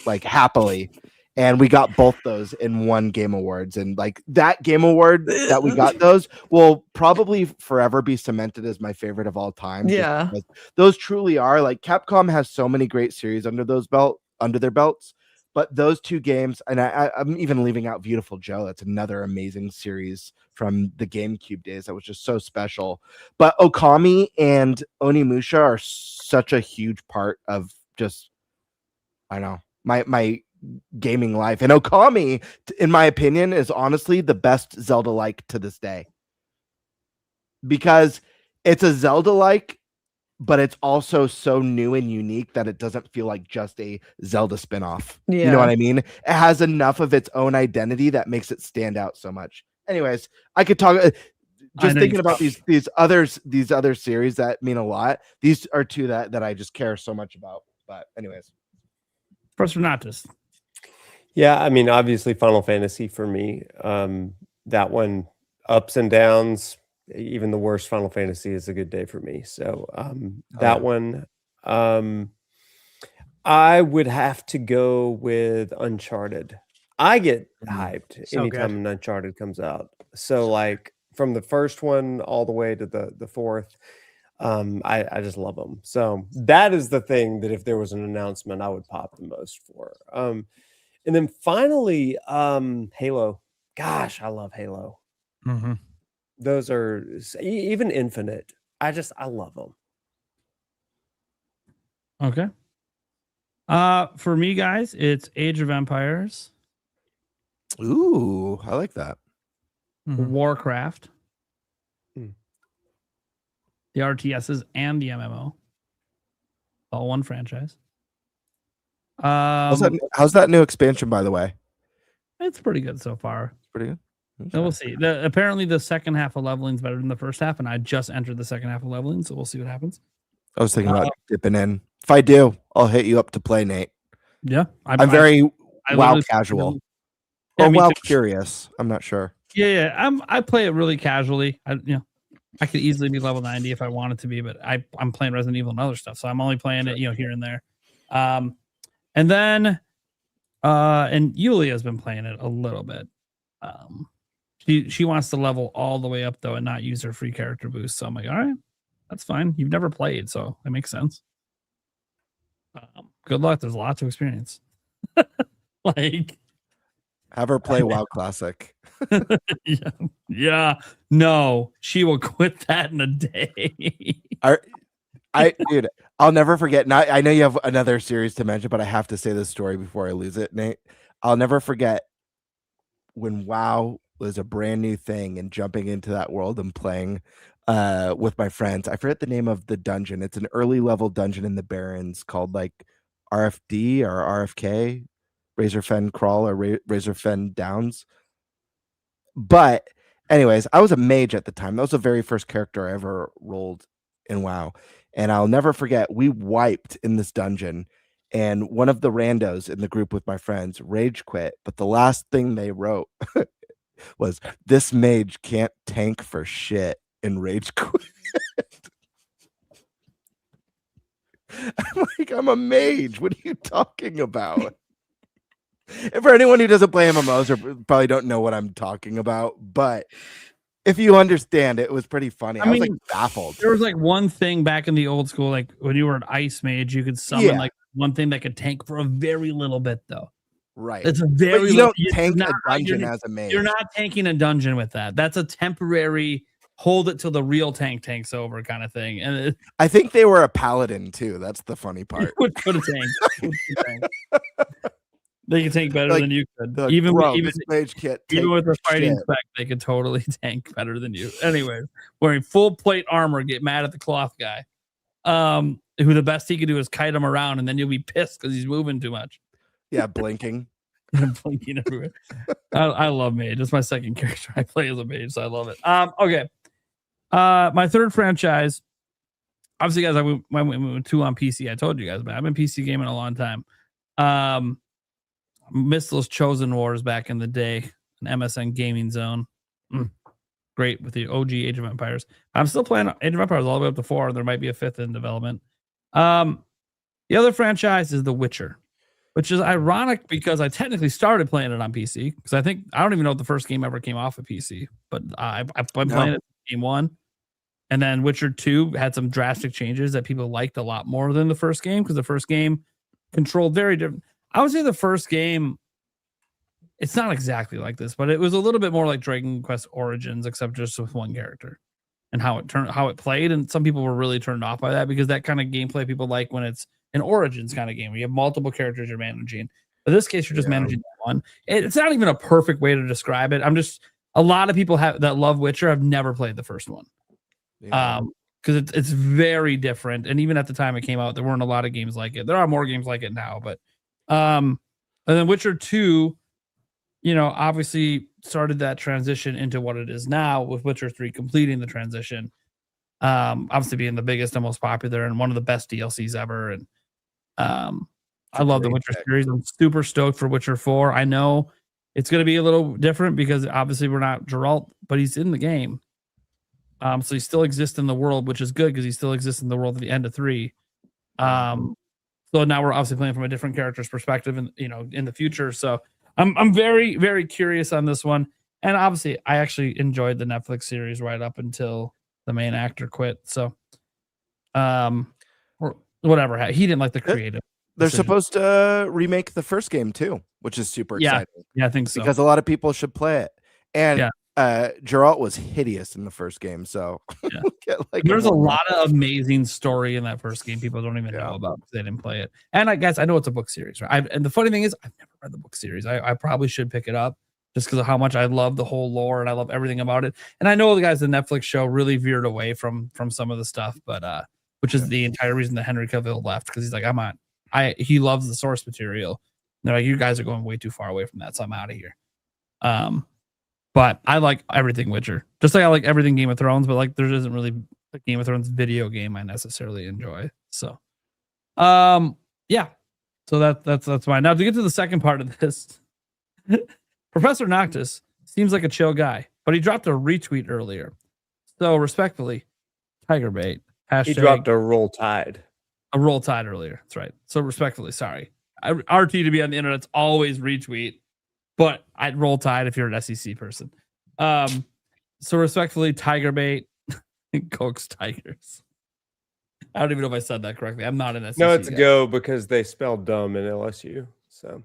like happily. And we got both those in one Game Awards. And like that Game Award that we got those will probably forever be cemented as my favorite of all time. Yeah. Those truly are. Like Capcom has so many great series under their belts. But those two games, and I'm even leaving out Beautiful Joe. That's another amazing series from the GameCube days that was just so special. But Okami and Onimusha are such a huge part of just, I don't know, my gaming life. And Okami, in my opinion, is honestly the best Zelda-like to this day. Because it's a Zelda-like, but it's also so new and unique that it doesn't feel like just a Zelda spinoff. Yeah. You know what I mean? It has enough of its own identity that makes it stand out so much. Anyways, I could talk just thinking about these other series that mean a lot. These are two that I just care so much about. But anyways, Professor Natus. Yeah, I mean, obviously Final Fantasy for me. That one, ups and downs. Even the worst Final Fantasy is a good day for me. So that one, I would have to go with Uncharted. I get hyped anytime an Uncharted comes out. So like from the first one all the way to the fourth, I just love them. So that is the thing that if there was an announcement, I would pop the most for. And then finally, Halo. Gosh, I love Halo. Mm-hmm. Those are even Infinite. I love them. Okay. For me, guys, it's Age of Empires, ooh, I like that. Warcraft, Hmm. the RTSs, and the MMO. All one franchise. How's that new expansion, by the way? It's pretty good so far. Pretty good. And we'll see. Apparently, the second half of leveling is better than the first half, and I just entered the second half of leveling, so we'll see what happens. I was thinking about dipping in. If I do, I'll hit you up to play, Nate. Yeah, I'm very I WoW literally- casual. Yeah, Or me WoW too. curious. I'm not sure. Yeah. I play it really casually. I could easily be level 90 if I wanted to be, but I'm playing Resident Evil and other stuff, so I'm only playing it, here and there. And then, and Yulia's been playing it a little bit. She wants to level all the way up though and not use her free character boost. So I'm like, all right, that's fine. You've never played, so that makes sense. Good luck. There's lots of experience. Like, Have her play WoW Classic. yeah. No, she will quit that in a day. Dude, I'll never forget. I know you have another series to mention, but I have to say this story before I lose it, Nate. I'll never forget when WoW was a brand new thing and jumping into that world and playing with my friends. I forget the name of the dungeon. It's an early level dungeon in the Barrens called like RFD or RFK, Razorfen Crawl or Razorfen Downs. But anyways, I was a mage at the time. That was the very first character I ever rolled in WoW. And I'll never forget, we wiped in this dungeon and one of the randos in the group with my friends rage quit. But the last thing they wrote was, "This mage can't tank for shit," and rage quit. I'm like, I'm a mage. What are you talking about? And for anyone who doesn't play MMOs or probably don't know what I'm talking about, but if you understand, it was pretty funny. I was like baffled. There was like one thing back in the old school, like when you were an ice mage, you could summon like one thing that could tank for a very little bit, though. Right. It's a very but you don't tank a dungeon as a mage. You're not tanking a dungeon with that. That's a temporary hold it till the real tank takes over kind of thing. And I think they were a paladin too. That's the funny part. Would put a tank. They can tank better than you could. Like, even bro, even this mage can't even with a fighting shit. spec, they could totally tank better than you. Anyway, wearing full plate armor, get mad at the cloth guy. Who the best he could do is kite him around, and then you'll be pissed because he's moving too much. Yeah, blinking. Blinking everywhere. I love mage. It's my second character I play as a mage, so I love it. Okay. My third franchise. Obviously, guys, I went 2 on PC. I told you guys, but I've been PC gaming a long time. Missed those Chosen Wars back in the day, an MSN gaming zone. Great with the OG Age of Empires. I'm still playing Age of Empires all the way up to 4. There might be a 5th in development. The other franchise is The Witcher. which is ironic because I technically started playing it on PC because I don't even know if the first game ever came off of PC, but I've been playing it game 1. And then Witcher 2 had some drastic changes that people liked a lot more than the first game because the first game controlled very different. I would say the first game, it's not exactly like this, but it was a little bit more like Dragon Quest Origins, except just with one character and how it played. And some people were really turned off by that because that kind of gameplay people like when it's an Origins kind of game where you have multiple characters you're managing. But in this case, you're just managing one. It's not even a perfect way to describe it. A lot of people that love Witcher have never played the first one. Because it's very different, and even at the time it came out, there weren't a lot of games like it. There are more games like it now, but and then Witcher 2, obviously started that transition into what it is now, with Witcher 3 completing the transition. Obviously being the biggest and most popular and one of the best DLCs ever. And I love the Witcher series. I'm super stoked for Witcher 4. I know it's going to be a little different because obviously we're not Geralt, but he's in the game. So he still exists in the world, which is good because he still exists in the world at the end of 3. So now we're obviously playing from a different character's perspective, and in the future. So I'm very, very curious on this one. And obviously, I actually enjoyed the Netflix series right up until the main actor quit. So, or whatever, he didn't like the creative. They're supposed to remake the first game too, which is super exciting. Yeah, I think so. Because a lot of people should play it. And Geralt was hideous in the first game, so there's a lot of amazing story in that first game people don't even know about because they didn't play it. And I guess I know it's a book series, right? And the funny thing is, I've never read the book series. I probably should pick it up just because of how much I love the whole lore and I love everything about it. And I know the guys at the Netflix show really veered away from some of the stuff, but which is the entire reason that Henry Cavill left, because he's like, he loves the source material. They're like, you guys are going way too far away from that, so I'm out of here. But I like everything Witcher. Just like I like everything Game of Thrones, but like there isn't really a Game of Thrones video game I necessarily enjoy. So yeah. So that's mine. Now to get to the second part of this, Professor Noctis seems like a chill guy, but he dropped a retweet earlier. So respectfully, TigerBait. He dropped a roll tide. A roll tide earlier. That's right. So respectfully, sorry. RT to be on the internet's always retweet. But I'd roll tide if you're an SEC person. So respectfully, TigerBait coax tigers. I don't even know if I said that correctly. I'm not an SEC. No, it's go because they spelled dumb in LSU. So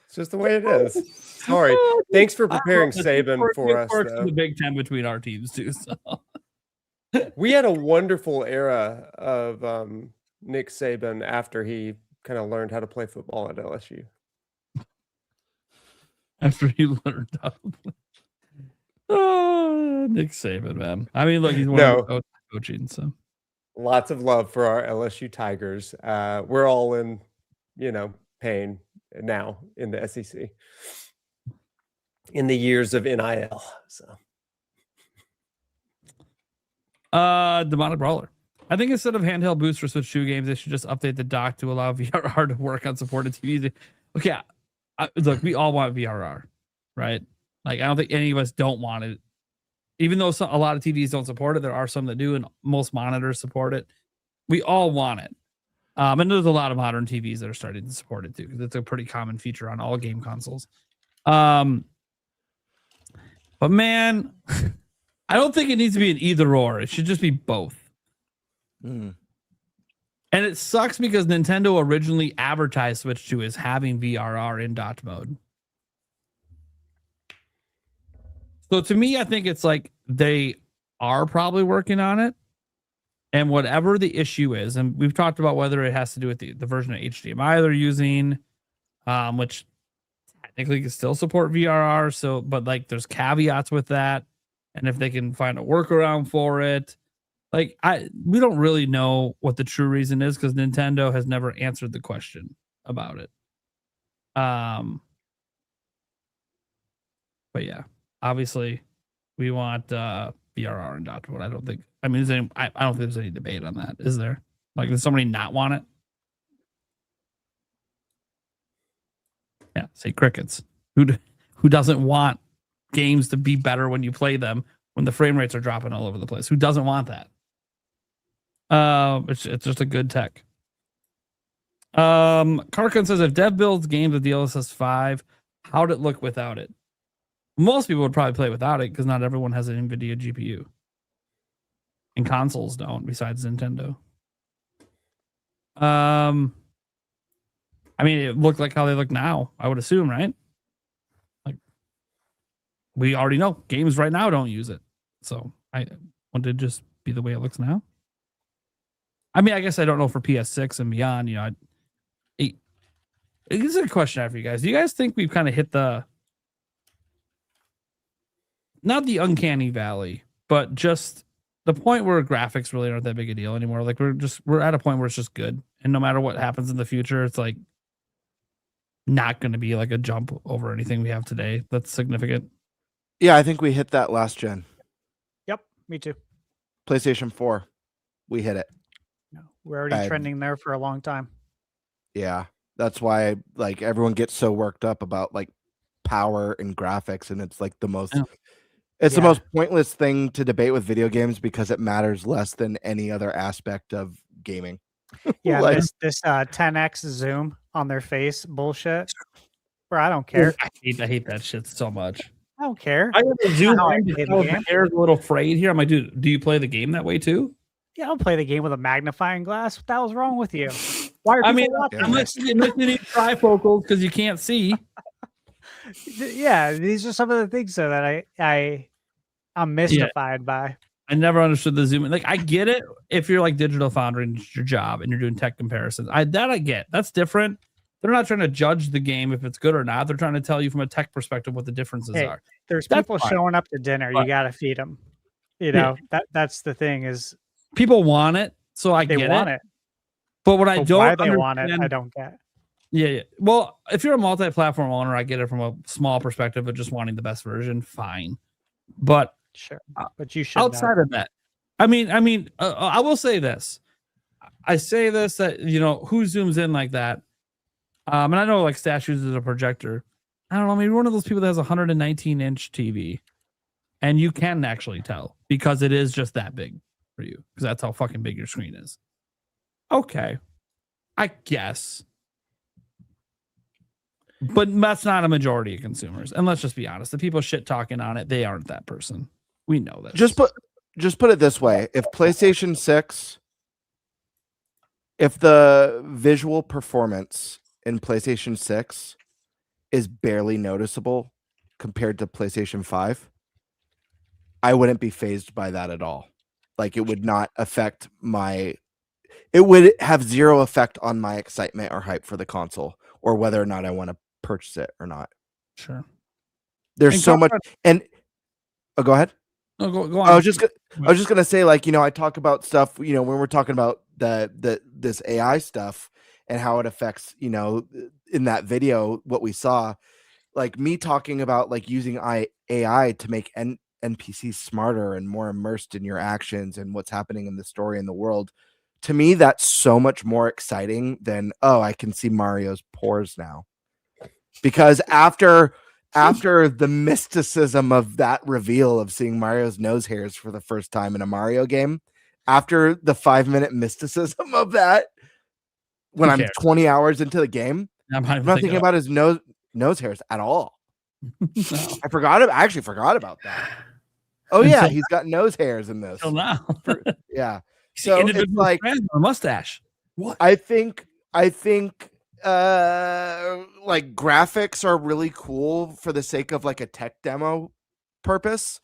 it's just the way it is. Sorry. Thanks for preparing Saban for us. The Big Ten between our teams too. So we had a wonderful era of Nick Saban after he kind of learned how to play football at LSU. After he learned how to play. Oh, Nick Saban, man. I mean, look, he's one of coaching, so lots of love for our LSU Tigers. We're all in, pain now in the SEC in the years of NIL. So Demonic Brawler. I think instead of handheld boosts for Switch 2 games, they should just update the dock to allow VRR to work on supported TVs. Okay, look, we all want VRR, right? Like, I don't think any of us don't want it. Even though a lot of TVs don't support it, there are some that do, and most monitors support it. We all want it. And there's a lot of modern TVs that are starting to support it too, because it's a pretty common feature on all game consoles. But man, I don't think it needs to be an either or. It should just be both. And it sucks because Nintendo originally advertised Switch 2 as having VRR in dot mode. So to me, I think it's like they are probably working on it. And whatever the issue is, and we've talked about whether it has to do with the version of HDMI they're using, which technically can still support VRR. So, but like there's caveats with that. And if they can find a workaround for it, like we don't really know what the true reason is because Nintendo has never answered the question about it. But yeah, obviously we want VRR and dot mode. I don't think there's any debate on that, is there? Like, does somebody not want it? Yeah, say crickets. Who doesn't want games to be better when you play them when the frame rates are dropping all over the place? Who doesn't want that? It's just a good tech. Karkin says if Dev builds games with DLSS 5, how'd it look without it? Most people would probably play without it because not everyone has an NVIDIA GPU. And consoles don't, besides Nintendo. I mean, it looked like how they look now, I would assume, right? Like, we already know games right now don't use it. So I want it to just be the way it looks now. I mean, I guess I don't know for PS6 and beyond, you know, this is a question I have for you guys. Do you guys think we've kind of hit not the uncanny valley, but just the point where graphics really aren't that big a deal anymore? Like we're at a point where it's just good. And no matter what happens in the future, it's like not going to be like a jump over anything we have today that's significant. Yeah, I think we hit that last gen. Yep, me too. PlayStation 4, we hit it. No, we're already trending there for a long time. Yeah, that's why like everyone gets so worked up about like power and graphics, and it's like the most the most pointless thing to debate with video games because it matters less than any other aspect of gaming. Yeah, like, this 10x zoom on their face bullshit. Bro, I don't care. I hate that shit so much. I don't care. I have to zoom How I in play because the my game. hair's a little frayed here. I'm like, dude, do you play the game that way too? Yeah, I'll play the game with a magnifying glass. What the hell's wrong with you? Why are I people mean, watching unless this? you need trifocals because you can't see. Yeah, these are some of the things that I'm mystified by. I never understood the zoom in. Like, I get it if you're like Digital Foundry and it's your job and you're doing tech comparisons. I get. That's different. They're not trying to judge the game if it's good or not. They're trying to tell you from a tech perspective what the differences are. There's That's people fine. showing up to dinner. You got to feed them. You know, that's the thing is People want it, so I they get want it. But what I But don't why they want it, understand- I don't get. Yeah. Well, if you're a multi-platform owner, I get it from a small perspective of just wanting the best version. Fine, but Sure, but you should outside of that, I mean, I will say this. I say this that who zooms in like that, and I know like Stash uses a projector. I don't know. Maybe one of those people that has a 119-inch TV, and you can actually tell because it is just that big for you because that's how fucking big your screen is. Okay, I guess. But that's not a majority of consumers. And let's just be honest. The people shit talking on it, they aren't that person. We know that. just put it this way. If PlayStation 6, if the visual performance in PlayStation 6 is barely noticeable compared to PlayStation 5, I wouldn't be fazed by that at all. Like it would not affect it would have zero effect on my excitement or hype for the console or whether or not I want to purchase it or not. Sure. There's And so much go ahead. No, go on. I was just gonna say, like, I talk about stuff, when we're talking about this AI stuff and how it affects, in that video, what we saw, like me talking about like using AI to make NPCs smarter and more immersed in your actions and what's happening in the story in the world. To me, that's so much more exciting than, I can see Mario's pores now. Because after the mysticism of that reveal of seeing Mario's nose hairs for the first time in a Mario game, after the 5-minute mysticism of that, when I'm 20 hours into the game, I'm not thinking about his nose hairs at all. No. I actually forgot about that. Oh yeah, he's got nose hairs in this. Till now. Yeah. So it's like a mustache. What? I think like graphics are really cool for the sake of like a tech demo purpose,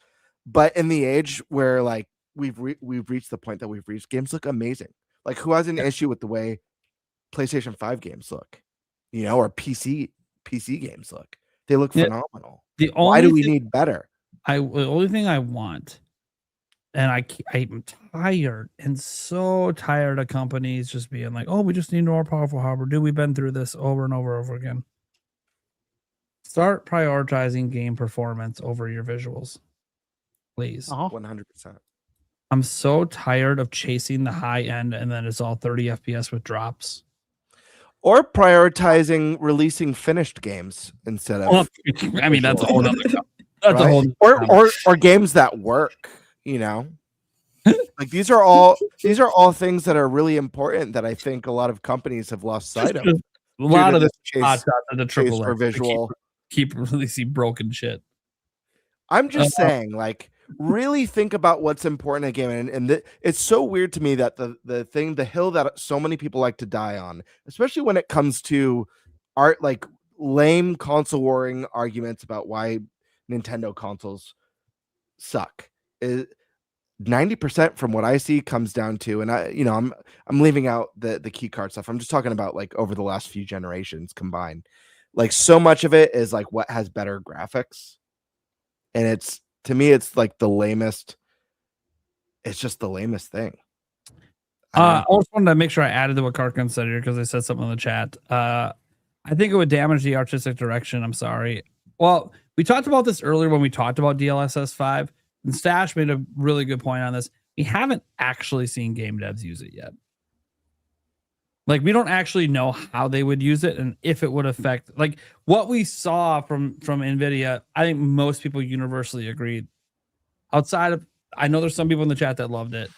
but in the age where like we've reached the point that we've reached, games look amazing. Like who has an issue with the way PlayStation 5 games look, or PC games look? They look phenomenal. Why do we need better? The only thing I want, and I'm tired and so tired of companies just being like, oh, we just need more powerful hardware. Dude, we've been through this over and over and over again. Start prioritizing game performance over your visuals, please. 100%. I'm so tired of chasing the high end and then it's all 30 FPS with drops. Or prioritizing releasing finished games instead of. Well, I mean, that's a whole other. That's right? a whole. Or games that work. Like these are all things that are really important that I think a lot of companies have lost sight of. A lot of this the hot chase shots at the triple for X to visual. keep releasing broken shit. I'm just saying, like, really think about what's important in a game, and it's so weird to me that the hill that so many people like to die on, especially when it comes to art, like lame console warring arguments about why Nintendo consoles suck. 90% from what I see comes down to, and I'm leaving out the key card stuff. I'm just talking about like over the last few generations combined. Like so much of it is like what has better graphics. And it's, to me, it's like the lamest. It's just the lamest thing. I also wanted to make sure I added to what Karkin said here because I said something in the chat. I think it would damage the artistic direction. I'm sorry. Well, we talked about this earlier when we talked about DLSS 5, and Stash made a really good point on this. We haven't actually seen game devs use it yet. Like, we don't actually know how they would use it and if it would affect, like, what we saw from NVIDIA. I think most people universally agreed. Outside of, I know there's some people in the chat that loved it,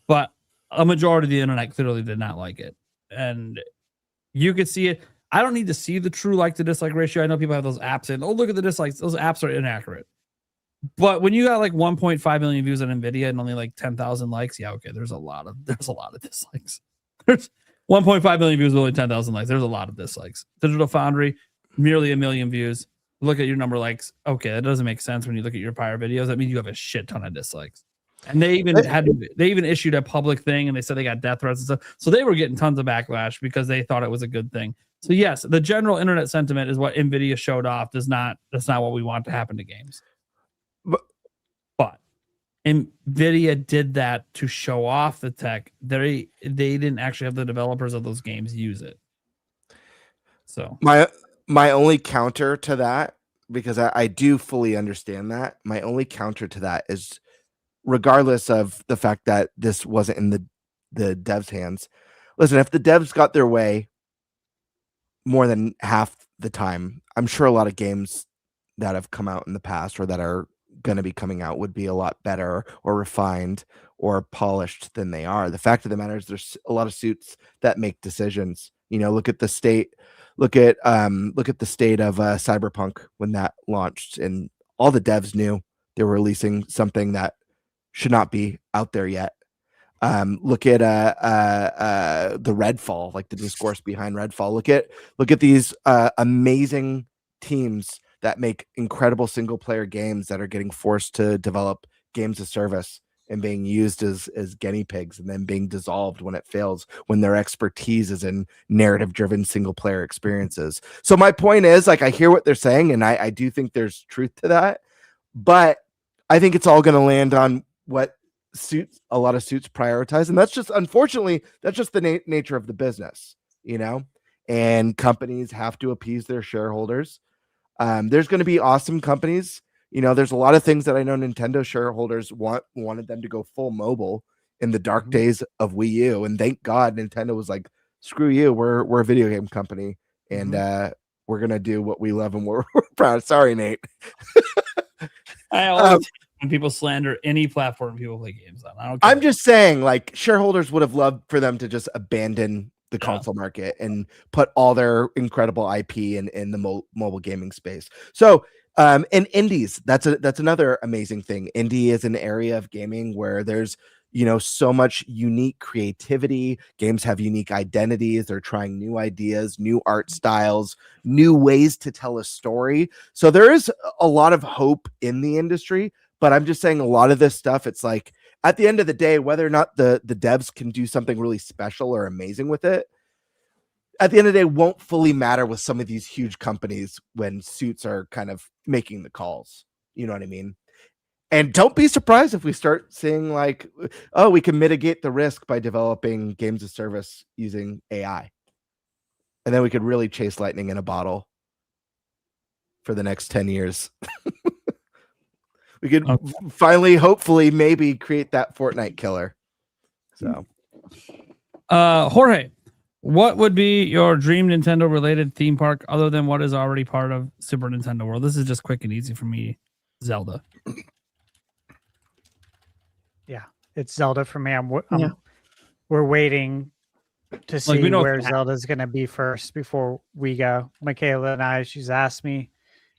but a majority of the internet clearly did not like it. And you could see it. I don't need to see the true like to dislike ratio. I know people have those apps and, oh, look at the dislikes. Those apps are inaccurate. But when you got like 1.5 million views on NVIDIA and only like 10,000 likes, yeah, okay, there's a lot of dislikes. There's 1.5 million views with only 10,000 likes. There's a lot of dislikes. Digital Foundry, nearly 1 million views. Look at your number of likes. Okay, that doesn't make sense when you look at your prior videos. That means you have a shit ton of dislikes. And they even issued a public thing and they said they got death threats and stuff. So they were getting tons of backlash because they thought it was a good thing. So yes, the general internet sentiment is what NVIDIA showed off. That's not what we want to happen to games. But NVIDIA did that to show off the tech. They didn't actually have the developers of those games use it. So my only counter to that, because I do fully understand that, my only counter to that is, regardless of the fact that this wasn't in the devs' hands, listen, if the devs got their way more than half the time, I'm sure a lot of games that have come out in the past or that are going to be coming out would be a lot better or refined or polished than they are. The fact of the matter is there's a lot of suits that make decisions. Look at the state of Cyberpunk when that launched, and all the devs knew they were releasing something that should not be out there yet. Look at the Redfall, like the discourse behind Redfall. Look at these amazing teams that make incredible single player games that are getting forced to develop games of service and being used as guinea pigs and then being dissolved when it fails, when their expertise is in narrative driven single player experiences. So my point is, like, I hear what they're saying and I do think there's truth to that, but I think it's all going to land on what a lot of suits prioritize. And that's just, unfortunately, that's just the nature of the business, and companies have to appease their shareholders. There's going to be awesome companies. There's a lot of things that I know Nintendo shareholders wanted them to go full mobile in the dark days of Wii U. And thank God Nintendo was like, screw you. We're a video game company and we're going to do what we love and we're proud. Sorry, Nate. I always when people slander any platform people play games on. I don't care. I'm just saying, like, shareholders would have loved for them to just abandon the console market and put all their incredible IP in the mobile gaming space. So, and indies, that's another amazing thing. Indie is an area of gaming where there's, so much unique creativity. Games have unique identities. They're trying new ideas, new art styles, new ways to tell a story. So there is a lot of hope in the industry, but I'm just saying a lot of this stuff, it's like, at the end of the day, whether or not the devs can do something really special or amazing with it, at the end of the day, won't fully matter with some of these huge companies when suits are kind of making the calls. You know what I mean? And don't be surprised if we start seeing like, oh, we can mitigate the risk by developing games of service using AI. And then we could really chase lightning in a bottle for the next 10 years. We could finally, hopefully, maybe create that Fortnite killer. So, Jorge, what would be your dream Nintendo related theme park other than what is already part of Super Nintendo World? This is just quick and easy for me. Zelda. Yeah, it's Zelda for me. Yeah. We're waiting to see we know where it's Zelda's going to be first before we go. Michaela and I, she's asked me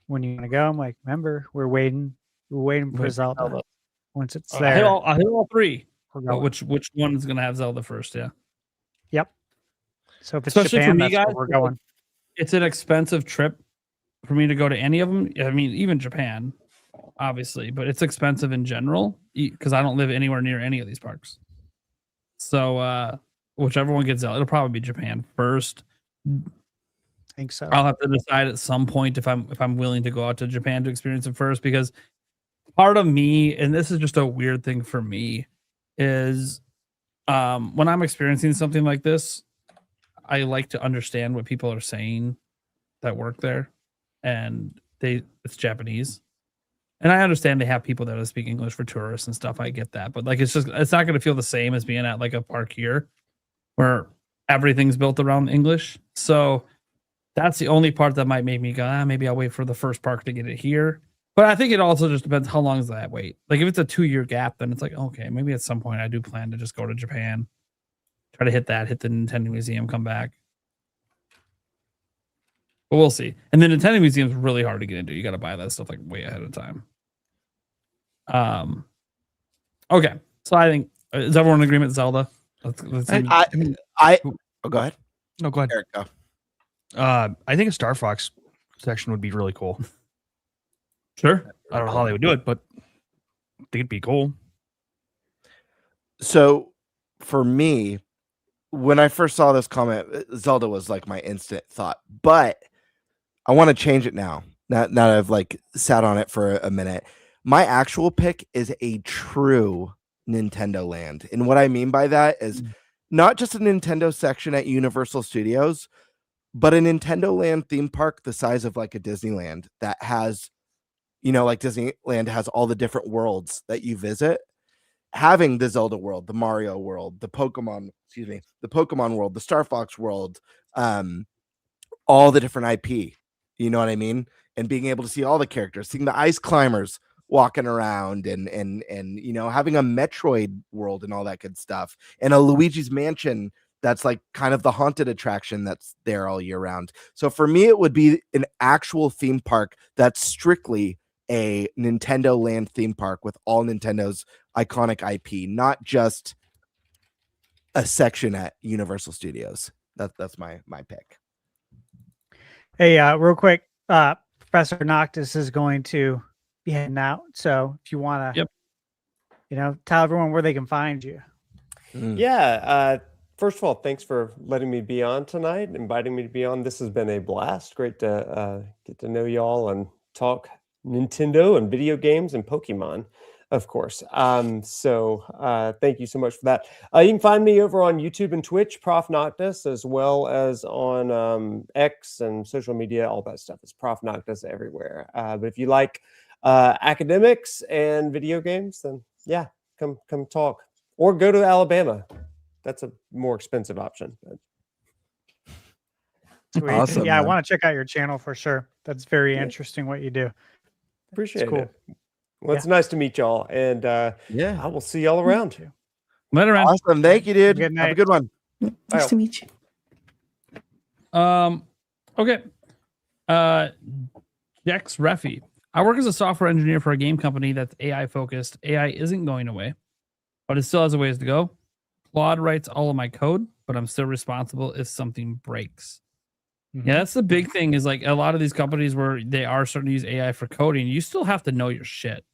when you want to go. I'm like, remember, we're waiting for Zelda. Once it's there, I'll hit all three. we're But going. which one is gonna have Zelda first? Yeah. Yep. So if it's Especially Japan, for me, that's guys, where we're going. It's an expensive trip for me to go to any of them. I mean, even Japan, obviously, but it's expensive in general because I don't live anywhere near any of these parks. So whichever one gets Zelda, it'll probably be Japan first. I think so. I'll have to decide at some point if I'm willing to go out to Japan to experience it first, because part of me, and this is just a weird thing for me, is when I'm experiencing something like this, I like to understand what people are saying that work there, and it's Japanese. And I understand they have people that speak English for tourists and stuff. I get that, but like it's not going to feel the same as being at like a park here where everything's built around English. So that's the only part that might make me go, maybe I'll wait for the first park to get it here. But I think it also just depends how long is that wait. Like if it's a 2-year gap, then it's like, okay, maybe at some point I do plan to just go to Japan, try to hit the Nintendo Museum, come back. But we'll see. And the Nintendo Museum is really hard to get into. You got to buy that stuff like way ahead of time. Okay. So I think is everyone in agreement? Zelda. Let's go ahead. No, go ahead. Eric, go. I think a Star Fox section would be really cool. Sure. I don't know how they would do it, but I think it'd be cool. So for me, when I first saw this comment, Zelda was like my instant thought, but I want to change it now. Now that I've like sat on it for a minute. My actual pick is a true Nintendo Land. And what I mean by that is not just a Nintendo section at Universal Studios, but a Nintendo Land theme park the size of like a Disneyland that has, like Disneyland has all the different worlds that you visit. Having the Zelda world, the Mario world, the Pokemon world, the Star Fox world, all the different IP, you know what I mean? And being able to see all the characters, seeing the ice climbers walking around and having a Metroid world and all that good stuff, and a Luigi's Mansion that's like kind of the haunted attraction that's there all year round. So for me, it would be an actual theme park that's strictly a Nintendo Land theme park with all Nintendo's iconic IP, not just a section at Universal Studios. That's my pick. Hey, real quick, Professor Noctis is going to be heading out. So if you want to, tell everyone where they can find you. Yeah. First of all, thanks for letting me be on tonight, inviting me to be on. This has been a blast. Great to get to know y'all and talk Nintendo and video games and Pokemon, of course. So thank you so much for that. You can find me over on YouTube and Twitch, Prof Noctis, as well as on X and social media. All that stuff is Prof Noctis everywhere. But if you like academics and video games, then yeah, come talk, or go to Alabama. That's a more expensive option. Sweet. Awesome, yeah, man. I want to check out your channel for sure. That's very interesting what you do. Appreciate cool. it. Well, it's nice to meet y'all, and I will see y'all around. Later, around. Awesome. Thank you, dude. Good night. Have a good one. Nice to meet you. Okay. Dex Reffi. I work as a software engineer for a game company that's AI focused. AI isn't going away, but it still has a ways to go. Claude writes all of my code, but I'm still responsible if something breaks. Yeah, that's the big thing, is like a lot of these companies where they are starting to use AI for coding, you still have to know your shit.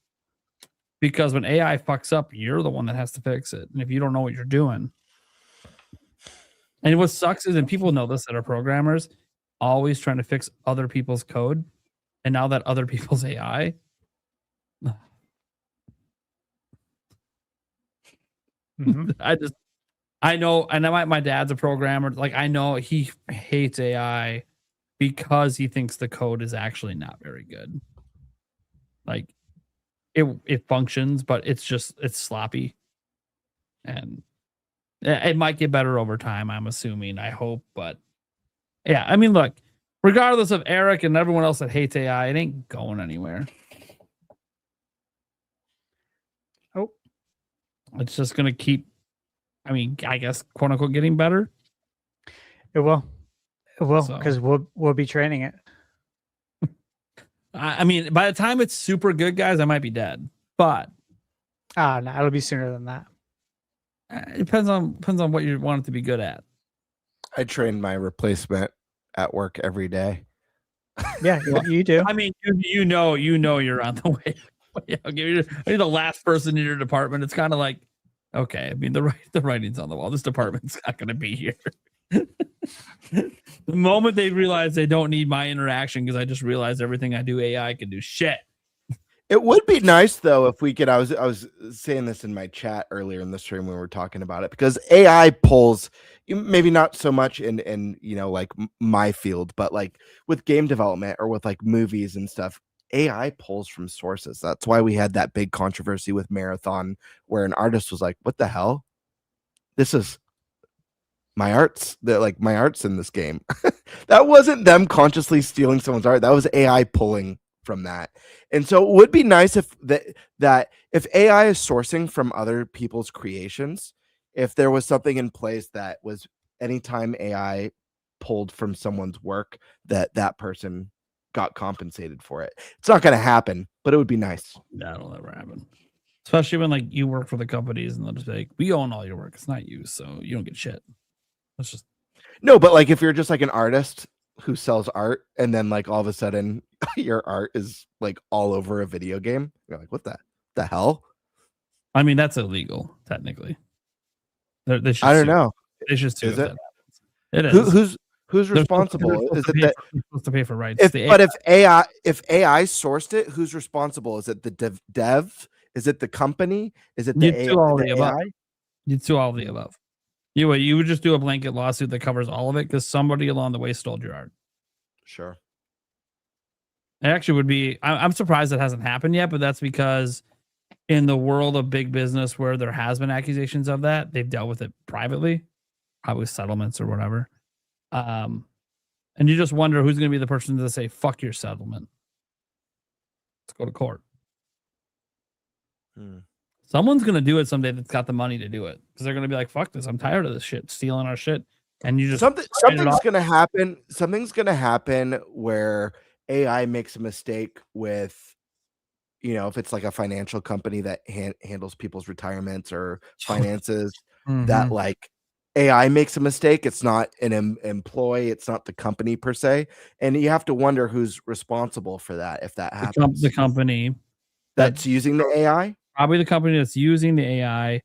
Because when AI fucks up, you're the one that has to fix it. And if you don't know what you're doing. And what sucks is, and people know this that are programmers, always trying to fix other people's code. And now that other people's AI. I know my dad's a programmer. Like, I know he hates AI because he thinks the code is actually not very good. Like, it functions, but it's sloppy. And it might get better over time, I'm assuming, I hope. But yeah, I mean, look, regardless of Eric and everyone else that hates AI, it ain't going anywhere. it's just going to keep, I mean, I guess, quote unquote, getting better. It will. It will, So- because we'll be training it. I mean, by the time it's super good, guys, I might be dead. But Ah, no, it'll be sooner than that. it depends on what you want it to be good at. I train my replacement at work every day. Yeah, you do. I mean, you know you're on the way. You're the last person in your department. It's kind of like, okay, I mean, the writing's on the wall. This department's not going to be here. The moment they realize they don't need my interaction, because I just realized everything I do AI can do shit. It would be nice though if we could. I was saying this in my chat earlier in the stream when we were talking about it, because AI pulls, maybe not so much in like my field, but like with game development or with like movies and stuff, AI pulls from sources. That's why we had that big controversy with Marathon, where an artist was like, "What the hell? This is my art's my art's in this game." That wasn't them consciously stealing someone's art. That was AI pulling from that. And so it would be nice if that if AI is sourcing from other people's creations, if there was something in place that was anytime AI pulled from someone's work, that person got compensated for it. It's not going to happen, but it would be nice. That'll never happen. Especially when like you work for the companies and they'll just be like, we own all your work. It's not you, so you don't get shit. That's just No, but like if you're just like an artist who sells art and then like all of a sudden your art is like all over a video game, you're like, what the hell? I mean, that's illegal technically. They should I don't sue. know. They should sue Is if it? that happens. It is. Who's responsible? Is it that they're supposed to pay for rights? if AI sourced it, who's responsible? Is it the dev? Is it the company? Is it the You'd sue all of the above. AI? You'd sue all of the above. You would just do a blanket lawsuit that covers all of it because somebody along the way stole your art. Sure. It actually would be. I'm surprised it hasn't happened yet, but that's because in the world of big business where there has been accusations of that, they've dealt with it privately, probably settlements or whatever. And you just wonder who's going to be the person to say, fuck your settlement. Let's go to court. Someone's going to do it someday that's got the money to do it because they're going to be like, fuck this. I'm tired of this shit, stealing our shit. And you just something's going to happen. Something's going to happen where AI makes a mistake with, if it's like a financial company that handles people's retirements or finances, that like AI makes a mistake. It's not an employee. It's not the company per se. And you have to wonder who's responsible for that. If that happens, the company that's using the AI, probably the company that's using the AI.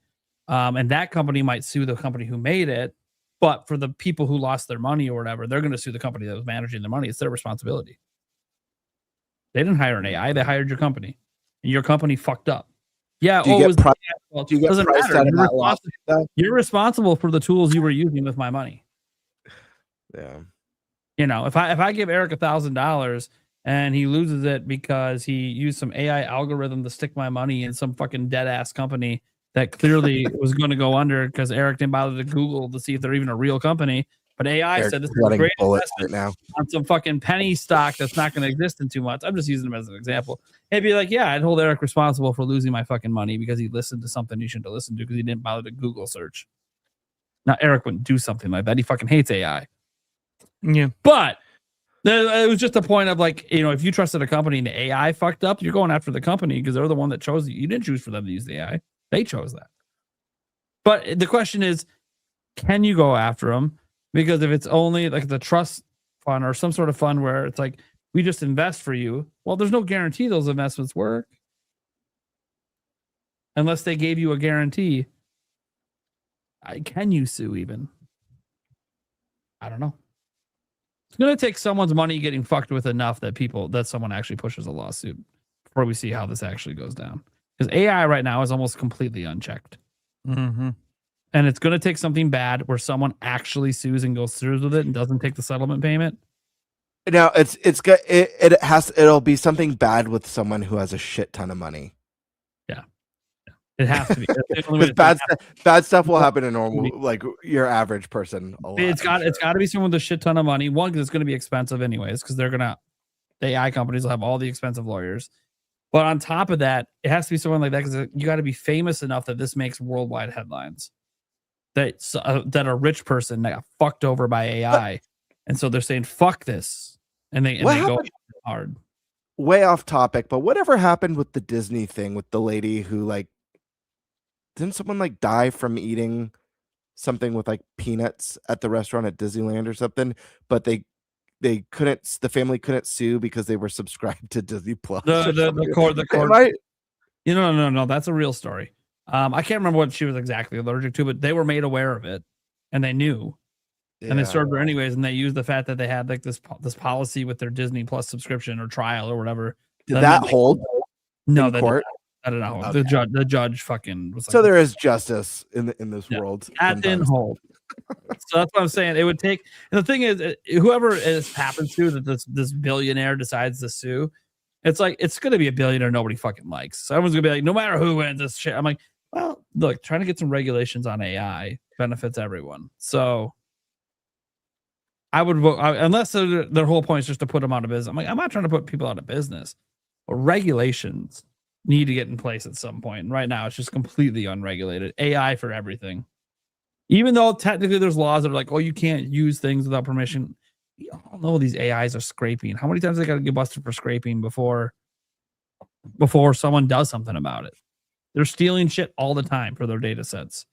And that company might sue the company who made it. But for the people who lost their money or whatever, they're going to sue the company that was managing their money. It's their responsibility. They didn't hire an AI. They hired your company. And your company fucked up. Yeah. do you get priced out of You're that lawsuit, though? You're responsible for the tools you were using with my money. Yeah. If I give Eric $1,000 and he loses it because he used some AI algorithm to stick my money in some fucking dead ass company that clearly was going to go under because Eric didn't bother to Google to see if they're even a real company. But AI Eric's said this is a great bullets investment right now. on some fucking penny stock that's not going to exist in 2 months. I'm just using them as an example. It'd be like, yeah, I'd hold Eric responsible for losing my fucking money because he listened to something he shouldn't have listened to because he didn't bother to Google search. Now, Eric wouldn't do something like that. He fucking hates AI. Yeah. But it was just a point of like, if you trusted a company and the AI fucked up, you're going after the company because they're the one that chose you. You didn't choose for them to use the AI. They chose that. But the question is, can you go after them? Because if it's only like the trust fund or some sort of fund where it's like, we just invest for you. Well, there's no guarantee those investments work. Unless they gave you a guarantee. Can you sue even? I don't know. It's going to take someone's money getting fucked with enough that someone actually pushes a lawsuit before we see how this actually goes down. Because AI right now is almost completely unchecked. Mm-hmm. And it's going to take something bad where someone actually sues and goes through with it and doesn't take the settlement payment. Now it'll be something bad with someone who has a shit ton of money. Yeah. It has to be. Because bad stuff will happen to normal, like your average person. It's got to be someone with a shit ton of money. One, because it's going to be expensive anyways, because the AI companies will have all the expensive lawyers. But on top of that, it has to be someone like that because you got to be famous enough that this makes worldwide headlines. That a rich person that got fucked over by AI, and so they're saying fuck this, and they go hard. Way off topic, but whatever happened with the Disney thing with the lady who like didn't someone like die from eating something with like peanuts at the restaurant at Disneyland or something? But they couldn't, the family couldn't sue because they were subscribed to Disney Plus. The court. No, that's a real story. I can't remember what she was exactly allergic to, but they were made aware of it, and they knew, and they served her anyways. And they used the fact that they had like this policy with their Disney Plus subscription or trial or whatever. Did that hold? No, in court? I don't know. Okay. The judge fucking was like, so there is justice in this world. That didn't hold. So that's what I'm saying. It would take, and the thing is, whoever it happens to that this billionaire decides to sue, it's like it's going to be a billionaire nobody fucking likes. So everyone's going to be like, no matter who wins this shit. I'm like, well, look, trying to get some regulations on AI benefits everyone. So I would vote unless their whole point is just to put them out of business. I'm like, I'm not trying to put people out of business, but regulations need to get in place at some point. And right now, it's just completely unregulated. AI for everything. Even though technically there's laws that are like, oh, you can't use things without permission. We all know these AIs are scraping. How many times they got to get busted for scraping before someone does something about it? They're stealing shit all the time for their data sets.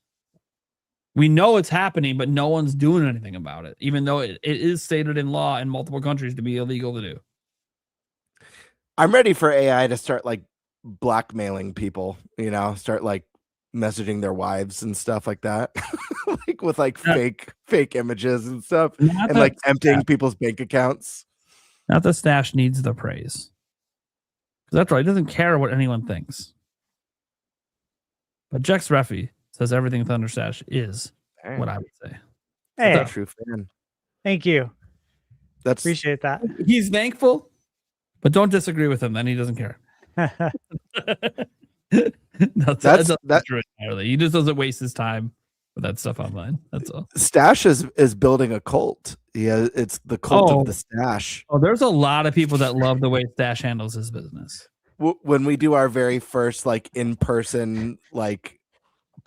We know it's happening, but no one's doing anything about it, even though it is stated in law in multiple countries to be illegal to do. I'm ready for AI to start like blackmailing people, start like messaging their wives and stuff like that. Like with like fake images and stuff, and like emptying people's bank accounts. Not that Stash needs the praise. Because that's right, he doesn't care what anyone thinks. But Jex Reffy says everything Thunder Stash is what I would say. Hey, a true fan. Thank you. Appreciate that. He's thankful, but don't disagree with him. Then he doesn't care. That's true entirely. He just doesn't waste his time with that stuff online. That's all. Stash is building a cult. Yeah, it's the cult of the Stash. Oh, there's a lot of people that love the way Stash handles his business. When we do our very first like in-person like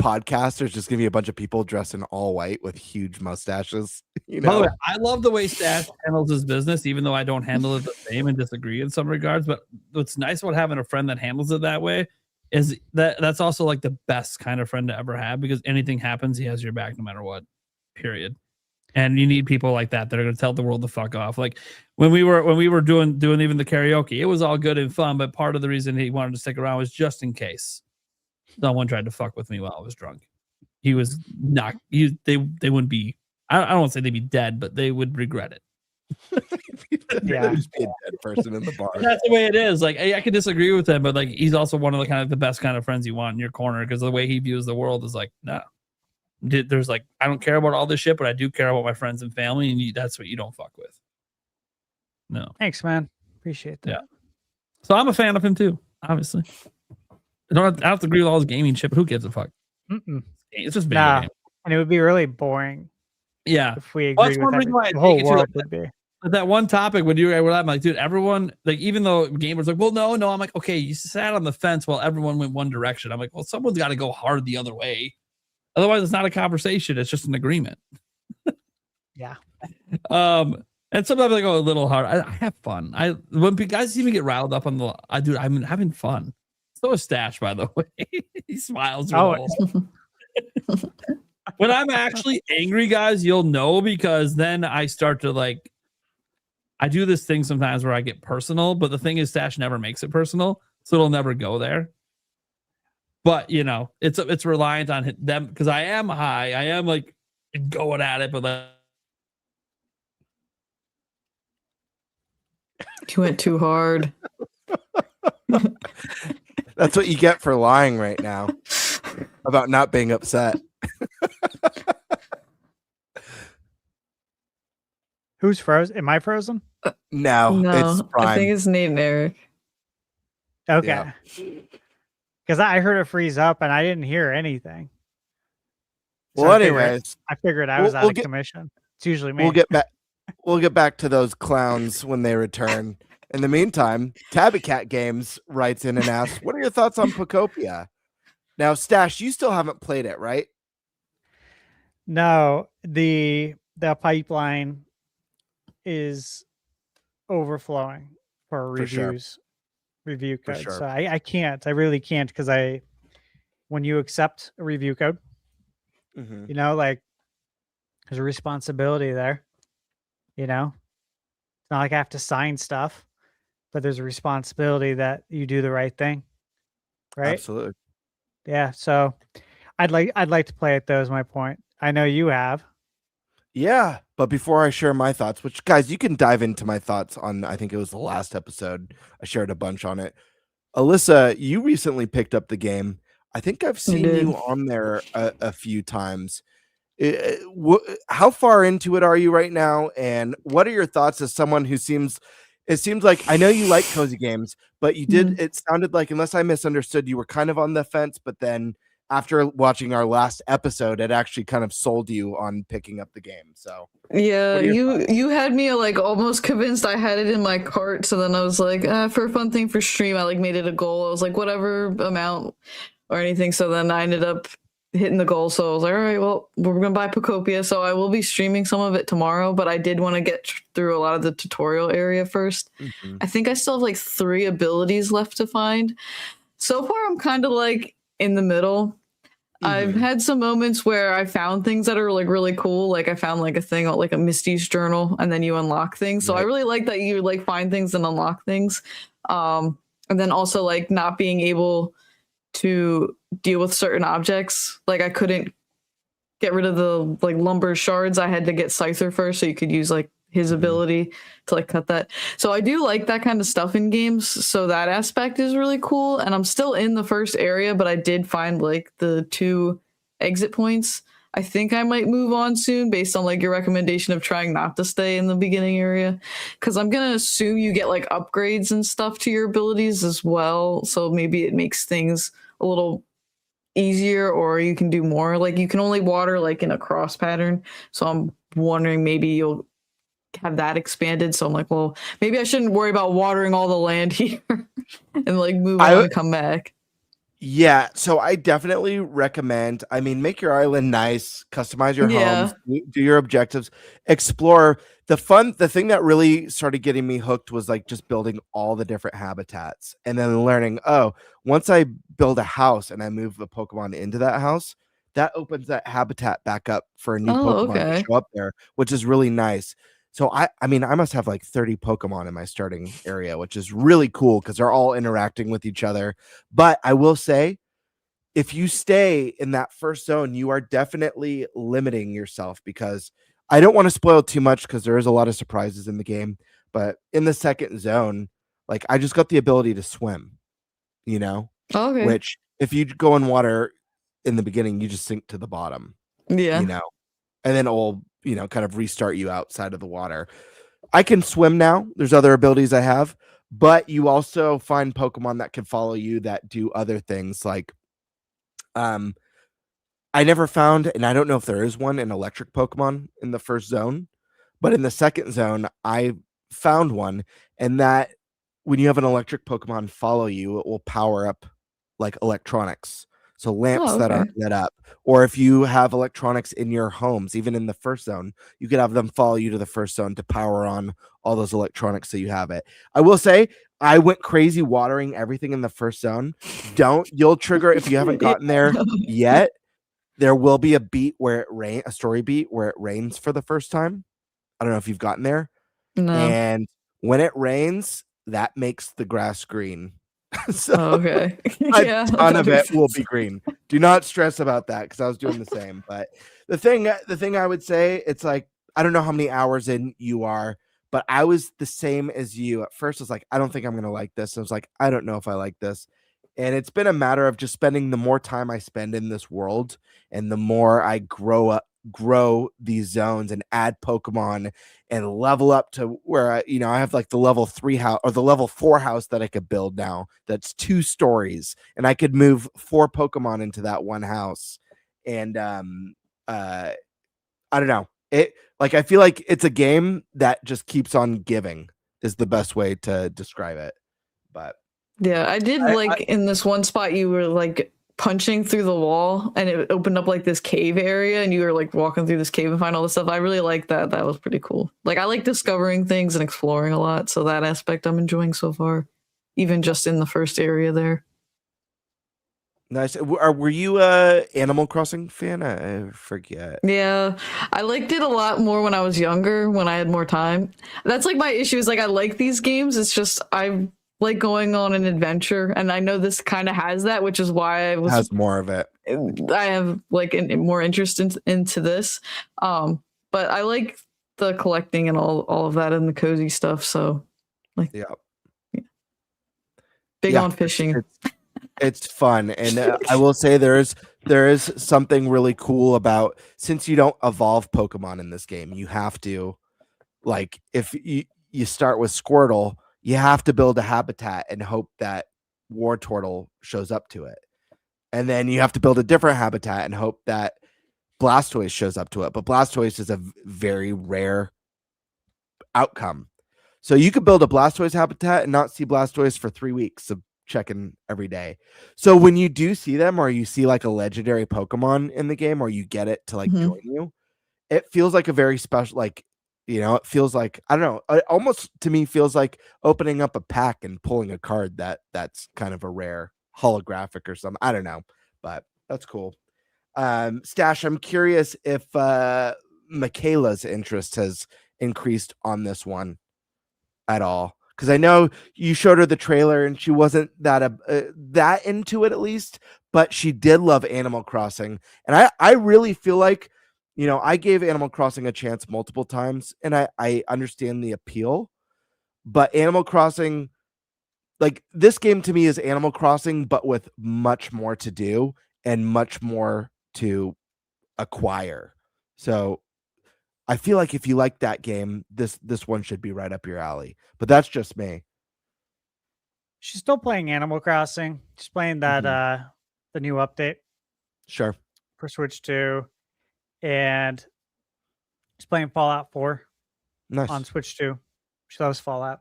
podcast, there's just gonna be a bunch of people dressed in all white with huge mustaches. By the way, I love the way Stash handles his business, even though I don't handle it the same and disagree in some regards. But what's nice about having a friend that handles it that way is that's also like the best kind of friend to ever have, because anything happens, he has your back no matter what. Period. And you need people like that that are going to tell the world to fuck off. Like when we were doing even the karaoke, it was all good and fun, but part of the reason he wanted to stick around was just in case someone tried to fuck with me while I was drunk. He was not. They wouldn't be. I don't want to say they'd be dead, but they would regret it. Yeah, just be a dead person in the bar. That's the way it is. Like I can disagree with him, but like he's also one of the kind of the best kind of friends you want in your corner, because the way he views the world is like, no. There's like, I don't care about all this shit, but I do care about my friends and family, and that's what you don't fuck with. No. Thanks, man. Appreciate that. Yeah. So I'm a fan of him too, obviously. I don't have to agree with all his gaming shit, but who gives a fuck? Mm-mm. It's just video game. And it would be really boring. Yeah. If we agree with that, the whole world would be. That one topic when you were, I'm like, dude, everyone, like, even though gamers like, well, no, I'm like, okay, you sat on the fence while everyone went one direction. I'm like, well, someone's got to go hard the other way. Otherwise, it's not a conversation. It's just an agreement. Yeah. And sometimes I go a little hard. I have fun. When guys see me get riled up on I'm having fun. So is Stash, by the way. He smiles. When I'm actually angry, guys, you'll know, because then I start to like, I do this thing sometimes where I get personal, but the thing is, Stash never makes it personal, so it'll never go there. But it's reliant on them, because I am high. I am like going at it, but like, you went too hard. That's what you get for lying right now about not being upset. Who's frozen? Am I frozen? No, it's Prime. I think it's Nate and Eric. Okay. Because I heard it freeze up and I didn't hear anything. So Well, anyways, I figured I was out of commission. It's usually me. We'll get back to those clowns when they return. In the meantime, Tabby Cat Games writes in and asks, "What are your thoughts on Pocopia?" Now, Stash, you still haven't played it, right? No, the pipeline is overflowing for For sure. review For code. sure. So I can't. I really can't because when you accept a review code, Mhm. like there's a responsibility there. It's not like I have to sign stuff, but there's a responsibility that you do the right thing, right? Absolutely. Yeah. So I'd like to play it though. Is my point. I know you have. Yeah, but before I share my thoughts, which guys, you can dive into my thoughts on, I think it was the last episode. I shared a bunch on it. Alyssa, you recently picked up the game. I think I've seen did. you on there a few times. How far into it are you right now? And what are your thoughts as someone who it seems like I know you like cozy games, but it sounded like, unless I misunderstood, you were kind of on the fence, but then after watching our last episode, it actually kind of sold you on picking up the game. So Yeah, what are your you had me like almost convinced. I had it in my cart, so then I was like, for a fun thing for stream, I like made it a goal. I was like, whatever amount or anything. So then I ended up hitting the goal. So I was like, all right, well, we're gonna buy Pocopia. So I will be streaming some of it tomorrow, but I did want to get through a lot of the tutorial area first. Mhm. I think I still have like 3 abilities left to find. So far, I'm kind of like in the middle. I've Mhm. had some moments where I found things that are like really cool. Like I found like a thing like a Misty's journal, and then you unlock things. So I Right. really like that you like find things and unlock things. And then also like not being able to deal with certain objects. Like I couldn't get rid of the like lumber shards. I had to get Scyther first, so you could use like his ability to like cut that. So I do like that kind of stuff in games. So that aspect is really cool. And I'm still in the first area, but I did find like the 2 exit points. I think I might move on soon based on like your recommendation of trying not to stay in the beginning area. Cause I'm gonna assume you get like upgrades and stuff to your abilities as well. So maybe it makes things a little easier, or you can do more. Like you can only water like in a cross pattern. So I'm wondering maybe you'll have that expanded. So I'm like, well, maybe I shouldn't worry about watering all the land here and like move on and come back. Yeah, so I definitely recommend, I mean, make your island nice, customize your homes, do your objectives, explore. The thing that really started getting me hooked was like just building all the different habitats and then learning, oh, once I build a house and I move a Pokemon into that house, that opens that habitat back up for a new Oh, Pokemon to okay. show up there, which is really nice. So I mean, I must have like 30 Pokemon in my starting area, which is really cool because they're all interacting with each other. But I will say, if you stay in that first zone, you are definitely limiting yourself, because I don't want to spoil too much because there is a lot of surprises in the game. But in the second zone, like I just got the ability to swim, Okay. which if you go in water in the beginning, you just sink to the bottom, Yeah. and then it'll, kind of restart you outside of the water. I can swim now. There's other abilities I have, but you also find Pokemon that can follow you that do other things. Like, I never found, and I don't know if there is one, an electric Pokemon in the first zone, but in the second zone, I found one, and that when you have an electric Pokemon follow you, it will power up like electronics. So lamps that okay. aren't lit up, or if you have electronics in your homes, even in the first zone, you could have them follow you to the first zone to power on all those electronics so you have it. I will say I went crazy watering everything in the first zone. You'll trigger if you haven't gotten there yet. There will be a story beat where it rains for the first time. I don't know if you've gotten there. No. And when it rains, that makes the grass green. So Okay. a ton of it will be green. Do not stress about that, because I was doing the same. But the thing I would say, it's like, I don't know how many hours in you are, but I was the same as you. At first, I was like, I don't think I'm gonna like this. I was like, I don't know if I like this. And it's been a matter of just spending the more time I spend in this world, and the more I grow these zones and add Pokemon and level up to where I have like the level 3 house or the level 4 house that I could build now. That's 2 stories, and I could move 4 Pokemon into that one house. And I don't know. I feel like it's a game that just keeps on giving. is the best way to describe it. But Yeah, I did in this one spot you were like punching through the wall and it opened up like this cave area and you were like walking through this cave and find all this stuff. I really like that. That was pretty cool. Like I like discovering things and exploring a lot. So that aspect I'm enjoying so far, even just in the first area there. nice. Were you a Animal Crossing fan? I forget. Yeah, I liked it a lot more when I was younger, when I had more time. That's like my issue is like I like these games. It's just I like going on an adventure, and I know this kind of has that, which is why Has more of it. I have like more interest into this. But I like the collecting and all of that and the cozy stuff. So like, Yeah. big Yeah, on fishing. It's fun, and I will say there is something really cool about, since you don't evolve Pokemon in this game, you have to, like, if you start with Squirtle, you have to build a habitat and hope that Wartortle shows up to it, and then you have to build a different habitat and hope that Blastoise shows up to it. But Blastoise is a very rare outcome, so you could build a Blastoise habitat and not see Blastoise for 3 weeks. So checking every day. So when you do see them, or you see like a legendary Pokemon in the game, or you get it to like join you, it feels like a very special, like, it feels like, I don't know, it almost to me feels like opening up a pack and pulling a card that's kind of a rare holographic or something. I don't know, but that's cool. Stash, I'm curious if Michaela's interest has increased on this one at all. Because I know you showed her the trailer and she wasn't that into it, at least, but she did love Animal Crossing. And I really feel like, I gave Animal Crossing a chance multiple times, and I understand the appeal. But Animal Crossing, like, this game to me is Animal Crossing, but with much more to do and much more to acquire. So I feel like if you like that game, this one should be right up your alley. But that's just me. She's still playing Animal Crossing. She's playing that the new update Sure. for Switch 2, and she's playing Fallout 4 Nice. on Switch 2. She loves Fallout.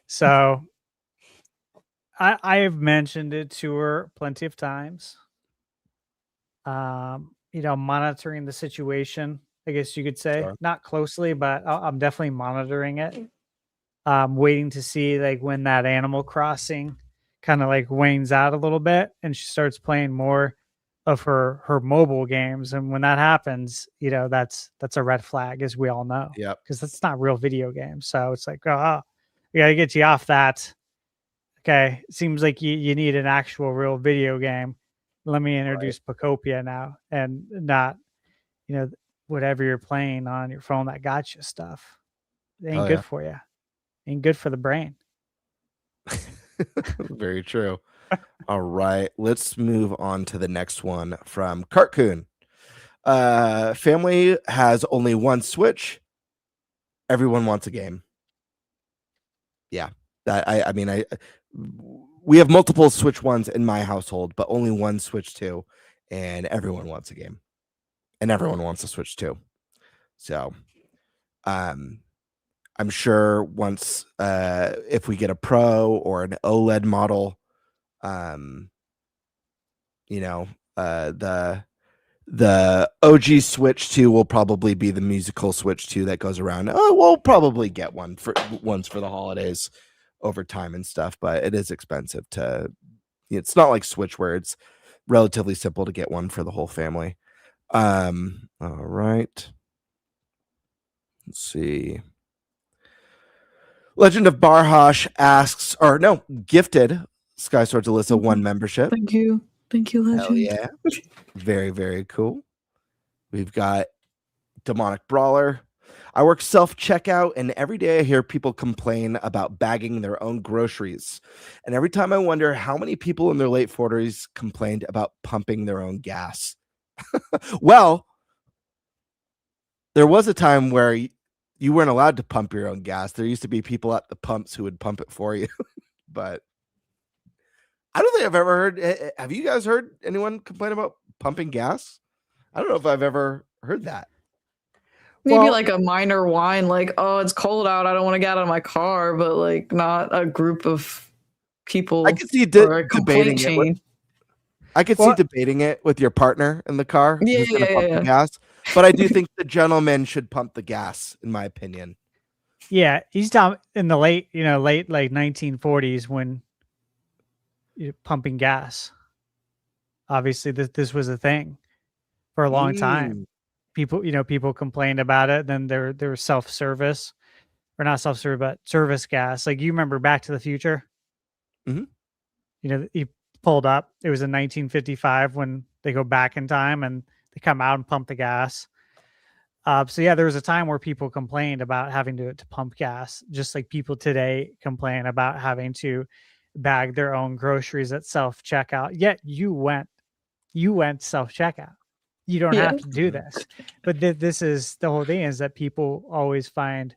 So I have mentioned it to her plenty of times. Monitoring the situation, I guess you could say. Sure. Not closely, but I'm definitely monitoring it. Waiting to see like when that Animal Crossing kind of like wanes out a little bit and she starts playing more of her mobile games. And when that happens, that's a red flag, as we all know. Yeah. Because that's not real video games. So it's like, we gotta get you off that. Okay. Seems like you need an actual real video game. Let me introduce Pocopia now, and not, whatever you're playing on your phone that got you stuff. It ain't good for you. Ain't good for the brain. Very true. All right, let's move on to the next one from Cartoon. Family has only one Switch. Everyone wants a game. Yeah, we have multiple Switch 1s in my household, but only one Switch 2, and everyone wants a game. And everyone wants a Switch 2. So, I'm sure once, if we get a Pro or an OLED model, the OG Switch 2 will probably be the musical Switch 2 that goes around. Oh, we'll probably get one for the holidays over time and stuff, but it is expensive it's not like Switch where it's relatively simple to get one for the whole family. All right. Let's see. Legend of Barhosh gifted Sky Swords Alyssa 1 membership. Thank you, Legend. Hell yeah. Very, very cool. We've got Demonic Brawler. I work self-checkout, and every day I hear people complain about bagging their own groceries. And every time I wonder how many people in their late 40s complained about pumping their own gas. Well, there was a time where you weren't allowed to pump your own gas. There used to be people at the pumps who would pump it for you. But I don't think I've ever heard. Have you guys heard anyone complain about pumping gas? I don't know if I've ever heard that. Maybe Well- like a minor whine, like, oh, it's cold out, I don't want to get out of my car, but like not a group of people I could see or a complaint debating it. chain. I could see debating it with your partner in the car. Yeah, who's gonna pump the gas. But I do think the gentleman should pump the gas, in my opinion. Yeah, he's down in the late like 1940s when you're pumping gas. Obviously, this was a thing for a long time. People complained about it. Then there was self-service, or not self-service, but service gas. Like, you remember Back to the Future? Mhm. He pulled up. It was in 1955 when they go back in time and they come out and pump the gas. So yeah, there was a time where people complained about having to pump gas, just like people today complain about having to bag their own groceries at self-checkout. Yet you went self-checkout. You don't have to do this. But this is the whole thing, is that people always find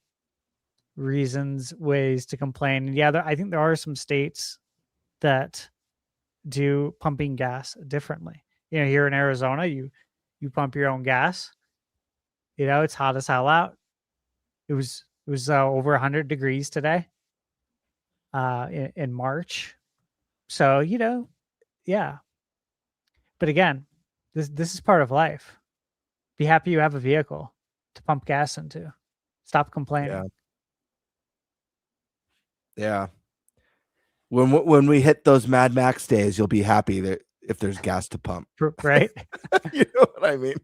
reasons, ways to complain. And yeah, I think there are some states that do pumping gas differently. Here in Arizona, you pump your own gas. It's hot as hell out. It was over 100 degrees today in March. So, yeah. But again, this is part of life. Be happy you have a vehicle to pump gas into. Stop complaining. Yeah. When we hit those Mad Max days, you'll be happy that if there's gas to pump. Right? You know what I mean?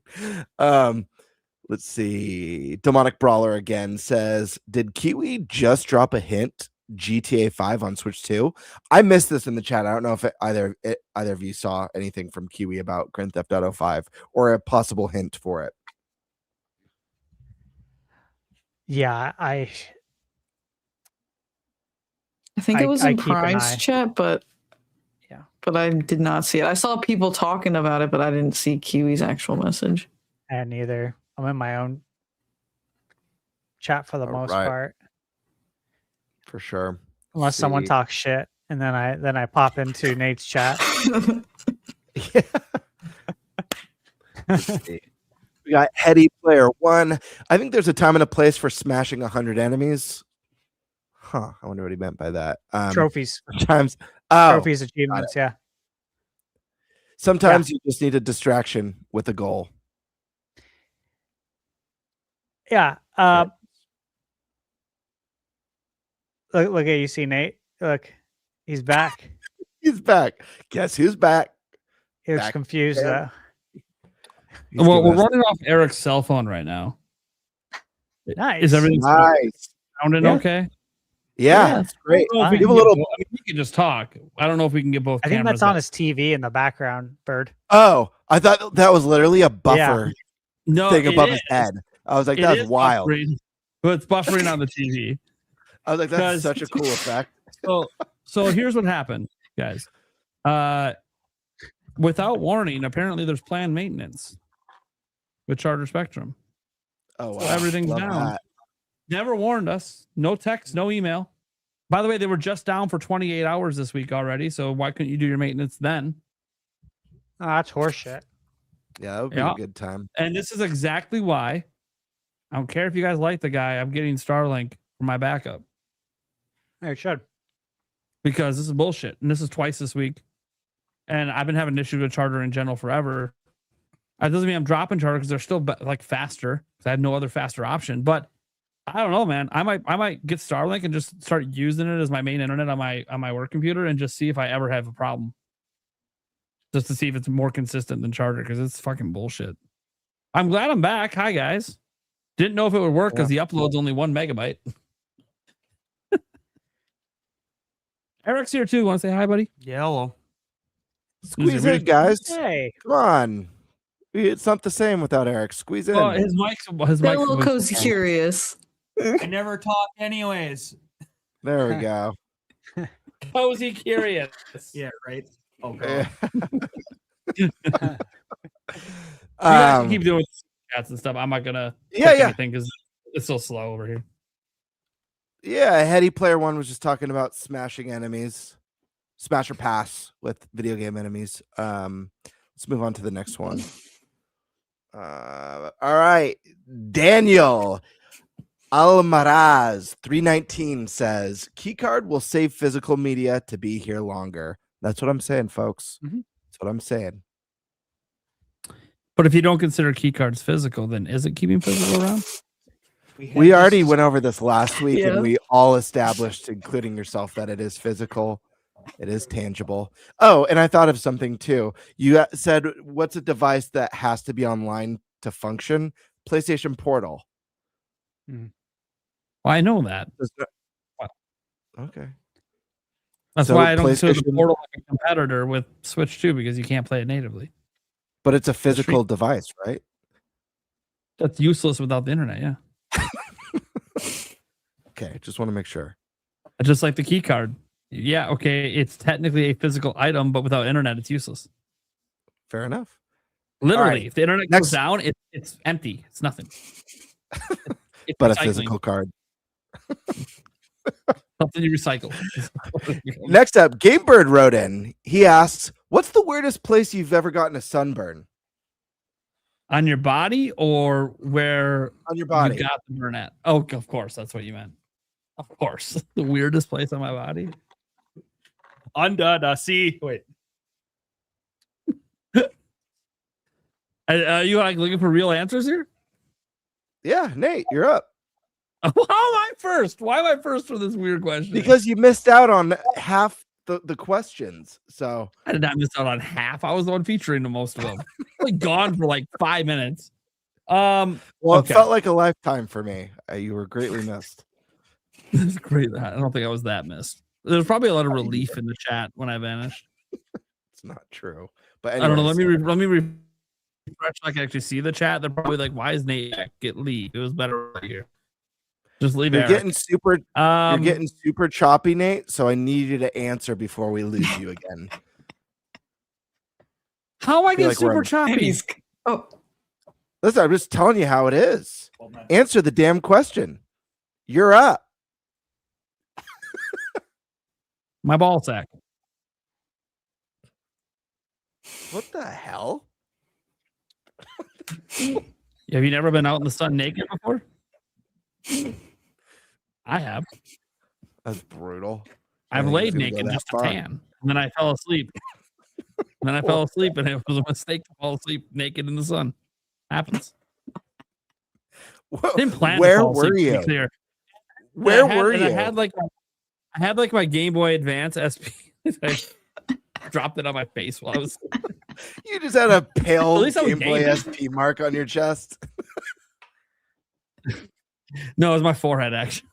Let's see. Demonic Brawler again says, did Kiwi just drop a hint GTA 5 on Switch 2? I missed this in the chat. I don't know if either of you saw anything from Kiwi about Grand Theft Auto 5 or a possible hint for it. Yeah, I think it was in keep an Prime's eye. chat, but I did not see it. I saw people talking about it, but I didn't see Kiwi's actual message. And neither. I'm in my own chat for the most part. For sure. Unless someone talks shit, and then I pop into Nate's chat. We got Heady Player 1. I think there's a time and a place for smashing 100 enemies. I wonder what he meant by that. Trophies. Sometimes, Trophies, achievements, yeah. Sometimes you just need a distraction with a goal. Yeah. Look at you, see Nate. Look, he's back. He's back. Guess who's back? He looks confused though. Well, we're running off Eric's cell phone right now. Nice. Is everything sounding okay? Yeah, that's great. We can just talk. I don't know if we can get both. I think cameras that's on up. his TV in the background, Bird. Oh, I thought that was literally a buffer thing above his head. I was like, that's wild. But it's buffering on the TV. I was like, that's such a cool effect. So here's what happened, guys. Without warning, apparently there's planned maintenance with Charter Spectrum. Oh, wow. So everything's Love down. that. Never warned us. No text, no email. By the way, they were just down for 28 hours this week already. So why couldn't you do your maintenance then? Oh, that's horseshit. Yeah, that would be a good time. And this is exactly why I don't care if you guys like the guy. I'm getting Starlink for my backup. You should. Because this is bullshit. And this is twice this week. And I've been having issues with Charter in general forever. That doesn't mean I'm dropping Charter because they're still faster. Because I had no other faster option. But I don't know, man. I might get Starlink and just start using it as my main internet on my work computer and just see if I ever have a problem. Just to see if it's more consistent than Charter, because it's fucking bullshit. I'm glad I'm back. Hi guys. Didn't know if it would work because the upload's only 1 megabyte. Eric's here too. Want to say hi, buddy? Yeah, hello. Squeeze in, guys. Hey, come on. It's not the same without Eric. Squeeze in. Oh, his mic's They're a little cozy curious. I never talk anyways. There we go. Cozy curious. Yeah, right. Oh god. You guys can keep doing chats and stuff. I'm not gonna anything because it's so slow over here. Yeah, Heady Player 1 was just talking about smashing enemies, smash or pass with video game enemies. Let's move on to the next one. All right. Daniel Almaraz 319 says keycard will save physical media to be here longer. That's what I'm saying, folks. That's what I'm saying. But if you don't consider keycards physical, then is it keeping physical around? We already went over this last week Yeah. and we all established, including yourself, that it is physical. It is tangible. Oh, and I thought of something too. You said, what's a device that has to be online to function? PlayStation Portal. Well, I know that. Okay. That's So why I don't consider the PlayStation- Portal like a competitor with Switch 2 because you can't play it natively. But it's a physical device, right? That's useless without the internet, yeah. Okay, just want to make sure. Just like the key card. Yeah, okay, it's technically a physical item, but without internet, it's useless. Fair enough. Literally, right. if the internet Next- goes down, it's empty. It's nothing. It's But a recycling. physical card. Something you recycle. Next up, Gamebird wrote in. He asks, what's the weirdest place you've ever gotten a sunburn? On your body or where On your body. you got the burn at? Oh, of course, that's what you meant. Of course. The weirdest place on my body. Under the sea. Wait. Are you like looking for real answers here? Yeah, Nate, you're up. How am I first? Why am I first for this weird question? Because you missed out on half the questions. So I did not miss out on half. I was the one featuring the most of them. Like gone for like 5 minutes. well, okay. it felt like a lifetime for me. You were greatly missed. That's great. I don't think I was that missed. There's probably a lot of relief in the chat when I vanished. It's not true. But I don't know. anyways, Let me refresh so I can actually see the chat. They're probably like, why is Nate back? Leave? It was better right here. Just leave you're it. getting super you're getting super choppy, Nate. So I need you to answer before we lose you again. How am I feel get like we're super on- choppy? Oh, Listen, I'm just telling you how it is. Answer the damn question. You're up. My ball sack. What the hell? Have you never been out in the sun naked before? I have. That's brutal. I I've think laid it's gonna go naked that just to far. tan. And then I fell asleep. And then I fell asleep, and it was a mistake to fall asleep naked in the sun. Happens. Whoa, Didn't plan to where fall asleep, were to be you? clear. Where And I had- were and you? I had like my Game Boy Advance SP. I dropped it on my face while I was. You just had a pale At least I was Game Boy gaming. SP mark on your chest. No, it was my forehead actually.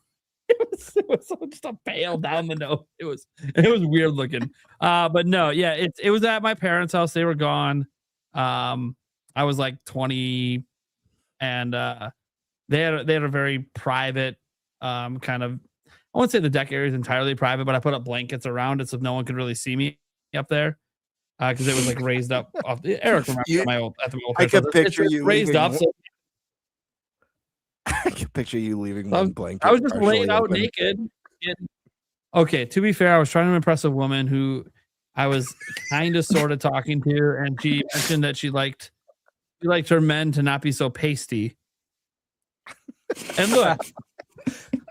It was just a pale down the nose. It was weird looking. But no, yeah, it was at my parents' house. They were gone. I was like 20, and they had a very private kind of. I wouldn't say the deck area is entirely private, but I put up blankets around it so no one could really see me up there because it was like raised up. Eric remembers You- at my old I parents' could house. picture It's you raised leaving up. So I can picture you leaving I one was- blanket. I was just partially laid out open. naked. Okay, to be fair, I was trying to impress a woman who I was kind of sort of talking to, and she mentioned that she liked her men to not be so pasty. And look,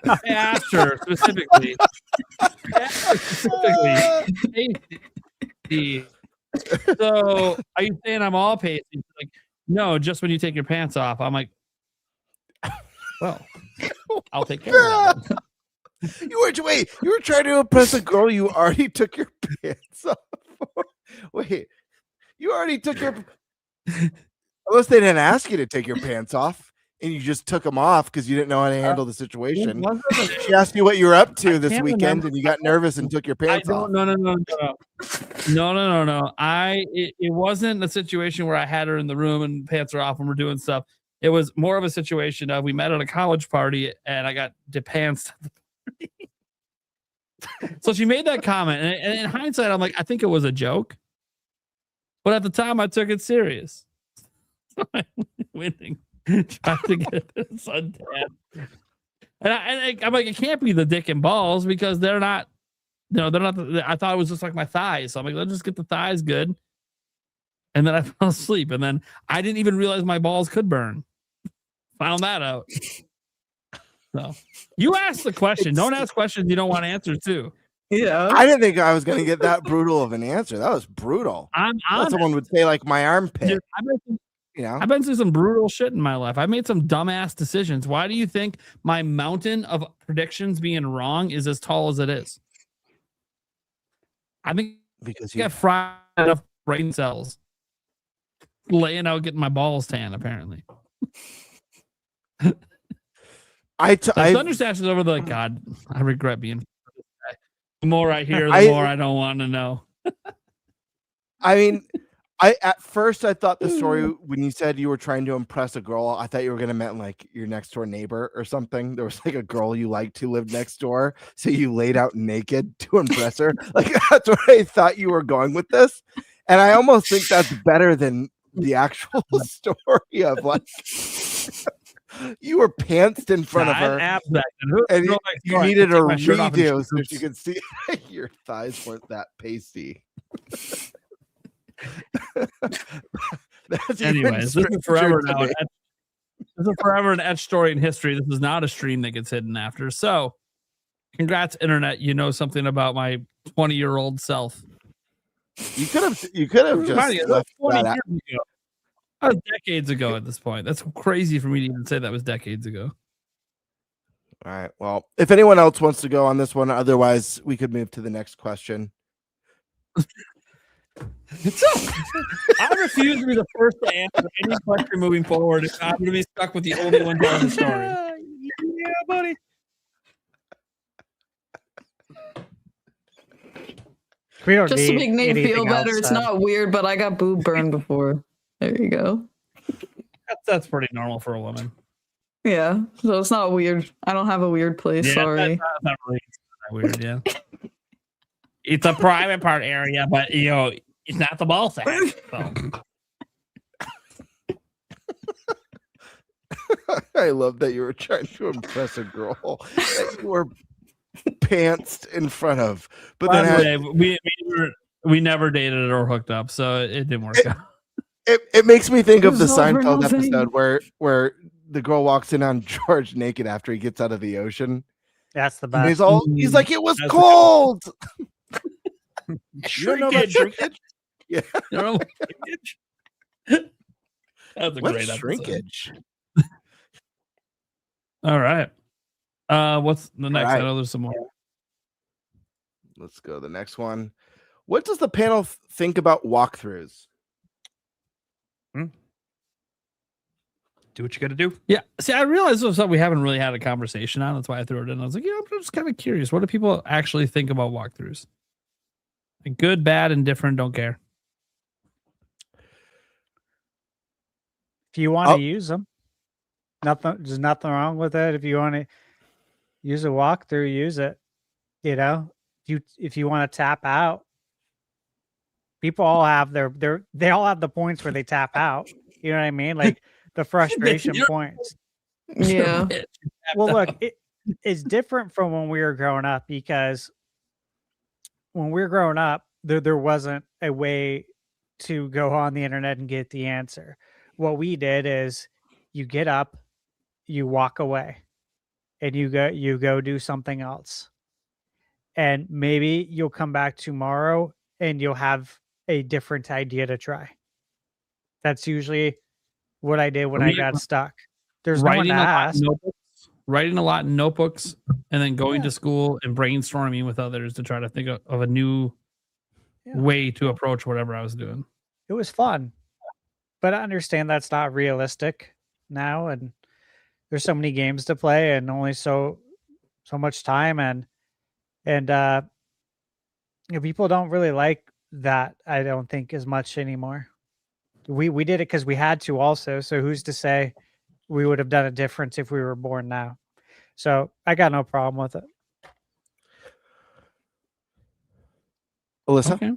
I asked her specifically. Pasty. So, are you saying I'm all pasty? She's like, no, just when you take your pants off. I'm like, well, I'll take care of that. You were trying to impress a girl you already took your pants off for. Wait, you already took your unless they didn't ask you to take your pants off and you just took them off because you didn't know how to handle the situation. She asked you what you were up to this can't weekend remember. and you got nervous and took your pants off. No. It wasn't a situation where I had her in the room and pants are off and we're doing stuff. It was more of a situation of we met at a college party and I got depantsed. So she made that comment, and in hindsight, I'm like, I think it was a joke, but at the time, I took it serious. So I went and tried to get the suntan, and I'm like, it can't be the dick and balls because they're not. No, they're not. I thought it was just like my thighs. So I'm like, let's just get the thighs good. And then I fell asleep. And then I didn't even realize my balls could burn. Found that out. So you ask the question. Don't ask questions you don't want answers to. Yeah. I didn't think I was going to get that brutal of an answer. That was brutal. I'm I thought honest. someone would say like my armpit. Dude, I've been through some brutal shit in my life. I've made some dumbass decisions. Why do you think my mountain of predictions being wrong is as tall as it is? I think because I got fried enough brain cells laying out getting my balls tan, apparently. Thunderstash is over the God. I regret being. The more I hear, the more I don't want to know. I mean, at first I thought the story when you said you were trying to impress a girl, I thought you were gonna meant like your next door neighbor or something. There was like a girl you liked who lived next door, so you laid out naked to impress her. Like that's where I thought you were going with this, and I almost think that's better than the actual story of like. You were pantsed in front of her, and you needed a redo so she could see your thighs weren't that pasty. Anyways, this is forever now. This is forever an etched story in history. This is not a stream that gets hidden after. So, congrats, internet. You know something about my 20-year-old self. You could have just left 20 that years ago. That was decades ago at this point. That's crazy for me to even say that was decades ago. All right. Well, if anyone else wants to go on this one, otherwise we could move to the next question. I refuse to be the first to answer any question moving forward. I'm going to be stuck with the only one telling the story. Yeah, buddy. Just to make Nate feel better, it's not weird, but I got boob burned before. There you go. That's pretty normal for a woman. Yeah, so it's not weird. I don't have a weird place. Yeah, sorry. That's not really that weird. Yeah, it's a private part area, but it's not the ball sack. So. I love that you were trying to impress a girl that you were pantsed in front of. But then we never dated or hooked up, so it didn't work out. It makes me think of the Seinfeld episode where the girl walks in on George naked after he gets out of the ocean. That's the best. He's like, it was cold. Shrinkage. Shrinkage? Yeah. That's a great shrinkage. All right. What's the next? Right. I know there's some more. Let's go to the next one. What does the panel think about walkthroughs? Do what you got to do. Yeah. See, I realized it was something we haven't really had a conversation on. That's why I threw it in. I was like, I'm just kind of curious. What do people actually think about walkthroughs? Like good, bad, indifferent, don't care. If you want to use them, there's nothing wrong with it. If you want to use a walkthrough, use it. If you want to tap out, people all have they all have the points where they tap out. You know what I mean? Like the frustration points. Yeah. Well, look, it's different from when we were growing up, because when we were growing up, there wasn't a way to go on the internet and get the answer. What we did is you get up, you walk away, and you go do something else. And maybe you'll come back tomorrow and you'll have a different idea to try. That's usually what I did when I got stuck. There's no one to ask. Writing a lot in notebooks, and then going to school and brainstorming with others to try to think of a new way to approach whatever I was doing. It was fun, but I understand that's not realistic now, and there's so many games to play and only so much time, and people don't really like that, I don't think, as much anymore. We did it because we had to also, so who's to say we would have done it different if we were born now? So I got no problem with it. Alyssa? Okay.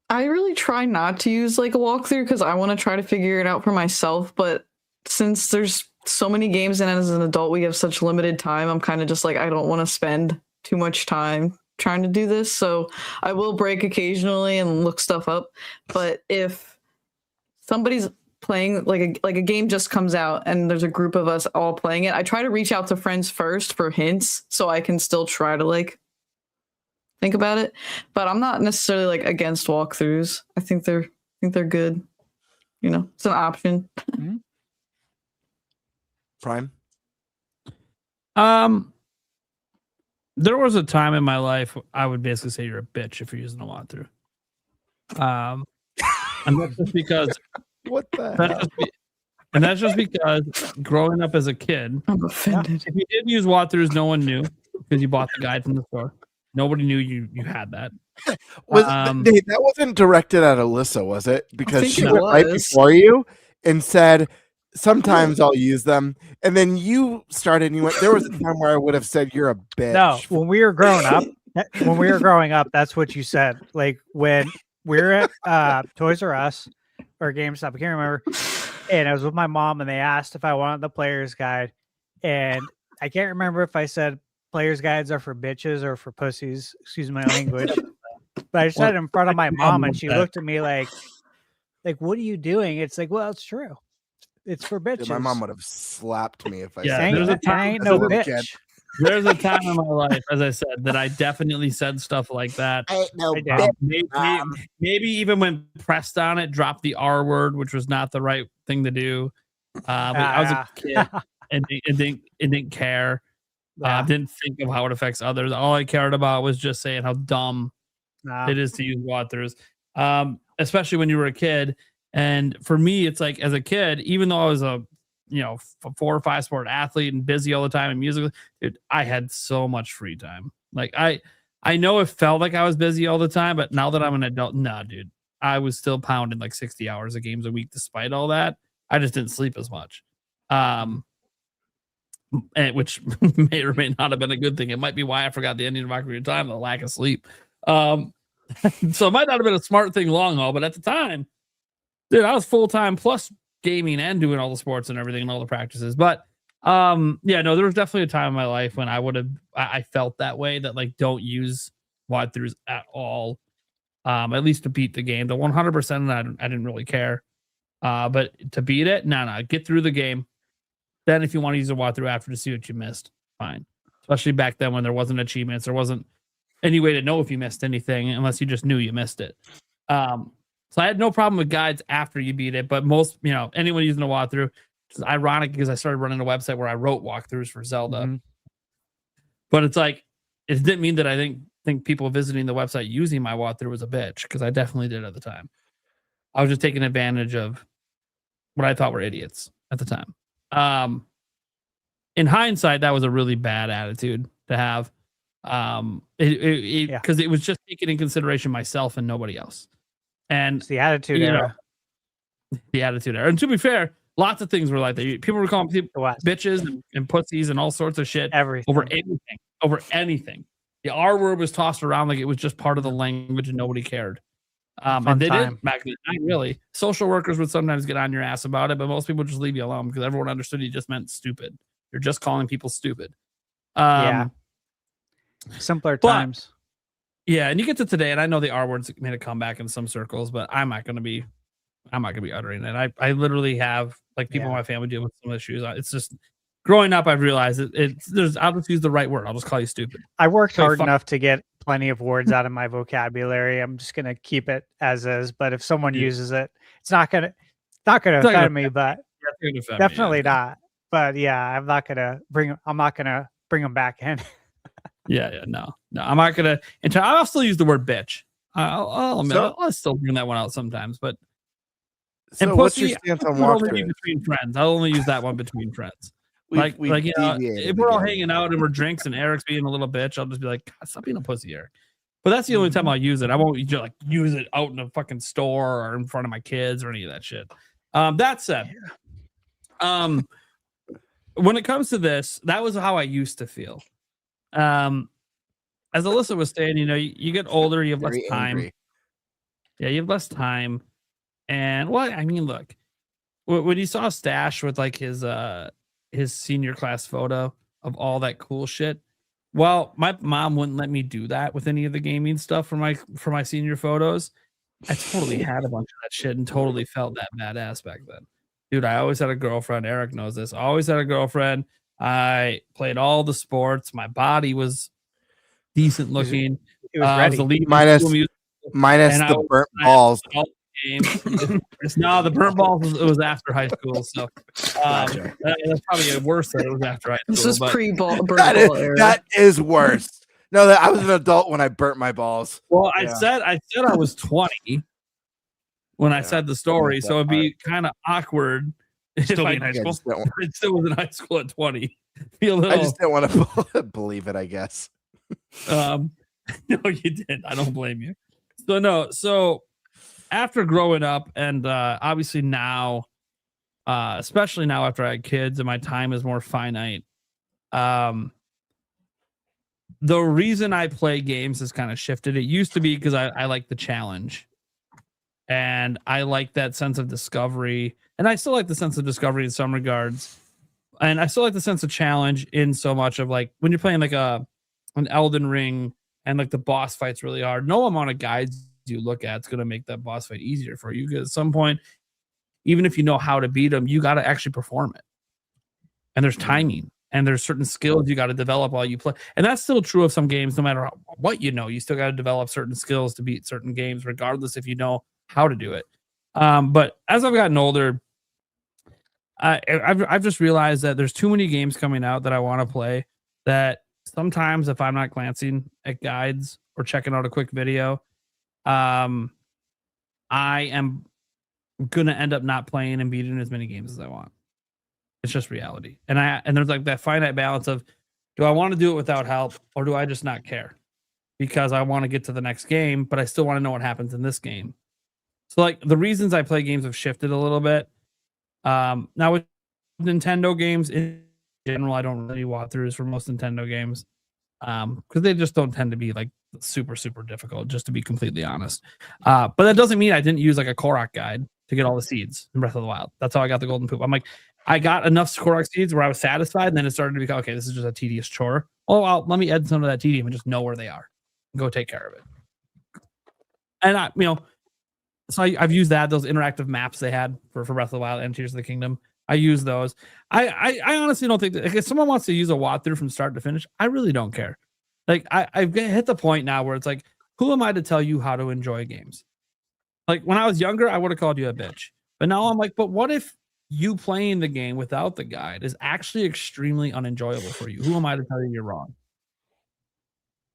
I really try not to use like a walkthrough because I want to try to figure it out for myself. But since there's so many games and as an adult we have such limited time, I'm kind of just like, I don't want to spend too much time trying to do this, so I will break occasionally and look stuff up. But if somebody's playing like a game just comes out and there's a group of us all playing it, I try to reach out to friends first for hints so I can still try to like think about it. But I'm not necessarily like against walkthroughs. I think they're good. You know, it's an option. Prime. There was a time in my life I would basically say you're a bitch if you're using a walkthrough. And that's just because What the that's hell? just and that's just because growing up as a kid, I'm offended. if you didn't use walkthroughs, no one knew because you bought the guide from the store. Nobody knew you had that. Was Dave, that wasn't directed at Alyssa, was it? Because think she it went right was. before you and said, "Sometimes I'll use them," and then you started and you went. There was a time where I would have said, "You're a bitch." No, when we were growing up, that's what you said. Like when we were at Toys R Us or GameStop, I can't remember. And I was with my mom, and they asked if I wanted the player's guide, and I can't remember if I said player's guides are for bitches or for pussies. Excuse my language. But I said it in front of my mom, and she looked at me like, "What are you doing?" It's like, well, it's true. It's for bitches. Dude, my mom would have slapped me if I Yeah, said there's that. a time- I ain't as a no little bitch. kid. There's a time in my life, as I said, that I definitely said stuff like that. I ain't no I did. bitch. Maybe even when pressed on it, dropped the R word, which was not the right thing to do. But I was a kid and didn't care. Yeah. Didn't think of how it affects others. All I cared about was just saying how dumb Nah. it is to use walkthroughs, especially when you were a kid. And for me, it's like as a kid, even though I was a 4 or 5 sport athlete and busy all the time and music, dude, I had so much free time. Like I know it felt like I was busy all the time, but now that I'm an adult, nah, dude, I was still pounding like 60 hours of games a week despite all that. I just didn't sleep as much. Which may or may not have been a good thing. It might be why I forgot the ending of Ocarina of Time, the lack of sleep. So it might not have been a smart thing long haul, but at the time, dude, I was full time plus gaming and doing all the sports and everything and all the practices. But there was definitely a time in my life when I felt that way, that like don't use walkthroughs at all. At least to beat the game. The 100% I didn't really care. But to beat it, no, get through the game. Then if you want to use a walkthrough after to see what you missed, fine. Especially back then when there wasn't achievements, there wasn't any way to know if you missed anything unless you just knew you missed it. So I had no problem with guides after you beat it, but most, anyone using a walkthrough, it's ironic because I started running a website where I wrote walkthroughs for Zelda. Mm-hmm. But it's like, it didn't mean that I think people visiting the website using my walkthrough was a bitch, because I definitely did at the time. I was just taking advantage of what I thought were idiots at the time. In hindsight, that was a really bad attitude to have. Because it was just taking in consideration myself and nobody else. And It's the attitude era. The attitude era. And to be fair, lots of things were like that. People were calling people The West. bitches and pussies and all sorts of shit Everything. over anything. The R word was tossed around like it was just part of the language and nobody cared. And they time. did back in the time, really. Social workers would sometimes get on your ass about it, but most people would just leave you alone because everyone understood you just meant stupid. You're just calling people stupid. Yeah. Simpler but- times. Yeah, and you get to today, and I know the R word's made a comeback in some circles, but I'm not gonna be uttering it. I literally have like people in my family deal with some issues. It's just growing up, I've realized I'll just use the right word. I'll just call you stupid. I worked So hard fuck- enough to get plenty of words out of my vocabulary. I'm just gonna keep it as is. But if someone Yeah. uses it, it's not gonna gonna offend me. But That's gonna offend me, definitely not. But yeah, I'm not gonna bring them back in. No. I'm not gonna. And I'll still use the word bitch. I'll admit, So- I'll still bring that one out sometimes. But So what's your stance on would only be walkthrough? between friends. I'll only use that one between friends. We've deviated If we're all again. hanging out and we're drinks and Eric's being a little bitch, I'll just be like, God, stop being a pussy, Eric. But that's the only time I'll use it. I won't like use it out in a fucking store or in front of my kids or any of that shit. That said, when it comes to this, that was how I used to feel. As Alyssa was saying, you get older, you have less Very time. angry. Yeah, you have less time. And look, when you saw Stash with like his senior class photo of all that cool shit, Well, my mom wouldn't let me do that with any of the gaming stuff for my senior photos. I totally had a bunch of that shit and totally felt that badass back then. Dude, I always had a girlfriend. Eric knows this. I always had a girlfriend. I played all the sports. My body was decent looking. It was I was ready. the lead in Minus school musical, minus and I the was- burnt I- balls. all the games. No, the burnt balls was after high school. So Gotcha. that's probably worse that it was after high school. This was but- pre-ball That ball era. is worse. No, I was an adult when I burnt my balls. Well, Yeah. I said I was 20 when I Yeah, said the story, that so it'd be kind of awkward if Still I be in high I school. just didn't, still was in high school at 20. Be a I little, just didn't want to believe it, I guess. no, you didn't. I don't blame you. So no, so after growing up, and obviously now, especially now after I had kids and my time is more finite, the reason I play games has kind of shifted. It used to be because I like the challenge. And I like that sense of discovery. And I still like the sense of discovery in some regards. And I still like the sense of challenge in so much of like when you're playing like an Elden Ring and like the boss fight's really hard. No amount of guides you look at is going to make that boss fight easier for you. Because at some point, even if you know how to beat them, you got to actually perform it. And there's timing. And there's certain skills you got to develop while you play. And that's still true of some games, no matter what you know. You still got to develop certain skills to beat certain games, regardless if you know how to do it. But as I've gotten older, I've just realized that there's too many games coming out that I want to play that sometimes if I'm not glancing at guides or checking out a quick video, I am going to end up not playing and beating as many games as I want. It's just reality. And there's like that finite balance of, do I want to do it without help or do I just not care? Because I want to get to the next game, but I still want to know what happens in this game. So like the reasons I play games have shifted a little bit. Now with Nintendo games in general, I don't really walkthroughs for most Nintendo games. Because they just don't tend to be like super, super difficult, just to be completely honest. But that doesn't mean I didn't use like a Korok guide to get all the seeds in Breath of the Wild. That's how I got the golden poop. I'm like, I got enough Korok seeds where I was satisfied, and then it started to become, okay, this is just a tedious chore. Oh, well, let me add some of that tedium and just know where they are and go take care of it. And so I've used those interactive maps they had for Breath of the Wild and Tears of the Kingdom. I use those. I honestly don't think that if someone wants to use a walkthrough from start to finish, I really don't care. Like I've hit the point now where it's like, who am I to tell you how to enjoy games? Like when I was younger, I would have called you a bitch. But now I'm like, but what if you playing the game without the guide is actually extremely unenjoyable for you? Who am I to tell you you're wrong?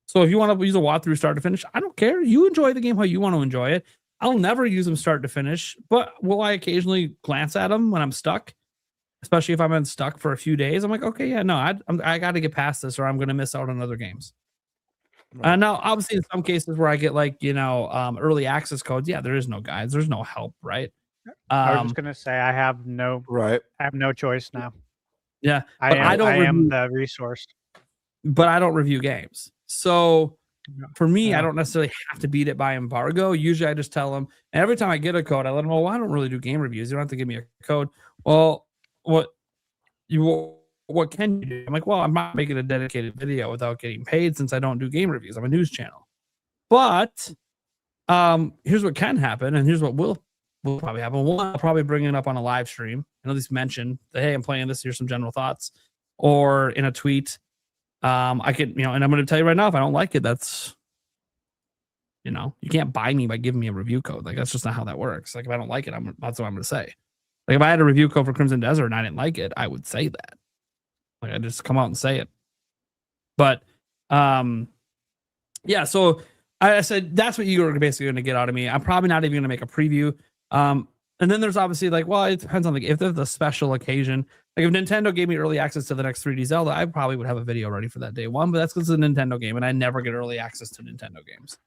So if you want to use a walkthrough start to finish, I don't care. You enjoy the game how you want to enjoy it. I'll never use them start to finish, but will I occasionally glance at them when I'm stuck? Especially if I've been stuck for a few days. I'm like, okay, yeah, no, I got to get past this or I'm going to miss out on other games. Right. Now, obviously, in some cases where I get like, early access codes, yeah, there is no guides. There's no help, right? I was just gonna say I have no choice now. Yeah, I but am the resource. But I don't review games. So for me, Yeah. I don't necessarily have to beat it by embargo. Usually I just tell them, and every time I get a code, I let them know, well, I don't really do game reviews. You don't have to give me a code. Well, what can you do? I'm like, well, I'm not making a dedicated video without getting paid since I don't do game reviews. I'm a news channel. But here's what can happen, and here's what will probably happen. One, I'll probably bring it up on a live stream and at least mention that, hey, I'm playing this. Here's some general thoughts. Or in a tweet. I could, and I'm going to tell you right now, if I don't like it, that's, you can't buy me by giving me a review code. Like, that's just not how that works. Like, if I don't like it, that's what I'm going to say. Like, if I had a review code for Crimson Desert and I didn't like it, I would say that. Like, I just come out and say it. But, yeah, so I said, that's what you're basically going to get out of me. I'm probably not even going to make a preview. And then there's obviously like, well, it depends on if there's a special occasion. Like if Nintendo gave me early access to the next 3D Zelda, I probably would have a video ready for that day one, but that's because it's a Nintendo game and I never get early access to Nintendo games.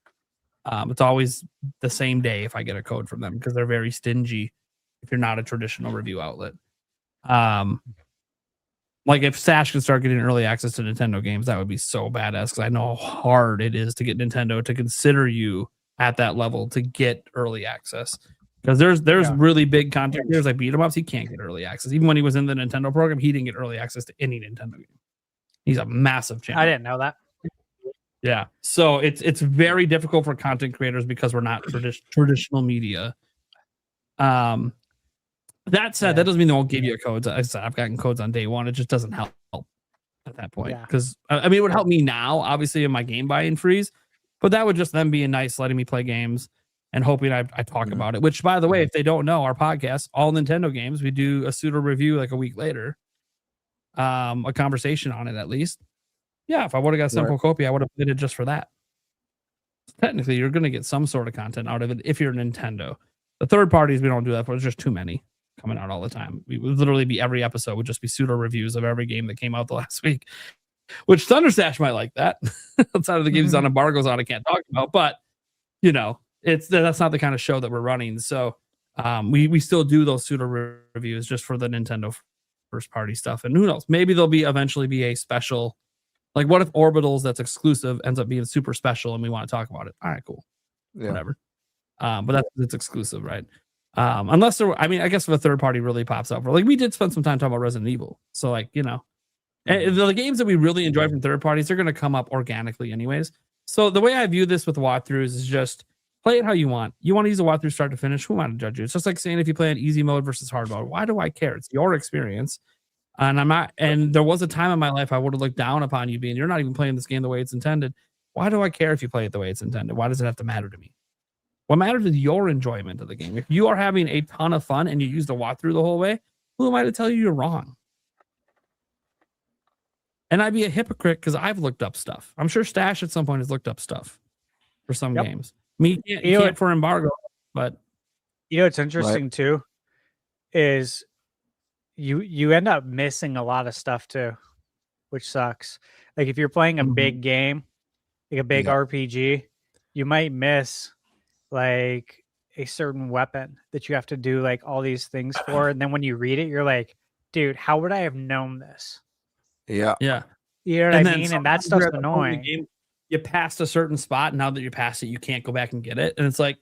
It's always the same day if I get a code from them because they're very stingy if you're not a traditional review outlet. Like if Sash could start getting early access to Nintendo games, that would be so badass because I know how hard it is to get Nintendo to consider you at that level to get early access. Because there's really big content creators like beat 'em ups. He can't get early access. Even when he was in the Nintendo program, he didn't get early access to any Nintendo game. He's a massive champion. I didn't know that. Yeah. So it's very difficult for content creators because we're not traditional media. That said, that doesn't mean they won't give you codes. I said I've gotten codes on day one. It just doesn't help at that point. Yeah. Because I mean, it would help me now, obviously, in my game buy-in freeze, but that would just then be a nice letting me play games and hoping I talk about it. Which, by the way, if they don't know, our podcast, all Nintendo games, we do a pseudo review like a week later. A conversation on it at least. Yeah, if I would have got Simple Copy, I would have played it just for that. Technically, you're going to get some sort of content out of it if you're Nintendo. The third parties, we don't do that for. There's just too many coming out all the time. We would literally be every episode would just be pseudo reviews of every game that came out the last week, which Thunderstash might like that. Outside of the games on embargoes on, I can't talk about, but you know, that's not the kind of show that we're running. So we still do those pseudo reviews just for the Nintendo first party stuff. And who knows? Maybe there'll eventually be a special. Like, what if Orbitals that's exclusive ends up being super special and we want to talk about it? All right, cool. Yeah. Whatever. But it's exclusive, right? Unless I guess if a third party really pops up, like we did spend some time talking about Resident Evil. So, like, you know, and the games that we really enjoy from third parties, they're going to come up organically anyways. So the way I view this with walkthroughs is just play it how you want. You want to use a walkthrough start to finish. Who am I to judge you? It's just like saying if you play an easy mode versus hard mode. Why do I care? It's your experience. And I'm not, and there was a time in my life I would have looked down upon you being, you're not even playing this game the way it's intended. Why do I care if you play it the way it's intended? Why does it have to matter to me? What matters is your enjoyment of the game. If you are having a ton of fun and you use the walkthrough the whole way, who am I to tell you you're wrong? And I'd be a hypocrite because I've looked up stuff. I'm sure Stash at some point has looked up stuff for some games. Me, you can't for embargo, but you know what's interesting too is you end up missing a lot of stuff too, which sucks. Like if you're playing a big game, like a big RPG, you might miss like a certain weapon that you have to do like all these things for, and then when you read it, you're like, dude, how would I have known this? Yeah. You know what I mean? And that stuff's annoying. Game, you passed a certain spot. Now that you passed it, you can't go back and get it. And it's like,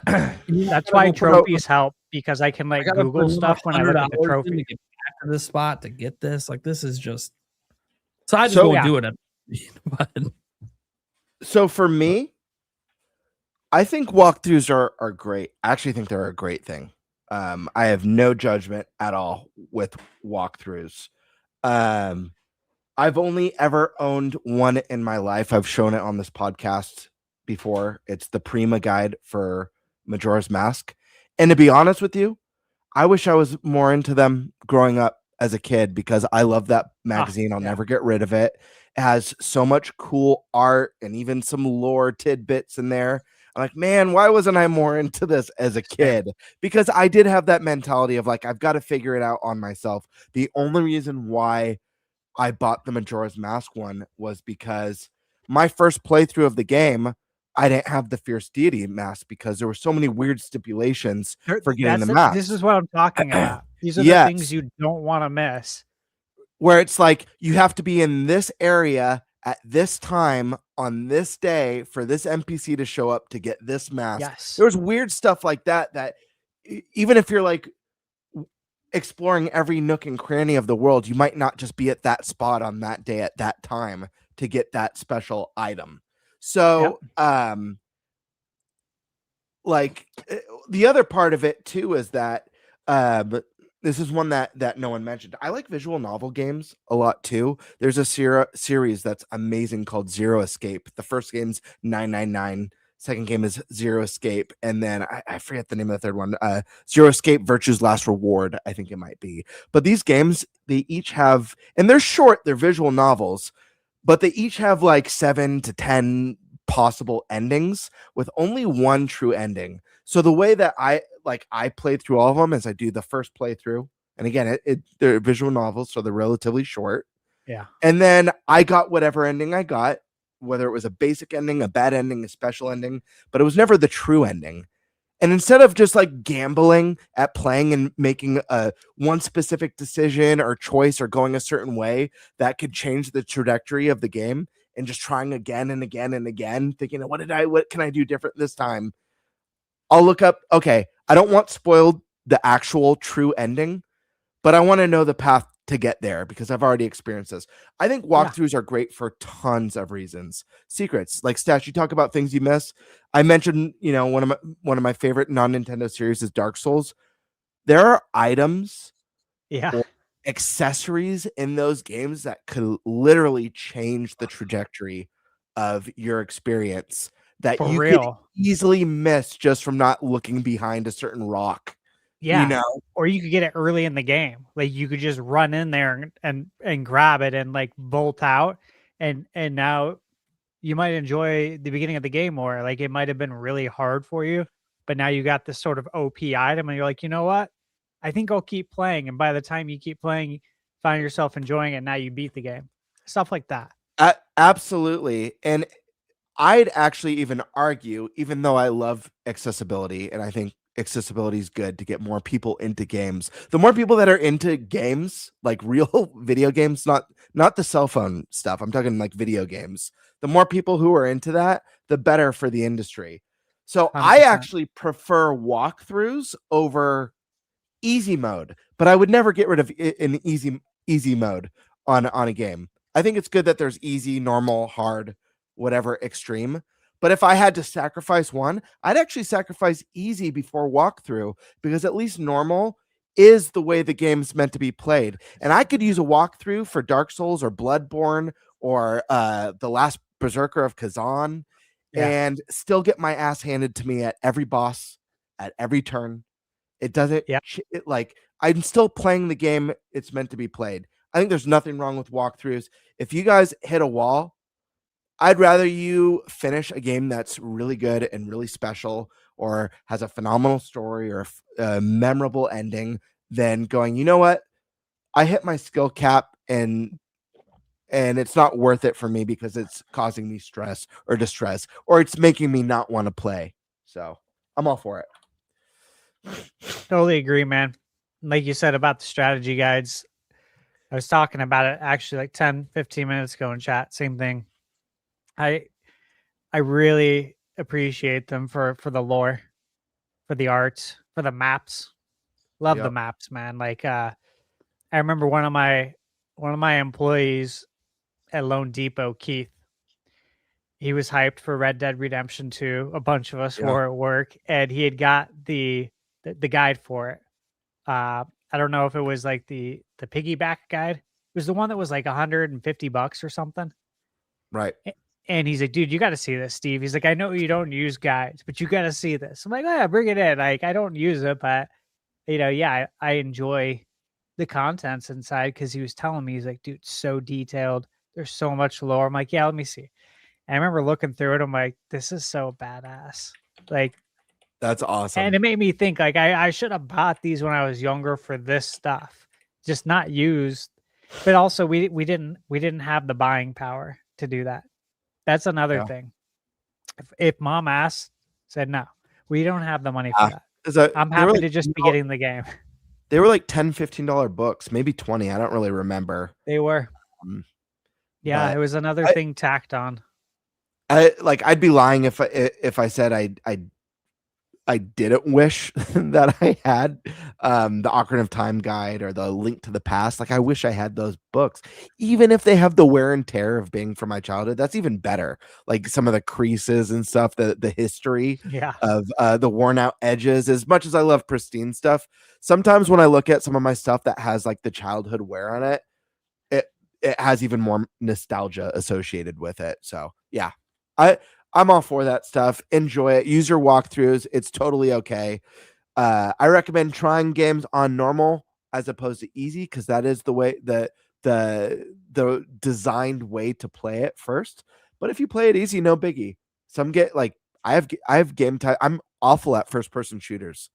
that's why trophies help, because I can like Google stuff when I look at the trophy. To get back to this spot to get this. Like, this is just. So I just won't do it. But... So for me, I think walkthroughs are great. I actually think they're a great thing. I have no judgment at all with walkthroughs. I've only ever owned one in my life. I've shown it on this podcast before. It's the Prima guide for Majora's Mask. And to be honest with you, I wish I was more into them growing up as a kid, because I love that magazine. I'll never get rid of it. It has so much cool art and even some lore tidbits in there. I'm like, man, why wasn't I more into this as a kid? Because I did have that mentality of like, I've got to figure it out on myself. The only reason why I bought the Majora's Mask one was because my first playthrough of the game, I didn't have the Fierce Deity mask because there were so many weird stipulations for getting the mask. This is what I'm talking about. These are the things you don't want to miss. Where it's like, you have to be in this area at this time on this day for this NPC to show up to get this mask. Yes. There's weird stuff like that, that even if you're like exploring every nook and cranny of the world, you might not just be at that spot on that day at that time to get that special item. So, like the other part of it too is that this is one that no one mentioned. I like visual novel games a lot too. There's a series that's amazing called Zero Escape. The first game's 999. Second game is Zero Escape. And then I forget the name of the third one. Zero Escape Virtue's Last Reward, I think it might be. But these games, they each have, and they're short, they're visual novels, but they each have like 7 to 10 possible endings with only one true ending. So the way that I play through all of them is I do the first playthrough. And again, they're visual novels, so they're relatively short. Yeah. And then I got whatever ending I got, whether it was a basic ending, a bad ending, a special ending, but it was never the true ending. And instead of just like gambling at playing and making one specific decision or choice or going a certain way that could change the trajectory of the game, and just trying again and again and again, thinking, what can I do different this time? I'll look up, okay, I don't want spoiled the actual true ending, but I want to know the path to get there because I've already experienced this. I think walkthroughs are great for tons of reasons. Secrets, like Stash, you talk about things you miss. I mentioned, one of my favorite non-Nintendo series is Dark Souls. There are items, Yeah. accessories in those games that could literally change the trajectory of your experience that For you could real. easily miss just from not looking behind a certain rock. Yeah. Or you could get it early in the game. Like you could just run in there and grab it and like bolt out. And now you might enjoy the beginning of the game more. Like it might have been really hard for you, but now you got this sort of OP item and you're like, you know what? I think I'll keep playing. And by the time you keep playing, you find yourself enjoying it. Now you beat the game. Stuff like that. Absolutely. And I'd actually even argue, even though I love accessibility and I think accessibility is good to get more people into games, the more people that are into games, like real video games, not the cell phone stuff, I'm talking like video games, the more people who are into that, the better for the industry. So 100%. I actually prefer walkthroughs over easy mode, but I would never get rid of an easy mode on a game. I think it's good that there's easy, normal, hard, whatever, extreme. But if I had to sacrifice one, I'd actually sacrifice easy before walkthrough, because at least normal is the way the game's meant to be played. And I could use a walkthrough for Dark Souls or Bloodborne or The Last Berserker of Kazan and still get my ass handed to me at every boss, at every turn. It doesn't, like, I'm still playing the game it's meant to be played. I think there's nothing wrong with walkthroughs. If you guys hit a wall, I'd rather you finish a game that's really good and really special or has a phenomenal story or a memorable ending than going, you know what? I hit my skill cap and it's not worth it for me because it's causing me stress or distress, or it's making me not want to play. So I'm all for it. Totally agree, man. Like you said about the strategy guides, I was talking about it actually like 10, 15 minutes ago in chat. Same thing. I really appreciate them for the lore, for the art, for the maps. Love the maps, man. Like I remember one of my employees at Lone Depot, Keith. He was hyped for Red Dead Redemption 2. A bunch of us were at work, and he had got the guide for it. I don't know if it was like the piggyback guide. It was the one that was like $150 or something. Right. And he's like, dude, you got to see this, Steve. He's like, I know you don't use guides, but you got to see this. I'm like, oh, yeah, bring it in. Like, I don't use it, but, I enjoy the contents inside, because he was telling me, he's like, dude, so detailed. There's so much lore. I'm like, yeah, let me see. And I remember looking through it. I'm like, this is so badass. Like, that's awesome. And it made me think, like, I should have bought these when I was younger for this stuff, just not used. But also, we didn't have the buying power to do that. That's another thing. If mom asked, said no, we don't have the money for that. I'm happy to just be getting the game. They were like $10, $15 books, maybe 20. I don't really remember. They were. It was another thing tacked on. I'd be lying if I said I didn't wish that I had the Ocarina of Time guide or the Link to the Past. Like, I wish I had those books, even if they have the wear and tear of being from my childhood. That's even better. Like some of the creases and stuff, the history of the worn out edges. As much as I love pristine stuff, sometimes when I look at some of my stuff that has like the childhood wear on it, it has even more nostalgia associated with it. So yeah, I'm all for that stuff. Enjoy it. Use your walkthroughs. It's totally okay. I recommend trying games on normal as opposed to easy, because that is the way the designed way to play it first. But if you play it easy, no biggie. Some get like I have game time. I'm awful at first person shooters.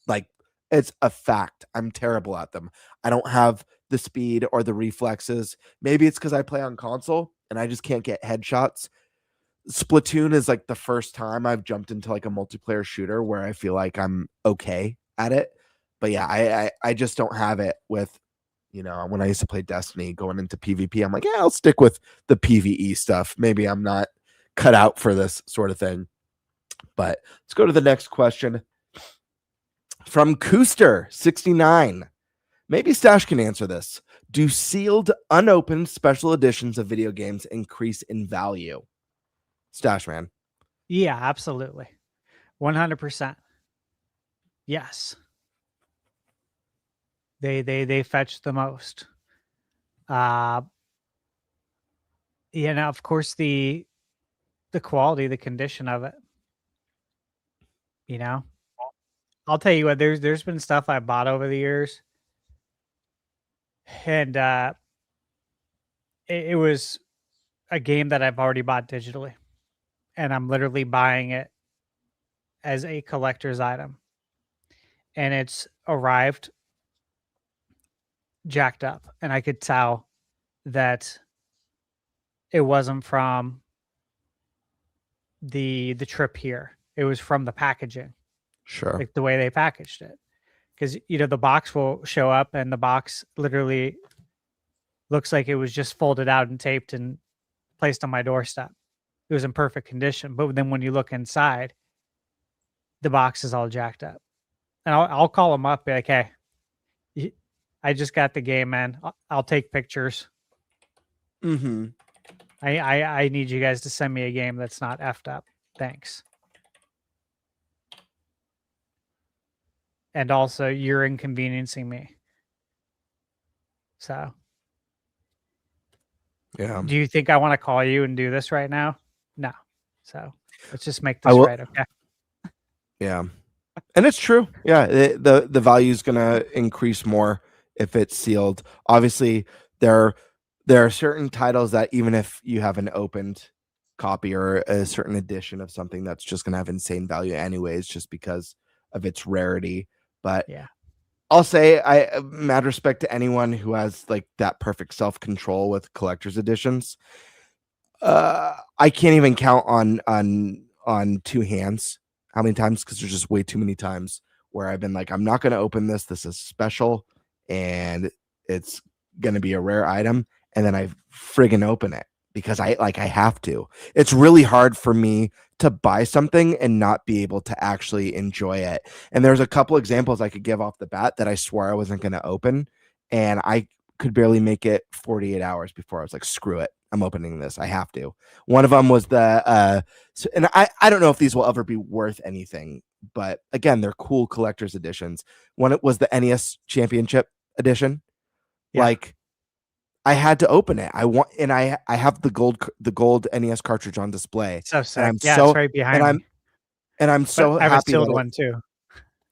Like, it's a fact. I'm terrible at them. I don't have the speed or the reflexes. Maybe it's because I play on console and I just can't get headshots. Splatoon is like the first time I've jumped into like a multiplayer shooter where I feel like I'm okay at it. But yeah, I just don't have it with, when I used to play Destiny going into PvP, I'm like, yeah, I'll stick with the PvE stuff. Maybe I'm not cut out for this sort of thing. But let's go to the next question from Cooster69. Maybe Stash can answer this. Do sealed, unopened special editions of video games increase in value? Stash Man. Yeah, absolutely. 100%. Yes. They fetch the most. Now of course the quality, the condition of it. You know, I'll tell you what. There's been stuff I bought over the years, and it was a game that I've already bought digitally, and I'm literally buying it as a collector's item, and it's arrived jacked up, and I could tell that it wasn't from the trip here. It was from the packaging, Sure. like the way they packaged it. Because the box will show up, and the box literally looks like it was just folded out and taped and placed on my doorstep. It was in perfect condition, but then when you look inside, the box is all jacked up. And I'll call them up, be like, "Hey, I just got the game, man. I'll take pictures. Mm-hmm. I need you guys to send me a game that's not effed up. Thanks." And also, you're inconveniencing me. So, Yeah. do you think I want to call you and do this right now? No. So let's just make I this will- right, okay? Yeah. And it's true. Yeah. The value is going to increase more if it's sealed. Obviously, there are certain titles that even if you have an opened copy or a certain edition of something, that's just going to have insane value anyways, just because of its rarity. But Yeah. I'll say, mad respect to anyone who has like that perfect self-control with collector's editions. I can't even count on two hands how many times, because there's just way too many times where I've been like, I'm not going to open this. This is special, and it's going to be a rare item, and then I friggin' open it because I have to. It's really hard for me to buy something and not be able to actually enjoy it. And there's a couple examples I could give off the bat that I swore I wasn't going to open, and I could barely make it 48 hours before I was like, screw it, I'm opening this. I have to. One of them was and I don't know if these will ever be worth anything, but again, they're cool collector's editions. One, it was the NES Championship edition. Yeah. Like, I had to open it. I have the gold NES cartridge on display. So sick. I'm Yeah, so- it's right behind me. And I'm so I have a happy. sealed that it- one too.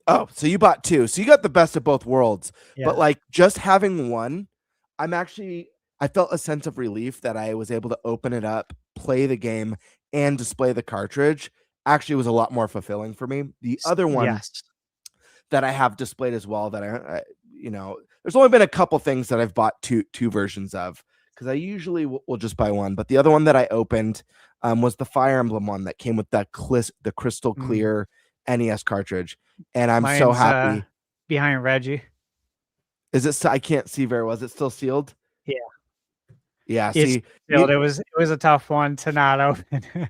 Oh, so you bought two. So you got the best of both worlds. Yeah. But like just having one, I felt a sense of relief that I was able to open it up, play the game, and display the cartridge. Actually, was a lot more fulfilling for me. The other one Yes. that I have displayed as well, that I there's only been a couple things that I've bought two versions of, because I usually will just buy one. But the other one that I opened was the Fire Emblem one that came with that the crystal clear NES cartridge, and I'm so Mine's, happy. Behind Reggie. Is it? I can't see very well. Is it still sealed? Yeah. Yeah. It's See, sealed. It was a tough one to not open.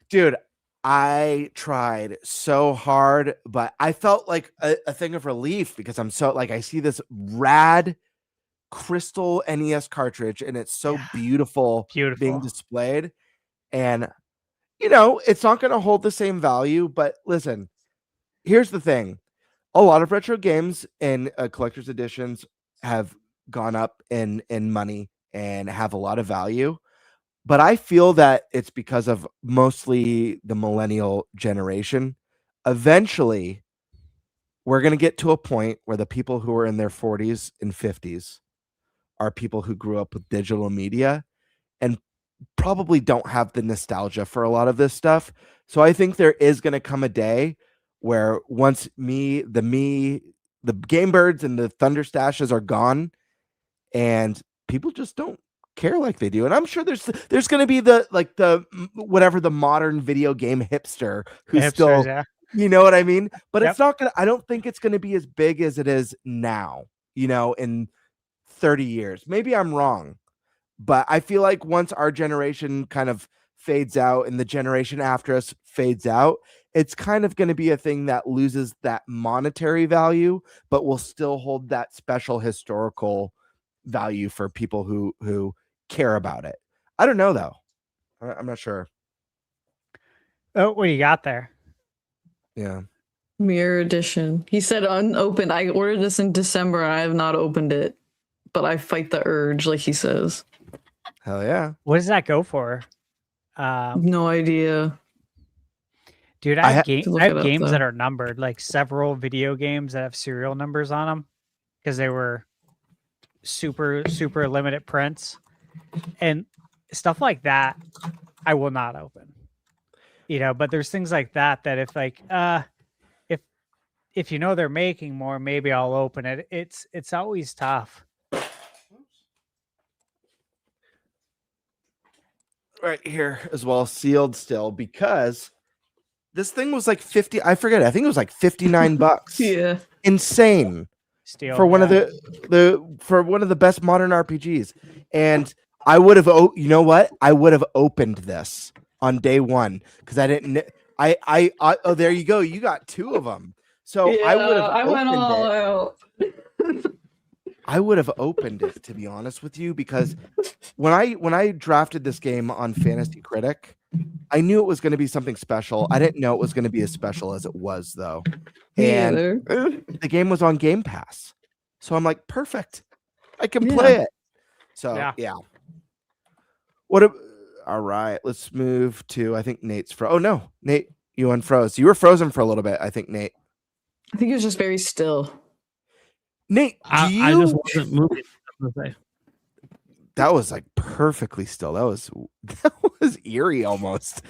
dude, I tried so hard, but I felt like a thing of relief because I'm so like, I see this rad crystal NES cartridge, and it's so beautiful being displayed. And it's not going to hold the same value, but listen, here's the thing. A lot of retro games and collector's editions have gone up in money and have a lot of value. But I feel that it's because of mostly the millennial generation. Eventually, we're going to get to a point where the people who are in their 40s and 50s are people who grew up with digital media and probably don't have the nostalgia for a lot of this stuff. So I think there is going to come a day where once the Game Birds and the Thunder Stashes are gone, and people just don't care like they do. And I'm sure there's going to be the whatever the modern video game hipster who's still, yeah. you know what I mean? But Yep. it's not going to, I don't think it's going to be as big as it is now, in 30 years. Maybe I'm wrong, but I feel like once our generation kind of fades out and the generation after us fades out, it's kind of going to be a thing that loses that monetary value, but will still hold that special historical value for people who care about it. I don't know though. I'm not sure. Oh, what do you got there? Yeah. Mirror edition. He said unopened. I ordered this in December. I have not opened it, but I fight the urge, like he says. Hell yeah. What does that go for? No idea. Dude, I I have, to look I have it up, games that though. are numbered, like several video games that have serial numbers on them because they were super limited prints and stuff like that. I will not open, but there's things like that if like if they're making more, maybe I'll open it. It's always tough. Right here as well, sealed still, because this thing was like 50. I forget. I think it was like $59. Yeah. Insane Steal for one of yeah. the best modern RPGs. And I would have, you know what? I would have opened this on day one because I didn't. Oh, there you go. You got two of them. So Yeah, I would have. I went opened all it. out. I would have opened it, to be honest with you, because when I drafted this game on Fantasy Critic, I knew it was going to be something special. I didn't know it was going to be as special as it was, though. And the game was on Game Pass, so I'm like, perfect. I can play it. So yeah. All right, let's move to. I think Nate's Oh no, Nate, you unfroze. You were frozen for a little bit. I think Nate. I think it was just very still. Nate, I just wasn't moving. That was like perfectly still. That was eerie almost.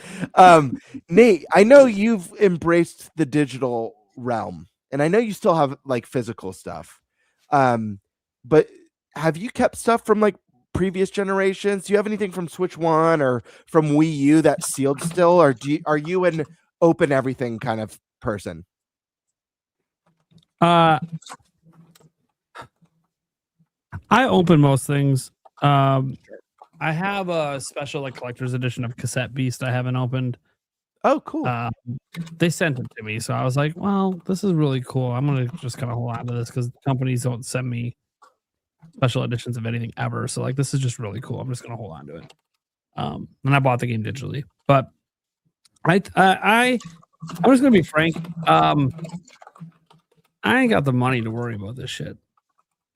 Nate, I know you've embraced the digital realm, and I know you still have like physical stuff. But have you kept stuff from like previous generations? Do you have anything from Switch 1 or from Wii U that's sealed still, or are you an open everything kind of person? I open most things. I have a special like collector's edition of Cassette Beast I haven't opened. Oh, cool. They sent it to me, so I was like, well, this is really cool. I'm gonna just kind of hold on to this because companies don't send me special editions of anything ever. So like, this is just really cool. I'm just gonna hold on to it. And I bought the game digitally, but I'm just gonna be frank. I ain't got the money to worry about this shit.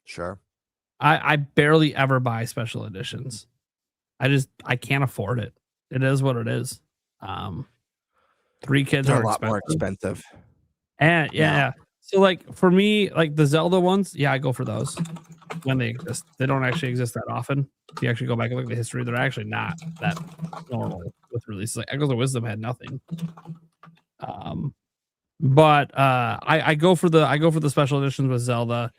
Sure. I barely ever buy special editions. I can't afford it. It is what it is. 3 kids They're are a lot more expensive. And yeah. So like for me, like the Zelda ones, I go for those when they exist. They don't actually exist that often. If you actually go back and look at the history, they're actually not that normal with releases. Like Echoes of Wisdom had nothing. But I go for the special editions with Zelda.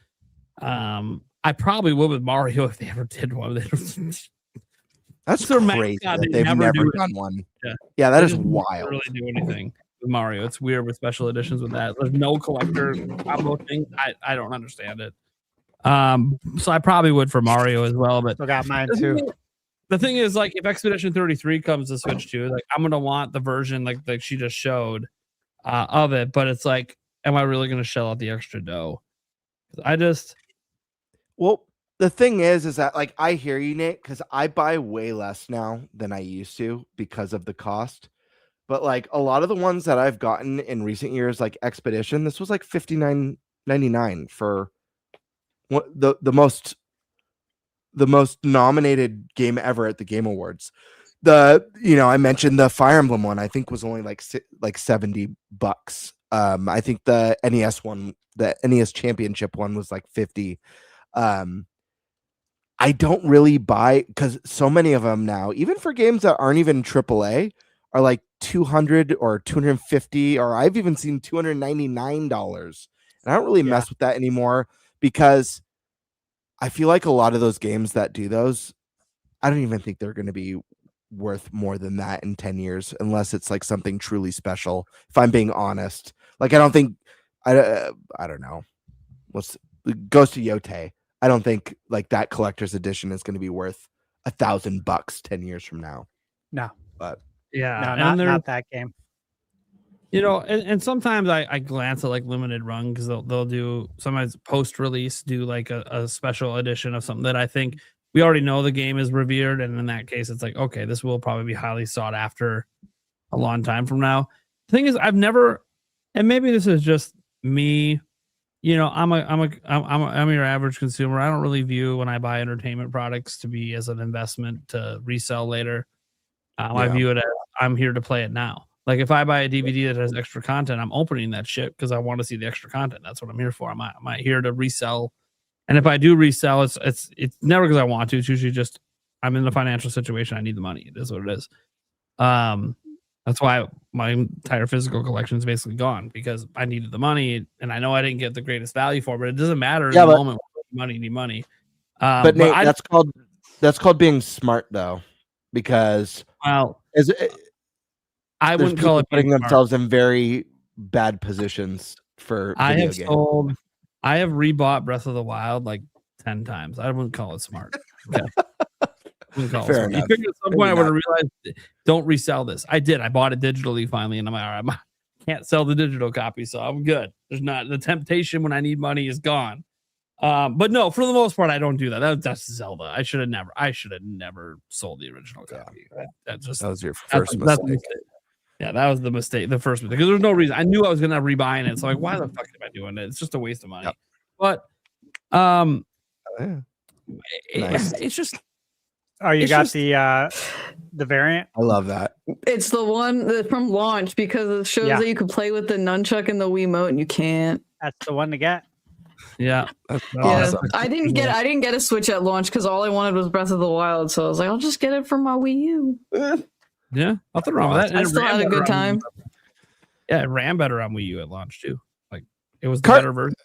I probably would with Mario if they ever did one. That's their crazy mascot, that they they've never never do done one. Yeah, Yeah, that They is just wild. don't really do anything with Mario. It's weird with special editions with that. There's no collector combo thing. I don't understand it. So I probably would for Mario as well. But I got mine too. The thing is, like, if Expedition 33 comes to Switch 2, like, I'm gonna want the version like she just showed of it. But it's like, am I really gonna shell out the extra dough? Well, the thing is that like I hear you, Nate, because I buy way less now than I used to because of the cost. But like a lot of the ones that I've gotten in recent years, like Expedition, this was like $59.99 for the most nominated game ever at the Game Awards. I mentioned the Fire Emblem one. I think was only like $70. I think the NES one, the NES Championship one, was like $50. I don't really buy because so many of them now, even for games that aren't even AAA, are like $200 or $250, or I've even seen $299. And I don't really mess with that anymore because I feel like a lot of those games that do those, I don't even think they're going to be worth more than that in 10 years, unless it's like something truly special. If I'm being honest, like I don't think, I don't know. Ghost of Yote. I don't think like that collector's edition is going to be worth $1,000 10 years from now. No, but not that game. And sometimes I glance at like limited run because they'll do sometimes post release do like a special edition of something that I think we already know the game is revered, and in that case it's like, okay, this will probably be highly sought after a long time from now. The thing is, I've never, and maybe this is just me, I'm your average consumer. I don't really view when I buy entertainment products to be as an investment to resell later. I view it as I'm here to play it now. Like if I buy a DVD that has extra content, I'm opening that shit because I want to see the extra content. That's what I'm here for. I'm not here to resell. And if I do resell, it's never because I want to. It's usually just I'm in a financial situation. I need the money. It is what it is. That's why my entire physical collection is basically gone because I needed the money, and I know I didn't get the greatest value for it. But it doesn't matter in the moment. Need money. But Nate, that's called being smart, though, because I wouldn't call it putting themselves in very bad positions for video games. I have rebought Breath of the Wild like 10 times. I wouldn't call it smart. Okay. Fair enough. At some point, I would have realized, don't resell this. I did. I bought it digitally finally, and I'm like, all right, I can't sell the digital copy, so I'm good. There's not the temptation when I need money is gone. But no, for the most part, I don't do that. That's Zelda. I should have never sold the original copy. That was your first mistake. Yeah, that was the mistake. The first mistake because there's no reason. I knew I was gonna rebuying it, so like, why the fuck am I doing it? It's just a waste of money. Yep. But it's just. Oh, you got the variant? I love that. It's the one that's from launch because it shows that you can play with the nunchuck and the Wiimote, and you can't. That's the one to get. Yeah, that's awesome. I didn't get a Switch at launch because all I wanted was Breath of the Wild. So I was like, I'll just get it for my Wii U. Yeah, nothing wrong with that. I still had a good time. Yeah, it ran better on Wii U at launch too. Like it was the better version.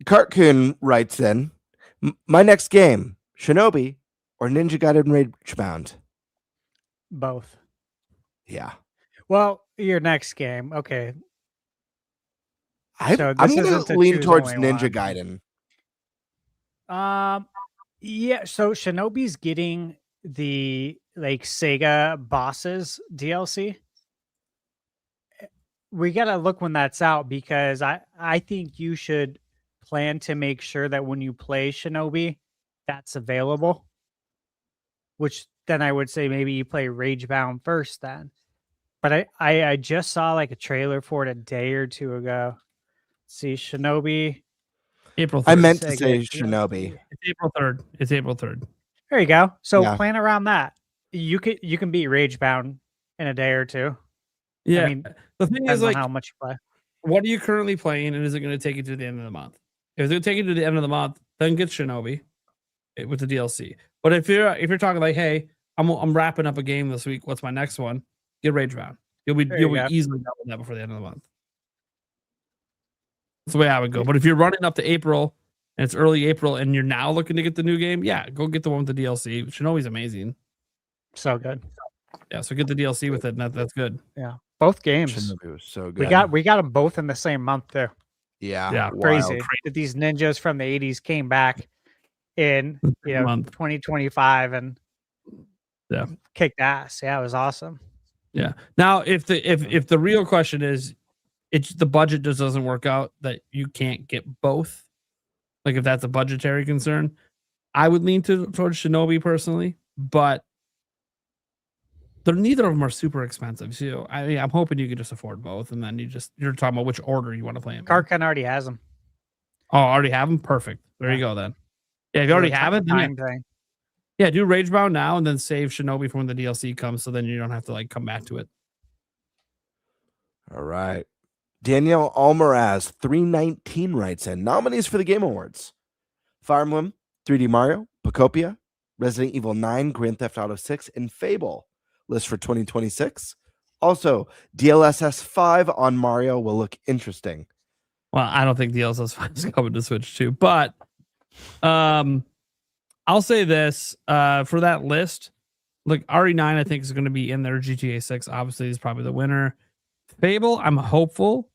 Cartoon writes in, my next game, Shinobi or Ninja Gaiden Ragebound? Both. Yeah. Well, your next game, okay. I'm going to lean towards Ninja Gaiden. Yeah. So Shinobi's getting the Sega bosses DLC. We gotta look when that's out because I think you should plan to make sure that when you play Shinobi, that's available. Which then I would say maybe you play Ragebound first then. But I just saw a trailer for it a day or two ago. See, Shinobi. April 3rd. I meant to say Shinobi. It's April 3rd. It's April 3rd. There you go. So plan around that. You can beat Ragebound in a day or two. Yeah. I mean, the thing is how much you play. What are you currently playing, and is it going to take you to the end of the month? If it's going to take you to the end of the month, then get Shinobi with the DLC. But if you're talking like, hey, I'm wrapping up a game this week, what's my next one? Get Ragebound. You'll be easily done with that before the end of the month. That's the way I would go. But if you're running up to April and it's early April and you're now looking to get the new game, yeah, go get the one with the DLC. Shinobi's amazing. So good. Yeah, so get the DLC with it, and that's good. Yeah, both games. Shinobi was so good. We got them both in the same month too. Yeah, crazy that these ninjas from the 80s came back in 2025 and kicked ass. Yeah, it was awesome. Yeah. Now, if the real question is, the budget just doesn't work out that you can't get both, like if that's a budgetary concern, I would lean towards Shinobi personally, but neither of them are super expensive. So I'm hoping you can just afford both, and then you're talking about which order you want to play them. Karkan already has them. Oh, already have them? Perfect. There you go then. Yeah, if you already have it, then do Ragebound now and then save Shinobi for when the DLC comes, so then you don't have to come back to it. All right. Danielle Almaraz 319 writes in, nominees for the Game Awards: Fire Emblem, 3D Mario, Pocopia, Resident Evil 9, Grand Theft Auto 6, and Fable. List for 2026. Also, DLSS 5 on Mario will look interesting. Well, I don't think DLSS 5 is coming to Switch 2, but I'll say this for that list. Look, RE9 I think is going to be in there. GTA 6 obviously is probably the winner. Fable, I'm hopeful.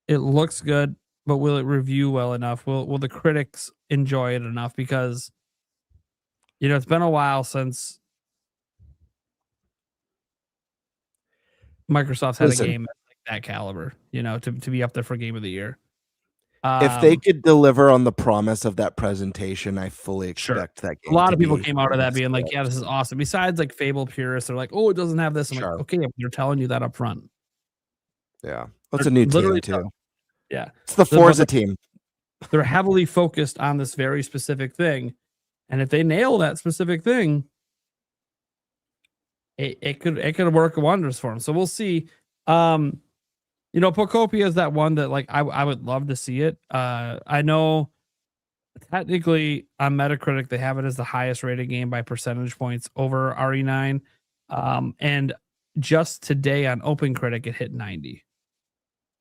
It looks good, but will it review well enough? Will the critics enjoy it enough? Because it's been a while since Microsoft's had a game that caliber, to be up there for game of the year. If they could deliver on the promise of that presentation, I fully Sure. expect that game. A lot to of people be came out of that being like, yeah, this is awesome. Besides like Fable purists, they're like, oh, it doesn't have this. I'm Sure. like, okay, they're telling you that up front. Yeah. What's They're a new team literally too? Yeah. It's the But Forza team. They're heavily focused on this very specific thing. And if they nail that specific thing, it could work wonders for them. So we'll see. Pocopia is that one that like I would love to see it. I know technically on Metacritic they have it as the highest rated game by percentage points over RE9. And just today on OpenCritic it hit 90.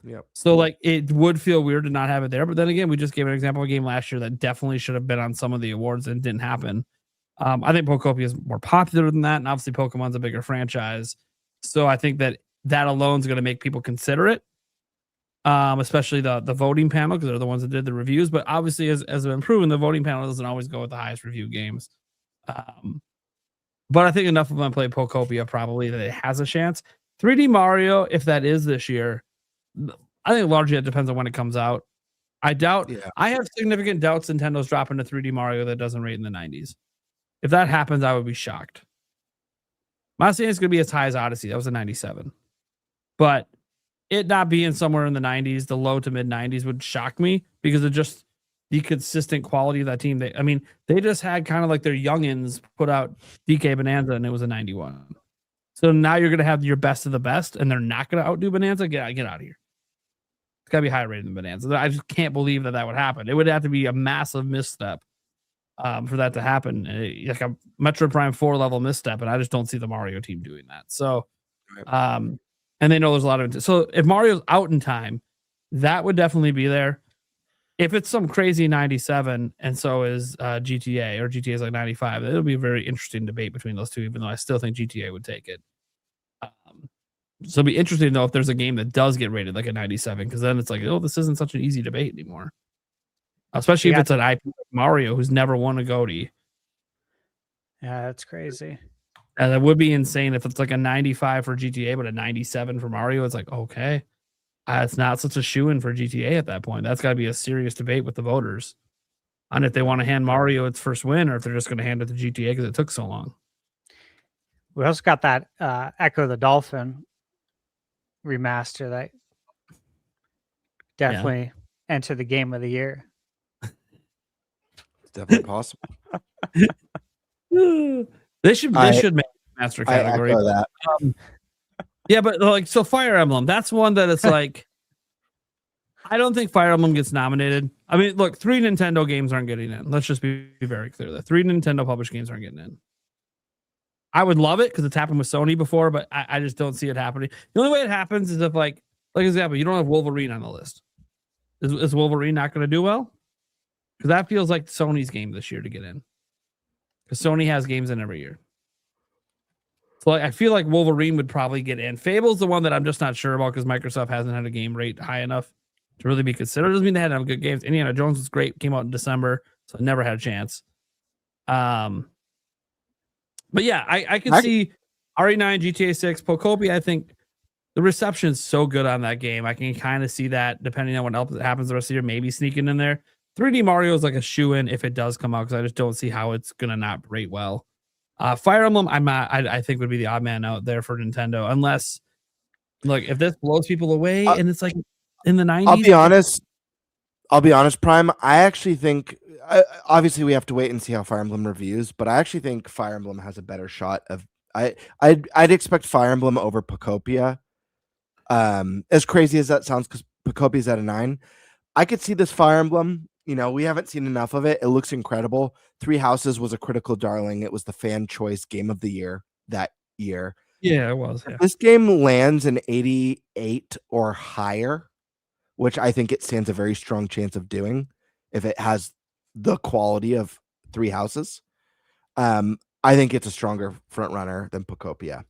Yep. So like it would feel weird to not have it there, but then again, we just gave an example of a game last year that definitely should have been on some of the awards and didn't happen. I think Pocopia is more popular than that, and obviously Pokemon's a bigger franchise, so I think that alone is going to make people consider it, especially the voting panel because they're the ones that did the reviews. But obviously, as I've been proven, the voting panel doesn't always go with the highest review games. But I think enough of them play Pocopia probably that it has a chance. 3D Mario, if that is this year, I think largely it depends on when it comes out. I doubt. Yeah. I have significant doubts Nintendo's dropping a 3D Mario that doesn't rate in the 90s. If that happens, I would be shocked. I'm not saying it's going to be as high as Odyssey. That was a 97. But it not being somewhere in the 90s, the low to mid 90s would shock me because of just the consistent quality of that team. They just had kind of like their youngins put out DK Bonanza and it was a 91. So now you're going to have your best of the best and they're not going to outdo Bonanza. Get out of here. It's got to be higher rated than Bonanza. I just can't believe that would happen. It would have to be a massive misstep for that to happen. Like a Metroid Prime 4 level misstep, and I just don't see the Mario team doing that. So, and they know there's a lot of it. So if Mario's out in time, that would definitely be there. If it's some crazy 97 and so is GTA or GTA is like 95, it'll be a very interesting debate between those two, even though I still think GTA would take it. So it'll be interesting to know if there's a game that does get rated like a 97, because then it's like, oh, this isn't such an easy debate anymore. Especially if it's an IP like Mario who's never won a GOTY. Yeah, that's crazy. And that would be insane if it's like a 95 for GTA, but a 97 for Mario. It's like, okay, it's not such a shoo-in for GTA at that point. That's got to be a serious debate with the voters on if they want to hand Mario its first win or if they're just going to hand it to GTA because it took so long. We also got that Echo the Dolphin remaster that definitely entered the game of the year. It's definitely possible. They should make a master category. I echo that. Yeah, but like, so Fire Emblem, that's one that it's like, I don't think Fire Emblem gets nominated. I mean, look, 3 Nintendo games aren't getting in. Let's just be very clear that 3 Nintendo published games aren't getting in. I would love it because it's happened with Sony before, but I just don't see it happening. The only way it happens is if like example, you don't have Wolverine on the list. Is Wolverine not going to do well? Because that feels like Sony's game this year to get in. Because Sony has games in every year. So I feel like Wolverine would probably get in. Fable's the one that I'm just not sure about because Microsoft hasn't had a game rate high enough to really be considered. Doesn't mean they hadn't have good games. Indiana Jones was great, came out in December, so I never had a chance. But yeah, I can see RE9, GTA 6, Pocopia. I think the reception is so good on that game. I can kind of see that depending on what else happens the rest of the year, maybe sneaking in there. 3D Mario is like a shoe-in if it does come out because I just don't see how it's gonna not rate well. Fire Emblem, I think would be the odd man out there for Nintendo, unless look if this blows people away and it's like in the 90s. I'll be honest, Prime. I actually think obviously we have to wait and see how Fire Emblem reviews, but I actually think Fire Emblem has a better shot of. I'd expect Fire Emblem over Pocopia. As crazy as that sounds, because Pocopia's at a 9, I could see this Fire Emblem. We haven't seen enough of it. It looks incredible. 3 Houses was a critical darling. It was the fan choice game of the year that year. Yeah, it was. Yeah. If this game lands an 88 or higher, which I think it stands a very strong chance of doing if it has the quality of 3 Houses, I think it's a stronger front runner than Pocopia,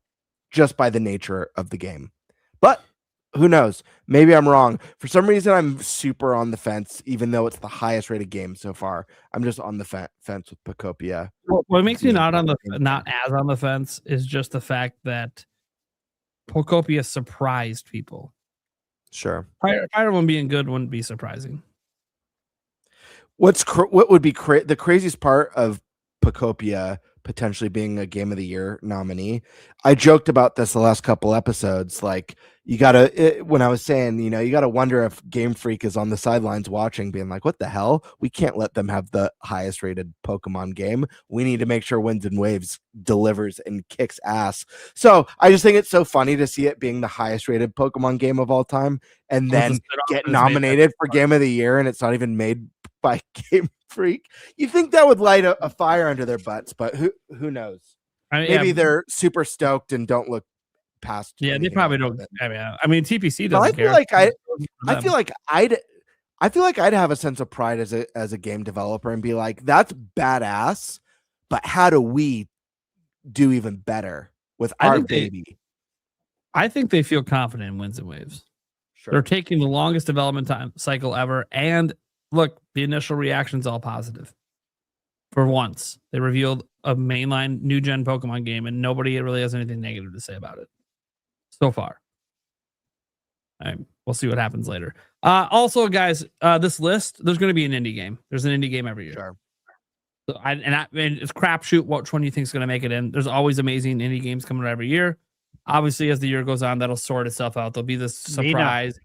just by the nature of the game. But who knows? Maybe I'm wrong. For some reason, I'm super on the fence, even though it's the highest rated game so far. I'm just on the fence with Pocopia. What makes me not as on the fence is just the fact that Pocopia surprised people. Sure. Fire Emblem being good wouldn't be surprising. What would be the craziest part of Pocopia potentially being a Game of the Year nominee? I joked about this the last couple episodes. Like, you gotta, when I was saying, you gotta wonder if Game Freak is on the sidelines watching, being like, "What the hell? We can't let them have the highest rated Pokemon game. We need to make sure Winds and Waves delivers and kicks ass." So I just think it's so funny to see it being the highest rated Pokemon game of all time, and then get nominated for Game of the Year, and it's not even made by Game Freak. You think that would light a fire under their butts, but who knows? Maybe they're super stoked and don't look past. Yeah, they probably don't. I mean, TPC doesn't care. I feel like I'd have a sense of pride as a game developer and be like, "That's badass," but how do we do even better with our baby? I think they feel confident in Winds and Waves. Sure. They're taking the longest development time cycle ever, and look, the initial reaction's all positive. For once, they revealed a mainline new gen Pokemon game, and nobody really has anything negative to say about it so far. We'll see what happens later. Also, guys, this list, there's going to be an indie game. There's an indie game every year. Sure. So it's crapshoot which one you think is going to make it in. There's always amazing indie games coming out every year. Obviously, as the year goes on, that'll sort itself out. There'll be this surprise.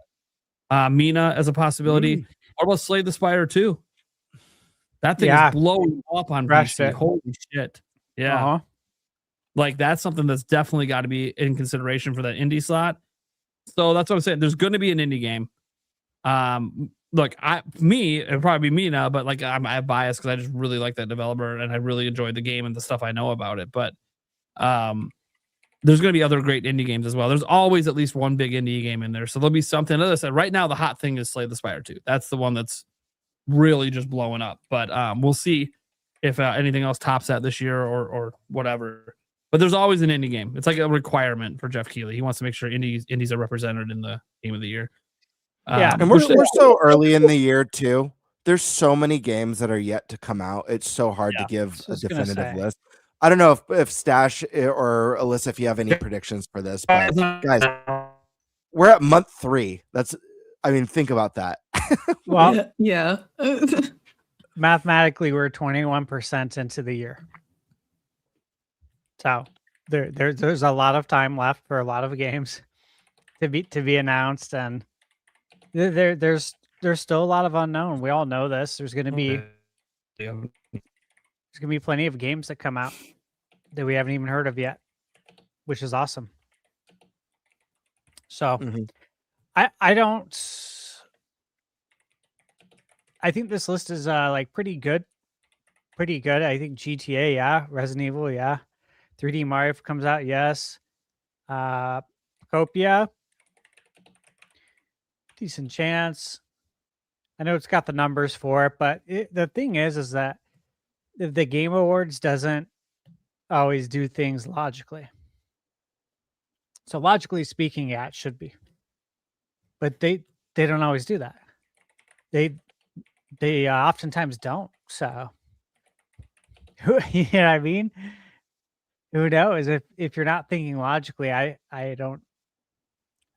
Mina as a possibility. What about Slay the Spire 2? That thing is blowing up on PC. Holy shit. Yeah. Like, that's something that's definitely got to be in consideration for that indie slot. So that's what I'm saying. There's going to be an indie game. Look, it'd probably be Mina, but like I have bias because I just really like that developer and I really enjoyed the game and the stuff I know about it. But there's going to be other great indie games as well. There's always at least one big indie game in there. So there'll be something. As I said, right now, the hot thing is Slay the Spire 2. That's the one that's really just blowing up. But we'll see if anything else tops that this year or whatever. But there's always an indie game. It's like a requirement for Jeff Keighley. He wants to make sure indies are represented in the Game of the Year. And we're so early in the year too. There's so many games that are yet to come out. It's so hard to give a definitive list. I don't know if Stash or Alyssa, if you have any predictions for this, but guys, we're at month 3. Think about that. Well, yeah. Mathematically, we're 21% into the year. So there's a lot of time left for a lot of games to be announced, and there's still a lot of unknown. We all know this. There's going to be plenty of games that come out that we haven't even heard of yet, which is awesome. So I think this list is pretty good. I think GTA, Resident Evil, 3D Mario comes out, yes. Copia, decent chance. I know it's got the numbers for it, but the thing is that the Game Awards doesn't always do things logically. So logically speaking, it should be, but they don't always do that. They oftentimes don't. So, you know what I mean? Who knows? If you're not thinking logically, I don't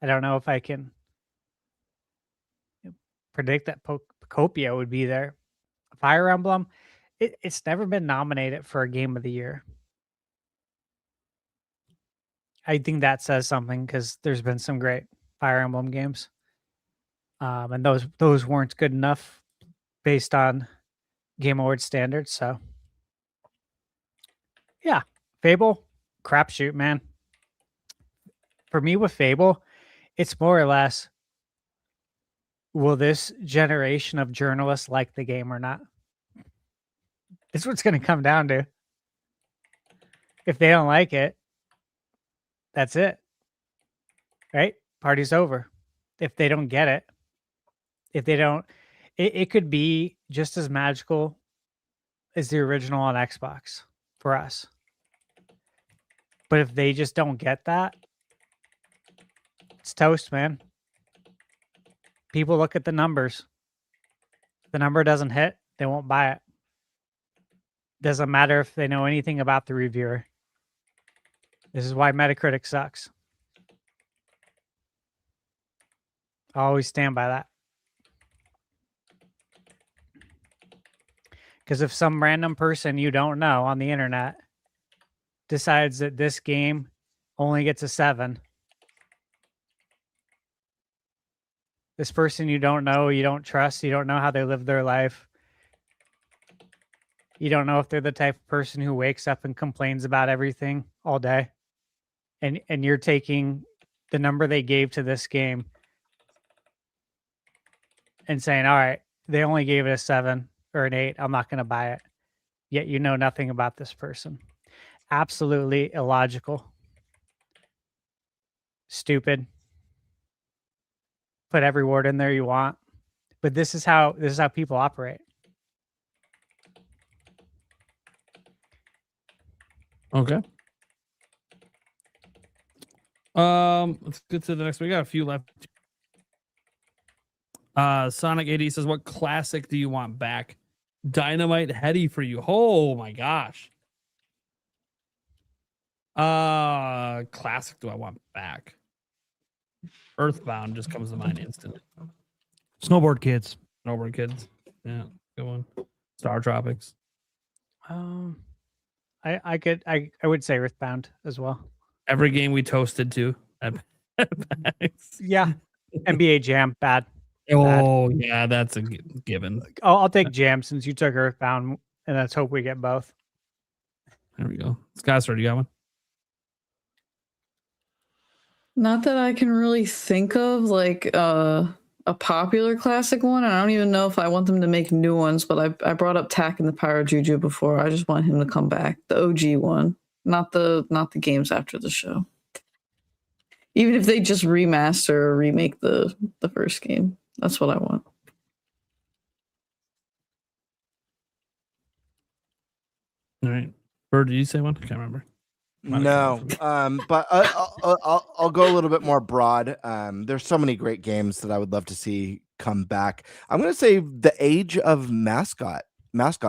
know if I can predict that Pocopia would be there. Fire Emblem, it's never been nominated for a Game of the Year. I think that says something because there's been some great Fire Emblem games, and those weren't good enough based on Game Awards standards. So, yeah, Fable, crapshoot, man. For me with Fable, it's more or less, will this generation of journalists like the game or not? It's what's going to come down to. If they don't like it, that's it. Right? Party's over. If they don't get it, it could be just as magical as the original on Xbox for us. But if they just don't get that, it's toast, man. People look at the numbers. If the number doesn't hit, they won't buy it. Doesn't matter if they know anything about the reviewer. This is why Metacritic sucks. I always stand by that. Because if some random person you don't know on the internet decides that this game only gets a 7, this person you don't know, you don't trust, you don't know how they live their life, you don't know if they're the type of person who wakes up and complains about everything all day, and you're taking the number they gave to this game and saying, all right, they only gave it a 7 or an 8, I'm not going to buy it. Yet you know nothing about this person. Absolutely illogical. Stupid. Put every word in there you want. But this is how people operate. Okay. Let's get to the next. We got a few left. Sonic 80 says, what classic do you want back? Dynamite Heady for you. Oh my gosh. Classic do I want back? Earthbound just comes to mind instantly. Snowboard Kids. Snowboard Kids. Yeah, good one. Star Tropics. I would say Earthbound as well. Every game we toasted to. Yeah. NBA Jam, bad. Oh, yeah, that's a given. I'll take Jam since you took Earthbound, and let's hope we get both. There we go. Scott, you got one? Not that I can really think of like a popular classic one. I don't even know if I want them to make new ones, but I brought up Tak and the Pyro Juju before. I just want him to come back. The OG one, not the games after the show. Even if they just remaster or remake the first game. That's what I want. All right. Bird, did you say one? I can't remember. No, but I'll go a little bit more broad. There's so many great games that I would love to see come back. I'm going to say the age of mascot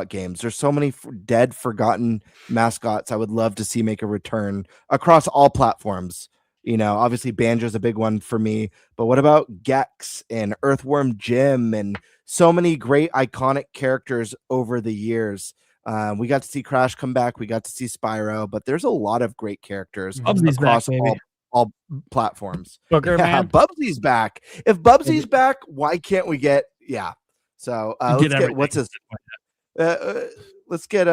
games. There's so many dead, forgotten mascots I would love to see make a return across all platforms. You know, obviously Banjo's a big one for me, but what about Gex and Earthworm Jim and so many great iconic characters over the years? We got to see Crash come back. We got to see Spyro, but there's a lot of great characters across all platforms. Man. Bubsy's back. If Bubsy's back, why can't we get? Yeah. So let's get what's his? Let's get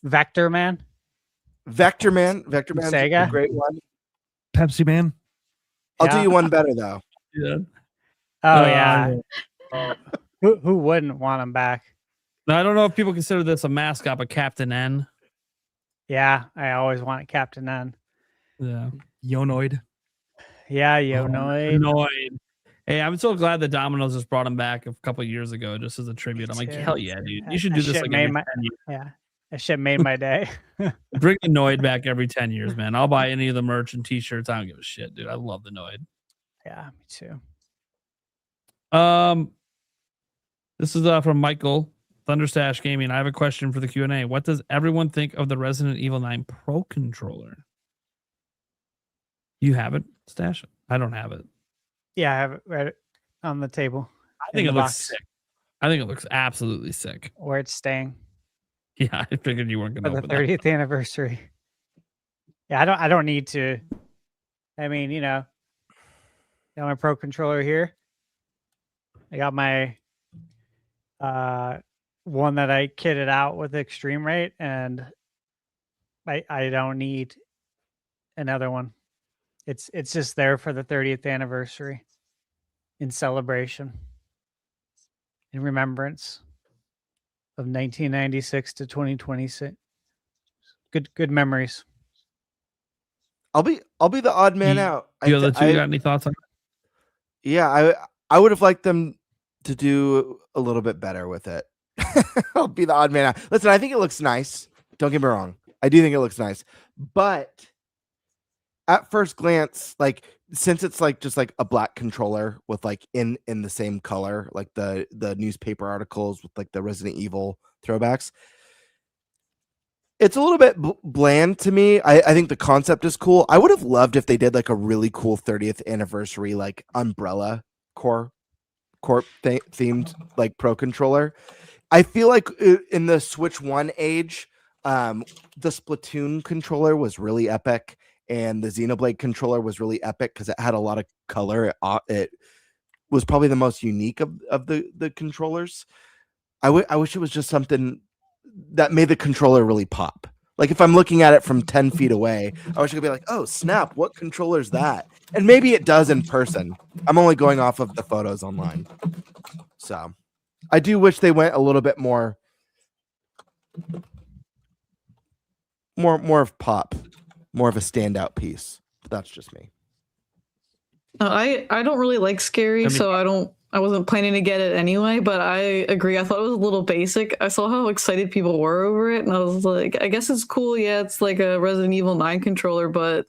Vector Man. Vector Man's Sega. a great one. Pepsi Man. I'll do you one better though. Yeah. Oh yeah. Who wouldn't want him back? Now, I don't know if people consider this a mascot, but Captain N. Yeah, I always wanted Captain N. Yeah. Yonoid. Yeah, Yonoid. Yonoid. Hey, I'm so glad that Domino's just brought him back a couple of years ago just as a tribute. I'm like, hell yeah, dude. You should do this like every 10 years. Yeah, that shit made my day. Bring the Noid back every 10 years, man. I'll buy any of the merch and t-shirts. I don't give a shit, dude. I love the Noid. Yeah, me too. This is from Michael. Thunderstash Gaming. I have a question for the Q&A. What does everyone think of the Resident Evil 9 Pro Controller? You have it, Stash? I don't have it. Yeah, I have it right on the table. I think it looks sick. I think it looks absolutely sick. Where it's staying. Yeah, I figured you weren't going to for the 30th anniversary. Yeah, I don't need to. I mean, you know, got my Pro Controller here. I got my one that I kitted out with Extreme Rate, and I don't need another one. It's just there for the 30th anniversary, in celebration, in remembrance of 1996 to 2026. Good memories. I'll be the odd man out. You got any thoughts on it? Yeah, I would have liked them to do a little bit better with it. I'll be the odd man out. Listen, I think it looks nice. Don't get me wrong. I do think it looks nice. But at first glance, like, since it's like just like a black controller with like in the same color, like the newspaper articles with like the Resident Evil throwbacks, It's a little bit bland to me. I think the concept is cool. I would have loved if they did like a really cool 30th anniversary like umbrella core themed like pro controller. I feel like in the Switch 1 age, the Splatoon controller was really epic, and the Xenoblade controller was really epic because it had a lot of color. It was probably the most unique of the controllers. I wish it was just something that made the controller really pop. Like if I'm looking at it from 10 feet away, I wish I could be like, oh snap, what controller is that? And maybe it does in person. I'm only going off of the photos online. So I do wish they went a little bit more of pop, more of a standout piece. But that's just me. I don't really like scary, so I wasn't planning to get it anyway, but I agree. I thought it was a little basic. I saw how excited people were over it, and I was like, I guess it's cool. Yeah, it's like a Resident Evil 9 controller, but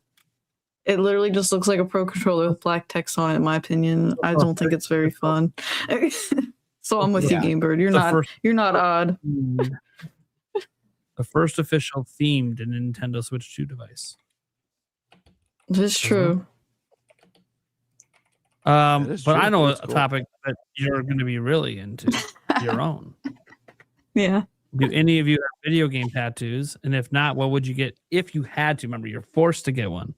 it literally just looks like a pro controller with black text on it, in my opinion. I don't think it's very fun. So I'm with you, Game Bird. You're not odd. The first official themed Nintendo Switch 2 device. This is true. But I know a topic that you're going to be really into, your own. Yeah. Do any of you have video game tattoos? And if not, what would you get if you had to? Remember, you're forced to get one.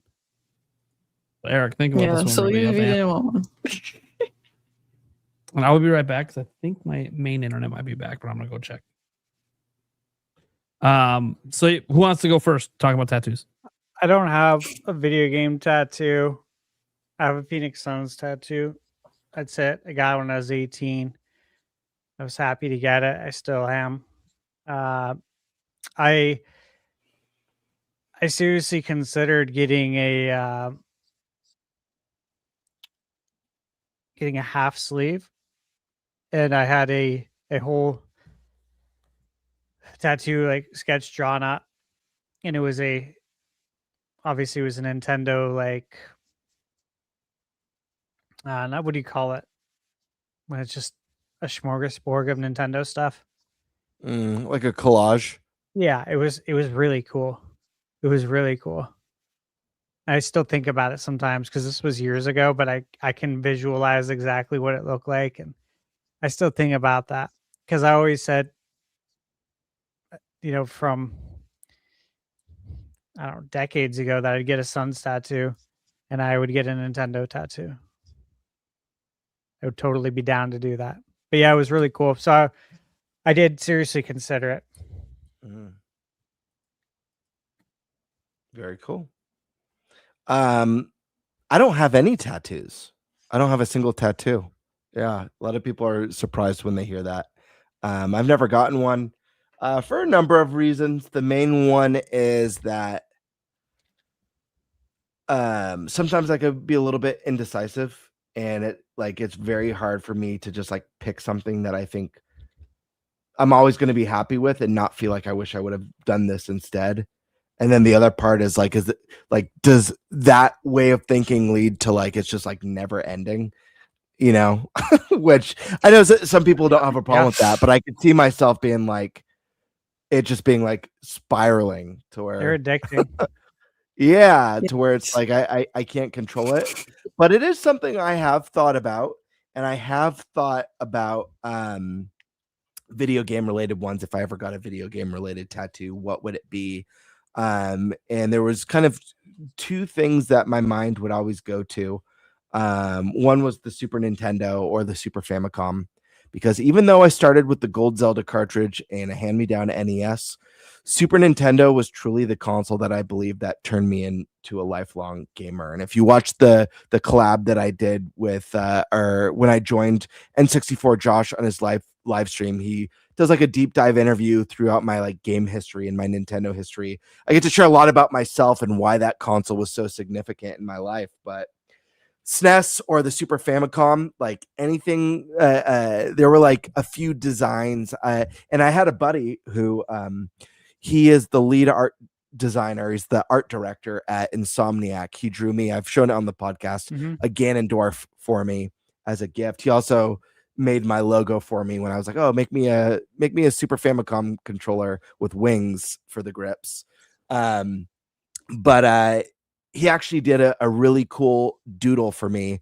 Eric, think about this one. So you didn't want one. And I will be right back because I think my main internet might be back, but I'm going to go check. So who wants to go first? Talk about tattoos. I don't have a video game tattoo. I have a Phoenix Suns tattoo. That's it. I got it when I was 18. I was happy to get it. I still am. I seriously considered getting a half sleeve, and I had a whole tattoo like sketch drawn up, and it was obviously it was a Nintendo like not what do you call it when it's just a smorgasbord of Nintendo stuff. Like a collage. Yeah, it was really cool. It was really cool. I still think about it sometimes because this was years ago, but I can visualize exactly what it looked like, and I still think about that because I always said, from I don't know, decades ago that I'd get a Suns tattoo and I would get a Nintendo tattoo. I would totally be down to do that. But yeah, it was really cool. So I did seriously consider it. Very cool. I don't have any tattoos. I don't have a single tattoo. Yeah, a lot of people are surprised when they hear that. I've never gotten one for a number of reasons. The main one is that sometimes I could be a little bit indecisive, and it's very hard for me to just like pick something that I think I'm always going to be happy with and not feel like I wish I would have done this instead. And then the other part is like, does that way of thinking lead to like, it's just like never ending, which I know some people don't have a problem with that, but I could see myself being like, it just being like spiraling to where they're addicting. Yeah, to where it's like I can't control it. But it is something I have thought about, and I have thought about video game related ones. If I ever got a video game related tattoo, what would it be? And there was kind of two things that my mind would always go to. One was the Super Nintendo or the Super Famicom, because even though I started with the Gold Zelda cartridge and a hand-me-down NES, Super Nintendo was truly the console that I believe that turned me into a lifelong gamer. And if you watch the collab that I did with or when I joined N64 Josh on his live stream, he does like a deep dive interview throughout my like game history and my Nintendo history. I get to share a lot about myself and why that console was so significant in my life. But SNES or the Super Famicom, like anything, there were like a few designs. And I had a buddy who he is the lead art designer. He's the art director at Insomniac. He drew me, I've shown it on the podcast, a Ganondorf for me as a gift. He also made my logo for me when I was like, oh, make me a Super Famicom controller with wings for the grips. But he actually did a really cool doodle for me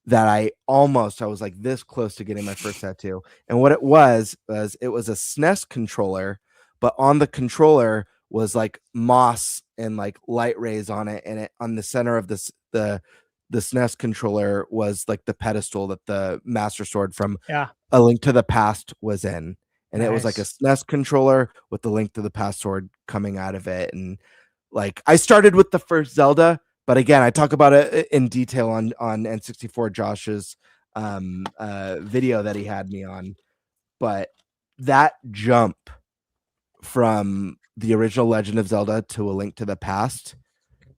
that I was like this close to getting my first tattoo. And what it was a SNES controller, but on the controller was like moss and like light rays on it, and it on the center of the SNES controller was like the pedestal that the Master Sword from A Link to the Past was in. And it was like a SNES controller with the Link to the Past sword coming out of it. And like I started with the first Zelda, but again, I talk about it in detail on N64 Josh's video that he had me on. But that jump from the original Legend of Zelda to A Link to the Past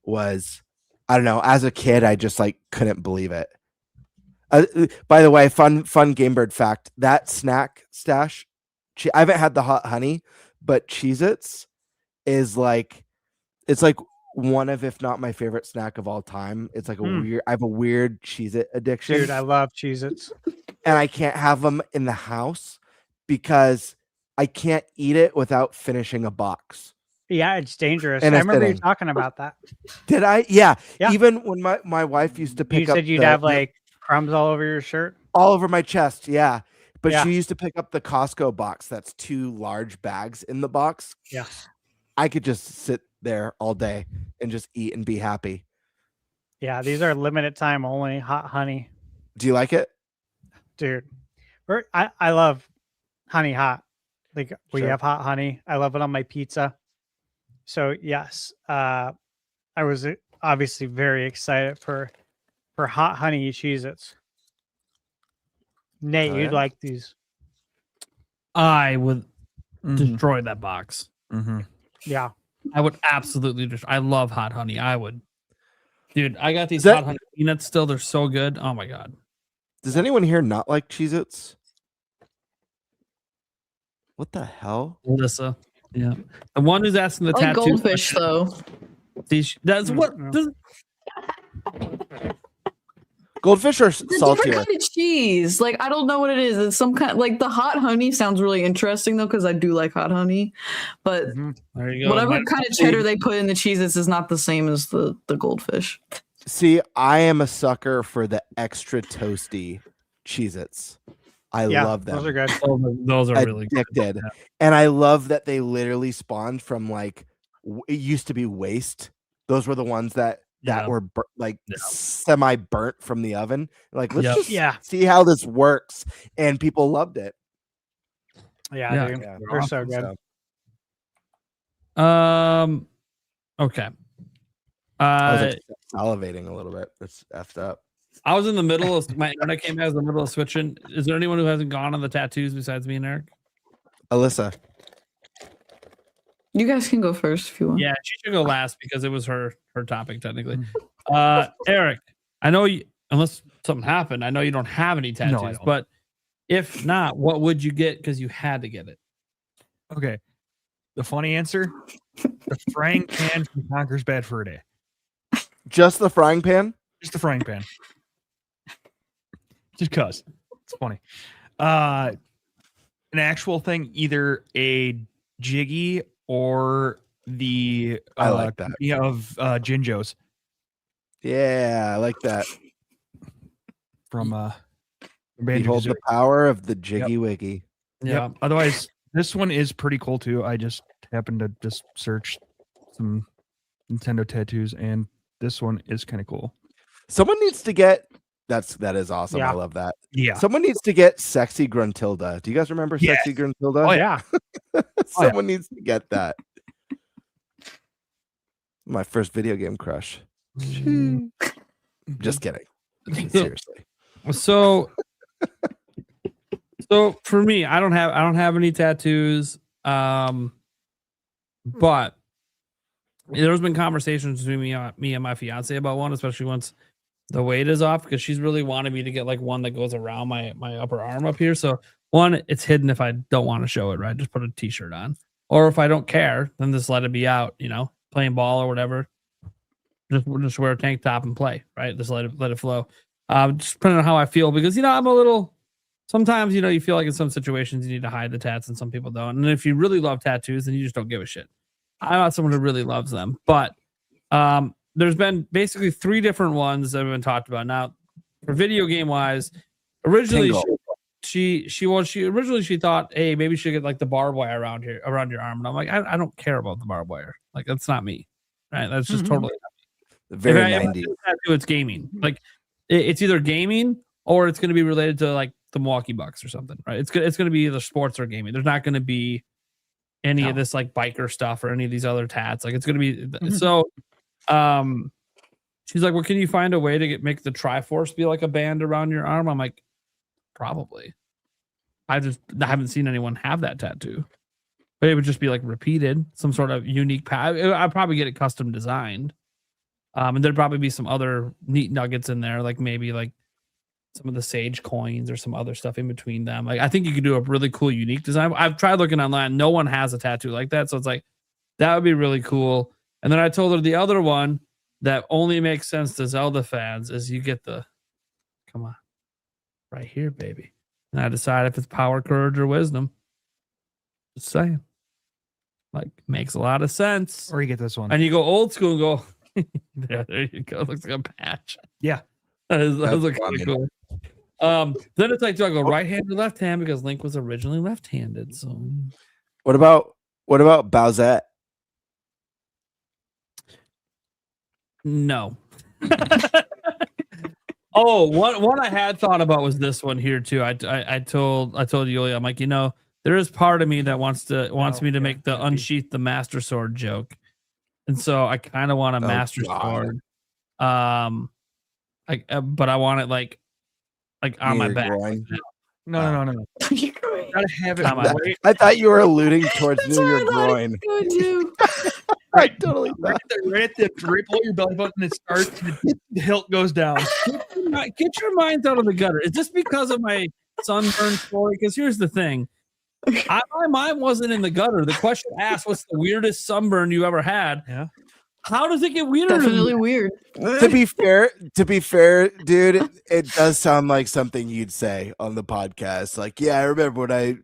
was, I don't know, as a kid, I just like couldn't believe it. By the way, fun Gamebird fact, that snack stash, I haven't had the hot honey, but Cheez-Its is like, it's like one of, if not my favorite snack of all time. It's like I have a weird Cheez-It addiction. Dude, I love Cheez-Its. And I can't have them in the house because I can't eat it without finishing a box. Yeah, it's dangerous. And I remember you talking about that. Did I? Yeah. Even when my wife used to pick up. You said you'd have like crumbs all over your shirt? All over my chest, yeah. But she used to pick up the Costco box. That's 2 large bags in the box. Yeah. I could just sit there all day and just eat and be happy. Yeah, these are limited time only hot honey. Do you like it? Dude, I love honey hot. Like we have hot honey. I love it on my pizza. So yes, I was obviously very excited for hot honey Cheez-Its. Nate, you'd like these. I would destroy that box. Yeah. I would absolutely I love hot honey. I would. Dude, I got these hot honey peanuts still. They're so good. Oh my God. Does anyone here not like Cheez-Its? What the hell? Alyssa. Yeah. The one who's asking the I like tattoo. goldfish, though. That's what. Goldfish are It's a saltier. different kind of cheese. Like, I don't know what it is. It's some kind, like the hot honey sounds really interesting though, because I do like hot honey. But there you go. Whatever kind of cheddar they put in the Cheez-Its is not the same as the goldfish. See, I am a sucker for the extra toasty Cheez-Its. I love them. Those are good. Those are really addicted. good. Yeah. And I love that they literally spawned from like it used to be waste. Those were the ones that were semi burnt from the oven. Like, let's just see how this works. And people loved it. Yeah, dude. They're so good. Okay. I was like salivating a little bit. That's effed up. I was in the middle of my internet came out. I was in the middle of switching. Is there anyone who hasn't gone on the tattoos besides me and Eric? Alyssa. You guys can go first if you want. Yeah, she should go last because it was her topic technically. Eric, I know you, unless something happened, I know you don't have any tattoos, but if not, what would you get because you had to get it? Okay. The funny answer, the frying pan from Conker's Bad Fur Day. Just the frying pan? Just the frying pan. Just cause. It's funny. An actual thing, either a Jiggy or the I like that. Of Jinjos. Yeah, I like that. From Behold the power of the Jiggy Wiggy. Yeah. Otherwise, this one is pretty cool too. I just happened to just search some Nintendo tattoos, and this one is kind of cool. Someone needs to get that is awesome. Yeah. I love that. Yeah. Someone needs to get Sexy Gruntilda. Do you guys remember Sexy Gruntilda? Oh yeah. Someone needs to get that. My first video game crush. Just kidding. Seriously. So for me, I don't have any tattoos. But there's been conversations between me and my fiance about one, especially once the weight is off, because she's really wanted me to get like one that goes around my upper arm up here. So one, it's hidden if I don't want to show it, right? Just put a t-shirt on. Or if I don't care, then just let it be out, playing ball or whatever. Just wear a tank top and play, right? Just let it flow. Just depending on how I feel, because I'm a little sometimes, you know, you feel like in some situations you need to hide the tats and some people don't. And if you really love tattoos, then you just don't give a shit. I'm not someone who really loves them, but there's been basically 3 different ones that have been talked about. Now, for video game wise, originally she originally thought, hey, maybe she should get like the barbed wire around your arm. And I'm like, I don't care about the barbed wire. Like, that's not me. Right. That's just totally Very if 90s. it's gaming. Like it's either gaming or it's going to be related to like the Milwaukee Bucks or something, right? It's going to be either sports or gaming. There's not going to be any of this like biker stuff or any of these other tats. Like it's going to be so. She's like, well, can you find a way to make the Triforce be like a band around your arm? I'm like, probably. I haven't seen anyone have that tattoo, but it would just be like repeated, some sort of unique I'd probably get it custom designed. And there'd probably be some other neat nuggets in there, like maybe like some of the sage coins or some other stuff in between them. Like I think you could do a really cool, unique design. I've tried looking online. No one has a tattoo like that. So it's like, that would be really cool. And then I told her the other one that only makes sense to Zelda fans is you get come on, right here, baby. And I decide if it's power, courage, or wisdom. Just saying. Like, makes a lot of sense. Or you get this one. And you go old school and go, there you go. It looks like a patch. Yeah. That looks really cool. Then it's like, do I go right hand or left hand? Because Link was originally left-handed. So What about Bowsette? no. Oh, one I had thought about was this one here too. I told Yulia, I'm like, you know, there is part of me that wants me to make the unsheath the Master Sword joke, and so I kind of want a Master Sword. But I want it like on my back. No. Gotta have it. I thought you were alluding towards your groin. I totally thought. Right below your belly button, it starts, and the hilt goes down. Get your minds out of the gutter. Is this because of my sunburn story? Because here's the thing. My mind wasn't in the gutter. The question asked, what's the weirdest sunburn you ever had? Yeah. How does it get weirder? Definitely weird. To be fair, dude, it does sound like something you'd say on the podcast. Like, yeah, I remember when I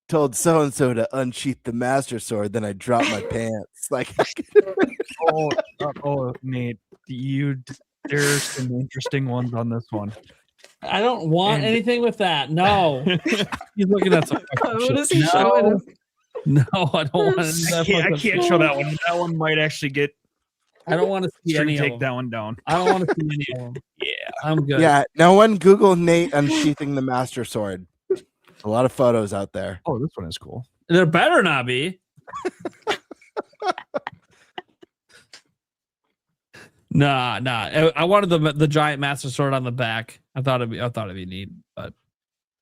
told so and so to unsheath the Master Sword, then I dropped my pants. Like, Nate, there's some interesting ones on this one. I don't want anything with that. No. He's looking at some. What is he showing? No, I don't want to. I can't show that one. That one might actually get. I don't want to see any take of them. that one down. I don't want to see any of them. Yeah, I'm good. yeah, no one Google Nate unsheathing the Master Sword. A lot of photos out there. Oh, this one is cool. There better not be. Nah. I wanted the giant Master Sword on the back. I thought it'd be neat, but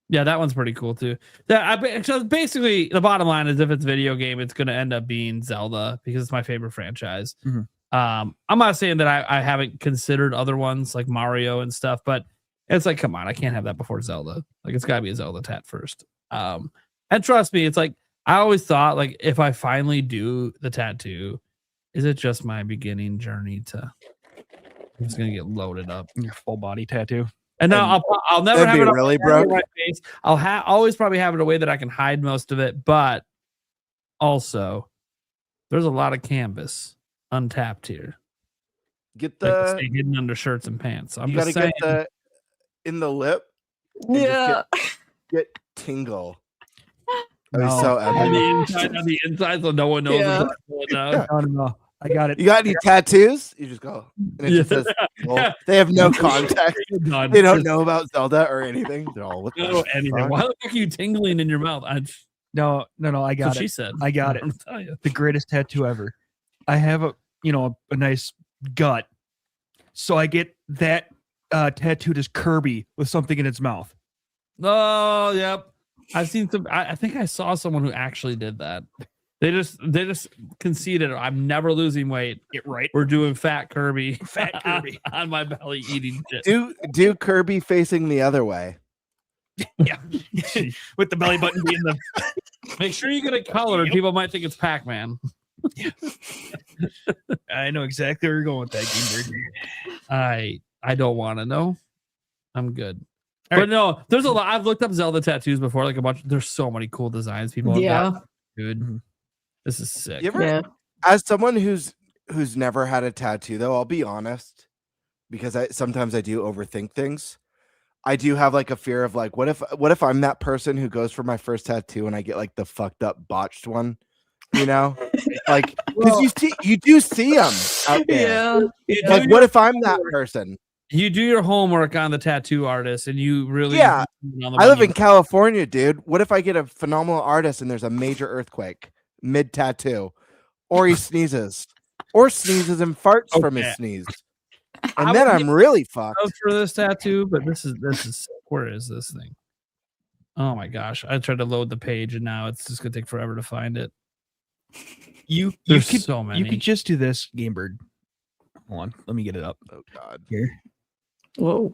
yeah, that one's pretty cool too. So basically, the bottom line is, if it's a video game, it's going to end up being Zelda because it's my favorite franchise. Mm-hmm. I'm not saying that I haven't considered other ones like Mario and stuff, but it's like, come on, I can't have that before Zelda. Like, it's got to be a Zelda tat first. And trust me, it's like, I always thought, like, if I finally do the tattoo, is it just my beginning journey to? I'm just gonna get loaded up. Your full body tattoo. And now I'll never have it really on my face. I'll always probably have it a way that I can hide most of it, but also there's a lot of canvas untapped here. Get Like, stay hidden under shirts and pants. I'm you just gotta saying. get in the lip. Yeah. Get tingle. No. So on the inside, so no one knows. Yeah. No. I got it. You got any tattoos? You just go. And it just says, well, they have no context. They don't know about Zelda or anything. They're all with anything. Why the fuck are you tingling in your mouth? No. I got it. She said. I got it. The greatest tattoo ever. I have a nice gut, so I get that tattooed as Kirby with something in its mouth. Oh, yep. I've seen some. I think I saw someone who actually did that. They just conceded. I'm never losing weight. Get right. We're doing fat Kirby. Fat Kirby on my belly eating shit. Do Kirby facing the other way. Yeah. With the belly button being the. Make sure you get it colored. People might think it's Pac-Man. Yeah. I know exactly where you're going with that, Game Bird. I don't want to know. I'm good. But no, there's a lot. I've looked up Zelda tattoos before, like a bunch. There's so many cool designs people have Yeah. got. Dude, this is sick. You ever, Yeah. as someone who's never had a tattoo, though, I'll be honest, because sometimes I do overthink things. I do have like a fear of like, what if I'm that person who goes for my first tattoo and I get like the fucked up botched one, you know, like because you do see them out there. Yeah. Like, what if I'm that person? You do your homework on the tattoo artist, and you really I live in California, dude. What if I get a phenomenal artist and there's a major earthquake mid tattoo, or he sneezes, and farts from his sneeze, and then I'm really fucked for this tattoo. But this is sick. Where is this thing? Oh my gosh! I tried to load the page, and now it's just gonna take forever to find it. There's so many. You could just do this, Game Bird. Hold on, let me get it up. Oh God! Here. Whoa.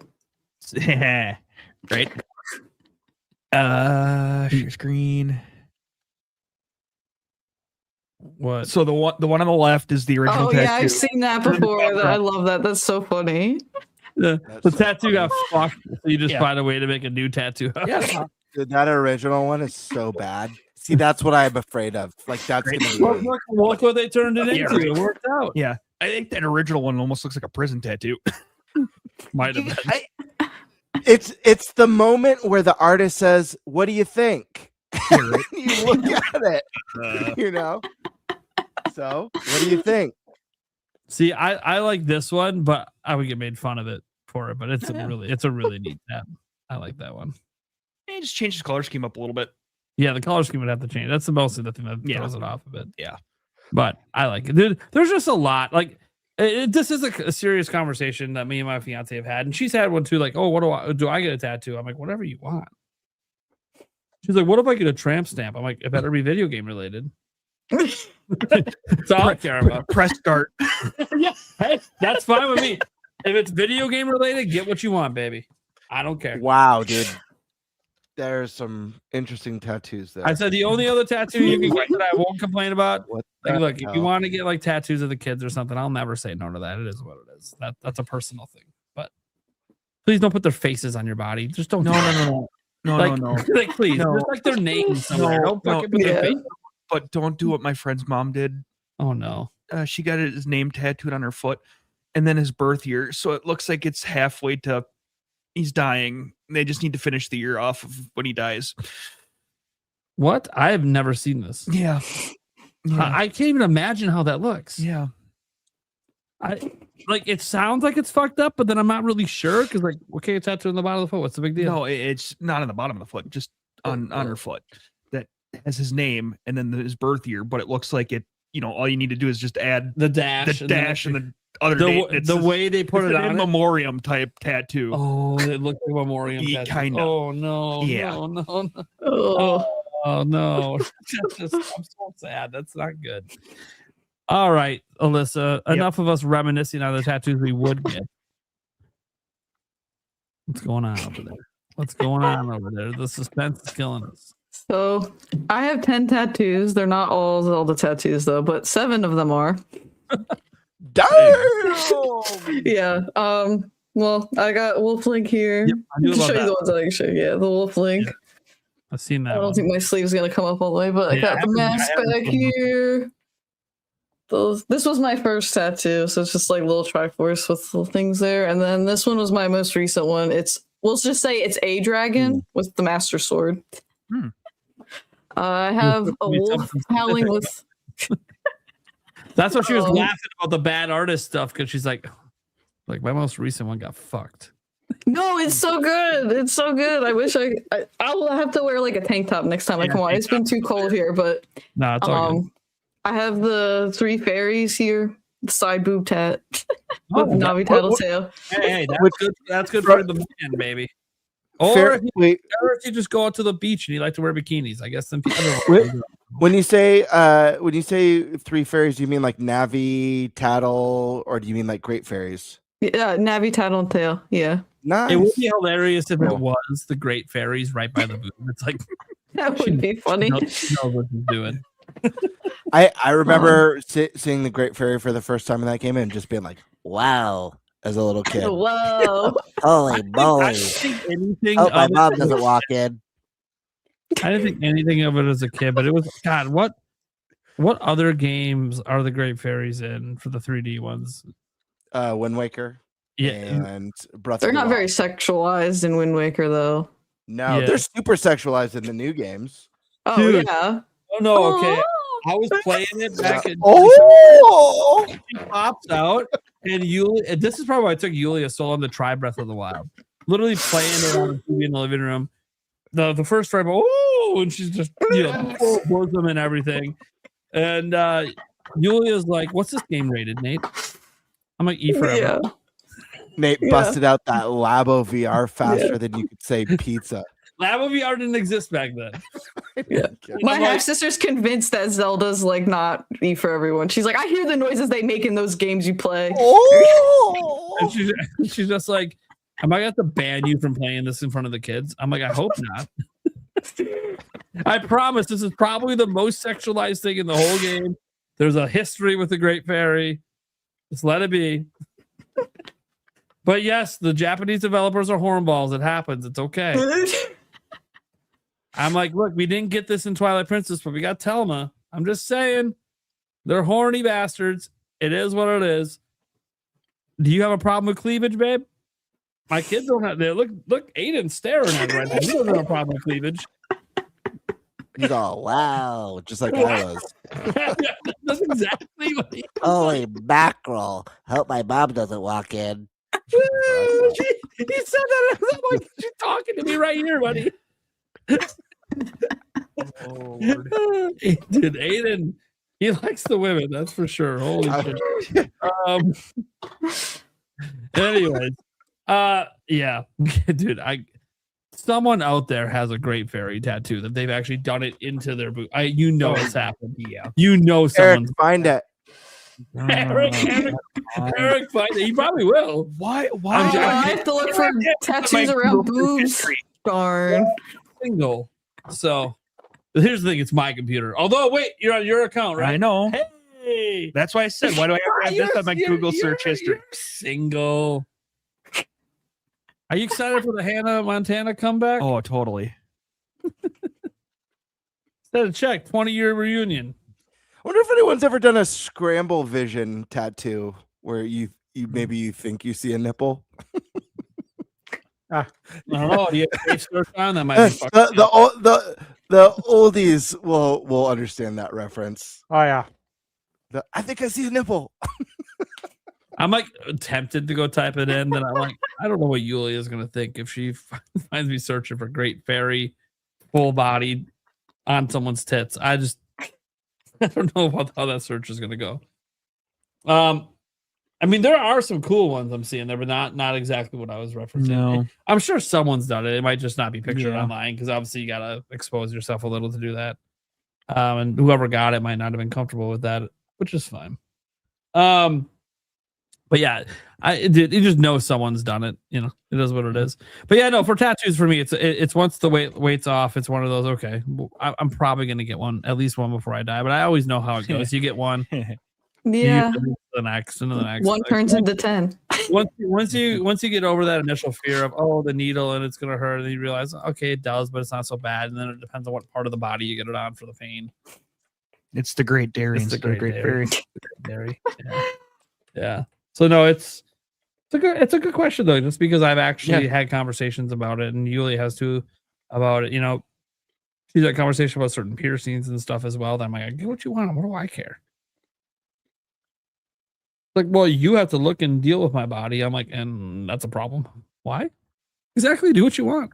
Right. Share screen. What? So the one on the left is the original Oh tattoo. yeah, I've seen that before. I love that. That's so funny. The tattoo got fucked, so you just Yeah. find a way to make a new tattoo. Yeah. Dude, that original one is so bad. See, that's what I'm afraid of. Like that's gonna be Look what they turned it Yeah. into. It worked out. Yeah. I think that original one almost looks like a prison tattoo. Might have been. It's the moment where the artist says, "What do you think?" You look at it, you know. So, what do you think? See, I like this one, but I would get made fun of it for it. But it's a really neat tab. I like that one. And just change the color scheme up a little bit. Yeah, the color scheme would have to change. That's mostly the thing that throws it off a bit. Yeah. But I like it. Dude, there's just a lot. Like, this is a serious conversation that me and my fiance have had. And she's had one too. Like, oh, what do I get a tattoo? I'm like, whatever you want. She's like, what if I get a tramp stamp? I'm like, it better be video game related. That's all I care about. Press start. Yeah, hey, that's fine with me. If it's video game related, get what you want, baby. I don't care. Wow, dude. There's some interesting tattoos there. I said the only other tattoo you can get that I won't complain about. What Like, the look, if you hell? want to get like tattoos of the kids or something, I'll never say no to that. It is what it is. That's a personal thing. But please don't put their faces on your body. Just don't. No. Like, No. like please, No. just like their names somewhere. Don't fucking put their face. But don't do what my friend's mom did. Oh no. She got his name tattooed on her foot and then his birth year. So it looks like it's halfway to he's dying. They just need to finish the year off of when he dies. What? I have never seen this. Yeah. I can't even imagine how that looks. Yeah. It sounds like it's fucked up, but then I'm not really sure because, like, okay, it's tattooed on the bottom of the foot. What's the big deal? No, it's not on the bottom of the foot, just on her foot. That has his name and then his birth year, but it looks like it. You know, all you need to do is just add the dash, and the other date. The way they put it on in memoriam type tattoo. Oh, it looks like a memoriam Yeah, tattoo. kinda. Oh no, Yeah. no. Oh. Oh no. I'm so sad. That's not good. All right, Alyssa, enough of us reminiscing on the tattoos we would get. What's going on over there? The suspense is killing us. So I have 10 tattoos. They're not all Zelda tattoos though, but 7 of them are. Damn! Yeah. Well, I got Wolf Link here. Yep, I knew I can about show you that. the ones that I can show you. Yeah, the Wolf Link. Yeah, I've seen that. I don't one. think my sleeve's gonna come up all the way, but I Yeah, got I the haven't- mask I haven't back seen them. here. This was my first tattoo, so it's just like little Triforce with little things there. And then this one was my most recent one. Let's just say it's a dragon with the Master Sword. Hmm. I have a Me wolf something howling specific. with. That's why she was Um, laughing about the bad artist stuff because she's like my most recent one got fucked. No, it's so good. It's so good. I wish I'll have to wear like a tank top next time I come on. It's been too cold here, but No, it's all good. I have the 3 fairies here, the side boob tat Oh, with Navi Tattletale. Hey, that's good. That's good for the man, baby. Or Fair, wait, if you just go out to the beach and you like to wear bikinis, I guess then people. Wait. when you say 3 fairies, do you mean like Navi, Tattle, or do you mean like Great Fairies? Yeah, Navi Tattletale. Yeah, Nice. It would be hilarious if it was the Great Fairies right by the boob. It's like that would be funny. she knows what she's doing. I remember seeing the Great Fairy for the first time in that game and just being like, wow, as a little kid. Whoa. Holy moly! Anything Hope my of mom it, doesn't walk in. I didn't think anything of it as a kid, but it was God. What other games are the Great Fairies in for the 3D ones? Wind Waker. Yeah, And Breath They're of the not very Wild. sexualized in Wind Waker, though. No, Yeah. they're super sexualized in the new games. Oh, Dude. yeah. oh no, okay. I was playing it back in. Oh, She pops out, and Yulia. And this is probably why I took Yulia so long to try Breath of the Wild. Literally playing it on the TV in the living room. The first time, and she's just full bosom and everything. And Yulia's like, "What's this game rated, Nate?" I'm like, "E forever." Yeah. Nate busted out that Labo VR faster than you could say pizza. Labo VR didn't exist back then. My I'm like- half sister's convinced that Zelda's like not E for everyone. She's like, I hear the noises they make in those games you play. And she's just like, am I gonna have to ban you from playing this in front of the kids? I'm like, I hope not. I promise this is probably the most sexualized thing in the whole game. There's a history with the Great Fairy. Just let it be. But yes, the Japanese developers are hornballs. It happens. It's okay. I'm like, look, we didn't get this in Twilight Princess, but we got Telma. I'm just saying, they're horny bastards. It is what it is. Do you have a problem with cleavage, babe? My kids don't have. They look, Aiden's staring at it right now. He doesn't have a problem with cleavage. He's all wow, just like I was. That's exactly what he. Holy mackerel! Hope my mom doesn't walk in. He said that. I'm like, she's talking to me right here, buddy. Dude, Aiden, he likes the women, that's for sure. Holy shit. Anyways, yeah, dude, someone out there has a Great Fairy tattoo that they've actually done it into their boot. It's happened. Yeah, Eric, someone's find it. Eric, find it. He probably will. Why? I have to look for tattoos around boobs. Darn. Single. So here's the thing, it's my computer. Although, wait, you're on your account, right? I know. Hey, That's why I said, why do I have to have this on my Google search history? You're single. Are you excited for the Hannah Montana comeback? Oh, totally. Instead of check, 20-year reunion. I wonder if anyone's ever done a scramble vision tattoo where you maybe you think you see a nipple. I don't know. Do you have a search on that? Might be fucking The oldies will understand that reference. Oh yeah. I think I see a nipple. I'm like tempted to go type it in, but I'm like, I don't know what Yulia is gonna think if she finds me searching for Great Fairy, full bodied on someone's tits. I don't know about how that search is gonna go. I mean, there are some cool ones I'm seeing there, but not exactly what I was referencing. No. I'm sure someone's done it. It might just not be pictured Yeah. online because obviously you gotta expose yourself a little to do that. And whoever got it might not have been comfortable with that, which is fine. But yeah, you just know someone's done it. You know, it is what it is. But yeah, no, for tattoos for me, it's once the weight's off, it's one of those. Okay, I'm probably gonna get one, at least one before I die. But I always know how it goes. You get one, Yeah. the next, and the next. One turns into 10. Once you get over that initial fear of the needle and it's gonna hurt, and you realize okay it does, but it's not so bad. And then it depends on what part of the body you get it on for the pain. It's the Great Dairy. It's the instead of Great Fairy. Dairy. Yeah. So no, it's a good question though, just because I've actually had conversations about it, and Yulia has too about it. You know, she's had conversation about certain piercings and stuff as well. That I'm like, get what you want. What do I care? Like, well, you have to look and deal with my body. I'm like, and that's a problem. Why? Exactly. Do what you want.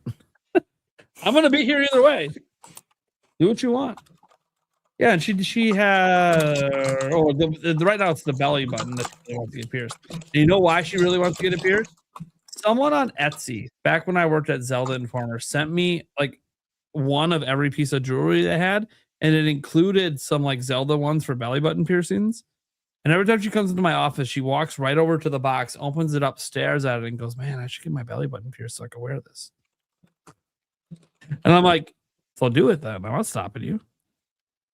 I'm gonna be here either way. Do what you want. Yeah, and she had right now it's the belly button that she wants to get pierced. Do you know why she really wants to get it pierced? Someone on Etsy, back when I worked at Zelda Informer, sent me like one of every piece of jewelry they had, and it included some like Zelda ones for belly button piercings. And every time she comes into my office, she walks right over to the box, opens it up, stares at it, and goes, "Man, I should get my belly button pierced so I can wear this." And I'm like, "So do it then. I'm not stopping you."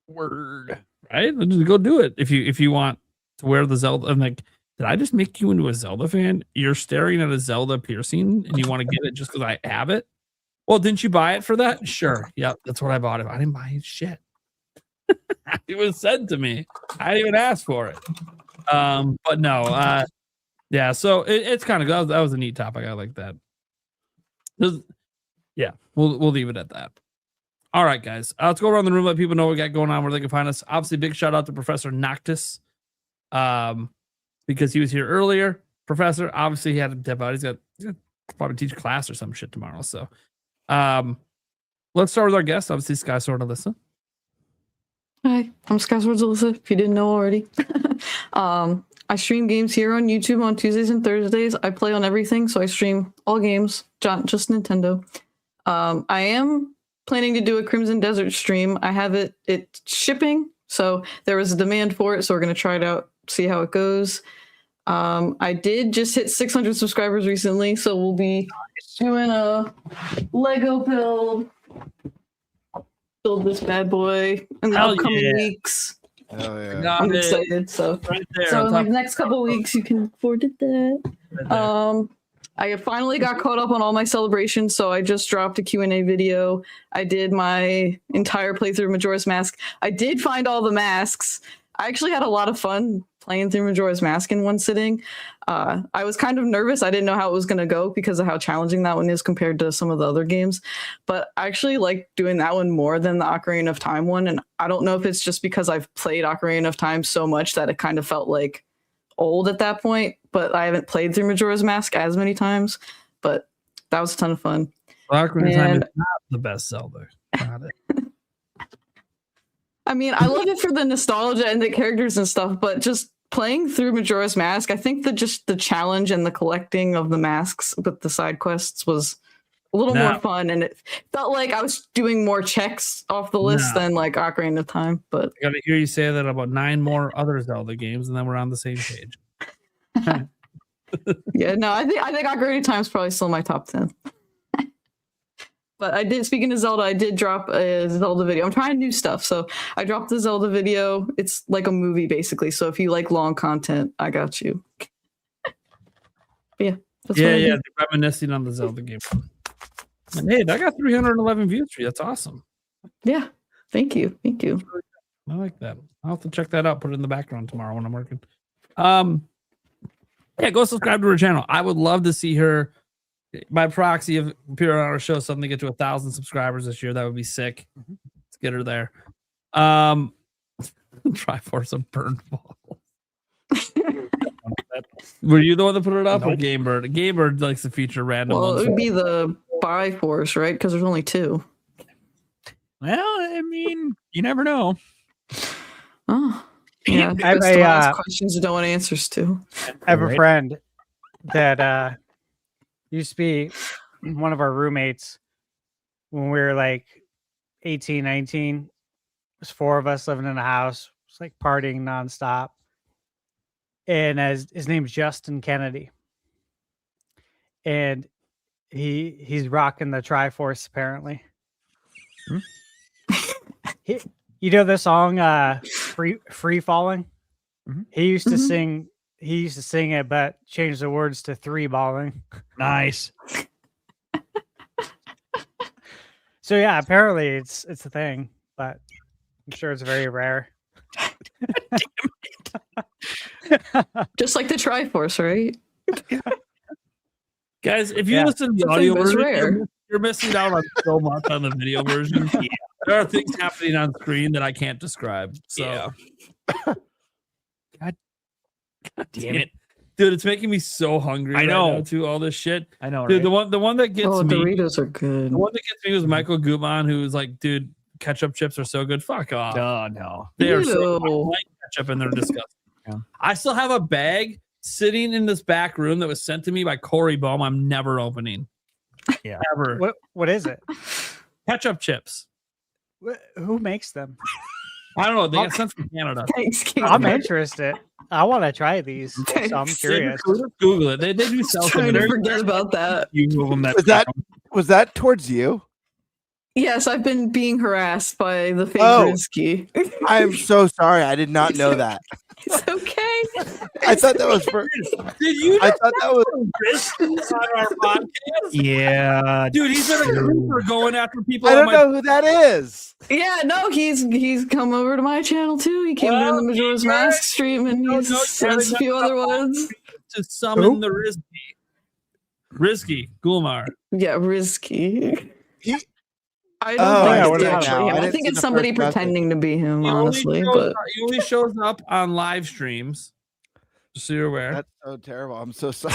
Word, right? Just go do it if you want to wear the Zelda. And like did I just make you into a Zelda fan? You're staring at a Zelda piercing and you want to get it just because I have it? Well, didn't you buy it for that? Sure. Yep, that's what I bought it. I didn't buy shit. It was said to me. I didn't even ask for it. But no, yeah, so it's kind of that was a neat topic. I like that. Yeah, we'll leave it at that. All right, guys. Let's go around the room, let people know what we got going on, where they can find us. Obviously, big shout out to Professor Noctis. Because he was here earlier. Professor, obviously, he had to dip out. He's got probably teach class or some shit tomorrow. So let's start with our guest, obviously, Sky Sword Alyssa. Hi, I'm Skyward Alyssa, if you didn't know already. I stream games here on YouTube on Tuesdays and Thursdays. I play on everything, so I stream all games, just Nintendo. I am planning to do a Crimson Desert stream. I have it's shipping, so there was a demand for it, so we're going to try it out, see how it goes. I did just hit 600 subscribers recently, so we'll be doing a Lego build this bad boy in the upcoming weeks. Oh, yeah. I'm excited. So, right there, so in like the next couple weeks, you can afford that. Right I finally got caught up on all my celebrations, so I just dropped a Q&A video. I did my entire playthrough of Majora's Mask. I did find all the masks. I actually had a lot of fun playing through Majora's Mask in one sitting. I was kind of nervous. I didn't know how it was going to go because of how challenging that one is compared to some of the other games. But I actually like doing that one more than the Ocarina of Time one. And I don't know if it's just because I've played Ocarina of Time so much that it kind of felt like old at that point. But I haven't played through Majora's Mask as many times. But that was a ton of fun. Ocarina of Time is not the best Zelda. Not it. I mean, I love it for the nostalgia and the characters and stuff, but just playing through Majora's Mask, I think that just the challenge and the collecting of the masks with the side quests was a little more fun, and it felt like I was doing more checks off the list than like Ocarina of Time. But I gotta hear you say that about 9 more other Zelda games, and then we're on the same page. Yeah, no, I think Ocarina of Time is probably still my top 10. But I did, speaking of Zelda, I did drop a Zelda video. I'm trying new stuff. So I dropped the Zelda video. It's like a movie, basically. So if you like long content, I got you. But yeah. Yeah. Reminiscing on the Zelda game. And hey, I got 311 views for you. That's awesome. Yeah. Thank you. Thank you. I like that. I'll have to check that out. Put it in the background tomorrow when I'm working. Yeah, go subscribe to her channel. I would love to see her by proxy of appear on our show, something to get to 1,000 subscribers this year. That would be sick. Let's get her there. Triforce of burned balls. Were you the one that put it up, or Gamebird? Gamebird likes to feature random. Well, it would be the Biforce, right? Because there's only 2. Well, I mean, you never know. Oh, yeah. I have questions you don't want answers to. I have a friend that used to be one of our roommates when we were like 18, 19. There's 4 of us living in a house. It's like partying nonstop. And his name's Justin Kennedy. And he's rocking the Triforce apparently. You know the song Free Falling? Mm-hmm. He used to sing it, but changed the words to 3 balling. Nice. So yeah, apparently it's a thing, but I'm sure it's very rare. Just like the Triforce, right? Guys, if you listen to the audio version, rare. you're missing out on so much on the video version. There are things happening on screen that I can't describe. So, God damn it, dude! It's making me so hungry. I know. Right now, to all this shit. I know, dude. right? The one that gets me. Doritos are good. The one that gets me was Michael Gutman, who was like, "Dude, ketchup chips are so good. Fuck off. Oh no, they are so I like ketchup and they're disgusting." Yeah. I still have a bag sitting in this back room that was sent to me by Corey Bohm. I'm never opening. Yeah. Ever. What is it? Ketchup chips. Who makes them? I don't know. They got sent from Canada. Thanks, I'm interested. I want to try these. So I'm curious. Google it. They do sell some. Trying to forget about that. Was that towards you? Yes, I've been being harassed by the fake Rinsky. I am so sorry. I did not know that. It's okay. I thought that was for. Did you? I thought that was. Risky on our podcast? Yeah, Dude, he's been a creeper going after people. I on don't my know who that is. Yeah, no, he's come over to my channel too. He came Well, in the Majora's he Mask stream, and No, he's no, says a few other ones. to summon the Risky Gulmar. Yeah, risky. He- I Oh, don't I think see it's it actually now. I him. I didn't think see it's the somebody first message. pretending to be him, honestly. But He only shows up on live streams. Just so you're aware. That's so terrible. I'm so sorry.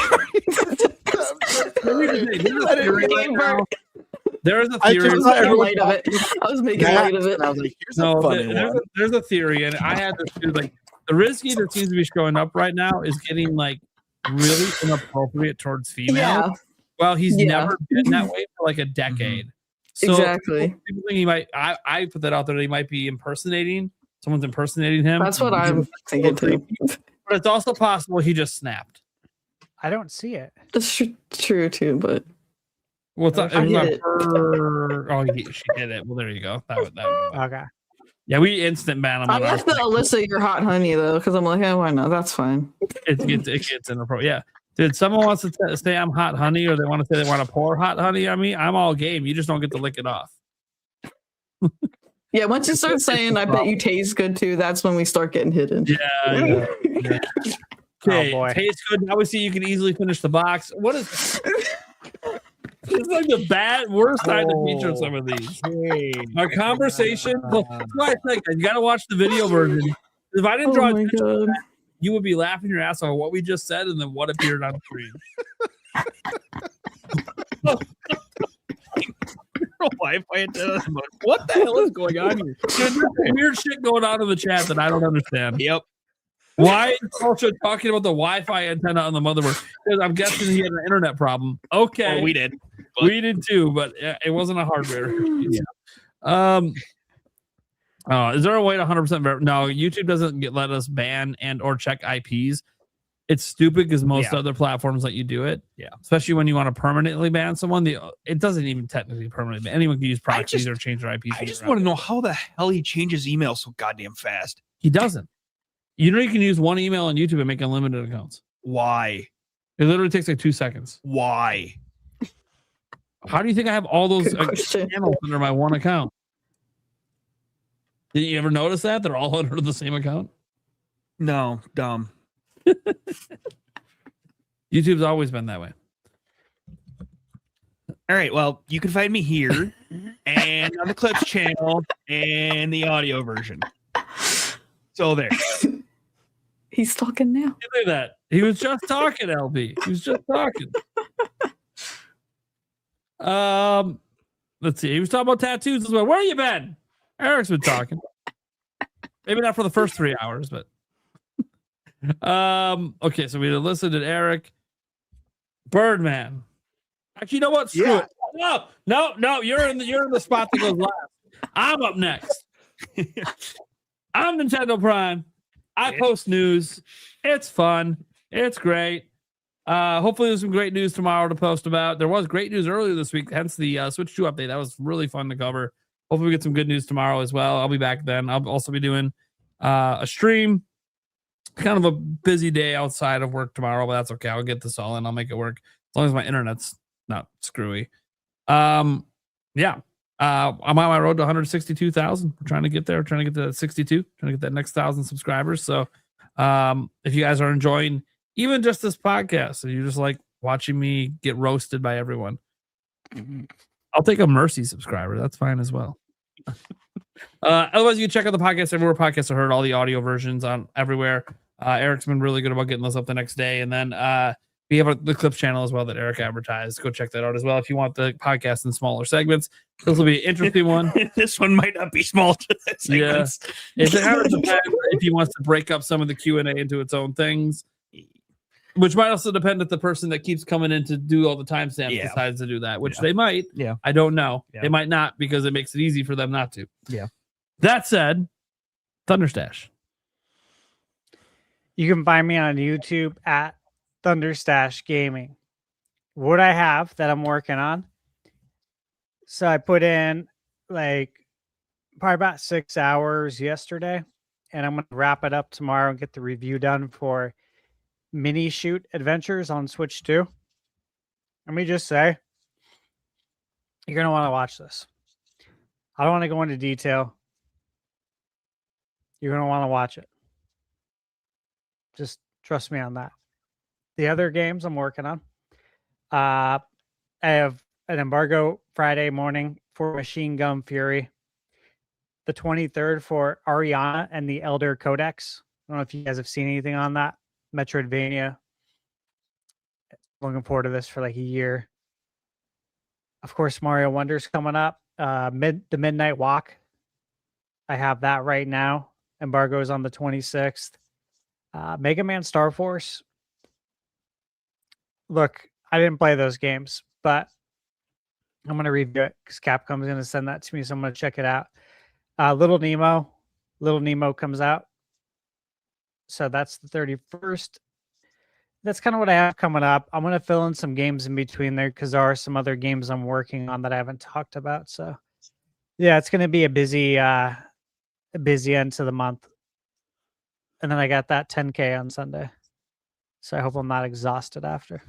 There is a I theory. just I was thought making everyone light of it. I was making that, light of it. and I was like, here's a No, funny one. there's a theory, and I had this dude like the Risky that seems to be showing up right now is getting like really inappropriate towards females. Yeah. Well, he's Yeah. never been that way for like a decade. So Exactly. people think he might. I put that out there that he might be impersonating. Someone's impersonating him. That's what I'm thinking too. But it's also possible he just snapped. I don't see it. That's true too, but What's up? I It was did on it. her. Oh, she did it. Well, there you go. That would. Okay. Yeah, we instant ban him. I on our left the Alyssa, you're hot honey though, because I'm like, oh, why not? That's fine. it gets inappropriate. Yeah. Dude, someone wants to say I'm hot honey, or they want to say they want to pour hot honey on me. I'm all game. You just don't get to lick it off. Yeah, once you start saying, I bet you taste good too, that's when we start getting hidden. Yeah. Okay, Oh, boy. tastes good. Now we see you can easily finish the box. What is? It's like the worst time to feature some of these. Our conversation. Well, that's why I think you got to watch the video version. If I didn't Oh draw my attention to god. that, you would be laughing your ass off at what we just said and then what appeared on screen. What the hell is going on here? Dude, there's some weird shit going on in the chat that I don't understand. Yep. Why is also talking about the Wi-Fi antenna on the motherboard? Because I'm guessing he had an internet problem. Okay, Oh, we did. we did too, but it wasn't a hardware. issue. Is there a way to 100% verify? No, YouTube doesn't let us ban and or check IPs. It's stupid because most other platforms let you do it. Yeah. Especially when you want to permanently ban someone. It doesn't even technically permanently ban. Anyone can use proxies or change their IPs. I just want to know how the hell he changes email so goddamn fast. He doesn't. You know you can use one email on YouTube and make unlimited accounts. Why? It literally takes like 2 seconds. Why? How do you think I have all those Good question. channels under my one account? Did you ever notice that? They're all under the same account? No, dumb. YouTube's always been that way. All right. Well, you can find me here and on the Clips channel and the audio version. So there. He's talking now. Look at that. He was just talking, LB. He was just talking. Let's see. He was talking about tattoos as well. Where you been? Eric's been talking. Maybe not for the first 3 hours, but okay, so we listened to Eric. Birdman. Actually, you know what? Screw it. No, you're in the spot that goes last. I'm up next. I'm Nintendo Prime. I post news. It's fun. It's great. Hopefully there's some great news tomorrow to post about. There was great news earlier this week, hence the Switch 2 update. That was really fun to cover. Hopefully we get some good news tomorrow as well. I'll be back then. I'll also be doing a stream. Kind of a busy day outside of work tomorrow, but that's okay. I'll get this all in. I'll make it work as long as my internet's not screwy. I'm on my road to 162,000. We're trying to get there. We're trying to get to that 62. Trying to get that next 1,000 subscribers. So if you guys are enjoying even just this podcast, and you just like watching me get roasted by everyone, I'll take a mercy subscriber. That's fine as well. Otherwise, you can check out the podcast everywhere podcasts are heard, all the audio versions on everywhere. Eric's been really good about getting those up the next day. And then we have the Clips channel as well that Eric advertised. Go check that out as well if you want the podcast in smaller segments. This will be an interesting one. This one might not be small. Yeah. It kind of depends if he wants to break up some of the Q&A into its own things, which might also depend if the person that keeps coming in to do all the timestamps decides to do that, which they might. Yeah. I don't know. Yeah. They might not because it makes it easy for them not to. Yeah. That said, Thunderstash. You can find me on YouTube at Thunderstash Gaming. What I have that I'm working on. So I put in like probably about 6 hours yesterday and I'm going to wrap it up tomorrow and get the review done for Mini Shoot Adventures on Switch 2. Let me just say, you're going to want to watch this. I don't want to go into detail. You're going to want to watch it. Just trust me on that. The other games I'm working on, I have an embargo Friday morning for Machine Gun Fury, the 23rd for Ariana and the Elder Codex. I don't know if you guys have seen anything on that. Metroidvania. Looking forward to this for like a year. Of course, Mario Wonder's coming up. The Midnight Walk. I have that right now. Embargo is on the 26th. Mega Man Star Force. Look, I didn't play those games, but I'm going to review it because Capcom's going to send that to me, so I'm going to check it out. Little Nemo comes out. So that's the 31st. That's kind of what I have coming up. I'm going to fill in some games in between there because there are some other games I'm working on that I haven't talked about. So yeah, it's going to be a busy end to the month. And then I got that 10K on Sunday. So I hope I'm not exhausted after.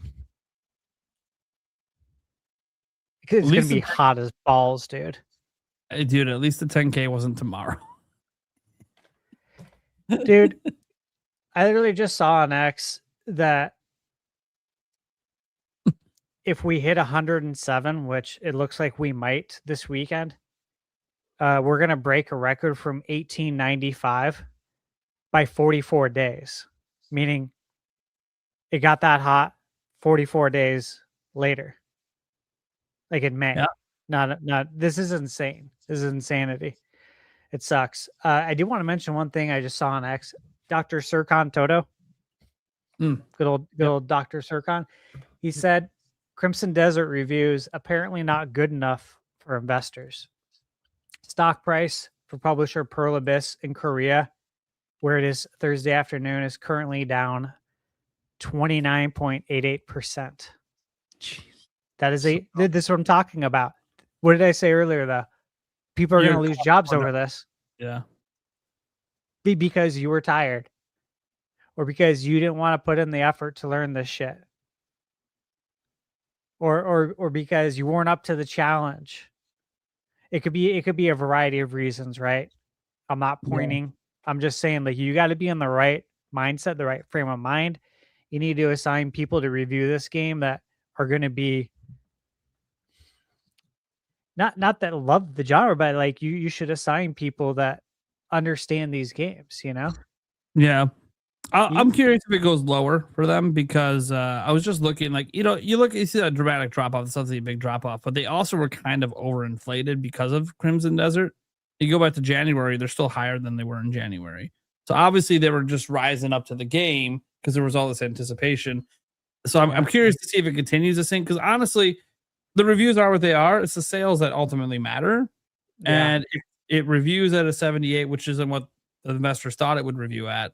Because it's going to be hot as balls, dude. Hey, dude, at least the 10K wasn't tomorrow. Dude, I literally just saw on X that if we hit 107, which it looks like we might this weekend, we're going to break a record from 1895 by 44 days, meaning it got that hot 44 days later, like in May. Yeah. Not. This is insane. This is insanity. It sucks. I do want to mention one thing I just saw on X. Dr. Sircon Toto. Good old Dr. Sircon. He said Crimson Desert reviews apparently not good enough for investors. Stock price for publisher Pearl Abyss in Korea, where it is Thursday afternoon, is currently down 29.88%. That is this is what I'm talking about. What did I say earlier, though? People are going to lose jobs over this. Yeah. Because you were tired. Or because you didn't want to put in the effort to learn this shit. Or because you weren't up to the challenge. It could be a variety of reasons, right? I'm not pointing. Yeah. I'm just saying, like, you got to be in the right mindset, the right frame of mind. You need to assign people to review this game that are going to be not that love the genre, but like you should assign people that understand these games, you know? Yeah. I'm curious if it goes lower for them because I was just looking, like, you see that dramatic drop off. It's obviously a big drop off, but they also were kind of overinflated because of Crimson Desert. You go back to January, they're still higher than they were in January. So obviously they were just rising up to the game because there was all this anticipation. So I'm curious to see if it continues to sink because honestly, the reviews are what they are. It's the sales that ultimately matter. Yeah. And if it reviews at a 78, which isn't what the investors thought it would review at.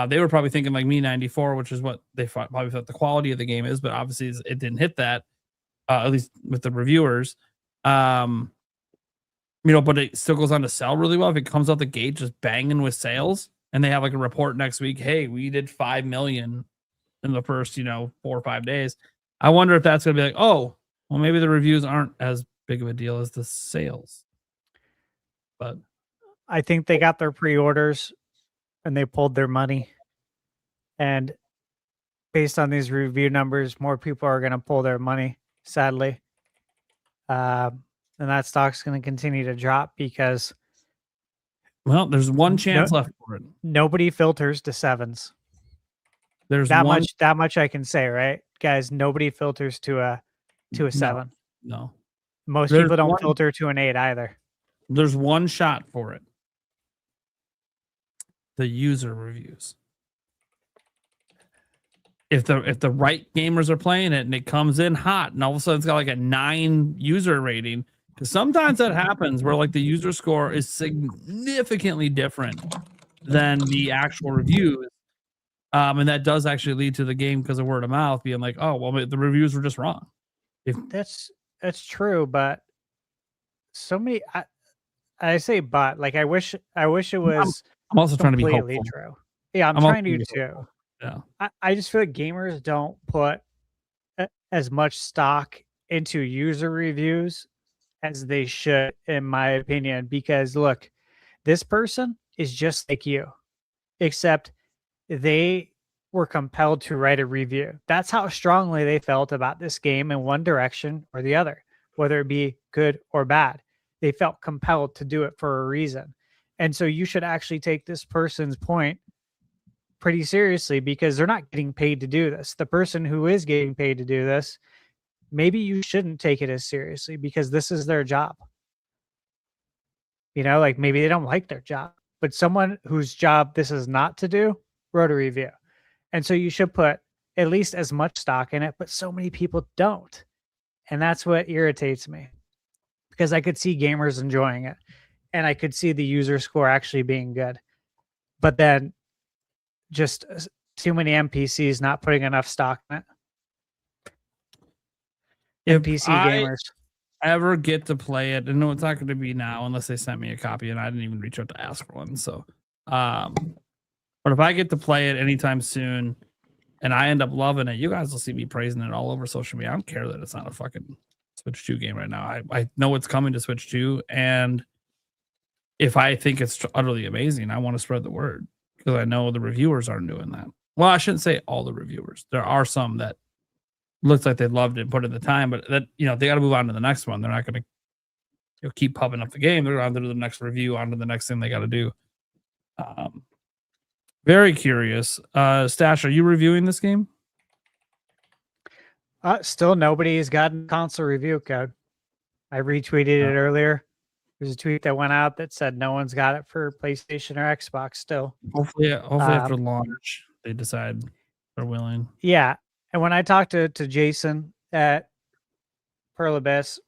They were probably thinking like me 94, which is what they probably thought the quality of the game is, but obviously it didn't hit that, at least with the reviewers. But it still goes on to sell really well. If it comes out the gate just banging with sales, and they have like a report next week, hey, we did 5 million in the first 4 or 5 days. I wonder if that's going to be like, oh, well, maybe the reviews aren't as big of a deal as the sales. But I think they got their pre-orders and they pulled their money. And based on these review numbers, more people are going to pull their money, sadly. And that stock's going to continue to drop because, well, there's one chance left for it. Nobody filters to 7s. There's that much I can say, right? Guys, nobody filters to a 7. No. Most people don't filter to an 8 either. There's one shot for it. The user reviews. If the right gamers are playing it and it comes in hot and all of a sudden it's got like a 9 user rating, because sometimes that happens where like the user score is significantly different than the actual reviews. And that does actually lead to the game because of word of mouth being like, oh, well, the reviews were just wrong. That's true, but so many I say but like I wish it was I'm also trying to be completely hopeful. true. Yeah, I'm I'm also trying to trying do to be too. Yeah. I just feel like gamers don't put as much stock into user reviews as they should, in my opinion, because look, this person is just like you, except they were compelled to write a review. That's how strongly they felt about this game in one direction or the other, whether it be good or bad. They felt compelled to do it for a reason. And so you should actually take this person's point pretty seriously because they're not getting paid to do this. The person who is getting paid to do this, maybe you shouldn't take it as seriously because this is their job. You know, like maybe they don't like their job, but someone whose job this is not to do wrote a review. And so you should put at least as much stock in it, but so many people don't. And that's what irritates me because I could see gamers enjoying it and I could see the user score actually being good. But then just too many NPCs not putting enough stock in it. If NPC I gamers. ever get to play it, and no, it's not going to be now unless they sent me a copy, and I didn't even reach out to ask for one. So, but if I get to play it anytime soon, and I end up loving it, you guys will see me praising it all over social media. I don't care that it's not a fucking Switch 2 game right now. I know it's coming to Switch 2, and if I think it's utterly amazing, I want to spread the word because I know the reviewers aren't doing that. Well, I shouldn't say all the reviewers. There are some that looks like they loved it and put in the time, but that, you know, they got to move on to the next one. They're not going to keep pumping up the game. They're on to the next review, on to the next thing they got to do. Very curious. Stash, are you reviewing this game? Still nobody's gotten console review code. I retweeted it earlier. There's a tweet that went out that said no one's got it for PlayStation or Xbox still. Hopefully after launch, they decide they're willing. Yeah. And when I talked to Jason at Pearl Abyss,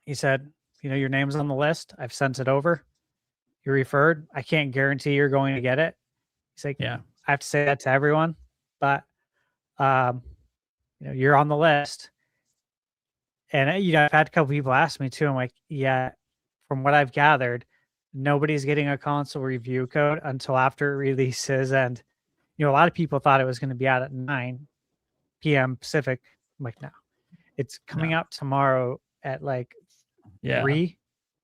he said, you know, your name's on the list. I've sent it over. You're referred. I can't guarantee you're going to get it. He's like, yeah, I have to say that to everyone, but you know, you're on the list. And you know, I've had a couple people ask me too. I'm like, yeah, from what I've gathered, nobody's getting a console review code until after it releases. And you know, a lot of people thought it was going to be out at 9 p.m. Pacific. I'm like, no, it's coming out tomorrow at like 3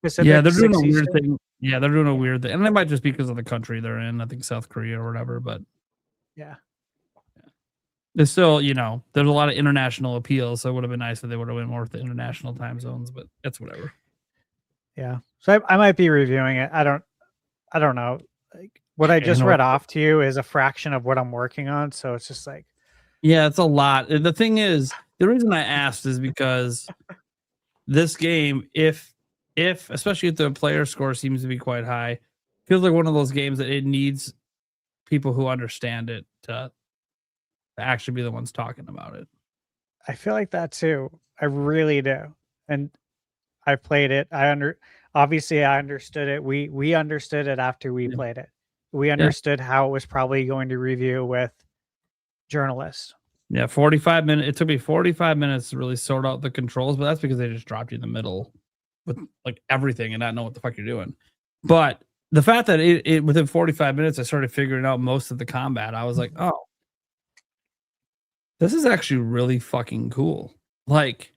Pacific. Yeah, they're doing a 6 weird Eastern. thing. Yeah, they're doing a weird thing. And it might just be because of the country they're in. I think South Korea or whatever, but yeah. There's still, you know, there's a lot of international appeal, so it would have been nice if they would have went more with the international time zones, but that's whatever. Yeah. So I might be reviewing it. I don't know. Like what I just read off to you is a fraction of what I'm working on. So it's just like, yeah, it's a lot. The thing is, the reason I asked is because this game, if especially if the player score seems to be quite high, feels like one of those games that it needs people who understand it to actually be the ones talking about it. I feel like that too. I really do. And I played it. Obviously I understood it. We understood it after we played it. We understood how it was probably going to review with journalists. Yeah, 45 minutes. It took me 45 minutes to really sort out the controls, but that's because they just dropped you in the middle with like everything and not know what the fuck you're doing. But the fact that it within 45 minutes I started figuring out most of the combat, I was like, oh, this is actually really fucking cool. Like,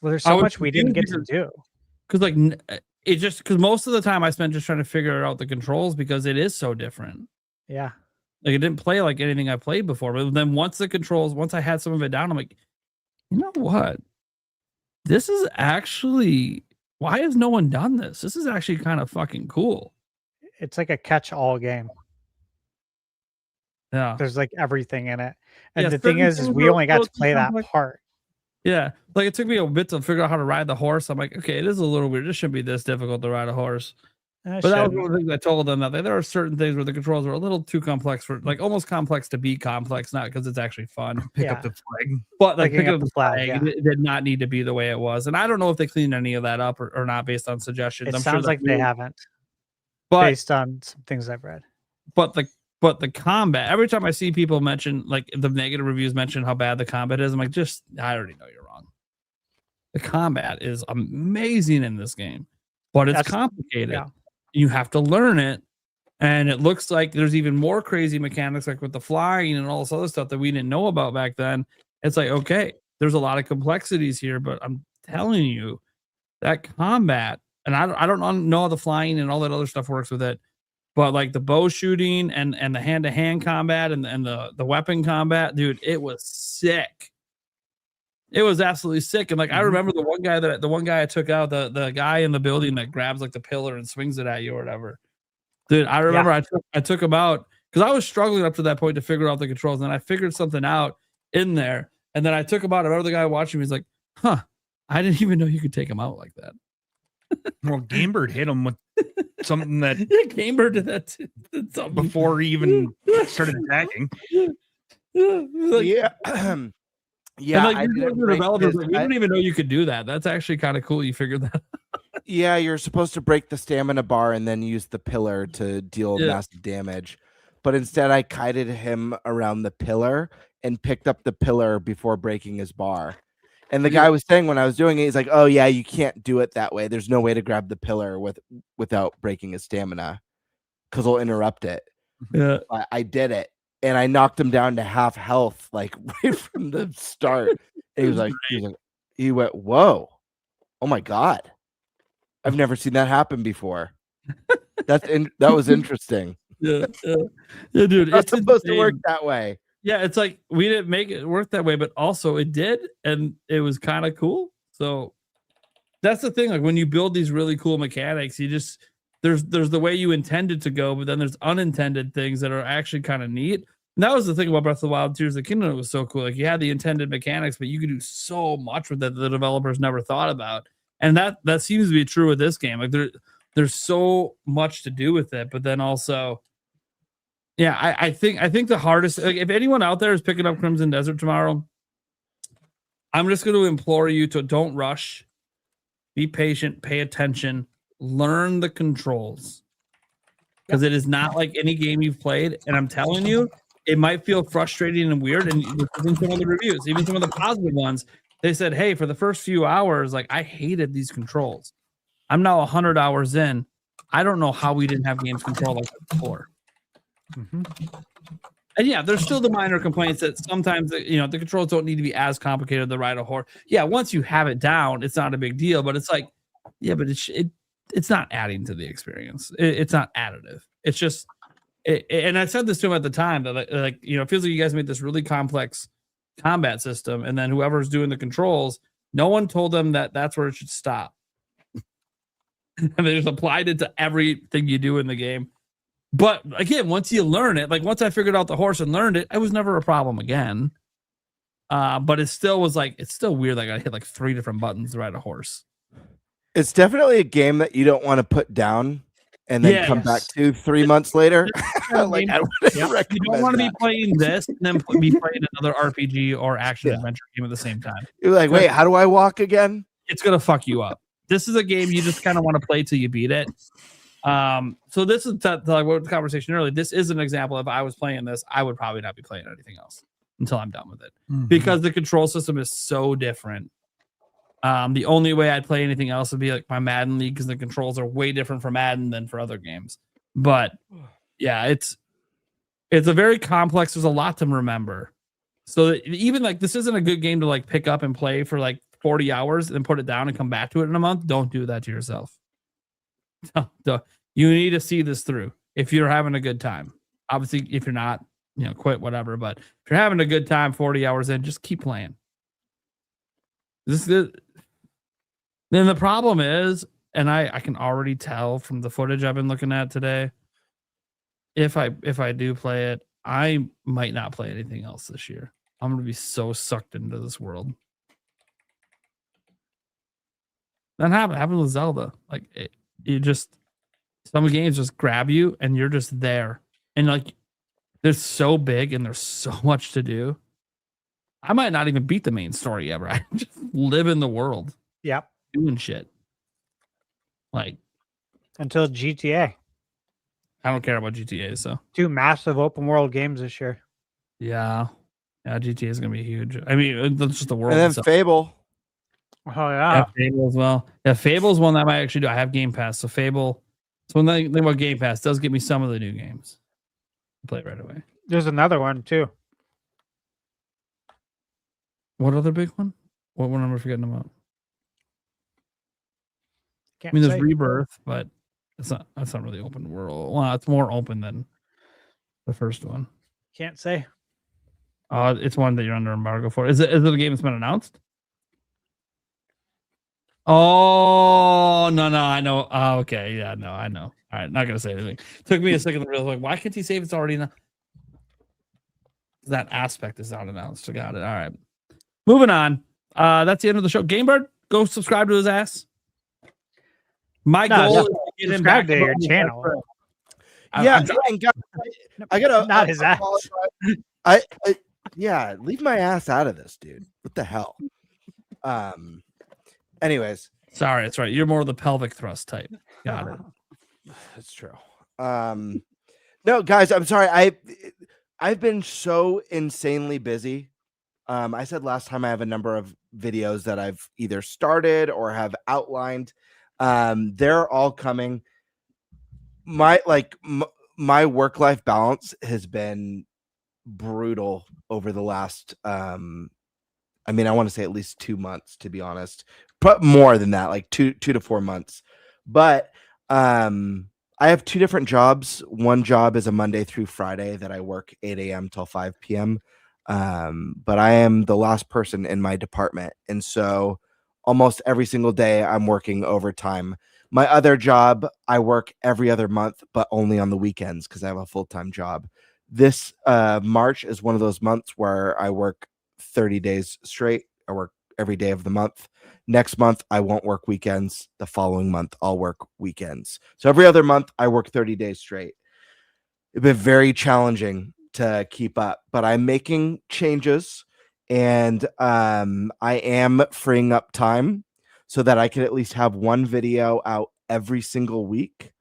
well, there's so much we didn't get to do. Because like it just because most of the time I spent just trying to figure out the controls because it is so different. Yeah. Like it didn't play like anything I played before. But then once I had some of it down, I'm like, you know what? This is actually, why has no one done this? This is actually kind of fucking cool. It's like a catch-all game. Yeah. There's like everything in it. And Yeah, the thing is we only got to play that part. Yeah. Like it took me a bit to figure out how to ride the horse. I'm like, okay, it is a little weird. It shouldn't be this difficult to ride a horse. But that was one of the things I told them, that there are certain things where the controls are a little too complex for, like, almost complex to be complex, not because it's actually fun. Pick up the flag. But like pick up the flag, yeah. it did not need to be the way it was. And I don't know if they cleaned any of that up or not based on suggestions. It I'm sounds sure like they haven't. But based on some things I've read. But the combat, every time I see people mention, like the negative reviews mention how bad the combat is, I'm like, I already know you're wrong. The combat is amazing in this game, but it's complicated. Yeah. You have to learn it, And it looks like there's even more crazy mechanics, like with the flying and all this other stuff that we didn't know about back then. It's like, okay, there's a lot of complexities here, but I'm telling you that combat, and I don't know how the flying and all that other stuff works with it, but like the bow shooting and the hand-to-hand combat and the weapon combat, dude, it was sick. It was absolutely sick. And like, I remember the one guy I took out, the guy in the building that grabs like the pillar and swings it at you or whatever. Dude, I remember I took him out because I was struggling up to that point to figure out the controls. And I figured something out in there. And then I took him out. I remember the guy watching me. He's like, huh, I didn't even know you could take him out like that. Well, Gamebird hit him with something that Gamebird did that too. Before he even started attacking. Yeah. Yeah, and like, developers, like, we didn't even know you could do that. That's actually kind of cool. You figured that out. Yeah, you're supposed to break the stamina bar and then use the pillar to deal massive damage. But instead, I kited him around the pillar and picked up the pillar before breaking his bar. And the guy was saying when I was doing it, he's like, "Oh yeah, you can't do it that way. There's no way to grab the pillar without breaking his stamina, because it'll interrupt it." Yeah, I did it, and I knocked him down to half health, like right from the start. And he went, "Whoa, oh my god, I've never seen that happen before." That was interesting. Yeah, dude, It's supposed to work that way. Yeah, it's like we didn't make it work that way, but also it did, and it was kind of cool. So that's the thing. Like when you build these really cool mechanics, you just there's the way you intended to go, but then there's unintended things that are actually kind of neat. And that was the thing about Breath of the Wild, Tears of the Kingdom. It was so cool. Like you had the intended mechanics, but you could do so much with it that the developers never thought about. And that seems to be true with this game. Like there's so much to do with it, but then also. Yeah, I think the hardest, like, if anyone out there is picking up Crimson Desert tomorrow, I'm just going to implore you to don't rush, be patient, pay attention, learn the controls, because it is not like any game you've played. And I'm telling you, it might feel frustrating and weird. And even some of the reviews, even some of the positive ones, they said, "Hey, for the first few hours, like I hated these controls. I'm now 100 hours in. I don't know how we didn't have games control like that before." And yeah, there's still the minor complaints that sometimes the controls don't need to be as complicated to ride a horse. Yeah, once you have it down, it's not a big deal. But it's like, yeah, but it's not adding to the experience. It's not additive. It's just, and I said this to him at the time that like it feels like you guys made this really complex combat system, and then whoever's doing the controls, no one told them that that's where it should stop, and they just applied it to everything you do in the game. But again, once you learn it, like once I figured out the horse and learned it, it was never a problem again. But it still was like, it's still weird. Like I hit like 3 different buttons to ride a horse. It's definitely a game that you don't want to put down and then come back to 3 months later. Like I wouldn't recommend you don't want to be playing this and then be playing another RPG or action adventure game at the same time. You're like, wait, how do I walk again? It's gonna fuck you up. This is a game you just kind of want to play till you beat it. So this is like what the conversation earlier. This is an example. If I was playing this, I would probably not be playing anything else until I'm done with it, because the control system is so different. The only way I'd play anything else would be like my Madden League, because the controls are way different for Madden than for other games. But yeah, it's a very complex. There's a lot to remember. So even like this isn't a good game to like pick up and play for like 40 hours and put it down and come back to it in a month. Don't do that to yourself. You need to see this through if you're having a good time. Obviously, if you're not, quit, whatever. But if you're having a good time 40 hours in, just keep playing. Then the problem is, and I can already tell from the footage I've been looking at today, if I do play it, I might not play anything else this year. I'm going to be so sucked into this world. That happened with Zelda. Like some games just grab you and you're just there. And like, they're so big and there's so much to do. I might not even beat the main story ever. I just live in the world. Yep. Doing shit. Like, until GTA. I don't care about GTA, so 2 massive open world games this year. Yeah, GTA is gonna be huge. I mean, that's just the world. And then itself. Fable. Oh yeah. Fable as well. Yeah, Fable's one that I might actually do. I have Game Pass, so Fable. So when I think about Game Pass, it does give me some of the new games. Play it right away. There's another one too. What other big one? What one am I forgetting about? I Can't mean, there's say. Rebirth, but that's not really open world. Well, it's more open than the first one. Can't say. It's one that you're under embargo for. Is it a game that's been announced? Oh no, I know. Oh, okay, yeah, no, I know. All right, not gonna say anything. Took me a second to realize, like, why can't he say if it's already announced? That aspect is not announced. I got it. All right, moving on. That's the end of the show. Gamebird, go subscribe to his ass. My goal is to get him back to your channel. Yeah, and guys, I gotta not his ass. I yeah, leave my ass out of this, dude. What the hell? Anyways, sorry, that's right. You're more of the pelvic thrust type. Got it. That's true. No, guys, I'm sorry. I've been so insanely busy. I said last time I have a number of videos that I've either started or have outlined. They're all coming. My work-life balance has been brutal over the last I want to say at least 2 months, to be honest, but more than that, like two to 4 months. But I have 2 different jobs. One job is a Monday through Friday that I work 8 a.m. till 5 p.m. But I am the last person in my department, and so almost every single day I'm working overtime. My other job, I work every other month, but only on the weekends because I have a full-time job. This March is one of those months where I work 30 days straight. I work every day of the month. Next month, I won't work weekends. The following month, I'll work weekends. So every other month, I work 30 days straight. It's been very challenging to keep up, but I'm making changes, and I am freeing up time so that I can at least have one video out every single week,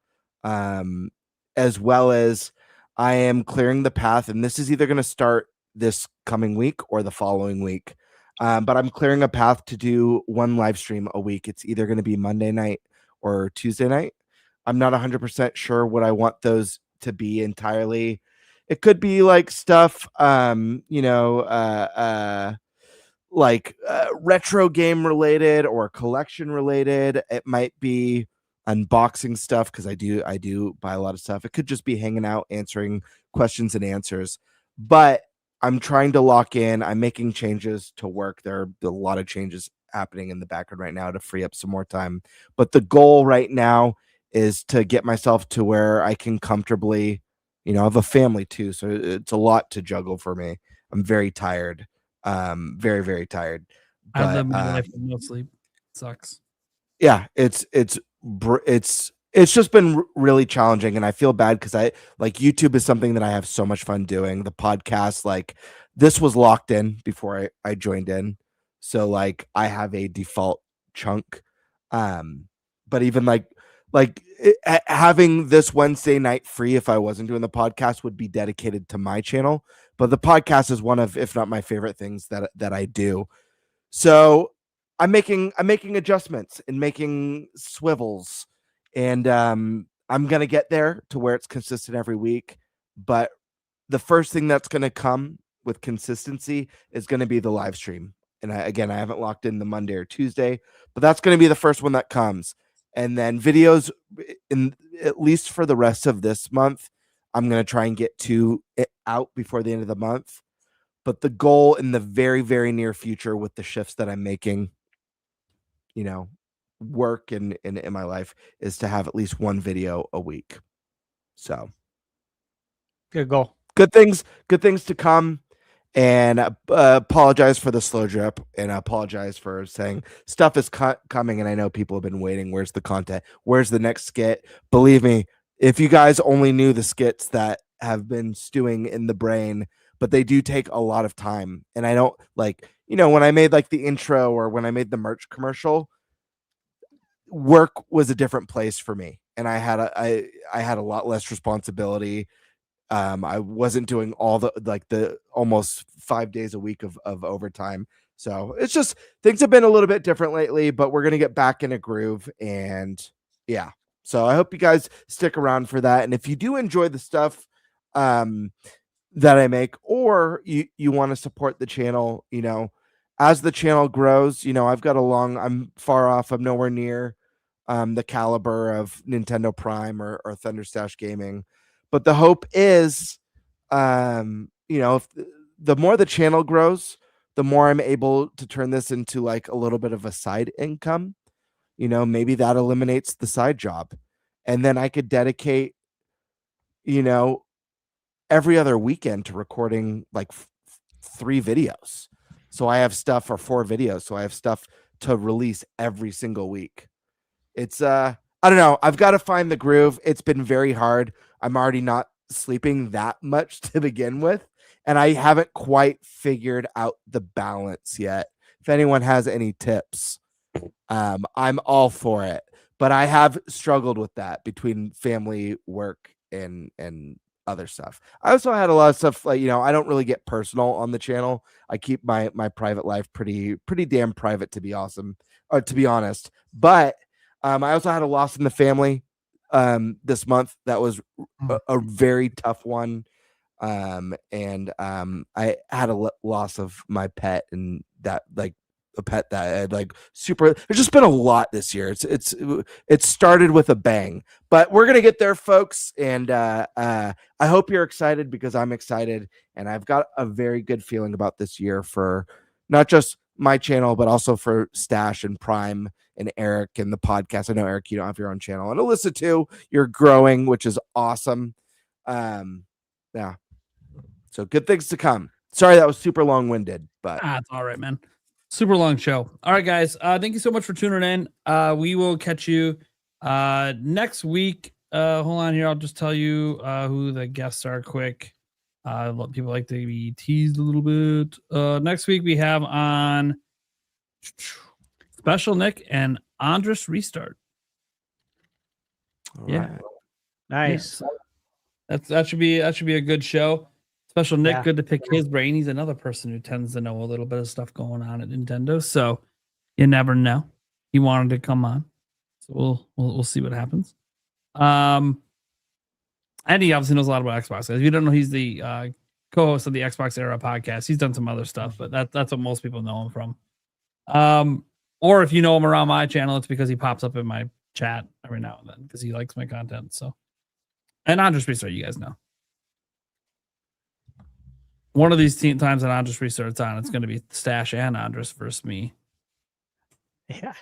as well as I am clearing the path, and this is either going to start this coming week or the following week. But I'm clearing a path to do one live stream a week. It's either going to be Monday night or Tuesday night. I'm not 100% sure what I want those to be entirely. It could be like stuff, retro game related or collection related. It might be unboxing stuff because I do buy a lot of stuff. It could just be hanging out, answering questions and answers. But I'm trying to lock in. I'm making changes to work. There are a lot of changes happening in the background right now to free up some more time. But the goal right now is to get myself to where I can comfortably, I have a family too. So it's a lot to juggle for me. I'm very tired. Very, very tired. But, I live my life with no sleep. It sucks. Yeah, it's just been really challenging, and I feel bad because YouTube is something that I have so much fun doing. The podcast, this was locked in before I joined in, so I have a default chunk. But even having this Wednesday night free, if I wasn't doing the podcast, would be dedicated to my channel. But the podcast is one of, if not my favorite things that I do. So I'm making adjustments and making swivels. And I'm going to get there to where it's consistent every week. But the first thing that's going to come with consistency is going to be the live stream. And I haven't locked in the Monday or Tuesday, but that's going to be the first one that comes. And then videos, at least for the rest of this month, I'm going to try and get it out before the end of the month. But the goal in the very, very near future with the shifts that I'm making, work in my life, is to have at least one video a week. So good goal. Good things to come. And apologize for the slow drip, and I apologize for saying stuff is coming, and I know people have been waiting. Where's the content? Where's the next skit? Believe me, if you guys only knew the skits that have been stewing in the brain, but they do take a lot of time. And I don't when I made the intro or when I made the merch commercial, work was a different place for me, and I had a lot less responsibility. I wasn't doing all the almost 5 days a week of overtime. So it's just, things have been a little bit different lately, but we're going to get back in a groove. And yeah, So I hope you guys stick around for that. And if you do enjoy the stuff that I make, or you want to support the channel, as the channel grows, I'm far off. I'm nowhere near the caliber of Nintendo Prime or Thunder Stash Gaming. But the hope is, if the more the channel grows, the more I'm able to turn this into like a little bit of a side income. Maybe that eliminates the side job. And then I could dedicate, every other weekend to recording like 3 videos. So I have stuff, or 4 videos. So I have stuff to release every single week. It's I don't know. I've got to find the groove. It's been very hard. I'm already not sleeping that much to begin with, and I haven't quite figured out the balance yet. If anyone has any tips, I'm all for it. But I have struggled with that between family, work, and other stuff. I also had a lot of stuff like, I don't really get personal on the channel. I keep my private life pretty damn private, to be honest. But I also had a loss in the family this month. That was a very tough one. And I had a loss of my pet, and that like a pet that I had like super. There's just been a lot this year. It started with a bang, but we're gonna get there, folks. And I hope you're excited, because I'm excited, and I've got a very good feeling about this year for not just my channel, but also for Stash and Prime and Eric and the podcast. I know, Eric, you don't have your own channel, and Alyssa too. You're growing, which is awesome. Yeah. So good things to come. Sorry that was super long-winded, but it's all right, man. Super long show. All right, guys. Thank you so much for tuning in. We will catch you next week. Hold on here. I'll just tell you who the guests are quick. People like to be teased a little bit. Next week we have on Special Nick and Andres Restart. all Yeah. right. Nice. Yeah. That should be a good show. Special Nick, Yeah. good to pick his brain. He's another person who tends to know a little bit of stuff going on at Nintendo. So you never know. He wanted to come on. So we'll see what happens. And he obviously knows a lot about Xbox. If you don't know, he's the co-host of the Xbox Era podcast. He's done some other stuff, but that's what most people know him from. Or if you know him around my channel, it's because he pops up in my chat every now and then because he likes my content. So, and Andres Restart, you guys know. One of these times that Andres Restart's on, it's going to be Stash and Andres versus me. Yeah.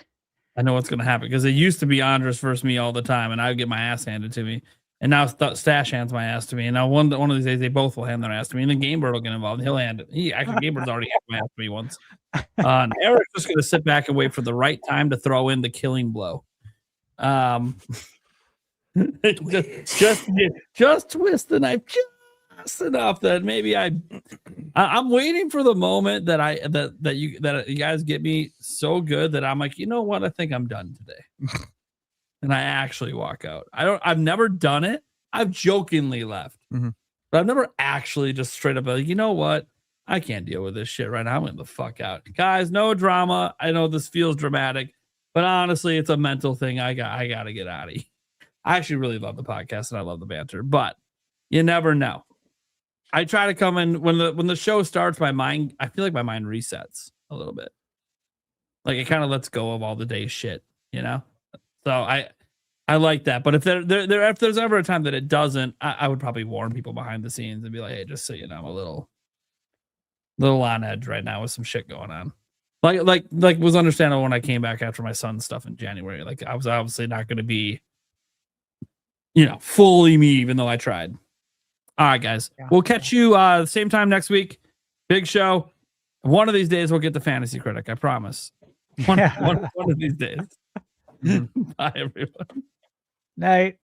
I know what's going to happen because it used to be Andres versus me all the time, and I would get my ass handed to me. And now Stash hands my ass to me. And now one of these days, they both will hand their ass to me. And then Gamebird will get involved. And he'll hand it. Gamebird's already handed my ass to me once. And Eric's just going to sit back and wait for the right time to throw in the killing blow. Just twist the knife just enough that maybe I'm waiting for the moment that you guys get me so good that I'm like, you know what? I think I'm done today. And I actually walk out. I've never done it. I've jokingly left, but I've never actually just straight up like, you know what? I can't deal with this shit right now. I'm getting the fuck out. Guys, no drama. I know this feels dramatic, but honestly, it's a mental thing. I got to get out of here. I actually really love the podcast and I love the banter, but you never know. I try to come in when the show starts, I feel like my mind resets a little bit. Like it kind of lets go of all the day's shit, you know? So I like that. But if if there's ever a time that it doesn't, I would probably warn people behind the scenes and be like, hey, just so you know, I'm a little on edge right now with some shit going on. Like was understandable when I came back after my son's stuff in January. Like I was obviously not going to be, fully me, even though I tried. All right, guys. Yeah. We'll catch you the same time next week. Big show. One of these days we'll get the Fantasy Critic. I promise. One of these days. Bye, everyone. Night.